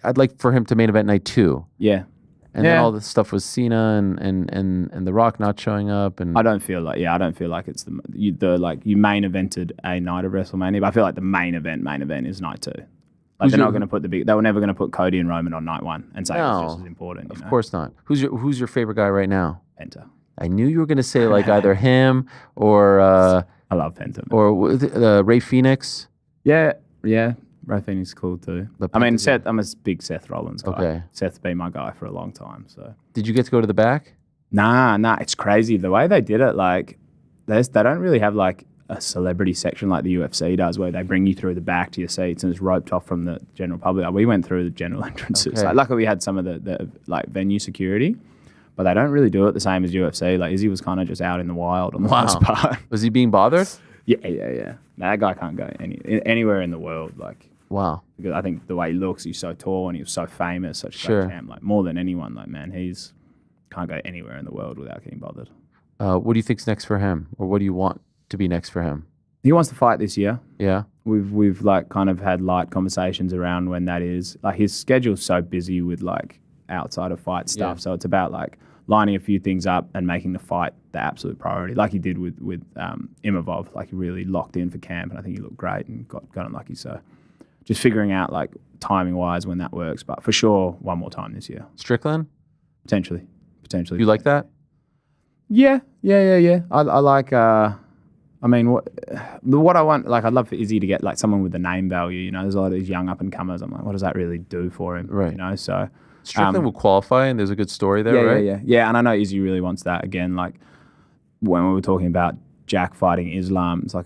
I'd like for him to main event night 2. Yeah. And then all the stuff with Cena and The Rock not showing up, and I don't feel like it's you main evented a night of WrestleMania, but I feel like the main event is night 2. Like they were never going to put Cody and Roman on night 1 and say it's just as important. Of course not. Who's your favorite guy right now? Penta. I knew you were going to say like either him or I love Penta. Or Ray Phoenix. Yeah. Ray Phoenix is cool too. I mean, Seth. I'm a big Seth Rollins guy. Okay. Seth's been my guy for a long time. So. Did you get to go to the back? Nah. It's crazy the way they did it. Like, they don't really have like a celebrity section like the UFC does, where they bring you through the back to your seats and it's roped off from the general public. We went through the general entrances. Okay. Like, luckily we had some of the like venue security, but they don't really do it the same as UFC. Like Izzy was kind of just out in the wild on the most part. Was he being bothered? Yeah. That guy can't go anywhere in the world. Like. Wow. Because I think the way he looks, he's so tall and he was so famous, such a great champ. Like more than anyone, like man, can't go anywhere in the world without getting bothered. What do you think's next for him, or what do you want to be next for him? He wants to fight this year. Yeah. We've like kind of had light conversations around when that is. Like his schedule's so busy with like outside of fight stuff, so it's about like lining a few things up and making the fight the absolute priority, like he did with Imavov. Like he really locked in for camp, and I think he looked great and got unlucky. So. Just figuring out like timing wise when that works, but for sure one more time this year. Strickland? Potentially. You like that? Yeah. I like. I mean, what I want, like, I'd love for Izzy to get like someone with the name value. You know, there's a lot of these young up and comers. I'm like, what does that really do for him? Right. You know, so Strickland will qualify, and there's a good story there, right? Yeah. And I know Izzy really wants that. Again, like when we were talking about Jack fighting Islam, it's like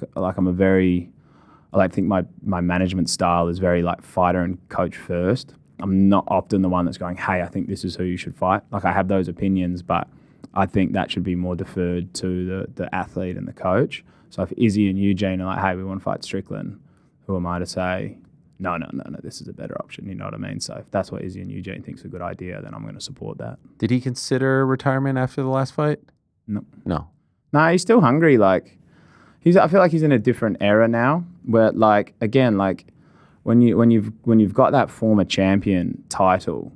I think my management style is very like fighter and coach first. I'm not often the one that's going, hey, I think this is who you should fight. Like I have those opinions, but I think that should be more deferred to the athlete and the coach. So if Izzy and Eugene are like, hey, we want to fight Strickland, who am I to say, no, this is a better option, you know what I mean? So if that's what Izzy and Eugene thinks is a good idea, then I'm going to support that. Did he consider retirement after the last fight? No. No, he's still hungry. Like, I feel like he's in a different era now, where like again, like when you've got that former champion title,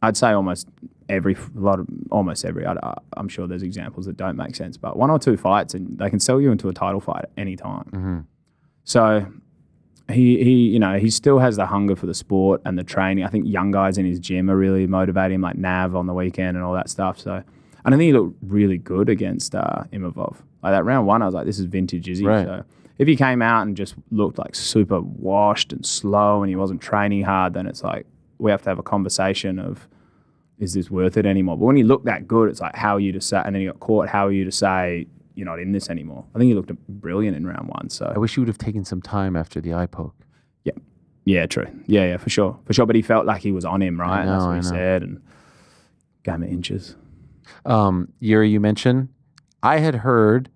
I'd say almost every. I'm sure there's examples that don't make sense, but 1 or 2 fights and they can sell you into a title fight at any time. Mm-hmm. So he still has the hunger for the sport and the training. I think young guys in his gym are really motivating him, like Nav on the weekend and all that stuff. So. And I think he looked really good against Imavov. Like that round 1, I was like, this is vintage Izzy. Right. So if he came out and just looked like super washed and slow and he wasn't training hard, then it's like we have to have a conversation of, is this worth it anymore? But when he looked that good, it's like, how are you to say, and then he got caught, how are you to say you're not in this anymore? I think he looked brilliant in round 1. So I wish he would have taken some time after the eye poke. Yeah, true. Yeah, for sure. But he felt like he was on him, right? That's what he said, and gave him inches. Yuri, you mentioned, I had heard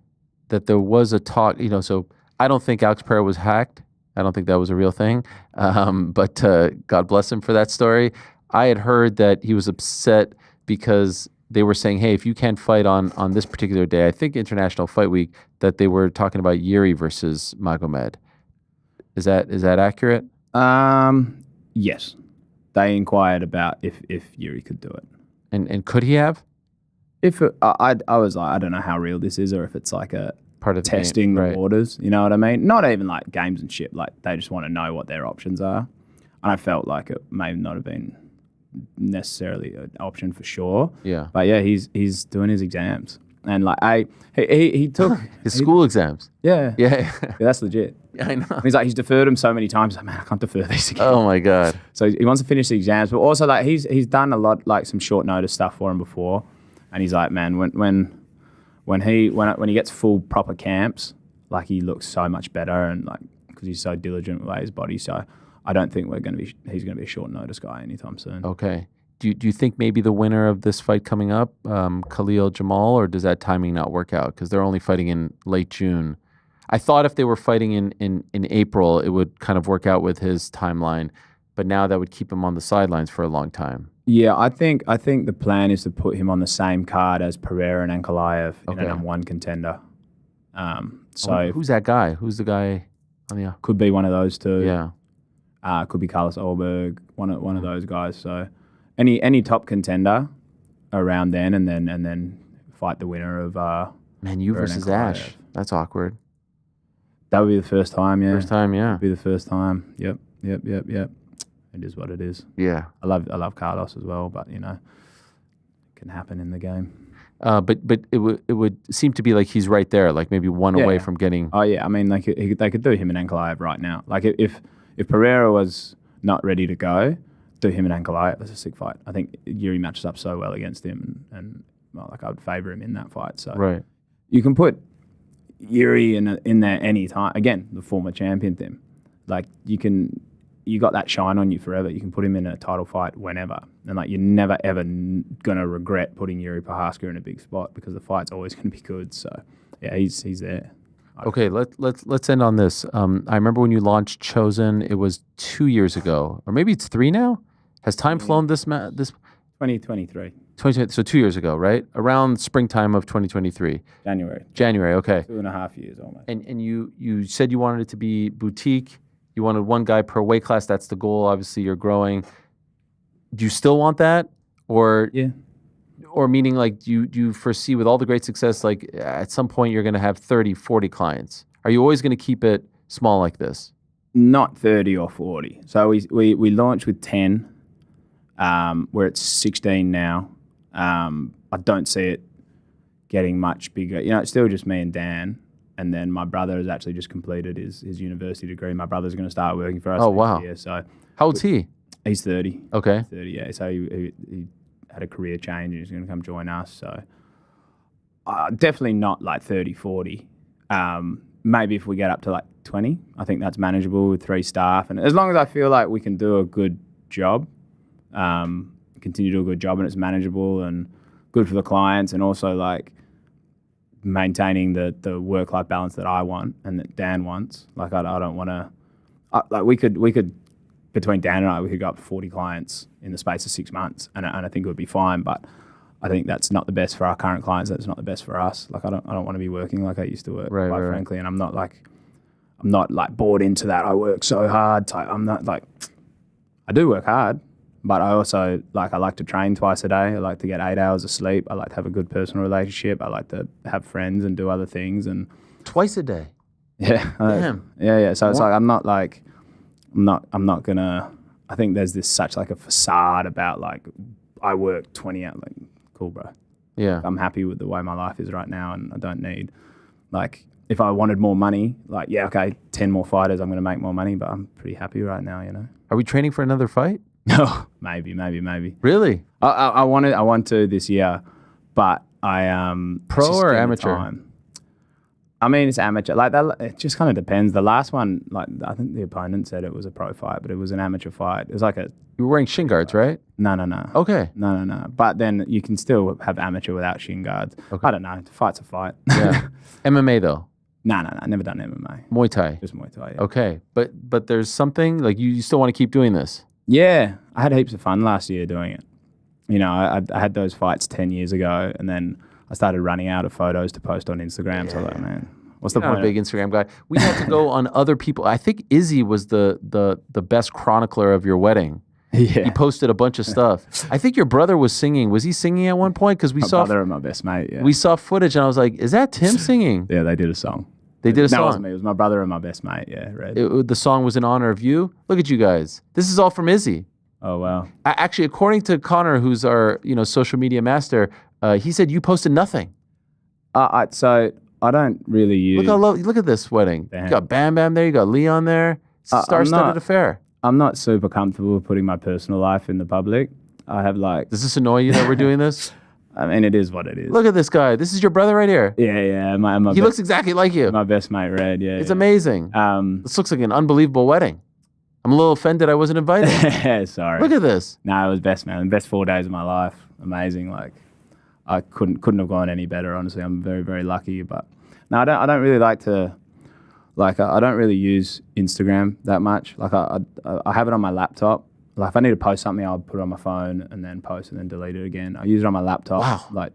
that there was a talk, so I don't think Alex Pereira was hacked, I don't think that was a real thing. But God bless him for that story. I had heard that he was upset because they were saying, hey, if you can't fight on this particular day, I think International Fight Week, that they were talking about Yuri versus Magomed. Is that accurate? Yes. They inquired about if Yuri could do it. And could he have? I was like, I don't know how real this is, or if it's like a part of testing the the waters. You know what I mean? Not even like games and shit. Like they just want to know what their options are. And I felt like it may not have been necessarily an option for sure. Yeah. But yeah, he's doing his exams, and like he took his school exams. Yeah. Yeah. That's legit. I know. He's like, he's deferred them so many times. Like, man, I can't defer these again. Oh my God. So he wants to finish the exams, but also like he's done a lot, like some short notice stuff for him before, and he's like, man, when he gets full proper camps, like he looks so much better, and like because he's so diligent with his body. So I don't think he's gonna be a short notice guy anytime soon. Okay. Do you think maybe the winner of this fight coming up, Khalil Jamal, or does that timing not work out because they're only fighting in late June? I thought if they were fighting in April, it would kind of work out with his timeline, but now that would keep him on the sidelines for a long time. Yeah, I think the plan is to put him on the same card as Pereira and Ankalaev in Okay. a #1 contender. So Who's that guy? Who's the guy on the? Could be one of those two. Yeah. Could be Carlos Olberg, one of those guys. So any top contender around then, and then fight the winner of Man, you Pereira and versus Ankalaev. Ash. That's awkward. That would be the first time, yeah. First time, yeah. Be the first time. Yep. It is what it is. Yeah. I love Carlos as well, but you know, it can happen in the game. But it would seem to be like he's right there, like maybe one away from getting. Oh yeah, I mean, like they could do him and Ankalaev right now. Like if Pereira was not ready to go, do him and Ankalaev. That's a sick fight. I think Yuri matches up so well against him, and well, like I would favor him in that fight. So Right. you can put Yuri in there any time. Again, the former champion thing. Like you got that shine on you forever. You can put him in a title fight whenever, and like you're never ever gonna regret putting Yuri Prohaska in a big spot because the fight's always gonna be good. So yeah, he's there. Okay, let's end on this. I remember when you launched Chosen. It was 2 years ago, or maybe it's 3 now. Has time flown? This 2023. 2020, so 2 years ago, right? Around springtime of 2023. January. Okay. 2.5 years almost. And you said you wanted it to be boutique. You wanted one guy per weight class. That's the goal. Obviously, you're growing. Do you still want that, or yeah? Or meaning like do you foresee with all the great success, like at some point you're going to have 30, 40 clients? Are you always going to keep it small like this? Not 30 or 40. So we launched with 10. We're at 16 now. I don't see it getting much bigger. You know, it's still just me and Dan. And then my brother has actually just completed his university degree. My brother's going to start working for us next year. So how old's he? He's 30. Okay. 30, yeah. So he had a career change and he's going to come join us. So definitely not like 30, 40. Maybe if we get up to like 20, I think that's manageable with 3 staff. And as long as I feel like we can do a good job, continue to do a good job and it's manageable and good for the clients, and also like maintaining the work-life balance that I want and that Dan wants. Like I don't want to, like we could between Dan and I, we could go up to 40 clients in the space of 6 months, and I think it would be fine. But I think that's not the best for our current clients. That's not the best for us. Like I don't want to be working like I used to work, quite frankly. And I'm not like bought into that. I work so hard type. I'm not like, I do work hard, but I also I like to train twice a day. I like to get 8 hours of sleep. I like to have a good personal relationship. I like to have friends and do other things. And twice a day. Yeah. Damn. Yeah. So it's like I'm not gonna. I think there's this such like a facade about like I work 20 hours. Like, cool, bro. Yeah. I'm happy with the way my life is right now, and I don't need like if I wanted more money, like 10 more fighters, I'm gonna make more money, but I'm pretty happy right now, you know. Are we training for another fight? No, maybe. Really? I want to this year, but I pro or amateur? I mean, it's amateur. Like that, it just kind of depends. The last one, like I think the opponent said it was a pro fight, but it was an amateur fight. It was like You were wearing shin guards, right? No. Okay. No. But then you can still have amateur without shin guards. Okay. I don't know. The fight's a fight. Yeah. MMA though. No, never done MMA. Muay Thai. Just Muay Thai. Yeah. Okay, but there's something like you still want to keep doing this. Yeah, I had heaps of fun last year doing it. You know, I had those fights 10 years ago, and then I started running out of photos to post on Instagram. So I was like, man, what's the point? I'm a big Instagram guy. We had to go on other people. I think Izzy was the best chronicler of your wedding. Yeah. He posted a bunch of stuff. I think your brother was singing. Was he singing at one point? Because we saw. My brother and my best mate. Yeah. We saw footage, and I was like, "Is that Tim singing?" Yeah, they did a song. They did a song. No, it wasn't me. It was my brother and my best mate. Yeah, Red. The song was in honor of you. Look at you guys. This is all from Izzy. Oh wow. Actually, according to Connor, who's our social media master, he said you posted nothing. So I don't really use. Look at this wedding. You got Bam Bam there. You got Leon there. It's a star-studded affair. I'm not super comfortable with putting my personal life in the public. I have Does this annoy you that we're doing this? I mean, it is what it is. Look at this guy. This is your brother right here. Yeah. He looks exactly like you. My best mate, Red. Yeah. It's amazing. This looks like an unbelievable wedding. I'm a little offended I wasn't invited. Sorry. Look at this. No, it was best, man. Best 4 days of my life. Amazing. Like, I couldn't have gone any better. Honestly, I'm very, very lucky. But no, I don't really like to. Like, I don't really use Instagram that much. Like, I have it on my laptop. Like, if I need to post something, I'll put it on my phone and then post and then delete it again. I use it on my laptop. Wow.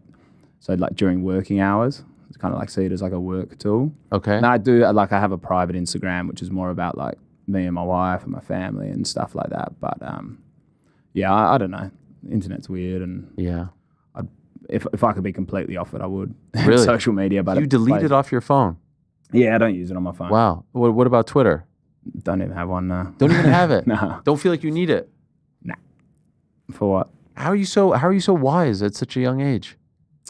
So during working hours, it's kind of like see it as like a work tool. Okay. And I have a private Instagram, which is more about like me and my wife and my family and stuff like that. But yeah, I don't know. The internet's weird, and yeah, if I could be completely off it, I would. Really? Social media, but you delete it off your phone. Yeah, I don't use it on my phone. Wow. What about Twitter? Don't even have one. No. Don't even have it. No. Don't feel like you need it. Nah. For what? How are you so wise at such a young age?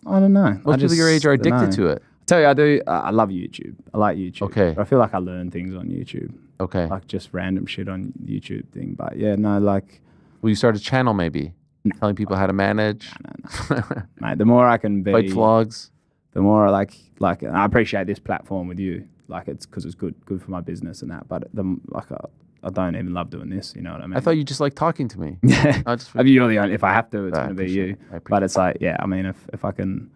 I don't know. Most people your age are addicted to it. I tell you, I do. I love YouTube. I like YouTube. Okay. But I feel like I learn things on YouTube. Okay. Like just random shit on YouTube thing. But yeah, no, like. Will you start a channel maybe? No. Telling people how to manage? No. Mate, the more I can be. Fight vlogs? The more like I appreciate this platform with you. Like it's because it's good for my business and that. But I don't even love doing this. You know what I mean? I thought you just like talking to me. Yeah. You're the only. If I have to, it's going to be you. But it's like, yeah. I mean, if I can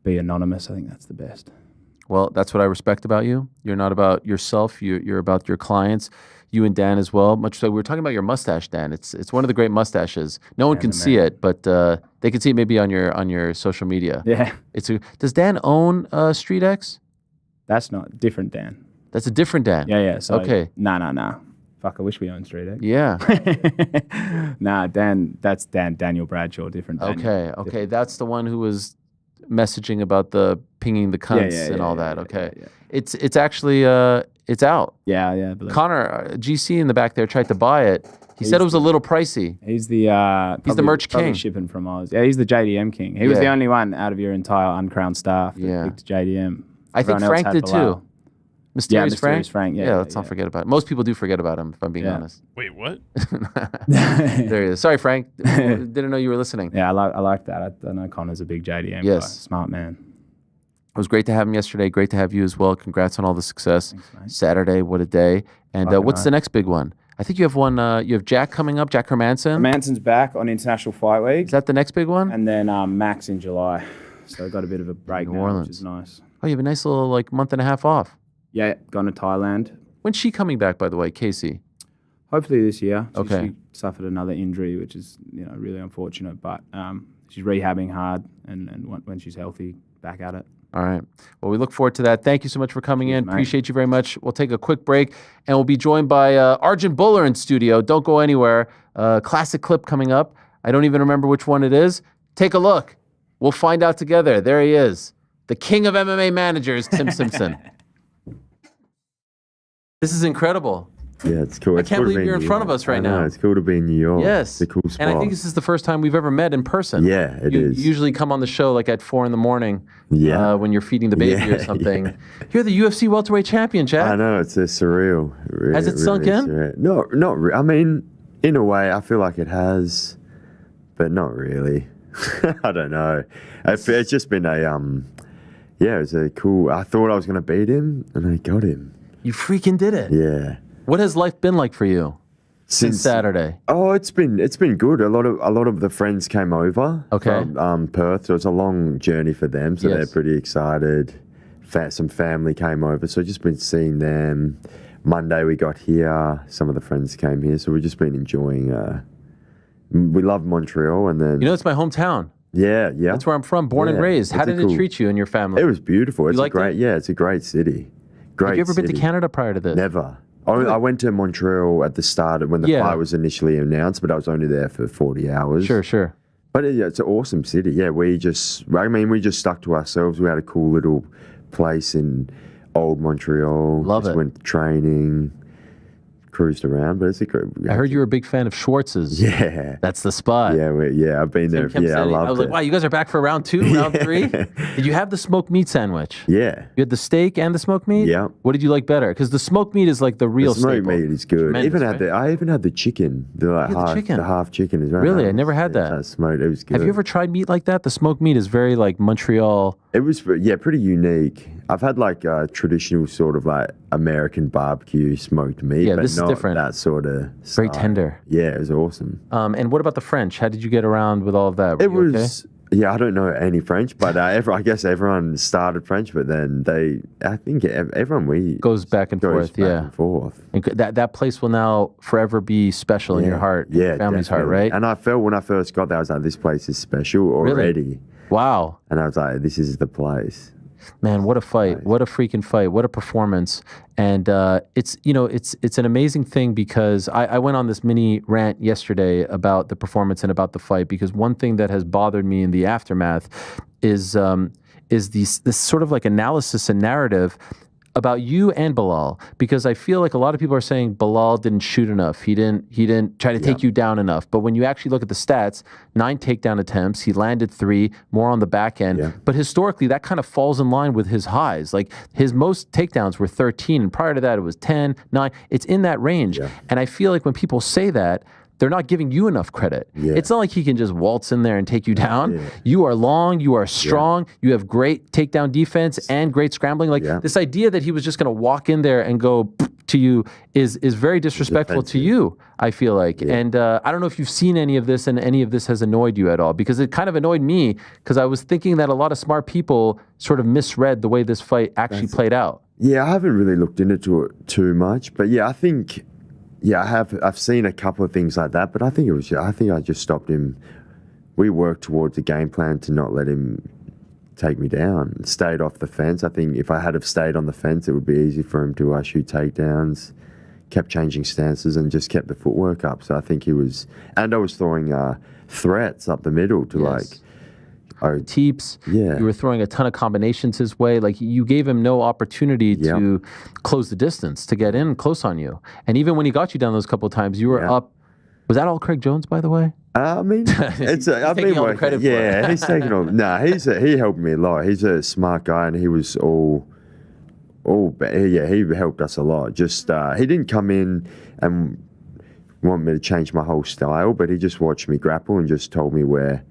be anonymous, I think that's the best. Well, that's what I respect about you. You're not about yourself. You're about your clients. You and Dan as well. Much so, we were talking about your mustache, Dan. It's one of the great mustaches. No one can see it, but they can see it maybe on your social media. Yeah. Does Dan own Street X? That's not different Dan. That's a different Dan. Yeah. So, okay. No. Fuck, I wish we owned Street X. Yeah. Nah, Dan. That's Daniel Bradshaw. Different. Daniel. Okay. That's the one who was messaging about the pinging the cunts and all that. Okay. Yeah. It's actually it's out. Yeah. Connor, GC in the back there tried to buy it. He said it was a little pricey. He's the merch king. Shipping from Oz. Yeah, he's the JDM king. He was the only one out of your entire uncrowned staff that picked JDM. I think Frank did too. Mysterious Frank? Yeah, let's not forget about it. Most people do forget about him, if I'm being honest. Wait, what? There he is. Sorry, Frank. Didn't know you were listening. Yeah, I like that. I know Connor's a big JDM guy. Smart man. It was great to have him yesterday. Great to have you as well. Congrats on all the success. Thanks, Saturday, what a day. And what's the next big one? I think you have one. You have Jack coming up, Jack Hermanson. Hermanson's back on International Fight Week. Is that the next big one? And then Max in July. So got a bit of a break now, which is nice. Oh, you have a nice little month and a half off. Yeah, gone to Thailand. When's she coming back, by the way, Casey? Hopefully this year. Okay. She suffered another injury, which is really unfortunate. But she's rehabbing hard, and when she's healthy, back at it. All right. Well, we look forward to that. Thank you so much for coming in. Mate. Appreciate you very much. We'll take a quick break, and we'll be joined by Arjan Bhullar in studio. Don't go anywhere. Classic clip coming up. I don't even remember which one it is. Take a look. We'll find out together. There he is. The king of MMA managers, Tim Simpson. This is incredible. Yeah, it's cool. I can't believe you're in front of us right now. It's cool to be in New York. Yes. It's a cool spot. And I think this is the first time we've ever met in person. Yeah, it is. You usually come on the show at 4 a.m. Yeah. When you're feeding the baby or something. Yeah. You're the UFC welterweight champion, Jack. I know, it's surreal. Has it sunk in? Surreal. No, not really. I mean, in a way, I feel like it has, but not really. I don't know. It's just been it was a cool, I thought I was going to beat him, and I got him. You freaking did it. Yeah. What has life been like for you since Saturday? Oh, it's been good. A lot of the friends came over from Perth, so it's a long journey for them. So they're pretty excited. some family came over, so just been seeing them. Monday we got here. Some of the friends came here, so we've just been enjoying. We love Montreal, and then it's my hometown. Yeah. That's where I'm from, born and raised. How did it treat you and your family? It was beautiful. It's it? Yeah, it's a great city. Great. Have you ever been to Canada prior to this? Never. I went to Montreal at the start when the fight was initially announced, but I was only there for 40 hours. Sure. But it's an awesome city. Yeah, we just stuck to ourselves. We had a cool little place in old Montreal. Love it. Went training, cruised around, but it's a great. I heard you were a big fan of Schwartz's. Yeah. That's the spot. Yeah, I've been there. Yeah, I loved it. I was like, wow, you guys are back for round 2, round 3? Did you have the smoked meat sandwich? Yeah. You had the steak and the smoked meat? Yeah. What did you like better? Because the smoked meat is like the real staple. The smoked meat is good. I even had the chicken. The half chicken as well. Really? I never had that. That smoked. It was good. Have you ever tried meat like that? The smoked meat is very like Montreal. It was, pretty unique. I've had like traditional sort of like American barbecue smoked meat, but this not is different. That sort of very tender. Yeah, it was awesome. And what about the French? How did you get around with all of that? It was, I don't know any French, but I guess everyone started French, but then I think everyone goes back and forth. And that place will now forever be special in your heart, your family's heart, right? And I felt when I first got there, I was like, this place is special already. Really? Wow. And I was like, this is the place. Man, what a fight. What a freaking fight. What a performance. And it's an amazing thing because I went on this mini rant yesterday about the performance and about the fight, because one thing that has bothered me in the aftermath is this sort of like analysis and narrative about you and Belal, because I feel like a lot of people are saying Belal didn't shoot enough. He didn't try to take you down enough. But when you actually look at the stats, 9 takedown attempts, he landed 3, more on the back end. Yeah. But historically, that kind of falls in line with his highs. Like his most takedowns were 13, and prior to that, it was 10, 9. It's in that range. Yeah. And I feel like when people say that, they're not giving you enough credit. Yeah. It's not like he can just waltz in there and take you down. Yeah. You are long, you are strong, you have great takedown defense and great scrambling. Like this idea that he was just going to walk in there and go to you is very disrespectful to you, I feel like. Yeah. And I don't know if you've seen any of this and any of this has annoyed you at all, because it kind of annoyed me because I was thinking that a lot of smart people sort of misread the way this fight actually played out. Yeah, I haven't really looked into it too much, but I think... Yeah, I've seen a couple of things like that, but I think I just stopped him. We worked towards a game plan to not let him take me down. Stayed off the fence. I think if I had have stayed on the fence, it would be easy for him to shoot takedowns. Kept changing stances and just kept the footwork up. So I think he was, and I was throwing threats up the middle to teeps. Yeah. You were throwing a ton of combinations his way. Like you gave him no opportunity to close the distance, to get in close on you. And even when he got you down those couple of times, you were up. Was that all Craig Jones, by the way? I mean, it's I've been all the credit for it. he's taking all. He helped me a lot. He's a smart guy, and he was he helped us a lot. Just he didn't come in and want me to change my whole style, but he just watched me grapple and just told me where.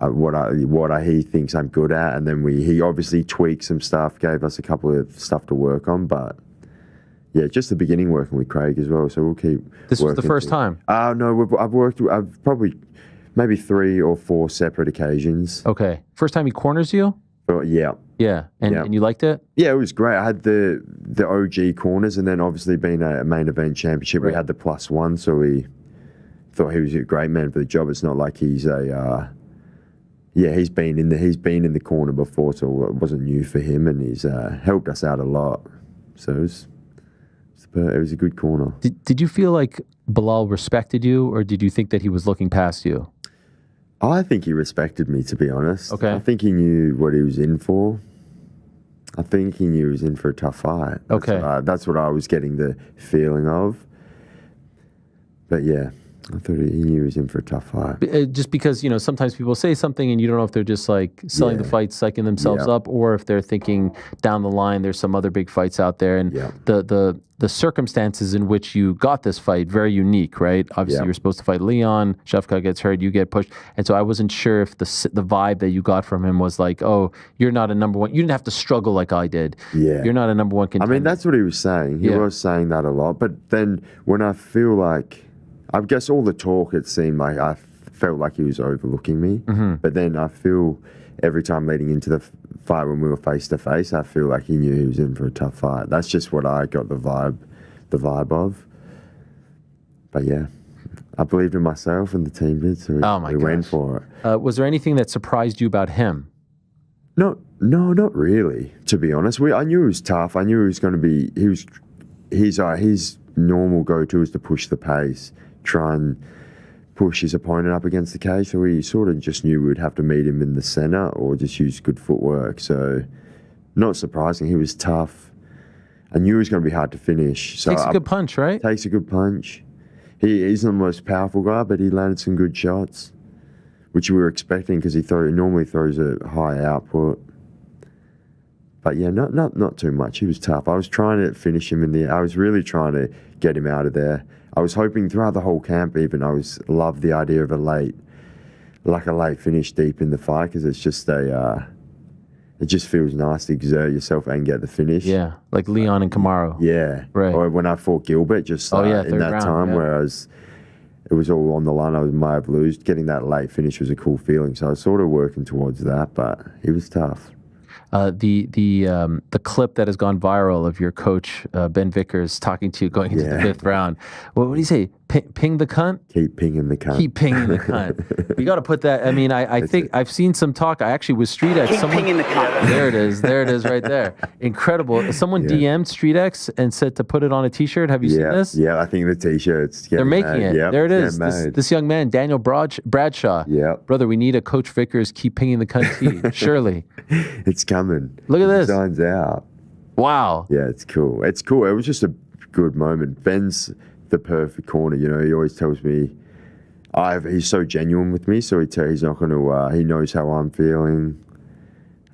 He thinks I'm good at, and then he obviously tweaked some stuff, gave us a couple of stuff to work on, but just the beginning working with Craig as well, so we'll keep. This was the first time? No, I've probably maybe 3 or 4 separate occasions. Okay, first time he corners you? Yeah. And you liked it? Yeah, it was great. I had the OG corners, and then obviously being a main event championship, we had the +1, so we thought he was a great man for the job. It's not like he's a he's been in the corner before, so it wasn't new for him, and he's helped us out a lot. So it was a good corner. Did you feel like Belal respected you, or did you think that he was looking past you? I think he respected me, to be honest. Okay. I think he knew what he was in for. I think he knew he was in for a tough fight. That's what I was getting the feeling of. But yeah. I thought he knew he was in for a tough fight. Just because, sometimes people say something and you don't know if they're just like selling the fight, psyching themselves up, or if they're thinking down the line there's some other big fights out there. And the circumstances in which you got this fight, very unique, right? Obviously, you're supposed to fight Leon, Shevchenko gets hurt, you get pushed. And so I wasn't sure if the vibe that you got from him was like, oh, you're not a number one. You didn't have to struggle like I did. Yeah. You're not a number one contender. I mean, that's what he was saying. He was saying that a lot. But then when I feel like, I guess all the talk, it seemed like I felt like he was overlooking me. Mm-hmm. But then I feel every time leading into the fight when we were face to face, I feel like he knew he was in for a tough fight. That's just what I got the vibe of. But yeah, I believed in myself and the team did, so we went for it. Was there anything that surprised you about him? No, not really. To be honest, I knew he was tough. I knew he was going to be. His normal go-to is to push the pace, try and push his opponent up against the cage. So we sort of just knew we'd have to meet him in the center or just use good footwork. So not surprising, he was tough. I knew he was going to be hard to finish. So takes a good punch, right? Takes a good punch. He's the most powerful guy, but he landed some good shots, which we were expecting because he normally throws a high output. But yeah, not too much. He was tough. I was trying to finish him in the. I was really trying to get him out of there. I was hoping throughout the whole camp. Even loved the idea of a late finish deep in the fight because it's just it just feels nice to exert yourself and get the finish. Yeah, like Leon and Kamaru. Yeah, right. Or when I fought Gilbert, just in that round, time where it was all on the line. I might have lost. Getting that late finish was a cool feeling. So I was sort of working towards that, but he was tough. The clip that has gone viral of your coach Ben Vickers talking to you going into the 5th round. What did he say? Ping the cunt? Keep pinging the cunt. Keep pinging the cunt. You got to put that. I mean, I think I've seen some talk. I actually was StreetX. Keep pinging the cunt. There it is. There it is right there. Incredible. Someone DM'd StreetX and said to put it on a T-shirt. Have you seen this? Yeah, I think the T-shirts. They're making it. Yep, there it is. This young man, Daniel Bradshaw. Yeah. Brother, we need a Coach Vickers keep pinging the cunt tee. Surely. It's coming. Look at this. Signs out. Wow. Yeah, it's cool. It's cool. It was just a good moment. Ben's the perfect corner. You know, he always tells me, he's so genuine with me. So he's not going to. He knows how I'm feeling.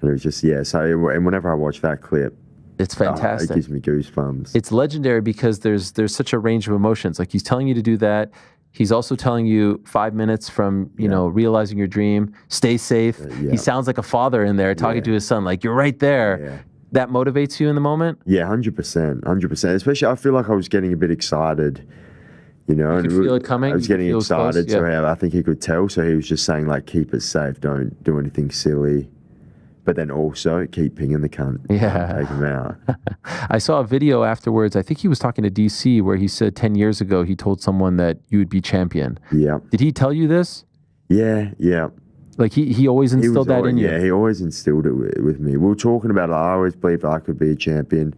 And it was just So and whenever I watch that clip, it's fantastic. It gives me goosebumps. It's legendary because there's such a range of emotions. Like he's telling you to do that. He's also telling you 5 minutes from, realizing your dream, stay safe. He sounds like a father in there talking to his son. Like, you're right there. Yeah. That motivates you in the moment? Yeah, 100%. 100%. Especially, I feel like I was getting a bit excited, You could feel it coming? I was getting excited, close? so I think he could tell. So he was just saying, like, keep it safe. Don't do anything silly. But then also keep pinging the cunt. Yeah. Take him out. I saw a video afterwards. I think he was talking to DC where he said 10 years ago he told someone that you would be champion. Yeah. Did he tell you this? Yeah. Like he always instilled that in you? Yeah, he always instilled it with me. We were talking about it. I always believed I could be a champion.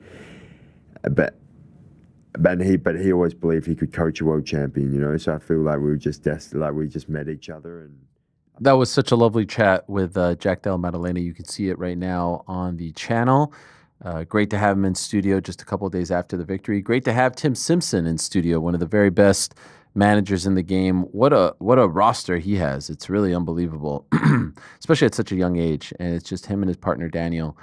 But he always believed he could coach a world champion, So I feel like we were just destined, like we just met each other. And that was such a lovely chat with Jack Della Maddalena. You can see it right now on the channel. Great to have him in studio just a couple of days after the victory. Great to have Tim Simpson in studio, one of the very best managers in the game. What a roster he has. It's really unbelievable, especially at such a young age. And it's just him and his partner Daniel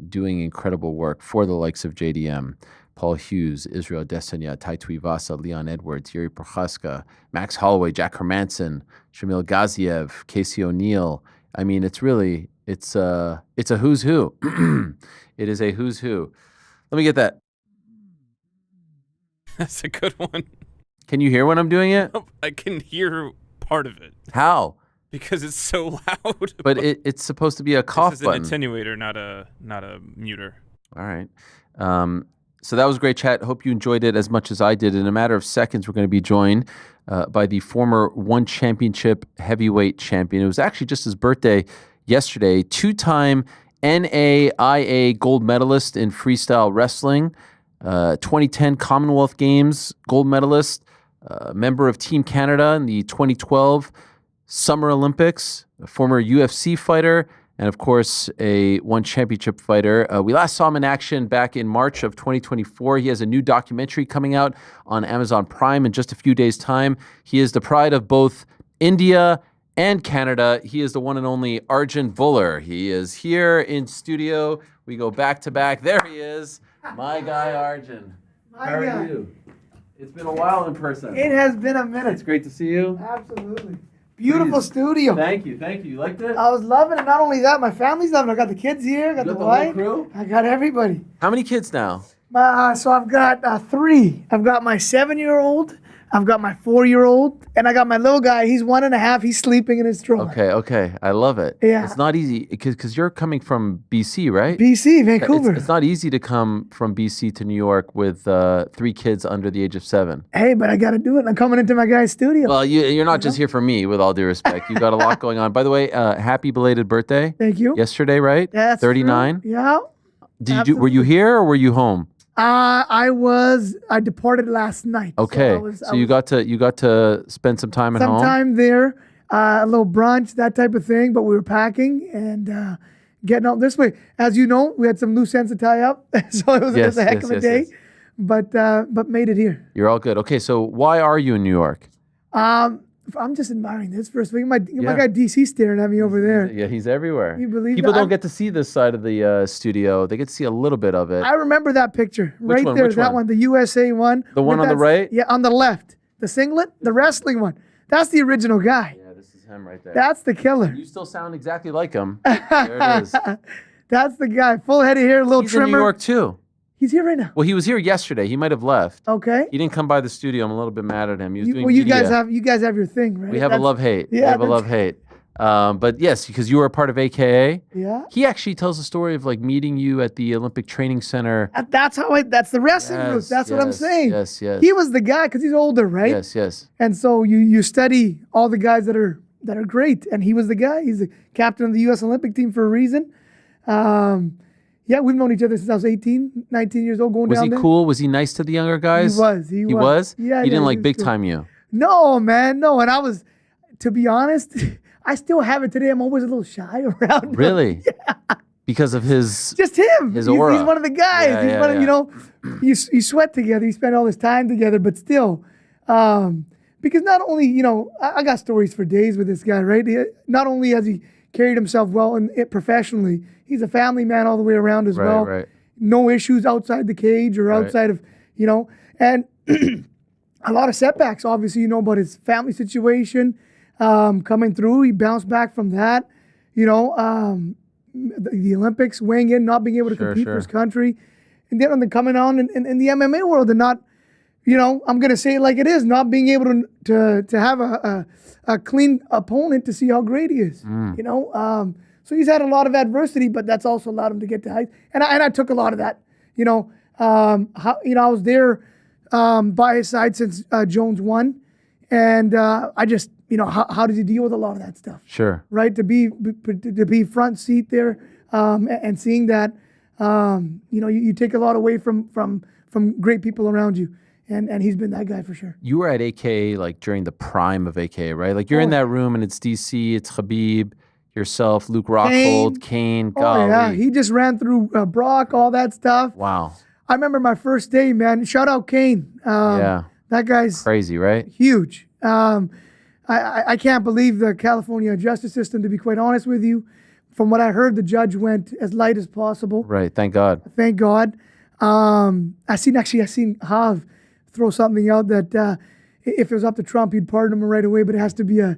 doing incredible work for the likes of JDM, Paul Hughes, Israel Desanya, Tai Tuivasa, Leon Edwards, Yuri Prochaska, Max Holloway, Jack Hermanson, Shamil Gaziev, Casey O'Neill. I mean, it's a who's who. It is a who's who. Let me get that. That's a good one. Can you hear when I'm doing it? I can hear part of it. How? Because it's so loud. But it's supposed to be a cough button. This is an attenuator, not a muter. All right. So that was a great chat. Hope you enjoyed it as much as I did. In a matter of seconds, we're going to be joined by the former One Championship heavyweight champion. It was actually just his birthday yesterday. 2-time NAIA gold medalist in freestyle wrestling. 2010 Commonwealth Games gold medalist. Member of Team Canada in the 2012 Summer Olympics. A former UFC fighter. And of course, a One Championship fighter. We last saw him in action back in March of 2024. He has a new documentary coming out on Amazon Prime in just a few days' time. He is the pride of both India and Canada. He is the one and only Arjan Bhullar. He is here in studio. We go back to back. There he is. My guy, Arjan. How are you? It's been a while in person. It has been a minute. It's great to see you. Absolutely. Beautiful studio. Thank you. You liked it? I was loving it. Not only that, my family's loving it. I got the kids here. I got the wife. Whole crew? I got everybody. How many kids now? So I've got 3. I've got my 7-year-old, I've got my 4-year-old, and I got my little guy. He's 1.5. He's sleeping in his stroller. Okay. I love it. Yeah. It's not easy because you're coming from BC, right? BC, Vancouver. It's not easy to come from BC to New York with 3 kids under the age of 7. Hey, but I got to do it. I'm coming into my guy's studio. Well, you're not just here for me, with all due respect. You've got a lot going on. By the way, happy belated birthday. Thank you. Yesterday, right? Yeah, that's 39. True. Yeah. Were you here or were you home? I departed last night. Okay. So you got to spend some time at home? Some time there, a little brunch, that type of thing, but we were packing and getting out this way. As you know, we had some loose ends to tie up, so it was a heck of a day. Yes. But made it here. You're all good. Okay, so why are you in New York? I'm just admiring this first week. My guy DC staring at me over there. Yeah, he's everywhere. You believe People don't get to see this side of the studio. They get to see a little bit of it. I remember that picture Which one? there. Which that one, the USA one. The one on the right? Yeah, on the left. The singlet, the wrestling one. That's the original guy. Yeah, this is him right there. That's the killer. You still sound exactly like him. There it is. That's the guy. Full head of hair, little trimmer. He's in New York too. He's here right now. Well, he was here yesterday. He might have left. Okay. He didn't come by the studio. I'm a little bit mad at him. He was doing you media. guys have your thing, right? We have a love-hate. Yeah, we have a love-hate. But yes, because you were a part of AKA. Yeah. He actually tells the story of like meeting you at the Olympic Training Center. That's the wrestling group. That's what I'm saying. Yes. He was the guy because he's older, right? Yes. And so you study all the guys that are great, and he was the guy. He's the captain of the U.S. Olympic team for a reason. Yeah, we've known each other since I was 18, 19 years old, going down there. Was he cool? Was he nice to the younger guys? He was. Yeah. He didn't like big time you? No, man, no. And I was, to be honest, I still have it today. I'm always a little shy around him. Really? Yeah. Because of his Just him. His aura. He's one of the guys. He's one of, you know, you sweat together. You spend all this time together, but still. Because not only, you know, I got stories for days with this guy, right? Not only has he carried himself well professionally, he's a family man all the way around as well. Right. No issues outside the cage or outside of, you know, and a lot of setbacks. Obviously, you know about his family situation coming through. He bounced back from that, you know, the Olympics, weighing in, not being able to compete for his country. And then coming on in the MMA world and not, you know, I'm going to say it like it is, not being able to have a clean opponent to see how great he is, you know. So he's had a lot of adversity, but that's also allowed him to get to heights. And I took a lot of that, you know. I was there by his side since Jones won, and I just, you know, how does he deal with a lot of that stuff? Sure. Right, to be front seat there, and seeing that, you know, you take a lot away from great people around you. And he's been that guy for sure. You were at AKA like during the prime of AKA, right? Like you're in that room and it's DC, it's Khabib, yourself, Luke Rockhold, Kane. Oh, yeah. He just ran through Brock, all that stuff. Wow. I remember my first day, man. Shout out Kane. Yeah. That guy's crazy, right? Huge. I can't believe the California justice system, to be quite honest with you. From what I heard, the judge went as light as possible. Right. Thank God. Thank God. I seen Hav throw something out that if it was up to Trump, he'd pardon him right away, but it has to be a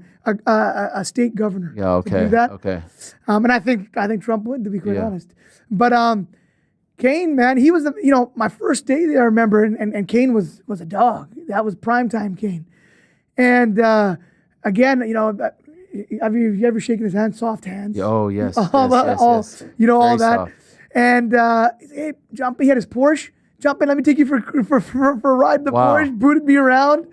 state governor. Yeah, okay. To do that. Okay. And I think Trump would, to be quite honest. But Kane, man, he was my first day there, I remember, and Kane was a dog. That was primetime Kane. And again, you know, have you ever shaken his hand? Soft hands. Oh yes. Yes. You Very know, all that. soft. And hey, he had his Porsche. Jump in, let me take you for a ride in the Porsche. Booted me around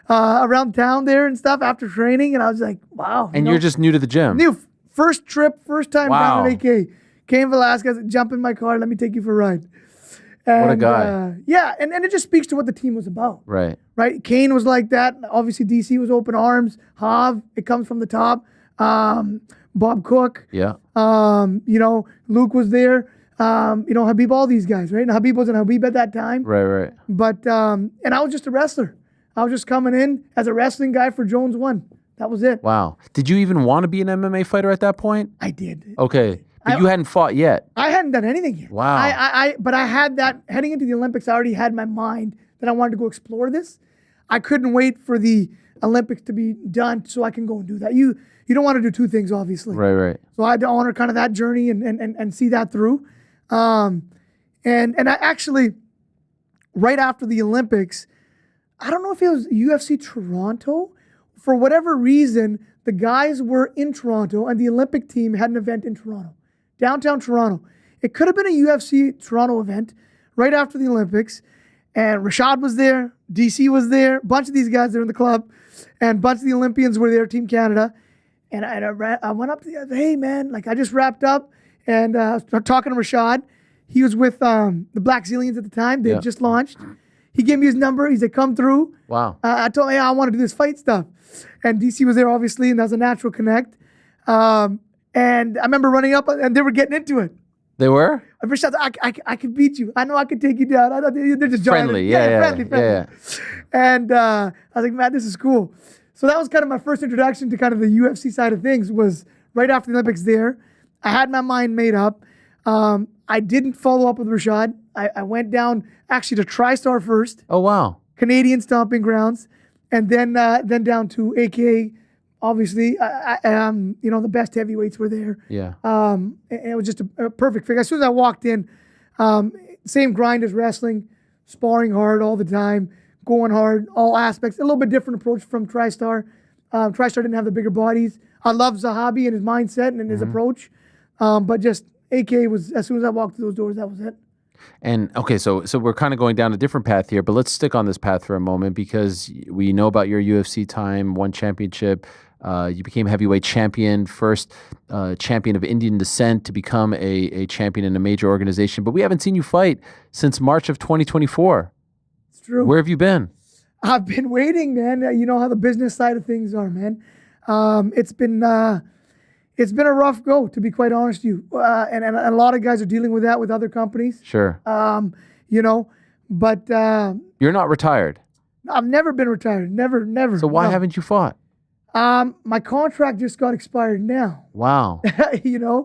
town there and stuff after training, and I was like, wow. And you're just new to the gym. New first time down at AK. Cain Velasquez, jump in my car, let me take you for a ride. And, what a guy. Yeah, and it just speaks to what the team was about. Right. Right. Kane was like that. Obviously, DC was open arms. Hav, it comes from the top. Bob Cook. Yeah. You know, Luke was there. You know, Habib, all these guys, right? And Habib wasn't Habib at that time. Right. But, and I was just a wrestler. I was just coming in as a wrestling guy for Jones 1. That was it. Wow. Did you even want to be an MMA fighter at that point? I did. Okay. But you hadn't fought yet. I hadn't done anything yet. Wow. But I had that, heading into the Olympics, I already had in my mind that I wanted to go explore this. I couldn't wait for the Olympics to be done so I can go and do that. You don't want to do two things, obviously. Right. So I had to honor kind of that journey and see that through. And I actually, right after the Olympics, I don't know if it was UFC Toronto. For whatever reason, the guys were in Toronto and the Olympic team had an event in Toronto, downtown Toronto. It could have been a UFC Toronto event right after the Olympics. And Rashad was there, DC was there, a bunch of these guys there in the club, and a bunch of the Olympians were there, Team Canada. And I went up to the other, hey man, like I just wrapped up and I was talking to Rashad. He was with the Black Zillions at the time. They had just launched. He gave me his number. He said, come through. Wow. I told him, I want to do this fight stuff. And DC was there, obviously, and that was a natural connect. And I remember running up, and they were getting into it. They were? Rashad, I can beat you. I know I can take you down. I know they're just friendly. Friendly. Yeah. And I was like, man, this is cool. So that was kind of my first introduction to kind of the UFC side of things, was right after the Olympics there. I had my mind made up. I didn't follow up with Rashad. I went down actually to TriStar first. Oh, wow. Canadian stomping grounds. And then down to AK. Obviously, the best heavyweights were there. Yeah. And it was just a perfect fit. As soon as I walked in, same grind as wrestling, sparring hard all the time, going hard, all aspects. A little bit different approach from TriStar. TriStar didn't have the bigger bodies. I love Zahabi and his mindset and his approach. But just AK was, as soon as I walked through those doors, that was it. And okay, so we're kind of going down a different path here, but let's stick on this path for a moment because we know about your UFC time, one championship. You became heavyweight champion, first champion of Indian descent to become a champion in a major organization. But we haven't seen you fight since March of 2024. It's true. Where have you been? I've been waiting, man. You know how the business side of things are, man. It's been a rough go, to be quite honest with you. And a lot of guys are dealing with that with other companies. Sure. But you're not retired. I've never been retired. Never. So why haven't you fought? My contract just got expired now. Wow.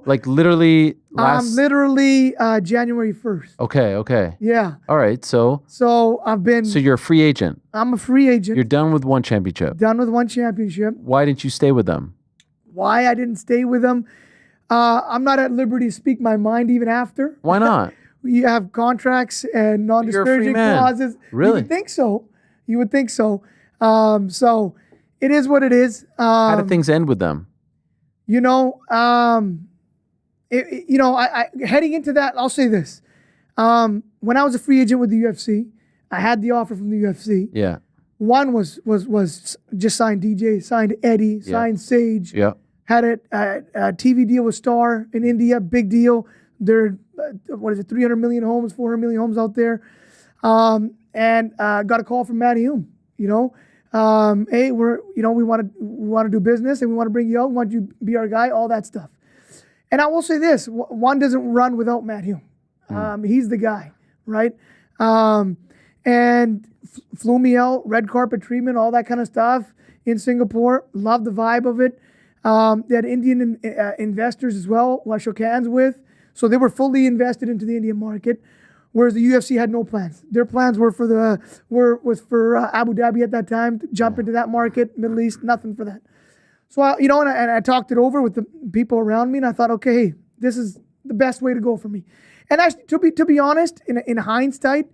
Like literally literally January 1st. Okay. Yeah. All right. So I've been. So you're a free agent. I'm a free agent. You're done with one championship. Done with one championship. Why didn't you stay with them? Why I didn't stay with them? I'm not at liberty to speak my mind even after. Why not? You have contracts and non-disparaging clauses. Really? You would think so. So it is what it is. How did things end with them? Heading into that, I'll say this. When I was a free agent with the UFC, I had the offer from the UFC. Yeah. One was just signed DJ, signed Eddie, signed Sage. Yeah. Had a TV deal with Star in India, big deal. There, 300 million homes, 400 million homes out there. And got a call from Matty Hume. Hey, we want to do business and we want to bring you out. We want you to be our guy, all that stuff. And I will say this: one doesn't run without Matt Hume. He's the guy, right? And flew me out, red carpet treatment, all that kind of stuff in Singapore. Loved the vibe of it. They had Indian investors as well, who I shook hands with. So they were fully invested into the Indian market, whereas the UFC had no plans. Their plans were for Abu Dhabi at that time, to jump into that market, Middle East, nothing for that. So, I talked it over with the people around me, and I thought, okay, this is the best way to go for me. And to be honest, in hindsight,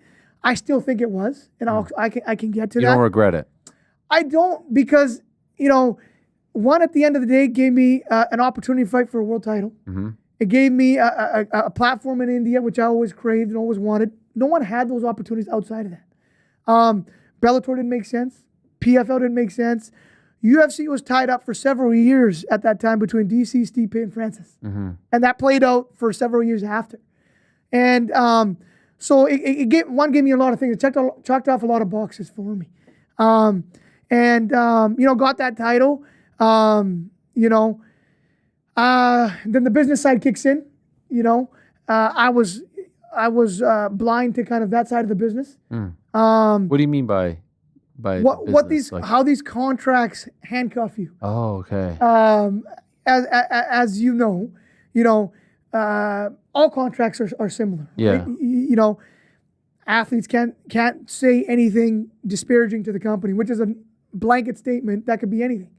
I still think it was, and I can get to that. You don't regret it? I don't, because, one, at the end of the day, gave me an opportunity to fight for a world title. Mm-hmm. It gave me a platform in India, which I always craved and always wanted. No one had those opportunities outside of that. Bellator didn't make sense. PFL didn't make sense. UFC was tied up for several years at that time between DC, Stipe, and Francis. Mm-hmm. And that played out for several years after. And so it gave me a lot of things. It checked off a lot of boxes for me. Got that title. Then the business side kicks in. I was blind to kind of that side of the business. What do you mean by how these contracts handcuff you? Oh, okay. As you know, all contracts are similar. Yeah. Right? Athletes can't say anything disparaging to the company, which is a blanket statement that could be anything.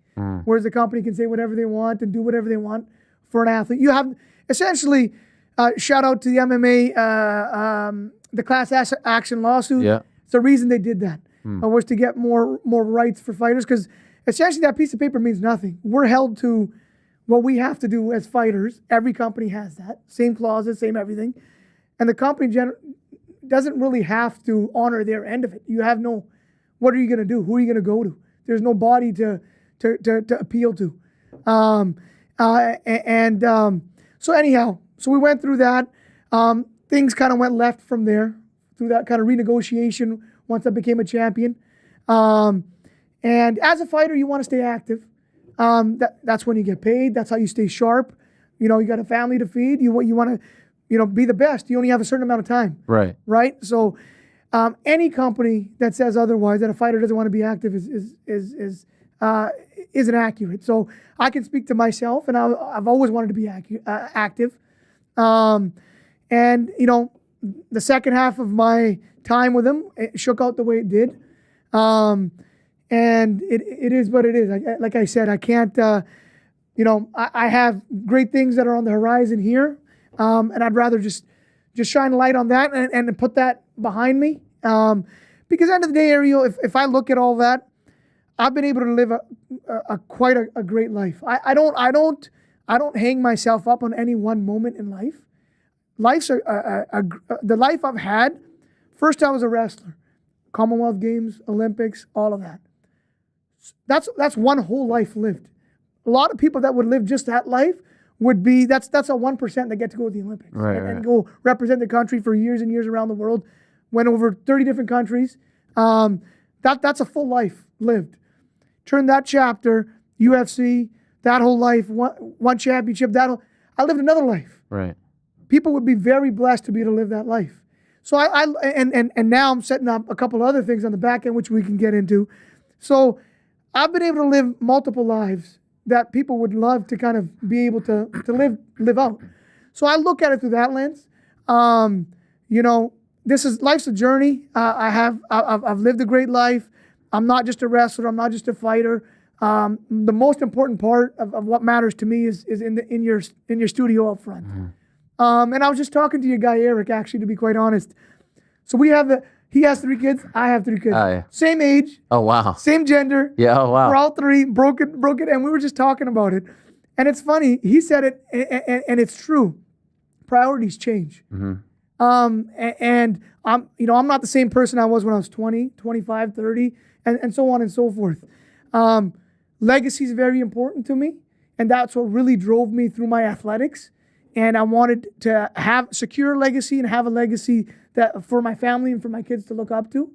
Whereas the company can say whatever they want and do whatever they want for an athlete. You have essentially, shout out to the MMA, the class action lawsuit. Yeah. It's the reason they did that. was to get more rights for fighters, because essentially that piece of paper means nothing. We're held to what we have to do as fighters. Every company has that. Same clauses, same everything. And the company doesn't really have to honor their end of it. You have no, what are you going to do? Who are you going to go to? There's no body to appeal to. So anyhow, so we went through that. Things kind of went left from there, through that kind of renegotiation once I became a champion. And as a fighter, you want to stay active. That's when you get paid. That's how you stay sharp. You know, you got a family to feed. You want to, be the best. You only have a certain amount of time. Right. Right. So, any company that says otherwise, that a fighter doesn't want to be active, isn't accurate. So I can speak to myself, and I've always wanted to be active. And the second half of my time with him, it shook out the way it did. And it is what it is. Like I said, I can't, I have great things that are on the horizon here. And I'd rather just shine a light on that and put that behind me. Because at the end of the day, Ariel, if I look at all that, I've been able to live quite a great life. I don't hang myself up on any one moment in life. Life's the life I've had. First, I was a wrestler, Commonwealth Games, Olympics, all of that. That's one whole life lived. A lot of people that would live just that life would be that's a 1% that get to go to the Olympics and go represent the country for years and years around the world. Went over 30 different countries. That's a full life lived. Turn that chapter, UFC, that whole life, one championship. I lived another life. Right. People would be very blessed to be able to live that life. So and now I'm setting up a couple other things on the back end, which we can get into. So I've been able to live multiple lives that people would love to kind of be able to live out. So I look at it through that lens. Life's a journey. I've lived a great life. I'm not just a wrestler. I'm not just a fighter. The most important part of what matters to me is in your studio up front. Mm-hmm. And I was just talking to your guy Eric, actually, to be quite honest. So he has 3 kids. I have 3 kids. Yeah. Same age. Oh wow. Same gender. Yeah. Oh wow. We're all 3 broken, and we were just talking about it. And it's funny. He said it, and it's true. Priorities change. Mm-hmm. And I'm not the same person I was when I was 20, 25, 30, and so on and so forth. Legacy is very important to me, and that's what really drove me through my athletics. And I wanted to secure a legacy and have a legacy that for my family and for my kids to look up to.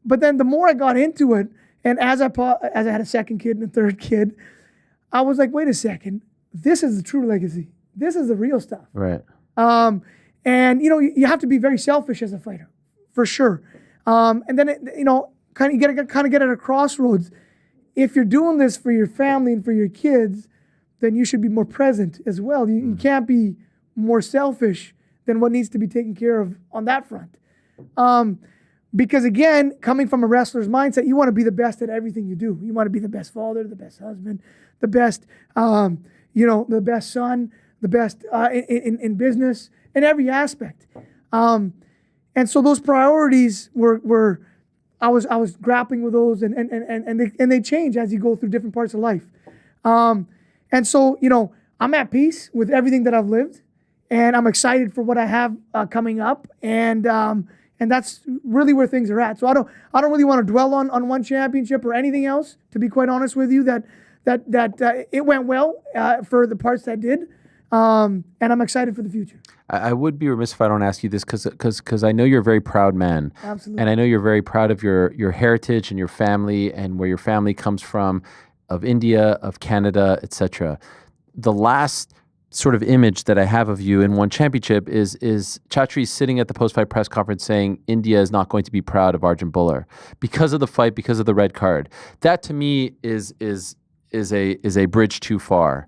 But then the more I got into it, and as I had a second kid and a third kid, I was like, wait a second, this is the true legacy. This is the real stuff. Right. And you have to be very selfish as a fighter, for sure. And then you get at a crossroads. If you're doing this for your family and for your kids, then you should be more present as well. You can't be more selfish than what needs to be taken care of on that front. Because again, coming from a wrestler's mindset, you want to be the best at everything you do. You want to be the best father, the best husband, the best, the best son, the best in business, in every aspect. And so those priorities were I was grappling with those, and they change as you go through different parts of life. And so, I'm at peace with everything that I've lived, and I'm excited for what I have coming up, and that's really where things are at. So I don't really want to dwell on one championship or anything else. To be quite honest with you, that it went well for the parts that did, and I'm excited for the future. I would be remiss if I don't ask you this, because I know you're a very proud man. Absolutely. And I know you're very proud of your heritage and your family and where your family comes from, of India, of Canada, etc. The last sort of image that I have of you in one championship is Chatri sitting at the post-fight press conference saying India is not going to be proud of Arjan Bhullar because of the fight, because of the red card. That to me is a bridge too far.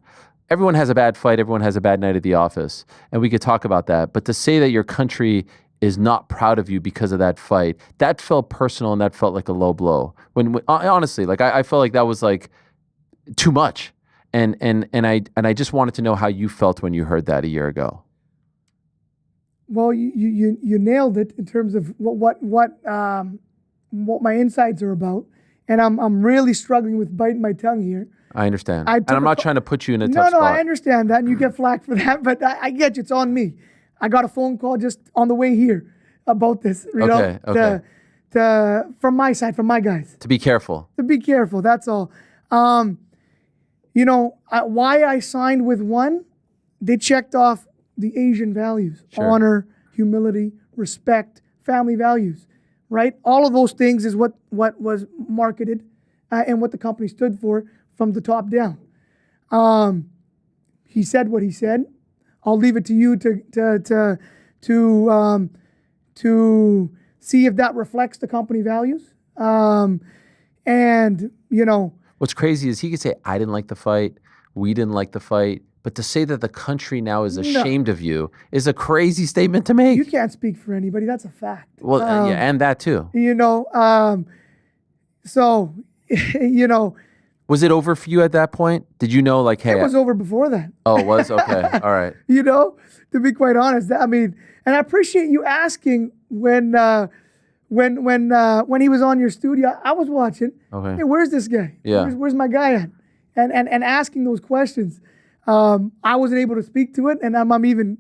Everyone has a bad fight, everyone has a bad night at the office, and we could talk about that. But to say that your country is not proud of you because of that fight, that felt personal and that felt like a low blow. When honestly, like I felt like that was like too much. And I just wanted to know how you felt when you heard that a year ago. Well, you nailed it in terms of what what my insides are about, and I'm really struggling with biting my tongue here. I understand. And I'm not trying to put you in a tough spot. No, I understand that, and you get flack for that, but I get you. It's on me. I got a phone call just on the way here about this, Okay. From my side, from my guys. To be careful. To be careful, that's all. Why I signed with one, they checked off the Asian values. Sure. Honor, humility, respect, family values, right? All of those things is what was marketed and what the company stood for from the top down. He said what he said. I'll leave it to you to see if that reflects the company values. What's crazy is he could say, I didn't like the fight, we didn't like the fight, but to say that the country now is ashamed of you is a crazy statement to make. You can't speak for anybody. That's a fact. Well, and that too. Was it over for you at that point? Did you know, like, hey? It was over before that. Oh, it was? Okay. All right. To be quite honest, and I appreciate you asking when he was on your studio. I was watching. Okay. Hey, where's this guy? Yeah. Where's my guy at? And asking those questions. I wasn't able to speak to it, and I'm even,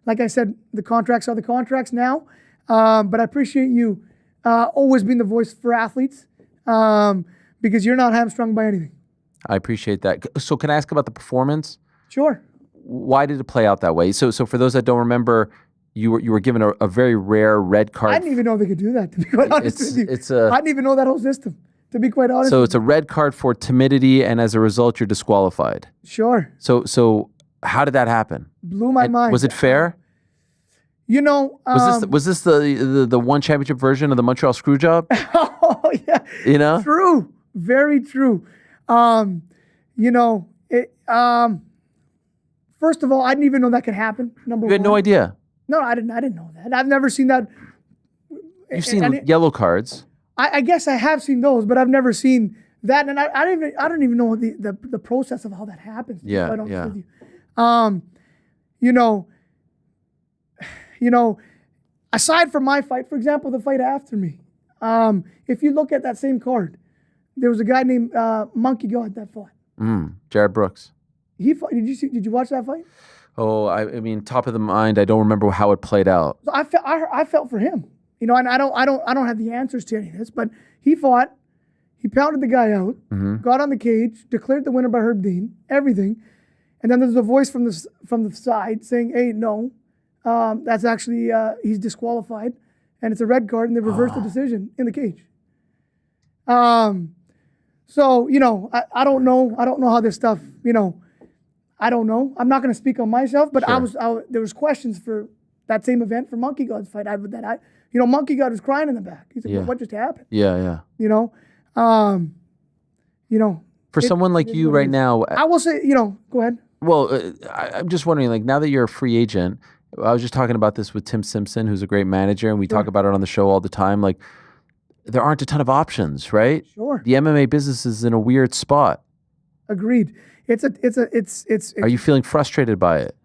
like I said, the contracts are the contracts now. But I appreciate you always being the voice for athletes. Because you're not hamstrung by anything. I appreciate that. So can I ask about the performance? Sure. Why did it play out that way? So for those that don't remember, you were given a very rare red card. I didn't even know they could do that, to be quite honest with you. I didn't even know that whole system, to be quite honest. So it's a red card for timidity, and as a result, you're disqualified. Sure. So how did that happen? Blew my mind. Was it fair? Was this the one championship version of the Montreal Screwjob? Oh yeah. True. Very true. First of all, I didn't even know that could happen. Number one. You had no idea. No, I didn't know that. I've never seen that. You've seen yellow cards. I guess I have seen those, but I've never seen that, and I don't even know the process of how that happens. Yeah. Aside from my fight, for example, the fight after me, if you look at that same card, there was a guy named Monkey God that fought. Jared Brooks. He fought. Did you watch that fight? Oh, I mean, top of the mind. I don't remember how it played out. So I felt for him, and I don't have the answers to any of this, but he fought. He pounded the guy out, got on the cage, declared the winner by Herb Dean, everything, and then there's a voice from the side saying, "Hey, no, that's actually he's disqualified, and it's a red card, and they reversed the decision in the cage." So I don't know. I don't know how this stuff. I don't know. I'm not going to speak on myself, but Sure. there was questions for that same event for Monkey God's fight. Monkey God was crying in the back. He's like, "What just happened?" Yeah. For someone like you right now, I will say, go ahead. Well, I'm just wondering, like, now that you're a free agent, I was just talking about this with Tim Simpson, who's a great manager, and we talk about it on the show all the time. Like, there aren't a ton of options, right? Sure. The MMA business is in a weird spot. Agreed. It's. Are you feeling frustrated by it?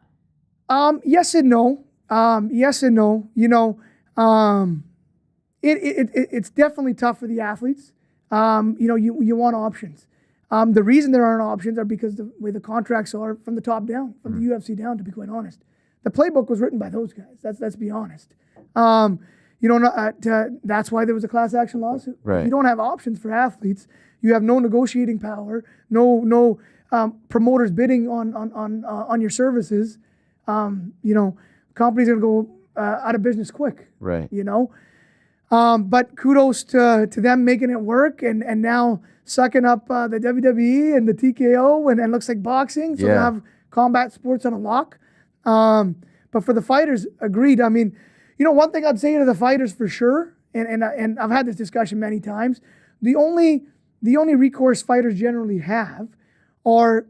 Yes and no. It's definitely tough for the athletes. You want options. The reason there aren't options are because the way the contracts are from the top down, from the UFC down, to be quite honest. The playbook was written by those guys. Let's be honest. That's why there was a class action lawsuit. Right. You don't have options for athletes. You have no negotiating power, no promoters bidding on your services. Companies are going to go out of business quick. Right. But kudos to them making it work and now sucking up the WWE and the TKO and looks like boxing. So they have combat sports on a lock. But for the fighters, agreed. I mean, one thing I'd say to the fighters for sure, and I've had this discussion many times, the only recourse fighters generally have are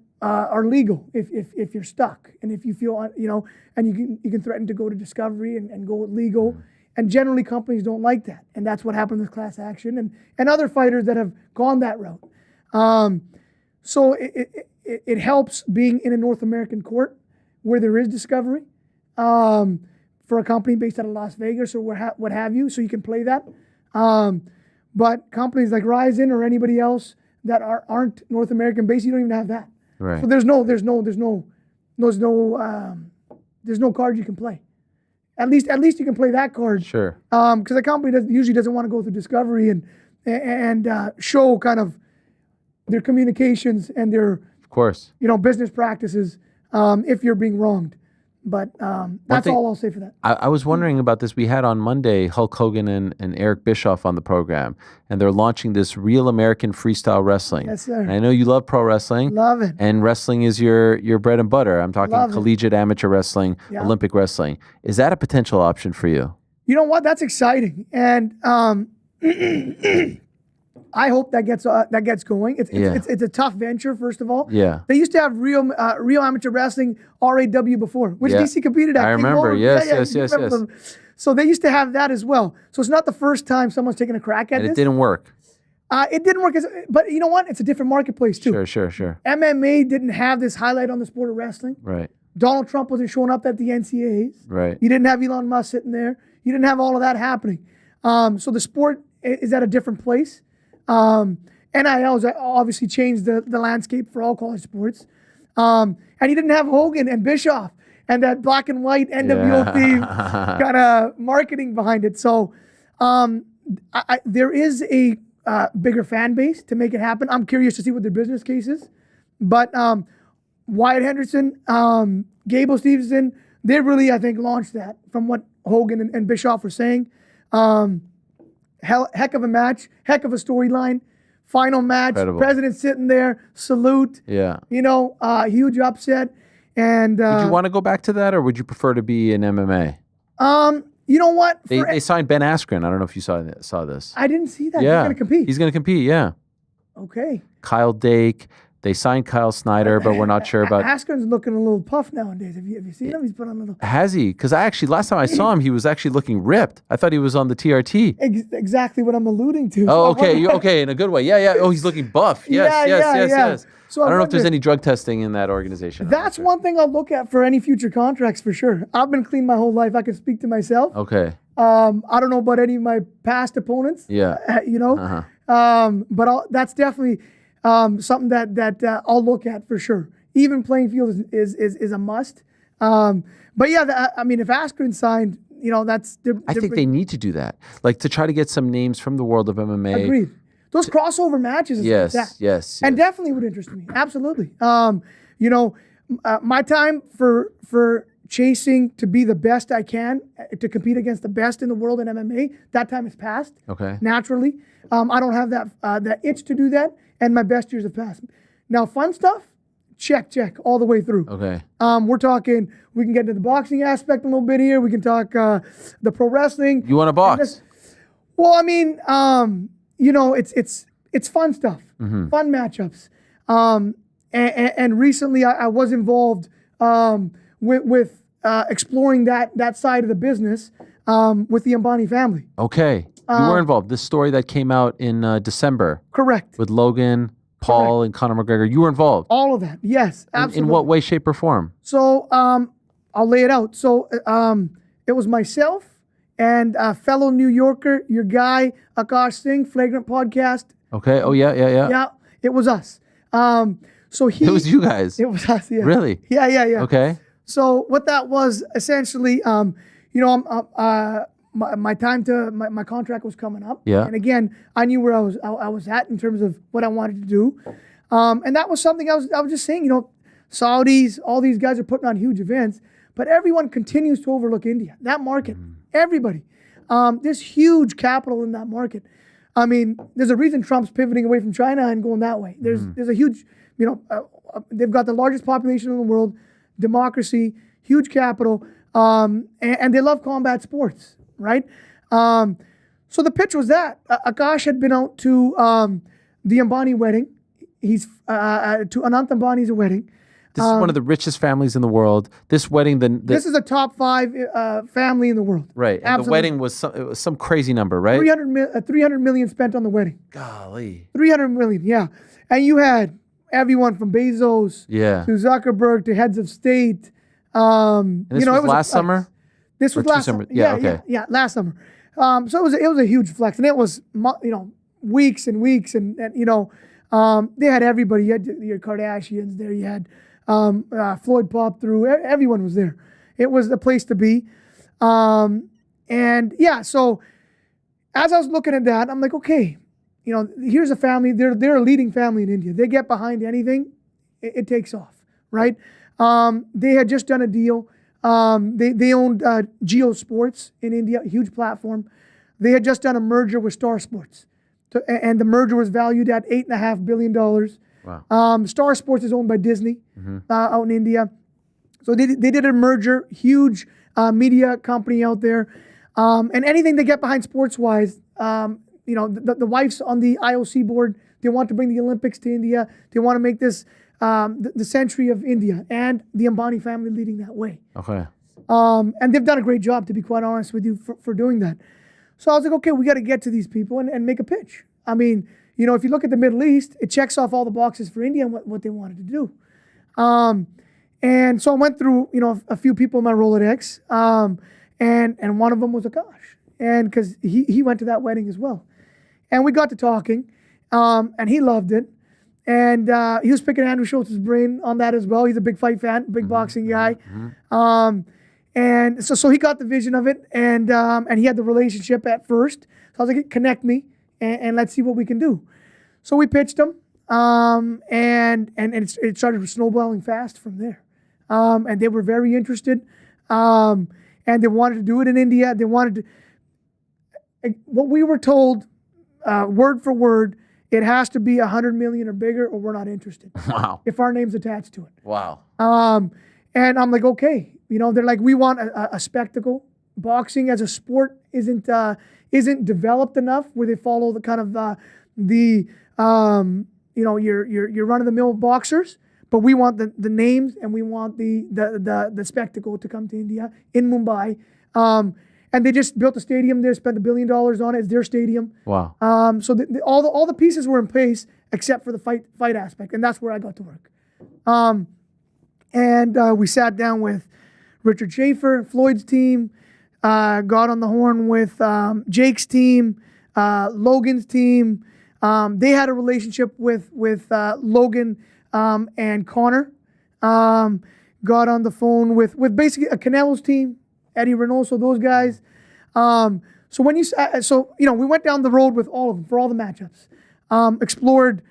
legal if you're stuck and if you feel and you can threaten to go to discovery and go legal. And generally companies don't like that. And that's what happened with class action and other fighters that have gone that route. So it helps being in a North American court where there is discovery for a company based out of Las Vegas or what have you, so you can play that. But companies like Ryzen or anybody else that aren't North American based, you don't even have that. Right. So there's no card you can play. At least you can play that card. Sure. Because a company usually doesn't want to go through discovery and show kind of their communications and their, of course, business practices if you're being wronged. But that's all I'll say for that. I was wondering about this. We had on Monday Hulk Hogan and Eric Bischoff on the program, and they're launching this Real American Freestyle Wrestling. Yes, sir. And I know you love pro wrestling. Love it. And wrestling is your bread and butter. I'm talking Love it. collegiate amateur wrestling, Yeah. Olympic wrestling. Is that a potential option for you? You know what? That's exciting, and I hope that gets going. It's a tough venture, first of all. Yeah. They used to have real amateur wrestling, RAW before, which DC competed at. I remember. Yes. Them. So they used to have that as well. So it's not the first time someone's taken a crack at And this. it didn't work. It didn't work, but you know what? It's a different marketplace too. Sure. MMA didn't have this highlight on the sport of wrestling. Right. Donald Trump wasn't showing up at the NCAAs. Right. You didn't have Elon Musk sitting there. You didn't have all of that happening. So the sport is at a different place. NILs obviously changed the landscape for all college sports. And you didn't have Hogan and Bischoff and that black and white NWO theme kind of marketing behind it. So there is a bigger fan base to make it happen. I'm curious to see what their business case is. But Wyatt Henderson, Gable Stevenson, they really, I think, launched that from what Hogan and Bischoff were saying. Heck of a match, heck of a storyline. Final match, Incredible. President sitting there, salute. Yeah. Huge upset. And would you want to go back to that, or would you prefer to be in MMA? You know what? They signed Ben Askren. I don't know if you saw this. I didn't see that. Yeah. He's going to compete. He's going to compete, yeah. Okay. Kyle Dake. They signed Kyle Snyder, but we're not sure about... Askren's looking a little puff nowadays. Have you seen him? He's put on a little... Has he? Because last time I saw him, he was actually looking ripped. I thought he was on the TRT. Exactly what I'm alluding to. Oh, okay. Okay, in a good way. Yeah. Oh, he's looking buff. Yes. So I don't know if there's any drug testing in that organization. That's one thing I'll look at for any future contracts for sure. I've been clean my whole life. I can speak to myself. Okay. I don't know about any of my past opponents. Yeah. But that's definitely something that I'll look at for sure. Even playing field is a must. But yeah, if Askren signed, that's. I think they need to do that, like to try to get some names from the world of MMA. Agreed. Those crossover matches. Yes. And definitely would interest me. Absolutely. My time for chasing to be the best I can, to compete against the best in the world in MMA, that time has passed. Okay. Naturally. I don't have that itch to do that, and my best years have passed. Now, fun stuff, check all the way through. Okay. We're talking, we can get into the boxing aspect a little bit here. We can talk the pro wrestling. You want to box? Well, it's fun stuff, fun matchups. And recently I was involved with exploring that side of the business with the Ambani family. Okay. You were involved. This story that came out in December. Correct. With Logan Paul and Conor McGregor. You were involved. All of that. Yes, absolutely. In what way, shape, or form? So I'll lay it out. So it was myself and a fellow New Yorker, your guy, Akash Singh, Flagrant Podcast. Okay. Oh, yeah. Yeah, it was us. It was you guys. It was us, yeah. Really? Yeah. Okay. So what that was essentially, my contract was coming up. Yeah. And again, I knew where I was at in terms of what I wanted to do. And that was something I was just saying, Saudis, all these guys are putting on huge events, but everyone continues to overlook India. That market, everybody. There's huge capital in that market. There's a reason Trump's pivoting away from China and going that way. There's a huge, they've got the largest population in the world, democracy, huge capital, and they love combat sports, right? So the pitch was that Akash had been out to the Ambani wedding. He's to Anant Ambani's wedding. This is one of the richest families in the world. This wedding, this is a top 5 family in the world. Right. And the wedding was some crazy number, right? 300 million spent on the wedding. Golly. 300 million, yeah. And you had everyone from Bezos to Zuckerberg to heads of state. And this was last summer? This was last summer. Yeah, okay. Yeah, last summer. So it was a huge flex, and it was weeks and weeks, and they had everybody. You had your Kardashians there. You had Floyd pop through. Everyone was there. It was the place to be. And yeah, so as I was looking at that, I'm like, okay, here's a family. They're a leading family in India. They get behind anything, it takes off, right? They had just done a deal. They owned Geo Sports in India, a huge platform. They had just done a merger with Star Sports, and the merger was valued at $8.5 billion. Wow. Star Sports is owned by Disney out in India. So they did a merger, huge media company out there. And anything they get behind sports-wise, the wife's on the IOC board. They want to bring the Olympics to India. They want to make this the century of India, and the Ambani family leading that way. Okay. And they've done a great job, to be quite honest with you, for doing that. So I was like, okay, we got to get to these people and make a pitch. I mean, if you look at the Middle East, it checks off all the boxes for India and what they wanted to do. And so I went through, a few people in my Rolodex, and one of them was Akash, and because he went to that wedding as well. And we got to talking, and he loved it. And he was picking Andrew Schultz's brain on that as well. He's a big fight fan, big boxing guy. And so he got the vision of it, and he had the relationship at first. So I was like, connect me, and let's see what we can do. So we pitched him, and it started snowballing fast from there. And they were very interested, and they wanted to do it in India. They wanted to. What we were told, word for word, it has to be 100 million or bigger, or we're not interested. Wow. If our name's attached to it. Wow. And I'm like, okay. They're like, we want a spectacle. Boxing as a sport isn't developed enough where they follow the kind of your run of the mill boxers. But we want the names, and we want the spectacle to come to India in Mumbai. And they just built a stadium there, spent $1 billion on it. It's their stadium. Wow. So all the pieces were in place except for the fight aspect, and that's where I got to work. And we sat down with Richard Schaefer, Floyd's team, got on the horn with Jake's team, Logan's team. They had a relationship with Logan and Connor. Got on the phone with basically a Canelo's team, Eddie Reynoso, those guys. So we went down the road with all of them for all the matchups. Explored.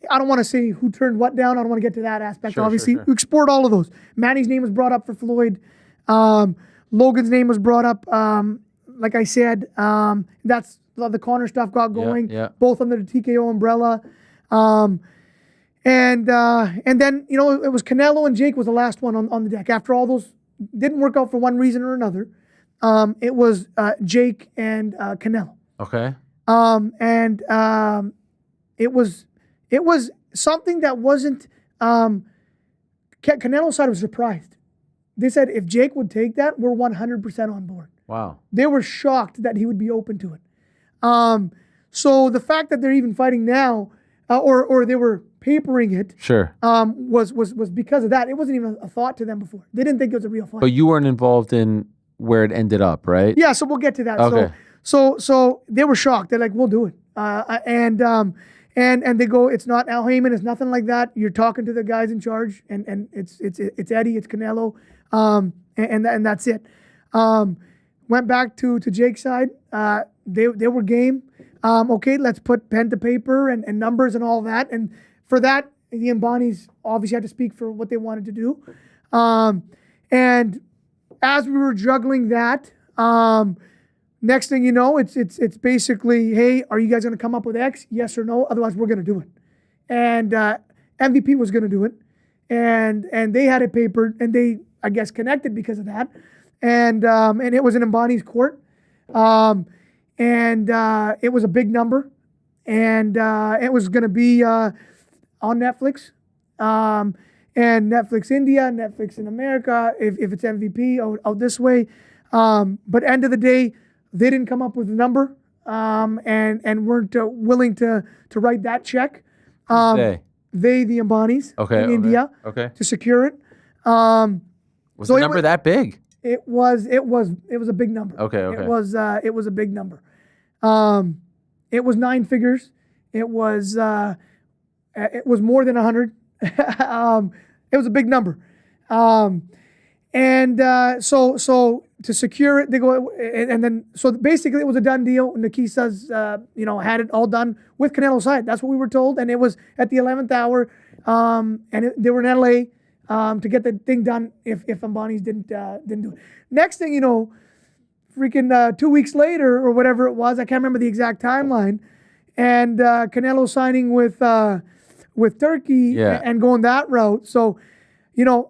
I don't want to say who turned what down. I don't want to get to that aspect. Sure, obviously, sure. we explored all of those. Manny's name was brought up for Floyd. Logan's name was brought up. Like I said, that's the Connor stuff got going. Yeah. Both under the TKO umbrella. And then it was Canelo and Jake was the last one on the deck. After all those didn't work out for one reason or another, it was Jake and Canelo. Okay. It was something that wasn't. Canelo's side was surprised. They said if Jake would take that, we're 100% on board. Wow. They were shocked that he would be open to it. So the fact that they're even fighting now, or they were papering it, Sure. was because of that. It wasn't even a thought to them before. They didn't think it was a real fight. But you weren't involved in where it ended up, right? Yeah, so we'll get to that. Okay. So they were shocked. They're like, we'll do it. And they go, it's not Al Heyman, it's nothing like that. You're talking to the guys in charge, and it's Eddie, it's Canelo, and that's it. Went back to Jake's side. They were game. Okay, let's put pen to paper and numbers and all that. And for that, the Ambanis obviously had to speak for what they wanted to do. And as we were juggling that, next thing you know, it's basically, hey, are you guys going to come up with X? Yes or no? Otherwise, we're going to do it. And MVP was going to do it, and they had it papered, and they, I guess, connected because of that. And it was in Ambani's court, and it was a big number, and it was going to be on Netflix, and Netflix India, Netflix in America. If it's MVP, out this way. But end of the day, they didn't come up with a number, and weren't willing to write that check. They, the Ambanis in India, to secure it. Was the number that big? It was a big number. Okay. It was a big number. It was 9 figures. It was more than 100. It was a big number. So to secure it, they go, and then, so basically it was a done deal. Nikisa's, had it all done with Canelo's side. That's what we were told. And it was at the 11th hour. They were in LA to get the thing done if Ambani's didn't do it. Next thing you know, freaking 2 weeks later or whatever it was, I can't remember the exact timeline, and Canelo signing with Turkey and going that route. So,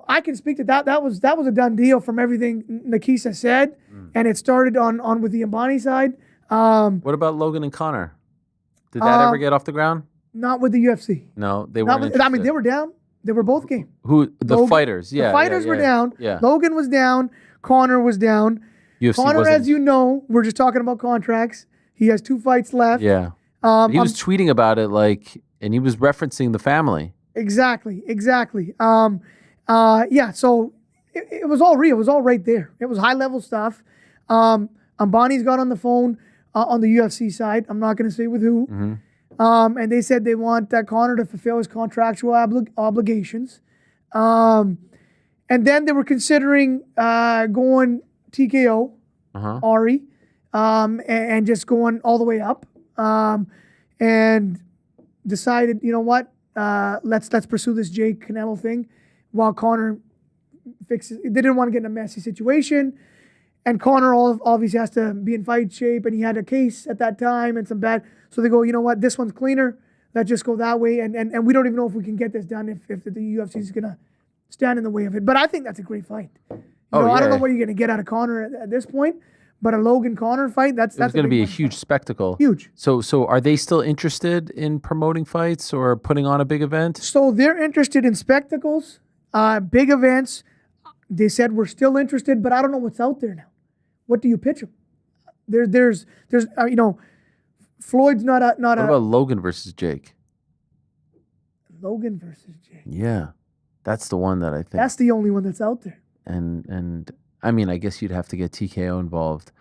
I can speak to that. That was a done deal from everything Nikisa said, and it started on with the Ambani side. What about Logan and Conor? Did that ever get off the ground? Not with the UFC. No, they weren't. I mean, they were down. They were both game. Who the Logan, fighters? Yeah, the fighters were down. Yeah, Logan was down. Conor was down. UFC Conor, wasn't. as you know, we're just talking about contracts. He has 2 fights left. Yeah. He was tweeting about it and he was referencing the family. Exactly. So it was all real. It was all right there. It was high level stuff. Ambani's got on the phone on the UFC side. I'm not going to say with who. Mm-hmm. And they said they want Conor to fulfill his contractual obligations. And then they were considering going TKO, Ari, and just going all the way up. And decided, you know what? Let's pursue this Jake Canelo thing while Conor fixes. They didn't want to get in a messy situation, and Conor obviously has to be in fight shape, and he had a case at that time and some bad. So they go, you know what? This one's cleaner. Let's just go that way, and we don't even know if we can get this done if the UFC is gonna stand in the way of it. But I think that's a great fight. I don't know what you're gonna get out of Conor at this point. But a Logan Conor fight, that's going to be a huge spectacle. Huge. So are they still interested in promoting fights or putting on a big event? So they're interested in spectacles, big events. They said we're still interested, but I don't know what's out there now. What do you pitch them? There's Floyd's not a. What about Logan versus Jake? Logan versus Jake. Yeah, that's the one that I think. That's the only one that's out there. And I mean, I guess you'd have to get TKO involved,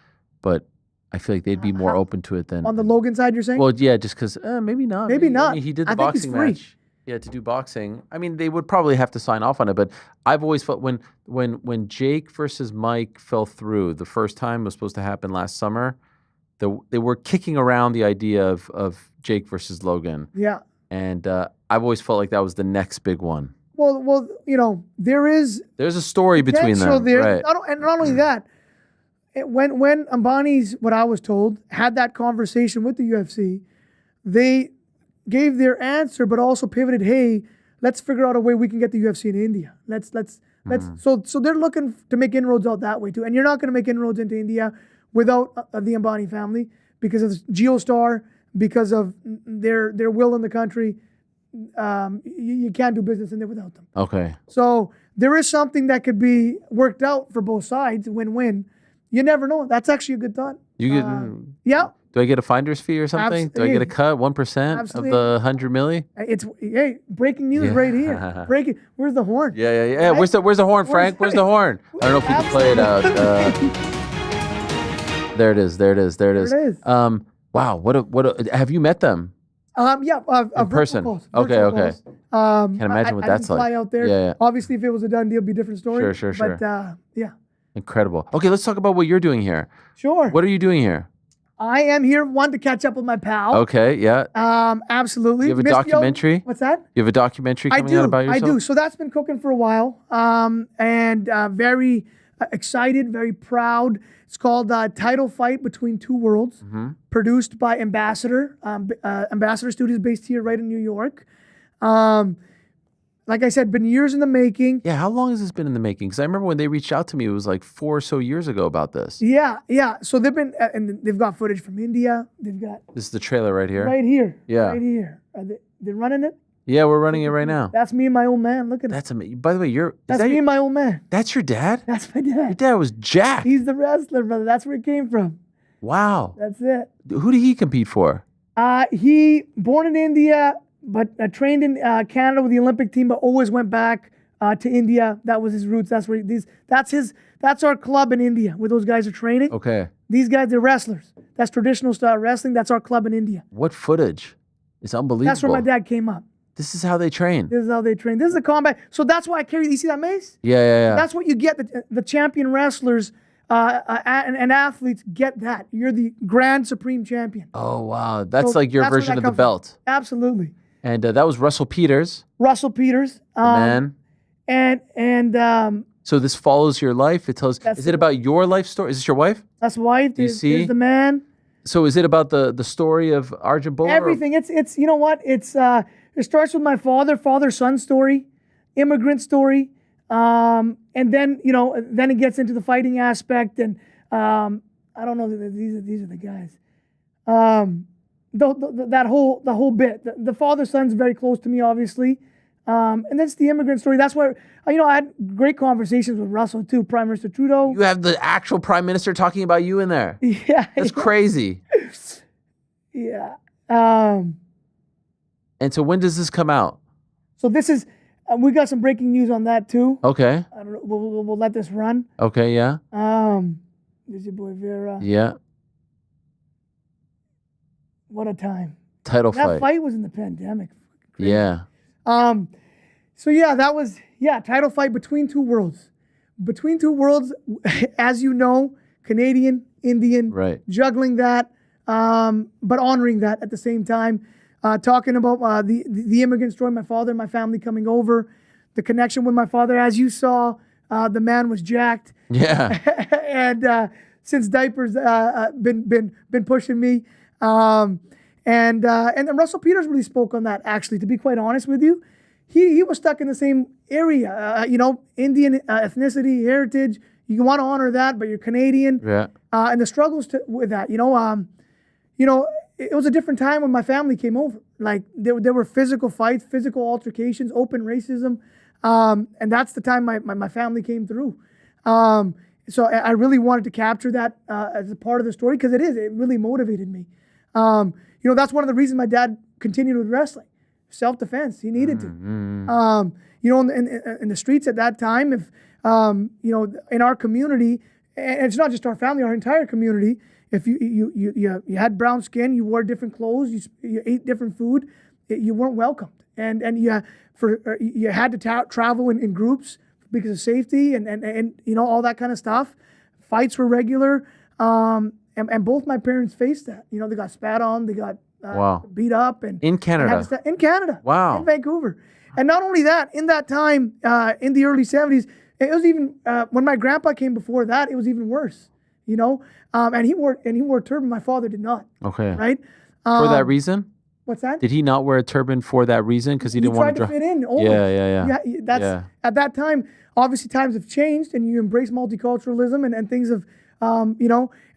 but I feel like they'd be more open to it than on the Logan side. You're saying? Well, yeah, just because maybe not. Maybe not. I mean, he did the I think boxing he's free. match. Yeah, to do boxing. I mean, they would probably have to sign off on it, but I've always felt when Jake versus Mike fell through the first time, it was supposed to happen last summer. They were kicking around the idea of Jake versus Logan. Yeah. And I've always felt like that was the next big one. Well, there's a story between them, right? And not only that, when Ambani's, what I was told, had that conversation with the UFC, they gave their answer, but also pivoted. Hey, let's figure out a way we can get the UFC in India. Let's. So they're looking to make inroads out that way too. And you're not going to make inroads into India without the Ambani family because of Geostar, because of their will in the country. You can't do business in there without them. Okay. So there is something that could be worked out for both sides, win-win. You never know. That's actually a good thought. You get, yeah. Do I get a finder's fee or something? Do I get a cut, 1% of the 100 milli? It's breaking news right here. Breaking. Where's the horn? Yeah. Where's the horn, Frank? Where's the horn? I don't know if we can play it out. There it is. There it is. Wow. What? Have you met them? In person. Okay. Can't imagine what that's like. Fly out there. Yeah. Obviously, if it was a done deal, it'd be a different story. Sure. But yeah. Incredible. Okay, let's talk about what you're doing here. Sure. What are you doing here? I am here, one, to catch up with my pal. Okay, yeah. Absolutely. You have a documentary? What's that? You have a documentary coming out about yourself? I do. So that's been cooking for a while. And very excited, very proud. It's called Title Fight Between Two Worlds, produced by Ambassador. Ambassador Studios based here right in New York. Like I said, been years in the making. Yeah, how long has this been in the making? Because I remember when they reached out to me, it was like 4 or so years ago about this. Yeah. So they've been, and they've got footage from India. They've got. This is the trailer right here. Right here. Yeah. Right here. They're running it. Yeah, we're running it right now. That's me and my old man. Look at That's amazing. By the way, that's me and my old man. That's your dad? That's my dad. Your dad was jacked. He's the wrestler, brother. That's where it came from. Wow. That's it. Who did he compete for? He born in India, but trained in Canada with the Olympic team, but always went back to India. That was his roots. That's our club in India where those guys are training. Okay. These guys, they're wrestlers. That's traditional style wrestling. That's our club in India. What footage? It's unbelievable. That's where my dad came up. This is how they train. This is how they train. This is the combat. So that's why I carry. You see that mace? Yeah. That's what you get. The champion wrestlers and athletes get that. You're the grand supreme champion. Oh wow, that's like your version of the belt. From. Absolutely. And that was Russell Peters. Russell Peters. Man. And so this follows your life. It tells. Is it about your life story? Is this your wife? That's wife. Do you see? Is the man. So is it about the story of Arjan Bhullar? Everything. It's you know what? It starts with my father-son story, immigrant story, and then then it gets into the fighting aspect, and I don't know. These are the guys. The whole bit. The father-son's very close to me, obviously, and that's the immigrant story. That's where I had great conversations with Russell too, Prime Minister Trudeau. You have the actual Prime Minister talking about you in there. Yeah, that's crazy. Yeah. And so when does this come out? So this is, we got some breaking news on that too. Okay. We'll let this run. Okay, yeah. There's your boy Vera. Yeah. What a time. Title fight. That fight was in the pandemic. Crazy. Yeah. So yeah, that was, title fight between two worlds. Between two worlds, as you know, Canadian, Indian, right. Juggling that, but honoring that at the same time. Talking about the immigrant story, my father and my family coming over, the connection with my father. As you saw, the man was jacked. Yeah. And since diapers been pushing me. And then Russell Peters really spoke on that, actually, to be quite honest with you. He was stuck in the same area, Indian ethnicity, heritage. You want to honor that, but you're Canadian. Yeah. And the struggles with that, it was a different time when my family came over. Like there were physical fights, physical altercations, open racism, and that's the time my family came through. So I really wanted to capture that as a part of the story because it really motivated me. That's one of the reasons my dad continued with wrestling, self-defense. He needed to. In the streets at that time, if in our community, and it's not just our family, our entire community. If you had brown skin, you wore different clothes, you ate different food, you weren't welcomed, and you had to travel in groups because of safety and all that kind of stuff. Fights were regular, and both my parents faced that. They got spat on, they got beat up, and in Canada, in Vancouver, and not only that, in that time in the early 70s, it was even when my grandpa came before that, it was even worse. And he wore a turban. My father did not. Okay. Right. For that reason. What's that? Did he not wear a turban for that reason? Because he didn't want to fit in. Yeah. At that time. Obviously, times have changed, and you embrace multiculturalism and things of, and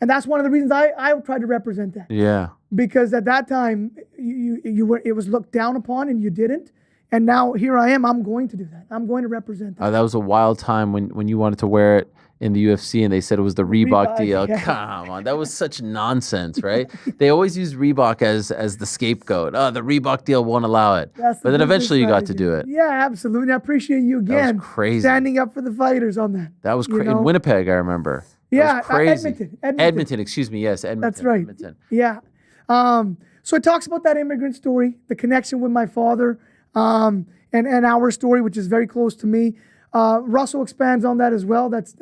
that's one of the reasons I tried to represent that. Yeah. Because at that time, it was looked down upon, and you didn't. And now here I am. I'm going to do that. I'm going to represent that. That was a wild time when you wanted to wear it in the UFC and they said it was the Reebok deal. Yeah. Come on. That was such nonsense, right? They always use Reebok as the scapegoat. Oh, the Reebok deal won't allow it. But then eventually you got to do it. Yeah, absolutely. I appreciate you again. That was crazy. Standing up for the fighters on that. That was crazy. In Winnipeg, I remember. Yeah, was crazy. Edmonton. Excuse me. Yes, Edmonton. That's right. Edmonton. Yeah. So it talks about that immigrant story, the connection with my father, and our story, which is very close to me. Russell expands on that as well. That's,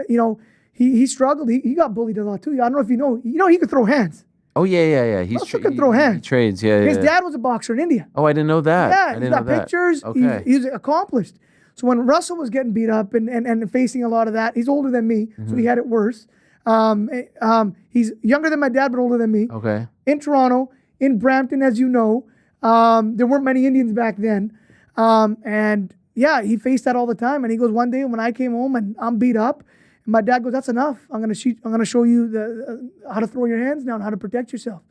he struggled. He got bullied a lot too. I don't know if you know. He could throw hands. Oh yeah. Russell can throw hands. He trades. Yeah. His dad was a boxer in India. Oh, I didn't know that. Yeah, he's got pictures. Okay. He's accomplished. So when Russell was getting beat up and facing a lot of that, he's older than me, so he had it worse. He's younger than my dad, but older than me. Okay. In Toronto, in Brampton, as you know, there weren't many Indians back then. And yeah, he faced that all the time. And he goes, one day when I came home and I'm beat up, and my dad goes, "That's enough. I'm gonna show you how to throw your hands down, how to protect yourself."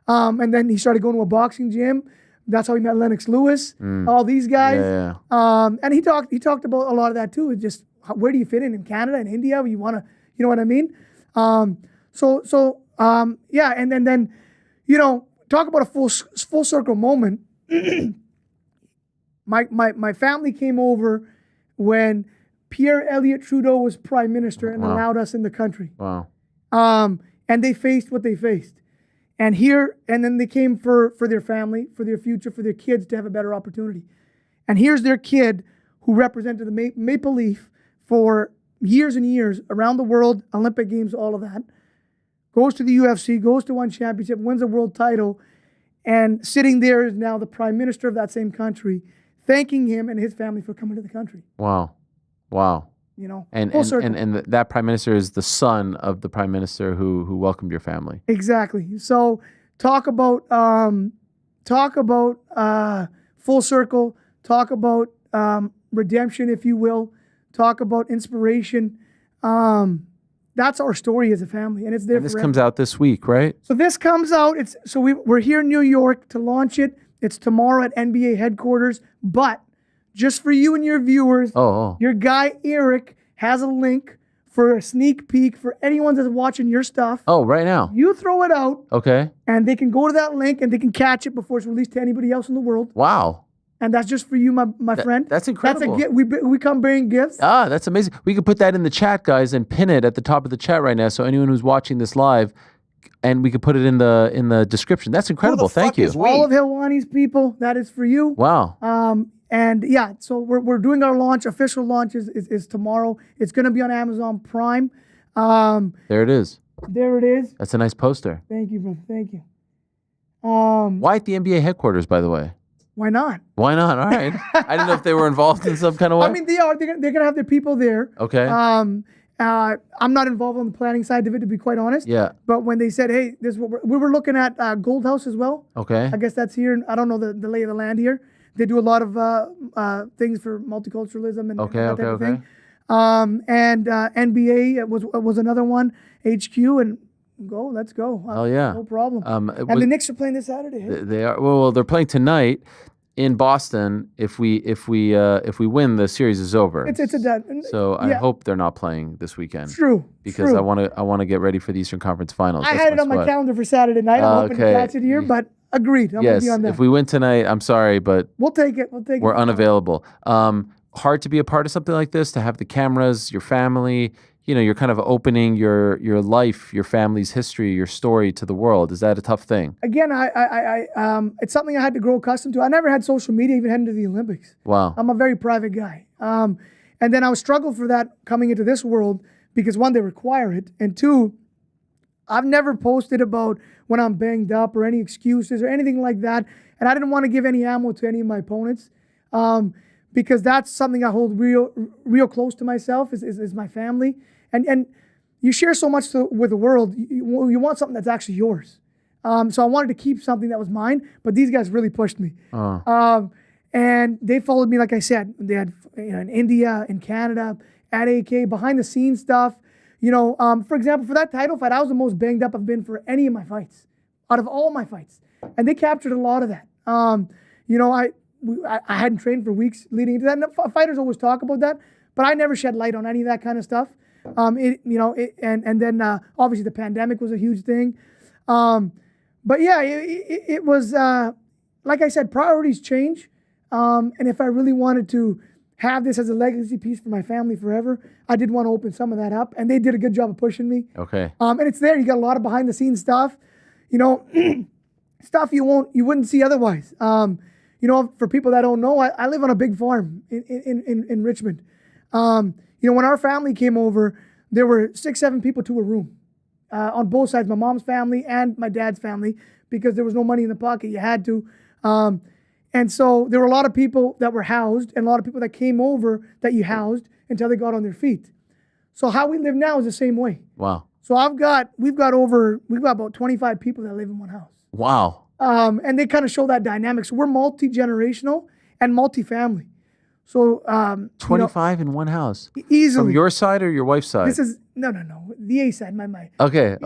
And then he started going to a boxing gym. That's how he met Lennox Lewis, all these guys. Yeah. And he talked about a lot of that too. It's just where do you fit in Canada and India? You want to, you know what I mean? Yeah. And then talk about a full circle moment. My family came over when Pierre Elliott Trudeau was prime minister and allowed us in the country. Wow. And they faced what they faced. And then they came for their family, for their future, for their kids to have a better opportunity. And here's their kid who represented the Maple Leaf for years and years around the world, Olympic Games, all of that. Goes to the UFC, goes to one championship, wins a world title, and sitting there is now the prime minister of that same country, thanking him and his family for coming to the country. Wow. You know, and full circle. and that prime minister is the son of the prime minister who welcomed your family. Exactly. So talk about full circle. Talk about redemption, if you will. Talk about inspiration. That's our story as a family, and it's there. And this comes out this week, right? So this comes out. We're here in New York to launch it. It's tomorrow at NBA headquarters. But just for you and your viewers, your guy Eric has a link for a sneak peek for anyone that's watching your stuff. Oh, right now. You throw it out. Okay. And they can go to that link and they can catch it before it's released to anybody else in the world. Wow. And that's just for you, my friend. That's incredible. That's a gift. We come bearing gifts. That's amazing. We could put that in the chat, guys, and pin it at the top of the chat right now. So anyone who's watching this live, and we could put it in the description. That's incredible. Thank you. All of Helwani's people, that is for you. Wow. And yeah, so we're doing our launch. Official launch is tomorrow. It's going to be on Amazon Prime. There it is. There it is. That's a nice poster. Thank you, brother. Thank you. Why at the NBA headquarters, by the way? Why not? Why not? All right. I didn't know if they were involved in some kind of way. I mean, they are. They're going to have their people there. Okay. I'm not involved on the planning side of it, to be quite honest. Yeah. But when they said, hey, this is what we were looking at Gold House as well. Okay. I guess that's here. I don't know the lay of the land here. They do a lot of things for multiculturalism and that type of thing. And NBA was another one. HQ and let's go. Oh yeah. No problem. And the Knicks are playing this Saturday. Hey? They are. Well, they're playing tonight in Boston. If we win, the series is over. It's a done. So I hope they're not playing this weekend. True. Because I want to get ready for the Eastern Conference Finals. I had it on my calendar for Saturday night. I'm hoping to catch it here, but agreed. I'm with you on that. If we win tonight, I'm sorry, but we'll take it. We're unavailable. Hard to be a part of something like this, to have the cameras, your family. You know, you're kind of opening your life, your family's history, your story to the world. Is that a tough thing? Again, it's something I had to grow accustomed to. I never had social media even heading to the Olympics. Wow. I'm a very private guy. And then I was struggled for that coming into this world because one, they require it. And two, I've never posted about when I'm banged up or any excuses or anything like that. And I didn't want to give any ammo to any of my opponents. Because that's something I hold real close to myself is my family. And you share so much with the world, you want something that's actually yours. So I wanted to keep something that was mine, but these guys really pushed me. And they followed me, like I said. They had in India, in Canada, at AK, behind the scenes stuff. For example, for that title fight, I was the most banged up I've been for any of my fights, out of all my fights. And they captured a lot of that. I hadn't trained for weeks leading into that. And fighters always talk about that, but I never shed light on any of that kind of stuff. And then obviously the pandemic was a huge thing. But yeah, it was, like I said, priorities change. And if I really wanted to have this as a legacy piece for my family forever, I did want to open some of that up. And they did a good job of pushing me. Okay. And it's there. You got a lot of behind the scenes stuff, stuff you wouldn't see otherwise. For people that don't know, I live on a big farm in Richmond. When our family came over, there were 6-7 people to a room on both sides, my mom's family and my dad's family, because there was no money in the pocket. You had to. And so there were a lot of people that were housed and a lot of people that came over that you housed until they got on their feet. So how we live now is the same way. Wow. So we've got about 25 people that live in one house. Wow. And they kind of show that dynamic. So we're multi-generational and multi-family. So 25 in one house. Easily. From your side or your wife's side? This is no. The A side, my. Okay.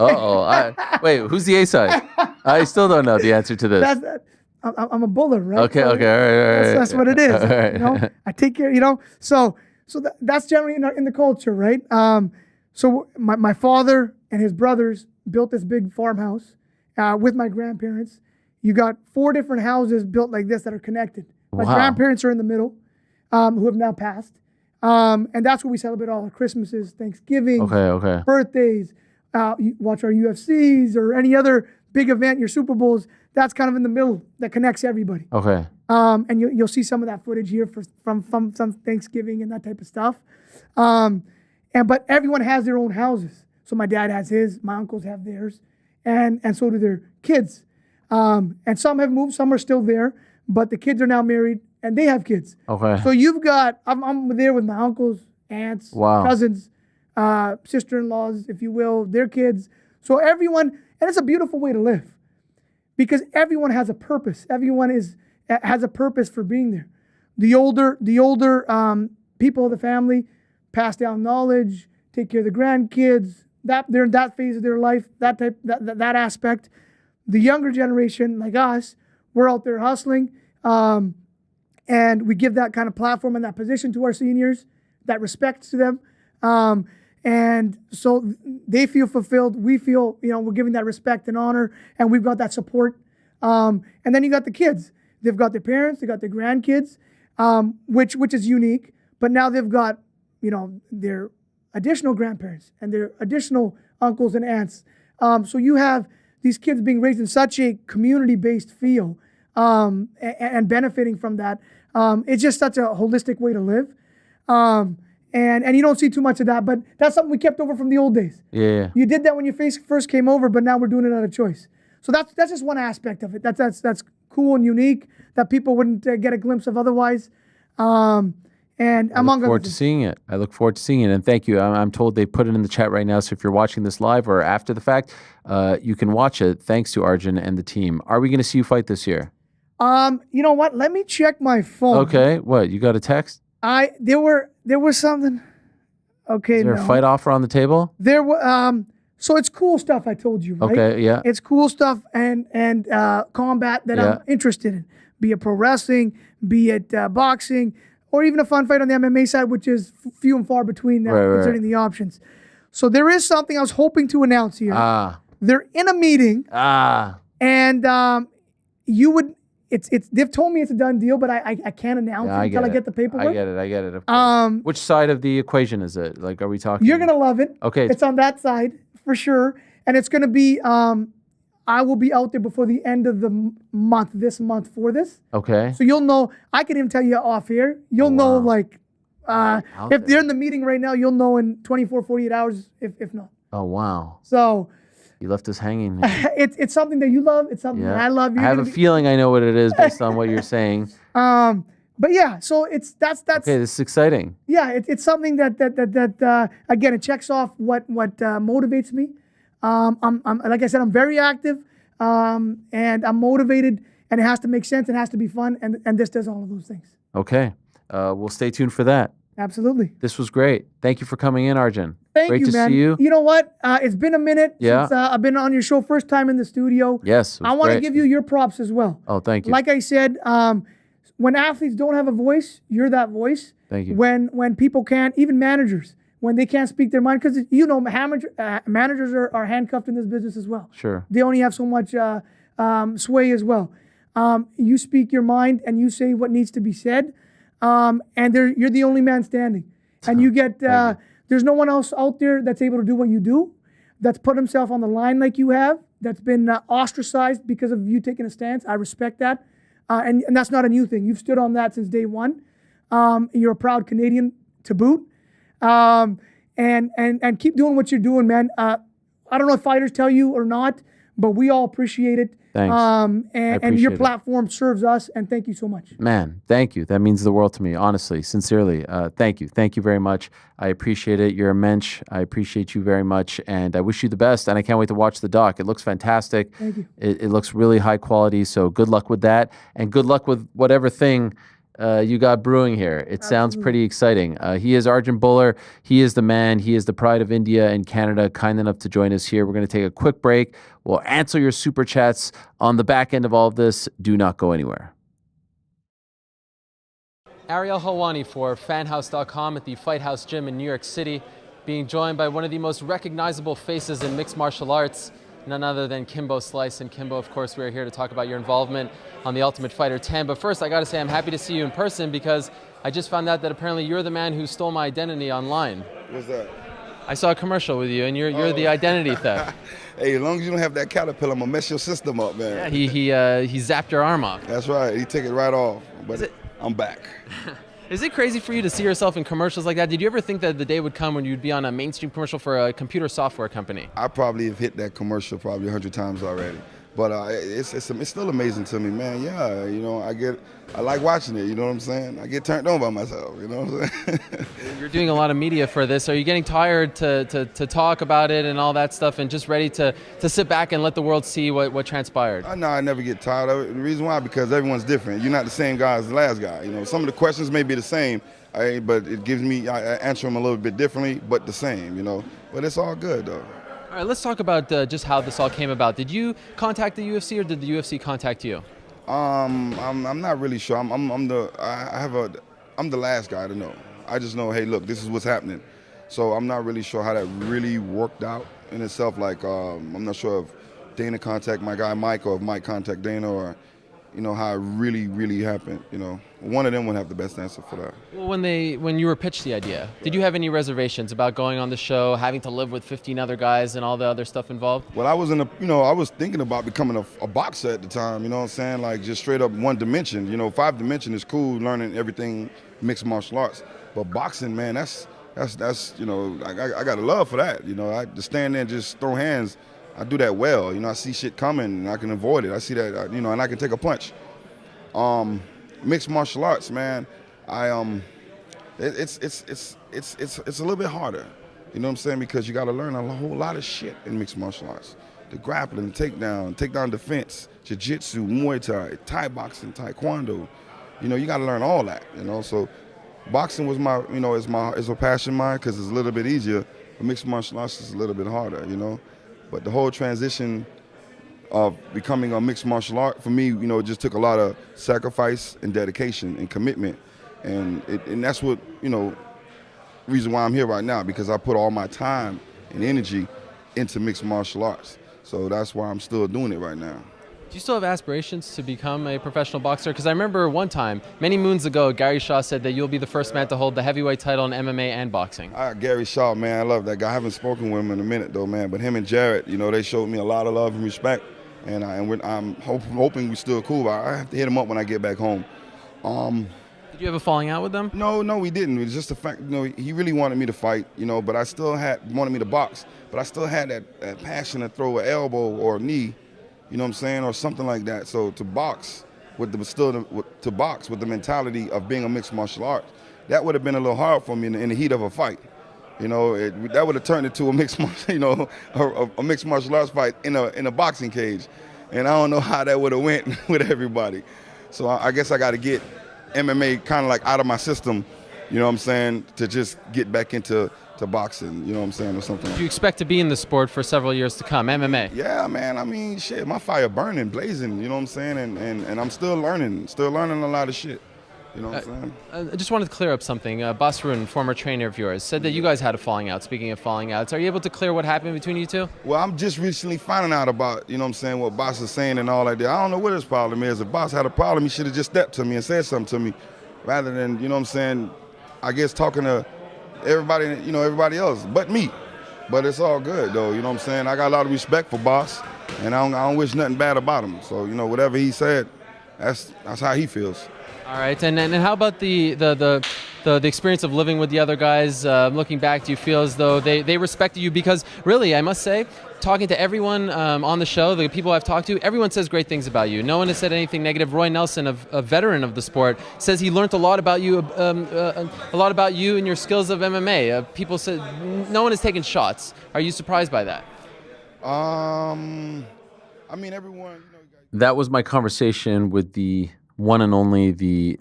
Wait, who's the A side? I still don't know the answer to this. I'm a Bhullar, right? Okay. All right. That's what it is. All right. I take care. So that's generally in the culture, right? So my father and his brothers built this big farmhouse with my grandparents. You got 4 different houses built like this that are connected. My grandparents are in the middle, who have now passed. And that's where we celebrate all our Christmases, Thanksgiving, birthdays, you watch our UFCs or any other big event, your Super Bowls. That's kind of in the middle that connects everybody. Okay. And you'll see some of that footage here from some Thanksgiving and that type of stuff. But everyone has their own houses. So my dad has his, my uncles have theirs, and so do their kids. And some have moved, some are still there, but the kids are now married and they have kids. Okay. So you've got, I'm there with my uncles, aunts, cousins, sister-in-laws, if you will, their kids. So everyone, and it's a beautiful way to live because everyone has a purpose. Everyone has a purpose for being there. The older people of the family pass down knowledge, take care of the grandkids. They're in that phase of their life, that aspect. The younger generation, like us, we're out there hustling, and we give that kind of platform and that position to our seniors, that respect to them, and so they feel fulfilled. We feel, we're giving that respect and honor, and we've got that support. And then you got the kids. They've got their parents, they got their grandkids, which is unique. But now they've got, their additional grandparents and their additional uncles and aunts. So you have these kids being raised in such a community-based feel and benefiting from that. It's just such a holistic way to live. And you don't see too much of that, but that's something we kept over from the old days. Yeah. You did that when you first came over, but now we're doing it out of choice. So that's just one aspect of it. That's cool and unique that people wouldn't get a glimpse of otherwise. And I look forward to seeing it. I look forward to seeing it. And thank you. I'm told they put it in the chat right now. So if you're watching this live or after the fact, you can watch it. Thanks to Arjan and the team. Are we going to see you fight this year? You know what? Let me check my phone. Okay. What? You got a text? There was something. Okay. Is there a fight offer on the table? There were. So it's cool stuff. I told you, right? Okay. Yeah. It's cool stuff and combat that I'm interested in. Be it pro wrestling, be it boxing, or even a fun fight on the MMA side, which is few and far between now, considering the options. So there is something I was hoping to announce here. They're in a meeting. And you would. They've told me it's a done deal, but I can't announce it until I get the paperwork. I get it. Of course. Which side of the equation is it? Like, are we talking? You're gonna love it. Okay. It's on that side for sure, and it's gonna be. I will be out there before the end of the month, this month for this. Okay. So you'll know. I can even tell you off here. You'll know like if they're in the meeting right now, you'll know in 24, 48 hours if not. Oh wow. So. You left us hanging. It's something that you love. It's something that I love. I have a feeling I know what it is based on what you're saying. But yeah, so that's okay. This is exciting. Yeah, it's something that again, it checks off what motivates me. I'm like I said, I'm very active, and I'm motivated, and it has to make sense. It has to be fun, and this does all of those things. Okay, we'll stay tuned for that. Absolutely. This was great. Thank you for coming in, Arjan. Great to man. see you. You know what? It's been a minute since I've been on your show. First time in the studio. Yes, I want to give you your props as well. Oh, thank you. Like I said, when athletes don't have a voice, you're that voice. Thank you. When people can't, even managers, when they can't speak their mind, because managers are handcuffed in this business as well. Sure. They only have so much sway as well. You speak your mind and you say what needs to be said, and you're the only man standing, and you get. There's no one else out there that's able to do what you do, that's put himself on the line like you have, that's been ostracized because of you taking a stance. I respect that. And that's not a new thing. You've stood on that since day one. You're a proud Canadian to boot. And keep doing what you're doing, man. I don't know if fighters tell you or not, but we all appreciate it. Thanks. And your platform serves us, and thank you so much. Man, thank you. That means the world to me, honestly, sincerely. Thank you. Thank you very much. I appreciate it. You're a mensch. I appreciate you very much, and I wish you the best, and I can't wait to watch the doc. It looks fantastic. Thank you. It looks really high quality, so good luck with that, and good luck with whatever thing you got brewing here. It sounds pretty exciting. He is Arjan Bhullar. He is the man. He is the pride of India and Canada, kind enough to join us here. We're going to take a quick break. We'll answer your super chats on the back end of all of this. Do not go anywhere. Ariel Helwani for fanhouse.com at the Fight House Gym in New York City, being joined by one of the most recognizable faces in mixed martial arts, none other than Kimbo Slice. And Kimbo, of course, we're here to talk about your involvement on The Ultimate Fighter 10. But first, I got to say I'm happy to see you in person because I just found out that apparently you're the man who stole my identity online. What's that? I saw a commercial with you, and you're the identity theft. Hey, as long as you don't have that caterpillar, I'm gonna mess your system up, man. Yeah, he zapped your arm off. That's right. He took it right off. But I'm back. Is it crazy for you to see yourself in commercials like that? Did you ever think that the day would come when you'd be on a mainstream commercial for a computer software company? I probably have hit that commercial probably 100 times already. But it's still amazing to me, man. Yeah, you know, I like watching it, you know what I'm saying? I get turned on by myself, you know what I'm saying? You're doing a lot of media for this. Are you getting tired to talk about it and all that stuff and just ready to sit back and let the world see what transpired? No, I never get tired of it. The reason why, because everyone's different. You're not the same guy as the last guy. You know, some of the questions may be the same, but it gives me, I answer them a little bit differently, but the same, you know? But it's all good, though. All right, let's talk about just how this all came about. Did you contact the UFC or did the UFC contact you? I'm not really sure. I'm the last guy to know. I just know, hey, look, this is what's happening. So I'm not really sure how that really worked out in itself. Like, I'm not sure if Dana contacted my guy Mike or if Mike contacted Dana or, you know, how it really happened. You know, one of them would have the best answer for that. Well, when you were pitched the idea, did you have any reservations about going on the show, having to live with 15 other guys and all the other stuff involved? Well, I was thinking about becoming a boxer at the time. You know what I'm saying? Like just straight up one dimension. You know, 5 dimension is cool, learning everything mixed martial arts. But boxing, man, that's you know, I got a love for that. You know, I just stand there and just throw hands. I do that well. You know, I see shit coming and I can avoid it. I see that, you know, and I can take a punch. Mixed martial arts, man. It's a little bit harder. You know what I'm saying? Because you got to learn a whole lot of shit in mixed martial arts. The grappling, takedown defense, jiu-jitsu, Muay Thai, Thai boxing, Taekwondo. You know, you got to learn all that. You know, so boxing was my, you know, is a passion of mine because it's a little bit easier. But mixed martial arts is a little bit harder. You know. But the whole transition of becoming a mixed martial art, for me, you know, it just took a lot of sacrifice and dedication and commitment. And that's what, you know, reason why I'm here right now, because I put all my time and energy into mixed martial arts. So that's why I'm still doing it right now. Do you still have aspirations to become a professional boxer? Because I remember one time, many moons ago, Gary Shaw said that you'll be the first man to hold the heavyweight title in MMA and boxing. Gary Shaw, man, I love that guy. I haven't spoken with him in a minute, though, man. But him and Jarrett, you know, they showed me a lot of love and respect. And I'm hoping we're still cool. But I have to hit him up when I get back home. Did you have a falling out with them? No, we didn't. It was just the fact, you know, he really wanted me to fight, you know, but I still wanted me to box. But I still had that passion to throw an elbow or a knee, you know what I'm saying, or something like that. So to box with the mentality of being a mixed martial arts, that would have been a little hard for me in the heat of a fight. You know, that would have turned into a mixed, you know, a mixed martial arts fight in a boxing cage, and I don't know how that would have went with everybody. So I guess I got to get MMA kind of like out of my system, you know what I'm saying, to just get back into boxing, you know what I'm saying, or something. Do you expect to be in the sport for several years to come, MMA? Yeah, man. I mean, shit, my fire burning, blazing, you know what I'm saying, and I'm still learning a lot of shit. You know what I'm saying? I just wanted to clear up something. Basrun, former trainer of yours, said that you guys had a falling out. Speaking of falling outs, are you able to clear what happened between you two? Well, I'm just recently finding out about, you know what I'm saying, what Boss is saying and all like that. I don't know what his problem is. If Boss had a problem, he should have just stepped to me and said something to me rather than, you know what I'm saying, I guess talking to everybody, you know, everybody else but me. But it's all good, though, you know what I'm saying? I got a lot of respect for Boss, and I don't wish nothing bad about him. So, you know, whatever he said, that's how he feels. All right, and how about the experience of living with the other guys? Looking back, do you feel as though they respected you? Because really, I must say, talking to everyone on the show, the people I've talked to, everyone says great things about you. No one has said anything negative. Roy Nelson, a veteran of the sport, says he learned a lot about you, and your skills of MMA. People said no one has taken shots. Are you surprised by that? I mean, everyone. That was my conversation with the one and only, the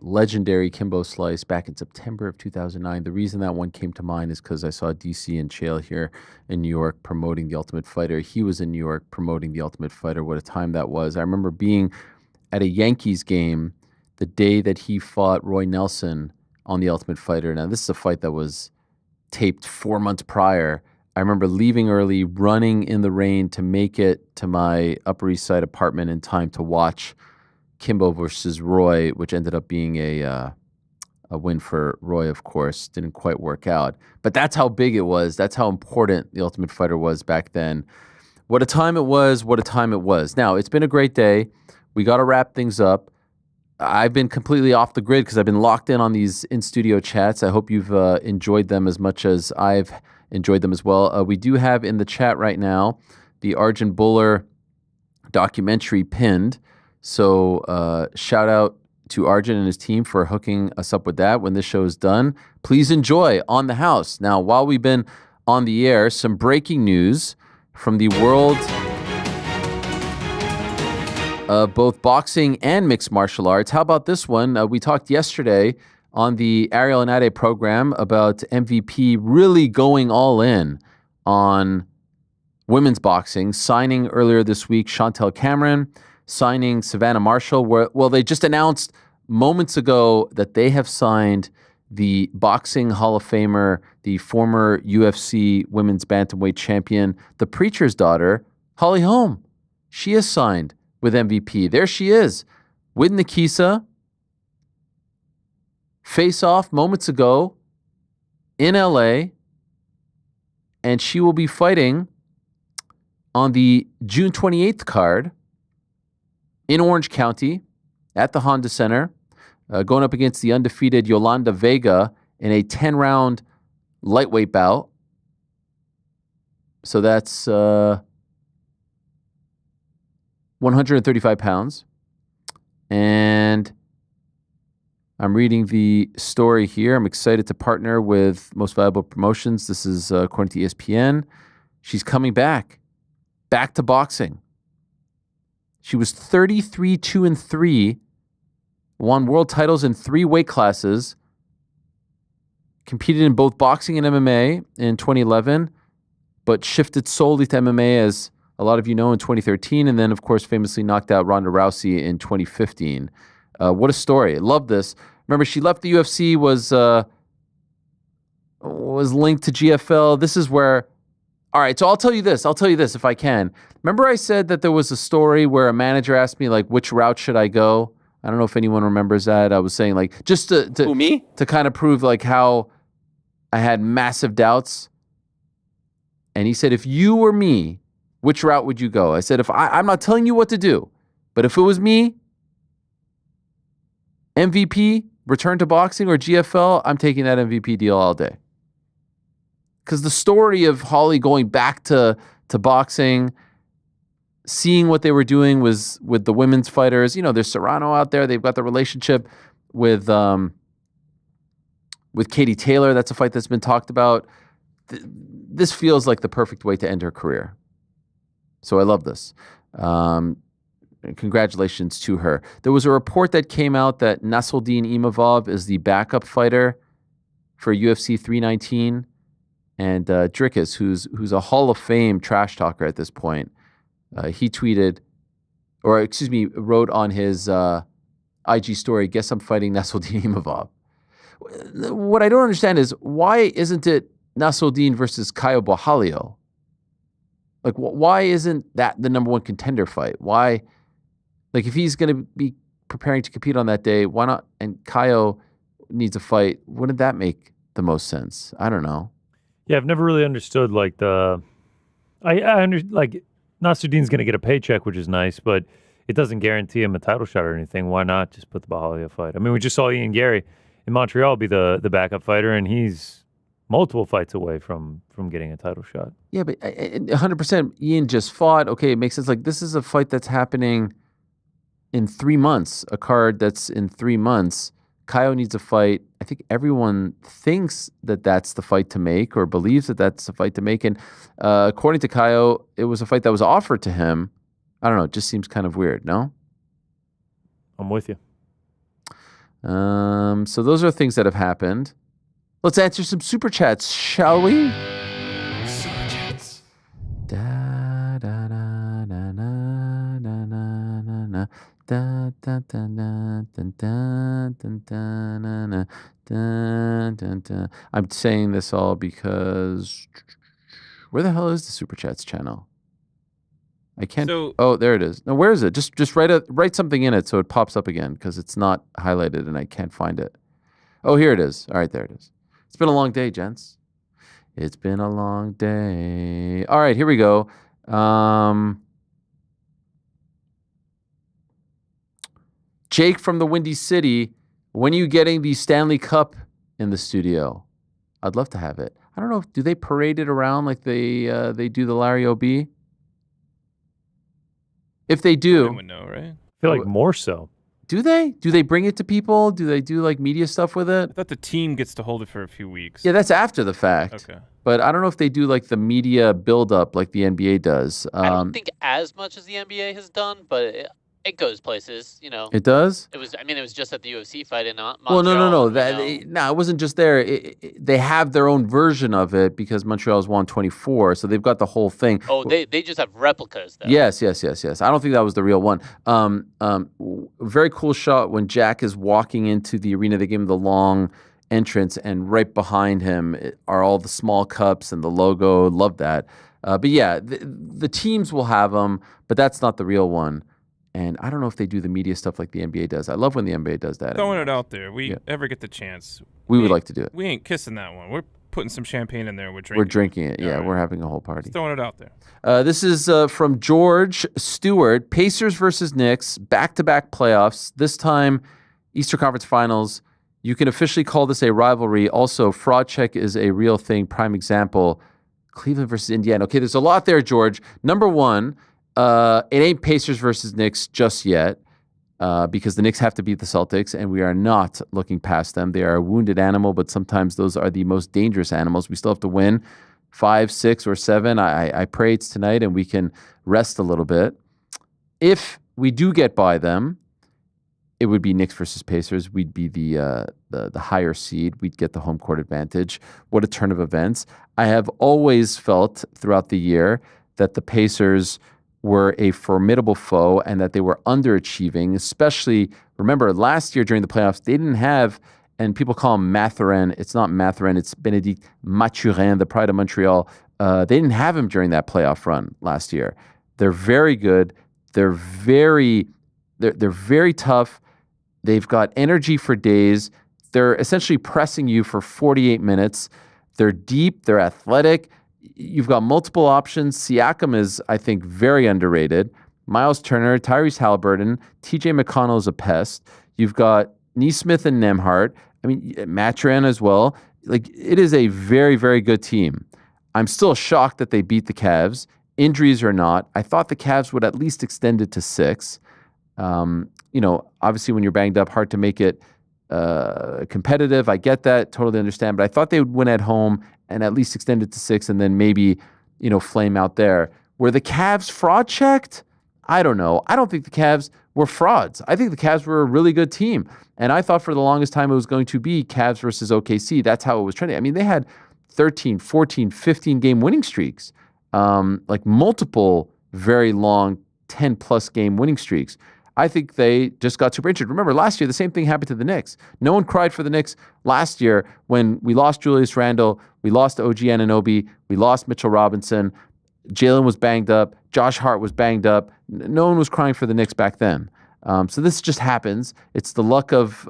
legendary Kimbo Slice back in September of 2009. The reason that one came to mind is because I saw DC and Chael here in New York promoting The Ultimate Fighter. He was in New York promoting The Ultimate Fighter. What a time that was. I remember being at a Yankees game the day that he fought Roy Nelson on The Ultimate Fighter. Now, this is a fight that was taped 4 months prior. I remember leaving early, running in the rain to make it to my Upper East Side apartment in time to watch Kimbo versus Roy, which ended up being a win for Roy, of course. Didn't quite work out. But that's how big it was. That's how important The Ultimate Fighter was back then. What a time it was. What a time it was. Now, it's been a great day. We got to wrap things up. I've been completely off the grid because I've been locked in on these in-studio chats. I hope you've enjoyed them as much as I've enjoyed them as well. We do have in the chat right now the Arjan Bhullar documentary pinned. So shout out to Arjan and his team for hooking us up with that. When this show is done, please enjoy On the House. Now, while we've been on the air, some breaking news from the world of both boxing and mixed martial arts. How about this one? We talked yesterday on the Ariel Helwani program about MVP really going all in on women's boxing, signing earlier this week Chantel Cameron, signing Savannah Marshall. Well, they just announced moments ago that they have signed the Boxing Hall of Famer, the former UFC women's bantamweight champion, the preacher's daughter, Holly Holm. She is signed with MVP. There she is with Nikisa. Face off moments ago in LA. And she will be fighting on the June 28th card in Orange County at the Honda Center, going up against the undefeated Yolanda Vega in a 10-round lightweight bout. So that's 135 pounds. And I'm reading the story here. I'm excited to partner with Most Valuable Promotions. This is according to ESPN. She's coming back to boxing. She was 33-2-3, won world titles in 3 weight classes, competed in both boxing and MMA in 2011, but shifted solely to MMA, as a lot of you know, in 2013, and then, of course, famously knocked out Ronda Rousey in 2015. What a story. I love this. Remember, she left the UFC, was linked to GFL. This is where... All right, so I'll tell you this if I can. Remember I said that there was a story where a manager asked me, like, which route should I go? I don't know if anyone remembers that. I was saying, like, just to kind of prove, like, how I had massive doubts. And he said, if you were me, which route would you go? I said, I'm not telling you what to do, but if it was me, MVP, return to boxing, or GFL, I'm taking that MVP deal all day. Because the story of Holly going back to boxing, seeing what they were doing was with the women's fighters. You know, there's Serrano out there. They've got the relationship with Katie Taylor. That's a fight that's been talked about. This feels like the perfect way to end her career. So I love this. Congratulations to her. There was a report that came out that Nassourdine Imavov is the backup fighter for UFC 319. And Drickus, who's a Hall of Fame trash talker at this point, he tweeted, wrote on his IG story, guess I'm fighting Nassourdine Imavov. What I don't understand is, why isn't it Nassourdine versus Caio Borralho? Like, why isn't that the number one contender fight? Why, like, if he's going to be preparing to compete on that day, why not? And Caio needs a fight. Wouldn't that make the most sense? I don't know. Yeah, I've never really understood, like, Nassourdine's going to get a paycheck, which is nice, but it doesn't guarantee him a title shot or anything. Why not just put the Borralho fight? I mean, we just saw Ian Gary in Montreal be the backup fighter, and he's multiple fights away from getting a title shot. Yeah, but 100%, Ian just fought. Okay, it makes sense. Like, this is a fight that's happening in 3 months, a card that's in 3 months. Caio needs a fight. I think everyone thinks that that's the fight to make, or believes that that's the fight to make. And according to Caio, it was a fight that was offered to him. I don't know. It just seems kind of weird, no? I'm with you. So those are things that have happened. Let's answer some super chats, shall we? Super chats. Da da da da da da da da. Da, da, da, da, da, da, da, da, da, da, da. I'm saying this all because Where the hell is the Super Chats channel? I can't. So, oh, there it is. No, where is it? Just write something in it so it pops up again because it's not highlighted and I can't find it. Oh, here it is. All right, there it is. It's been a long day, gents. It's been a long day. All right, here we go. Jake from the Windy City. When are you getting the Stanley Cup in the studio? I'd love to have it. I don't know. Do they parade it around like they do the Larry O.B.? If they do, would know, right? I feel like more so. Do they? Do they bring it to people? Do they do like media stuff with it? I thought the team gets to hold it for a few weeks. Yeah, that's after the fact. Okay. But I don't know if they do like the media build-up like the NBA does. I don't think as much as the NBA has done, but it goes places, you know. It does? It was just at the UFC fight in Montreal. Well, no. It wasn't just there. They have their own version of it because Montreal's 124, so they've got the whole thing. Oh, they just have replicas, though. Yes. I don't think that was the real one. Very cool shot when Jack is walking into the arena. They gave him the long entrance, and right behind him are all the small cups and the logo. Love that. But yeah, the teams will have them, but that's not the real one. And I don't know if they do the media stuff like the NBA does. I love when the NBA does that. Throwing it out there. We ever get the chance. We would like to do it. We ain't kissing that one. We're putting some champagne in there. We're drinking it. Yeah, we're having a whole party. Just throwing it out there. This is from George Stewart. Pacers versus Knicks. Back-to-back playoffs. This time, Eastern Conference Finals. You can officially call this a rivalry. Also, fraud check is a real thing. Prime example, Cleveland versus Indiana. Okay, there's a lot there, George. Number one, it ain't Pacers versus Knicks just yet because the Knicks have to beat the Celtics, and we are not looking past them. They are a wounded animal, but sometimes those are the most dangerous animals. We still have to win 5, 6, or 7. I pray it's tonight, and we can rest a little bit. If we do get by them, it would be Knicks versus Pacers. We'd be the higher seed. We'd get the home court advantage. What a turn of events. I have always felt throughout the year that the Pacers were a formidable foe and that they were underachieving, especially, remember, last year during the playoffs, they didn't have, and people call him Mathurin. It's not Mathurin, it's Bénédicte Mathurin, the pride of Montreal. They didn't have him during that playoff run last year. They're very good. They're very tough. They've got energy for days. They're essentially pressing you for 48 minutes. They're deep. They're athletic. You've got multiple options. Siakam is, I think, very underrated. Miles Turner, Tyrese Halliburton, TJ McConnell is a pest. You've got Nesmith and Nembhard. I mean, Mathurin as well. Like, it is a very, very good team. I'm still shocked that they beat the Cavs. Injuries or not, I thought the Cavs would at least extend it to 6. Obviously when you're banged up, hard to make it competitive. I get that, totally understand. But I thought they would win at home and at least extend it to 6 and then maybe, flame out there. Were the Cavs fraud checked? I don't know. I don't think the Cavs were frauds. I think the Cavs were a really good team. And I thought for the longest time it was going to be Cavs versus OKC. That's how it was trending. I mean, they had 13, 14, 15 game winning streaks, like multiple very long 10-plus game winning streaks. I think they just got super injured. Remember, last year, the same thing happened to the Knicks. No one cried for the Knicks last year when we lost Julius Randle, we lost OG Anunoby, we lost Mitchell Robinson, Jalen was banged up, Josh Hart was banged up. No one was crying for the Knicks back then. So this just happens. It's the luck of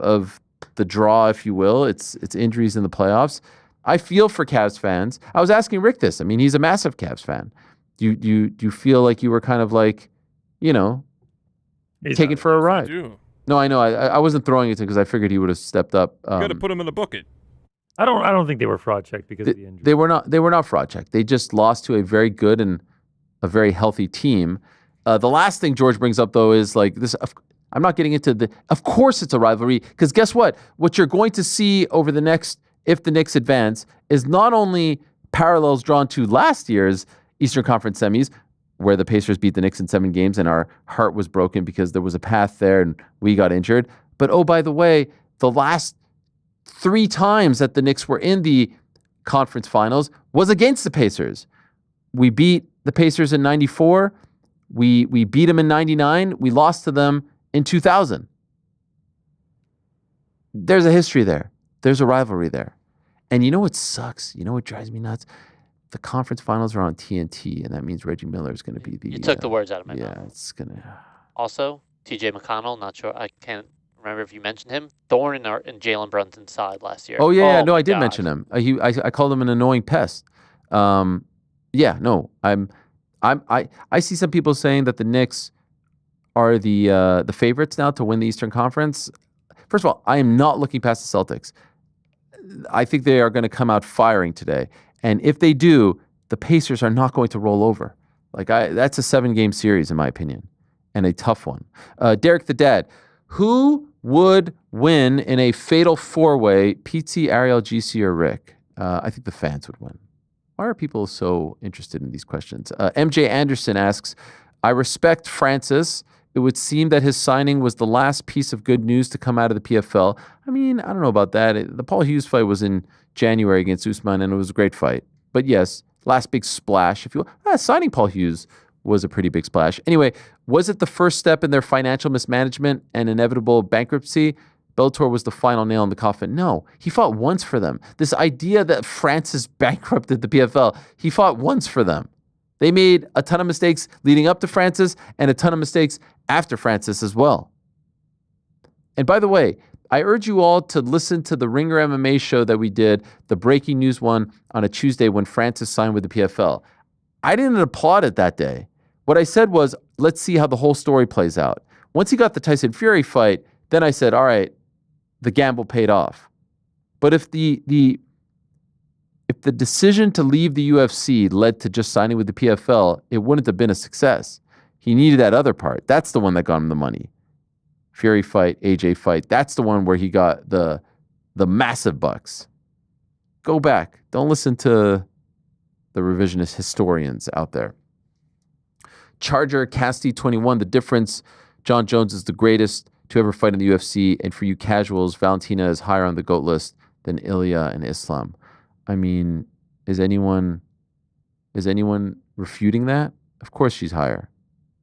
the draw, if you will. It's injuries in the playoffs. I feel for Cavs fans. I was asking Rick this. I mean, he's a massive Cavs fan. Do you feel like you were kind of like, taken for a ride? No, I know. I wasn't throwing it to him because I figured he would have stepped up. You got to put him in the bucket. I don't think they were fraud checked because of the injury. They were not fraud checked. They just lost to a very good and a very healthy team. The last thing George brings up though is like this. I'm not getting into of course it's a rivalry because guess what? What you're going to see over the next, if the Knicks advance, is not only parallels drawn to last year's Eastern Conference semis, where the Pacers beat the Knicks in 7 games and our heart was broken because there was a path there and we got injured. But oh, by the way, the last 3 times that the Knicks were in the conference finals was against the Pacers. We beat the Pacers in 94. We beat them in 99. We lost to them in 2000. There's a history there. There's a rivalry there. And you know what sucks? You know what drives me nuts? the conference finals are on TNT, and that means Reggie Miller is going to be the. You took the words out of my mouth. Yeah, it's gonna. Also, TJ McConnell. Not sure. I can't remember if you mentioned him. Thorn in Jalen Brunson's side last year. Oh yeah, no, I did God. mention him. I called him an annoying pest. Yeah, no, I see some people saying that the Knicks are the favorites now to win the Eastern Conference. First of all, I am not looking past the Celtics. I think they are going to come out firing today. And if they do, the Pacers are not going to roll over. That's a 7-game series, in my opinion, and a tough one. Derek the Dad, who would win in a fatal 4-way, PT, Ariel, GC, or Rick? I think the fans would win. Why are people so interested in these questions? MJ Anderson asks, I respect Francis. It would seem that his signing was the last piece of good news to come out of the PFL. I mean, I don't know about that. The Paul Hughes fight was in January against Usman, and it was a great fight. But yes, last big splash. If you signing Paul Hughes was a pretty big splash. Anyway, was it the first step in their financial mismanagement and inevitable bankruptcy? Bellator was the final nail in the coffin. No, he fought once for them. This idea that Francis bankrupted the PFL, he fought once for them. They made a ton of mistakes leading up to Francis and a ton of mistakes after Francis as well. And by the way, I urge you all to listen to the Ringer MMA show that we did, the breaking news one on a Tuesday when Francis signed with the PFL. I didn't applaud it that day. What I said was, let's see how the whole story plays out. Once he got the Tyson Fury fight, then I said, all right, the gamble paid off. But if the decision to leave the UFC led to just signing with the PFL, it wouldn't have been a success. He needed that other part. That's the one that got him the money. Fury fight, AJ fight. That's the one where he got the massive bucks. Go back. Don't listen to the revisionist historians out there. Charger Casti 21. The difference, John Jones is the greatest to ever fight in the UFC, and for you casuals, Valentina is higher on the GOAT list than Ilya and Islam. I mean, is anyone refuting that? Of course she's higher.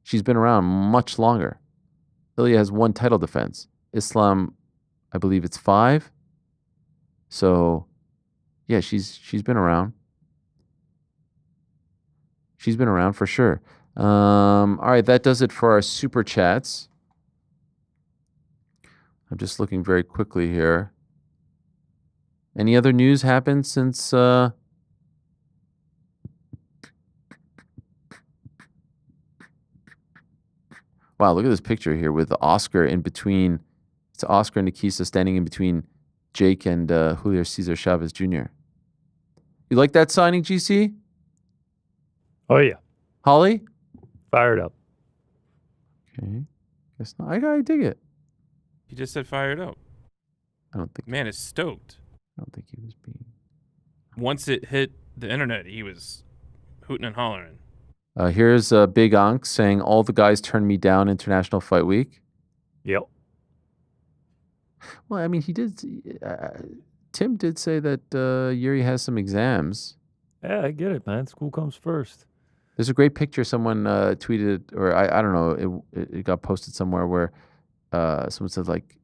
She's been around much longer. Ilya has 1 title defense. Islam, I believe it's 5. So, yeah, she's been around. She's been around for sure. All right, that does it for our super chats. I'm just looking very quickly here. Any other news happened since wow, look at this picture here with Oscar in between. It's Oscar and Nikisa standing in between Jake and Julio Cesar Chavez Jr. You like that signing, GC? Oh, yeah. Holly? Fired up. Okay. Guess not. I dig it. He just said fired up. I don't think. Man is stoked. I don't think he was being. Once it hit the internet, he was hooting and hollering. Here's Big Ankh saying, all the guys turned me down International Fight Week. Yep. Well, I mean, he did. Tim did say that Yuri has some exams. Yeah, I get it, man. School comes first. There's a great picture someone tweeted, or I don't know, it got posted somewhere where someone said, like,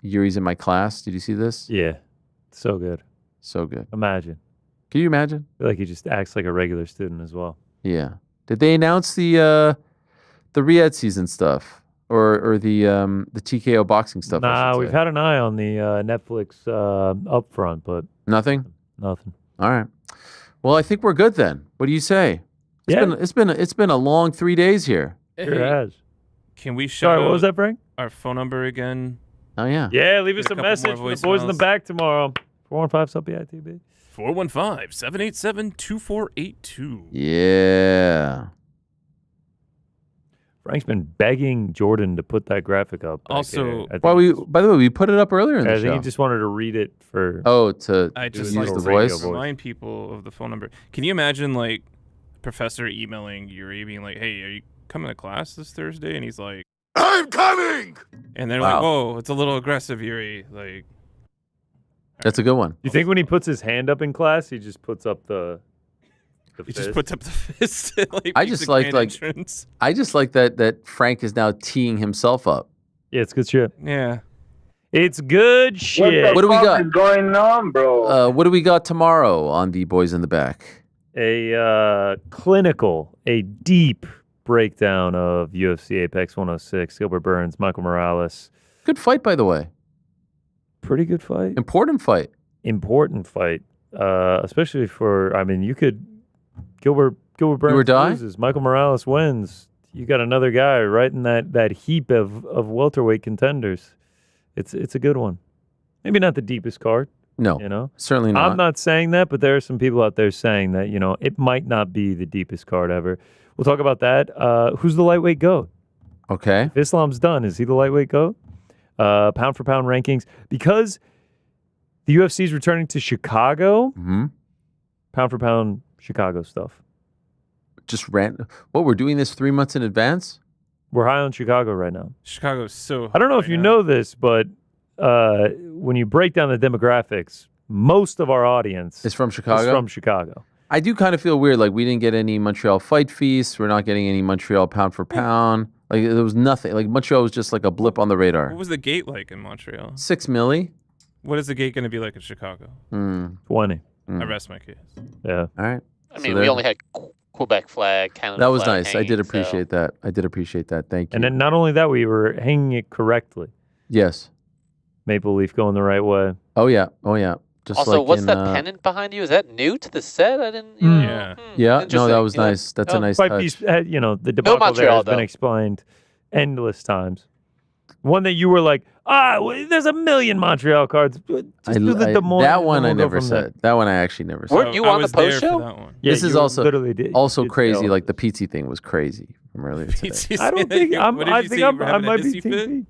Yuri's in my class. Did you see this? Yeah. So good. So good. Imagine. Can you imagine? I feel like he just acts like a regular student as well. Yeah. Did they announce the Riyadh season stuff or the TKO boxing stuff? Nah, we've had an eye on the Netflix upfront, but nothing. Nothing. All right. Well, I think we're good then. What do you say? It's been a long 3 days here. Sure has. Can we show? Sorry, what was that, Frank? Our phone number again. Oh yeah. Yeah, leave us a message for the boys in the back tomorrow. 415-SUP-BITB. 415-787-2482. Yeah. Frank's been begging Jordan to put that graphic up. Also, by the way, we put it up earlier in the show. I think he just wanted to read it for. I just like the to voice. remind people of the phone number. Can you imagine, like, professor emailing Yuri being like, "Hey, are you coming to class this Thursday?" And he's like, "I'm coming." And they're like, "Whoa, it's a little aggressive, Yuri." Like, that's a good one. You think when he puts his hand up in class, he just puts up the he just puts up the fist. Like, I just like that Frank is now teeing himself up. Yeah, it's good shit. Yeah. It's good shit. What do we got? What is going on, bro? What do we got tomorrow on the Boys in the Back? A clinical, a deep breakdown of UFC Apex 106. Gilbert Burns, Michael Morales. Good fight, by the way. Pretty good fight. Important fight. Important fight. Especially for, Gilbert Burns loses. Michael Morales wins. You got another guy right in that heap of welterweight contenders. It's a good one. Maybe not the deepest card. No, certainly not. I'm not saying that, but there are some people out there saying that, it might not be the deepest card ever. We'll talk about that. Who's the lightweight GOAT? Okay. If Islam's done, is he the lightweight GOAT? Pound for pound rankings. Because the UFC is returning to Chicago, pound for pound Chicago stuff. Just we're doing this 3 months in advance? We're high on Chicago right now. Chicago's so high. I don't know if you know this, but when you break down the demographics, most of our audience is from Chicago. I do kind of feel weird. Like, we didn't get any Montreal Fight Feast. We're not getting any Montreal pound for pound. Like, there was nothing. Like, Montreal was just like a blip on the radar. What was the gate like in Montreal? 6 milli. What is the gate going to be like in Chicago? 20. I rest my case. Yeah. All right. I mean, we only had Quebec flag, Canada That was flag nice. hanging, I did appreciate that. Thank you. And then not only that, we were hanging it correctly. Yes. Maple leaf going the right way. Oh, yeah. Just also, like what's that pennant behind you? Is that new to the set? I didn't. Yeah. No, that was nice. That's a nice touch. The debacle there has been explained endless times. One that you were like, there's a million Montreal cards. Just do the Des Moines. That one I never said. That one I actually never said. Weren't you on the post show? Yeah, this is also crazy. Like, the PT thing was crazy from earlier today. I don't think I might be Team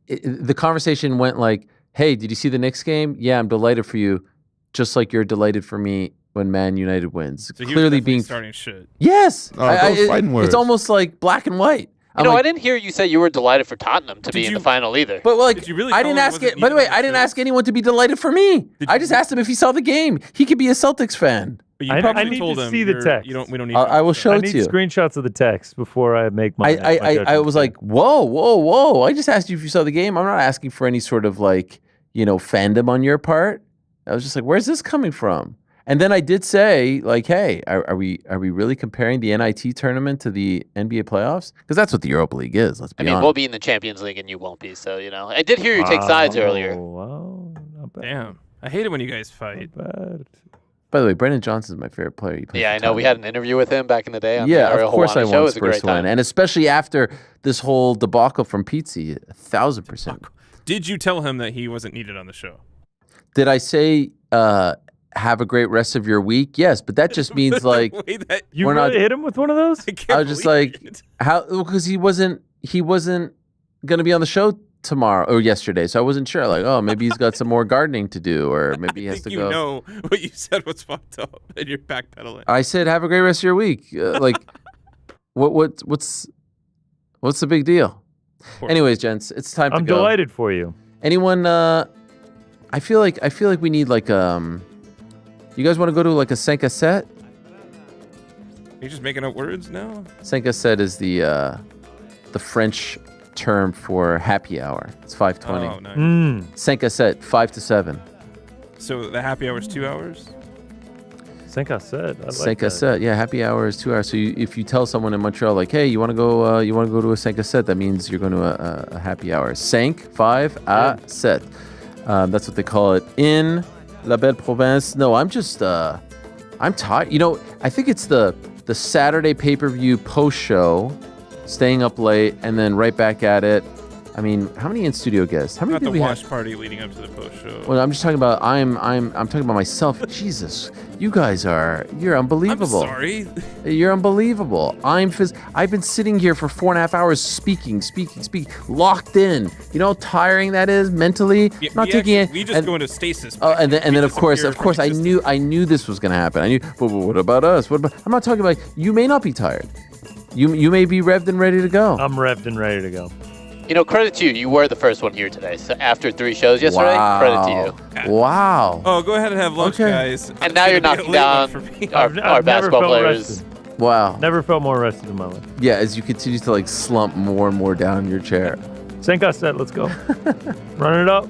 the conversation went like, hey, did you see the Knicks game? Yeah, I'm delighted for you, just like you're delighted for me when Man United wins. So clearly being starting shit. Yes, fighting words. It's almost like black and white. I didn't hear you say you were delighted for Tottenham to be in the final either. But like, Did you really I tell didn't him ask it. By the way, I didn't ask anyone to be delighted for me. I just asked him if he saw the game. He could be a Celtics fan. But you I probably need told to him see the text. We don't need. I will show I it need to you. screenshots of the text before I make my. I was like, whoa! I just asked you if you saw the game. I'm not asking for any sort of fandom on your part. I was just like, where's this coming from? And then I did say, like, hey, are we really comparing the NIT tournament to the NBA playoffs? Because that's what the Europa League is. Let's be honest. We'll be in the Champions League and you won't be. So I did hear you take sides earlier. Wow, not bad. Damn, I hate it when you guys fight. Not bad. By the way, Brendan Johnson's my favorite player. Yeah, I know. We had an interview with him back in the day on the Ariel of course Helwani I Show. want Spurs to win, and especially after this whole debacle from Pizzi, 1,000%. Did you tell him that he wasn't needed on the show? Did I say have a great rest of your week? Yes, but that just means like you really hit him with one of those. I was just like, how? Because he wasn't gonna be on the show tomorrow or yesterday, so I wasn't sure. Like, oh, maybe he's got some more gardening to do, or maybe he has to go. You know what you said was fucked up, and you're backpedaling. I said, have a great rest of your week. What's the big deal? Anyways, gents, it's time to go. I'm delighted for you. Anyone? I feel like we need you guys want to go to like a 5 set? Are you just making up words now? 5 set is the French term for happy hour. It's 5:20. Oh, nice. 5 set, 5 to 7. So the happy hour is 2 hours? 5 set. I like 5 set. Yeah, happy hour is 2 hours. So if you tell someone in Montreal like, hey, you want to go to a 5 set, that means you're going to a happy hour. 5 à 7. That's what they call it in La Belle Province. No, I'm just I'm tired. I think it's the Saturday pay-per-view post-show, staying up late, and then right back at it. I mean, how many in-studio guests? How many Not did the we watch have? party leading up to the post show. Well, I'm just talking about I'm talking about myself. Jesus, you guys you're unbelievable. I'm sorry. You're unbelievable. I've been sitting here for 4.5 hours speaking, locked in. You know how tiring that is mentally. Yeah, not taking it. We just go into stasis. Oh, and then of course I knew this was gonna happen. I knew. But what about us? I'm not talking about. You may not be tired. You may be revved and ready to go. I'm revved and ready to go. Credit to you. You were the first one here today. So after 3 shows yesterday, credit to you. Wow. Oh, go ahead and have lunch, guys. And now you're knocking down our basketball players. Wow. Never felt more rested in my life. Yeah, as you continue to slump more and more down in your chair. 5 set, let's go. Run it up.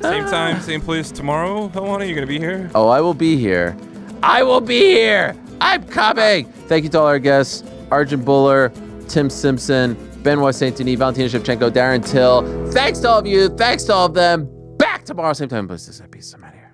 Same time, same place tomorrow, Helwani? You going to be here? Oh, I will be here. I will be here. I'm coming. Thank you to all our guests, Arjan Bhullar, Tim Simpson, Benoit Saint Denis, Valentina Shevchenko, Darren Till. Thanks to all of you. Thanks to all of them. Back tomorrow, same time. Peace. I'm out of here.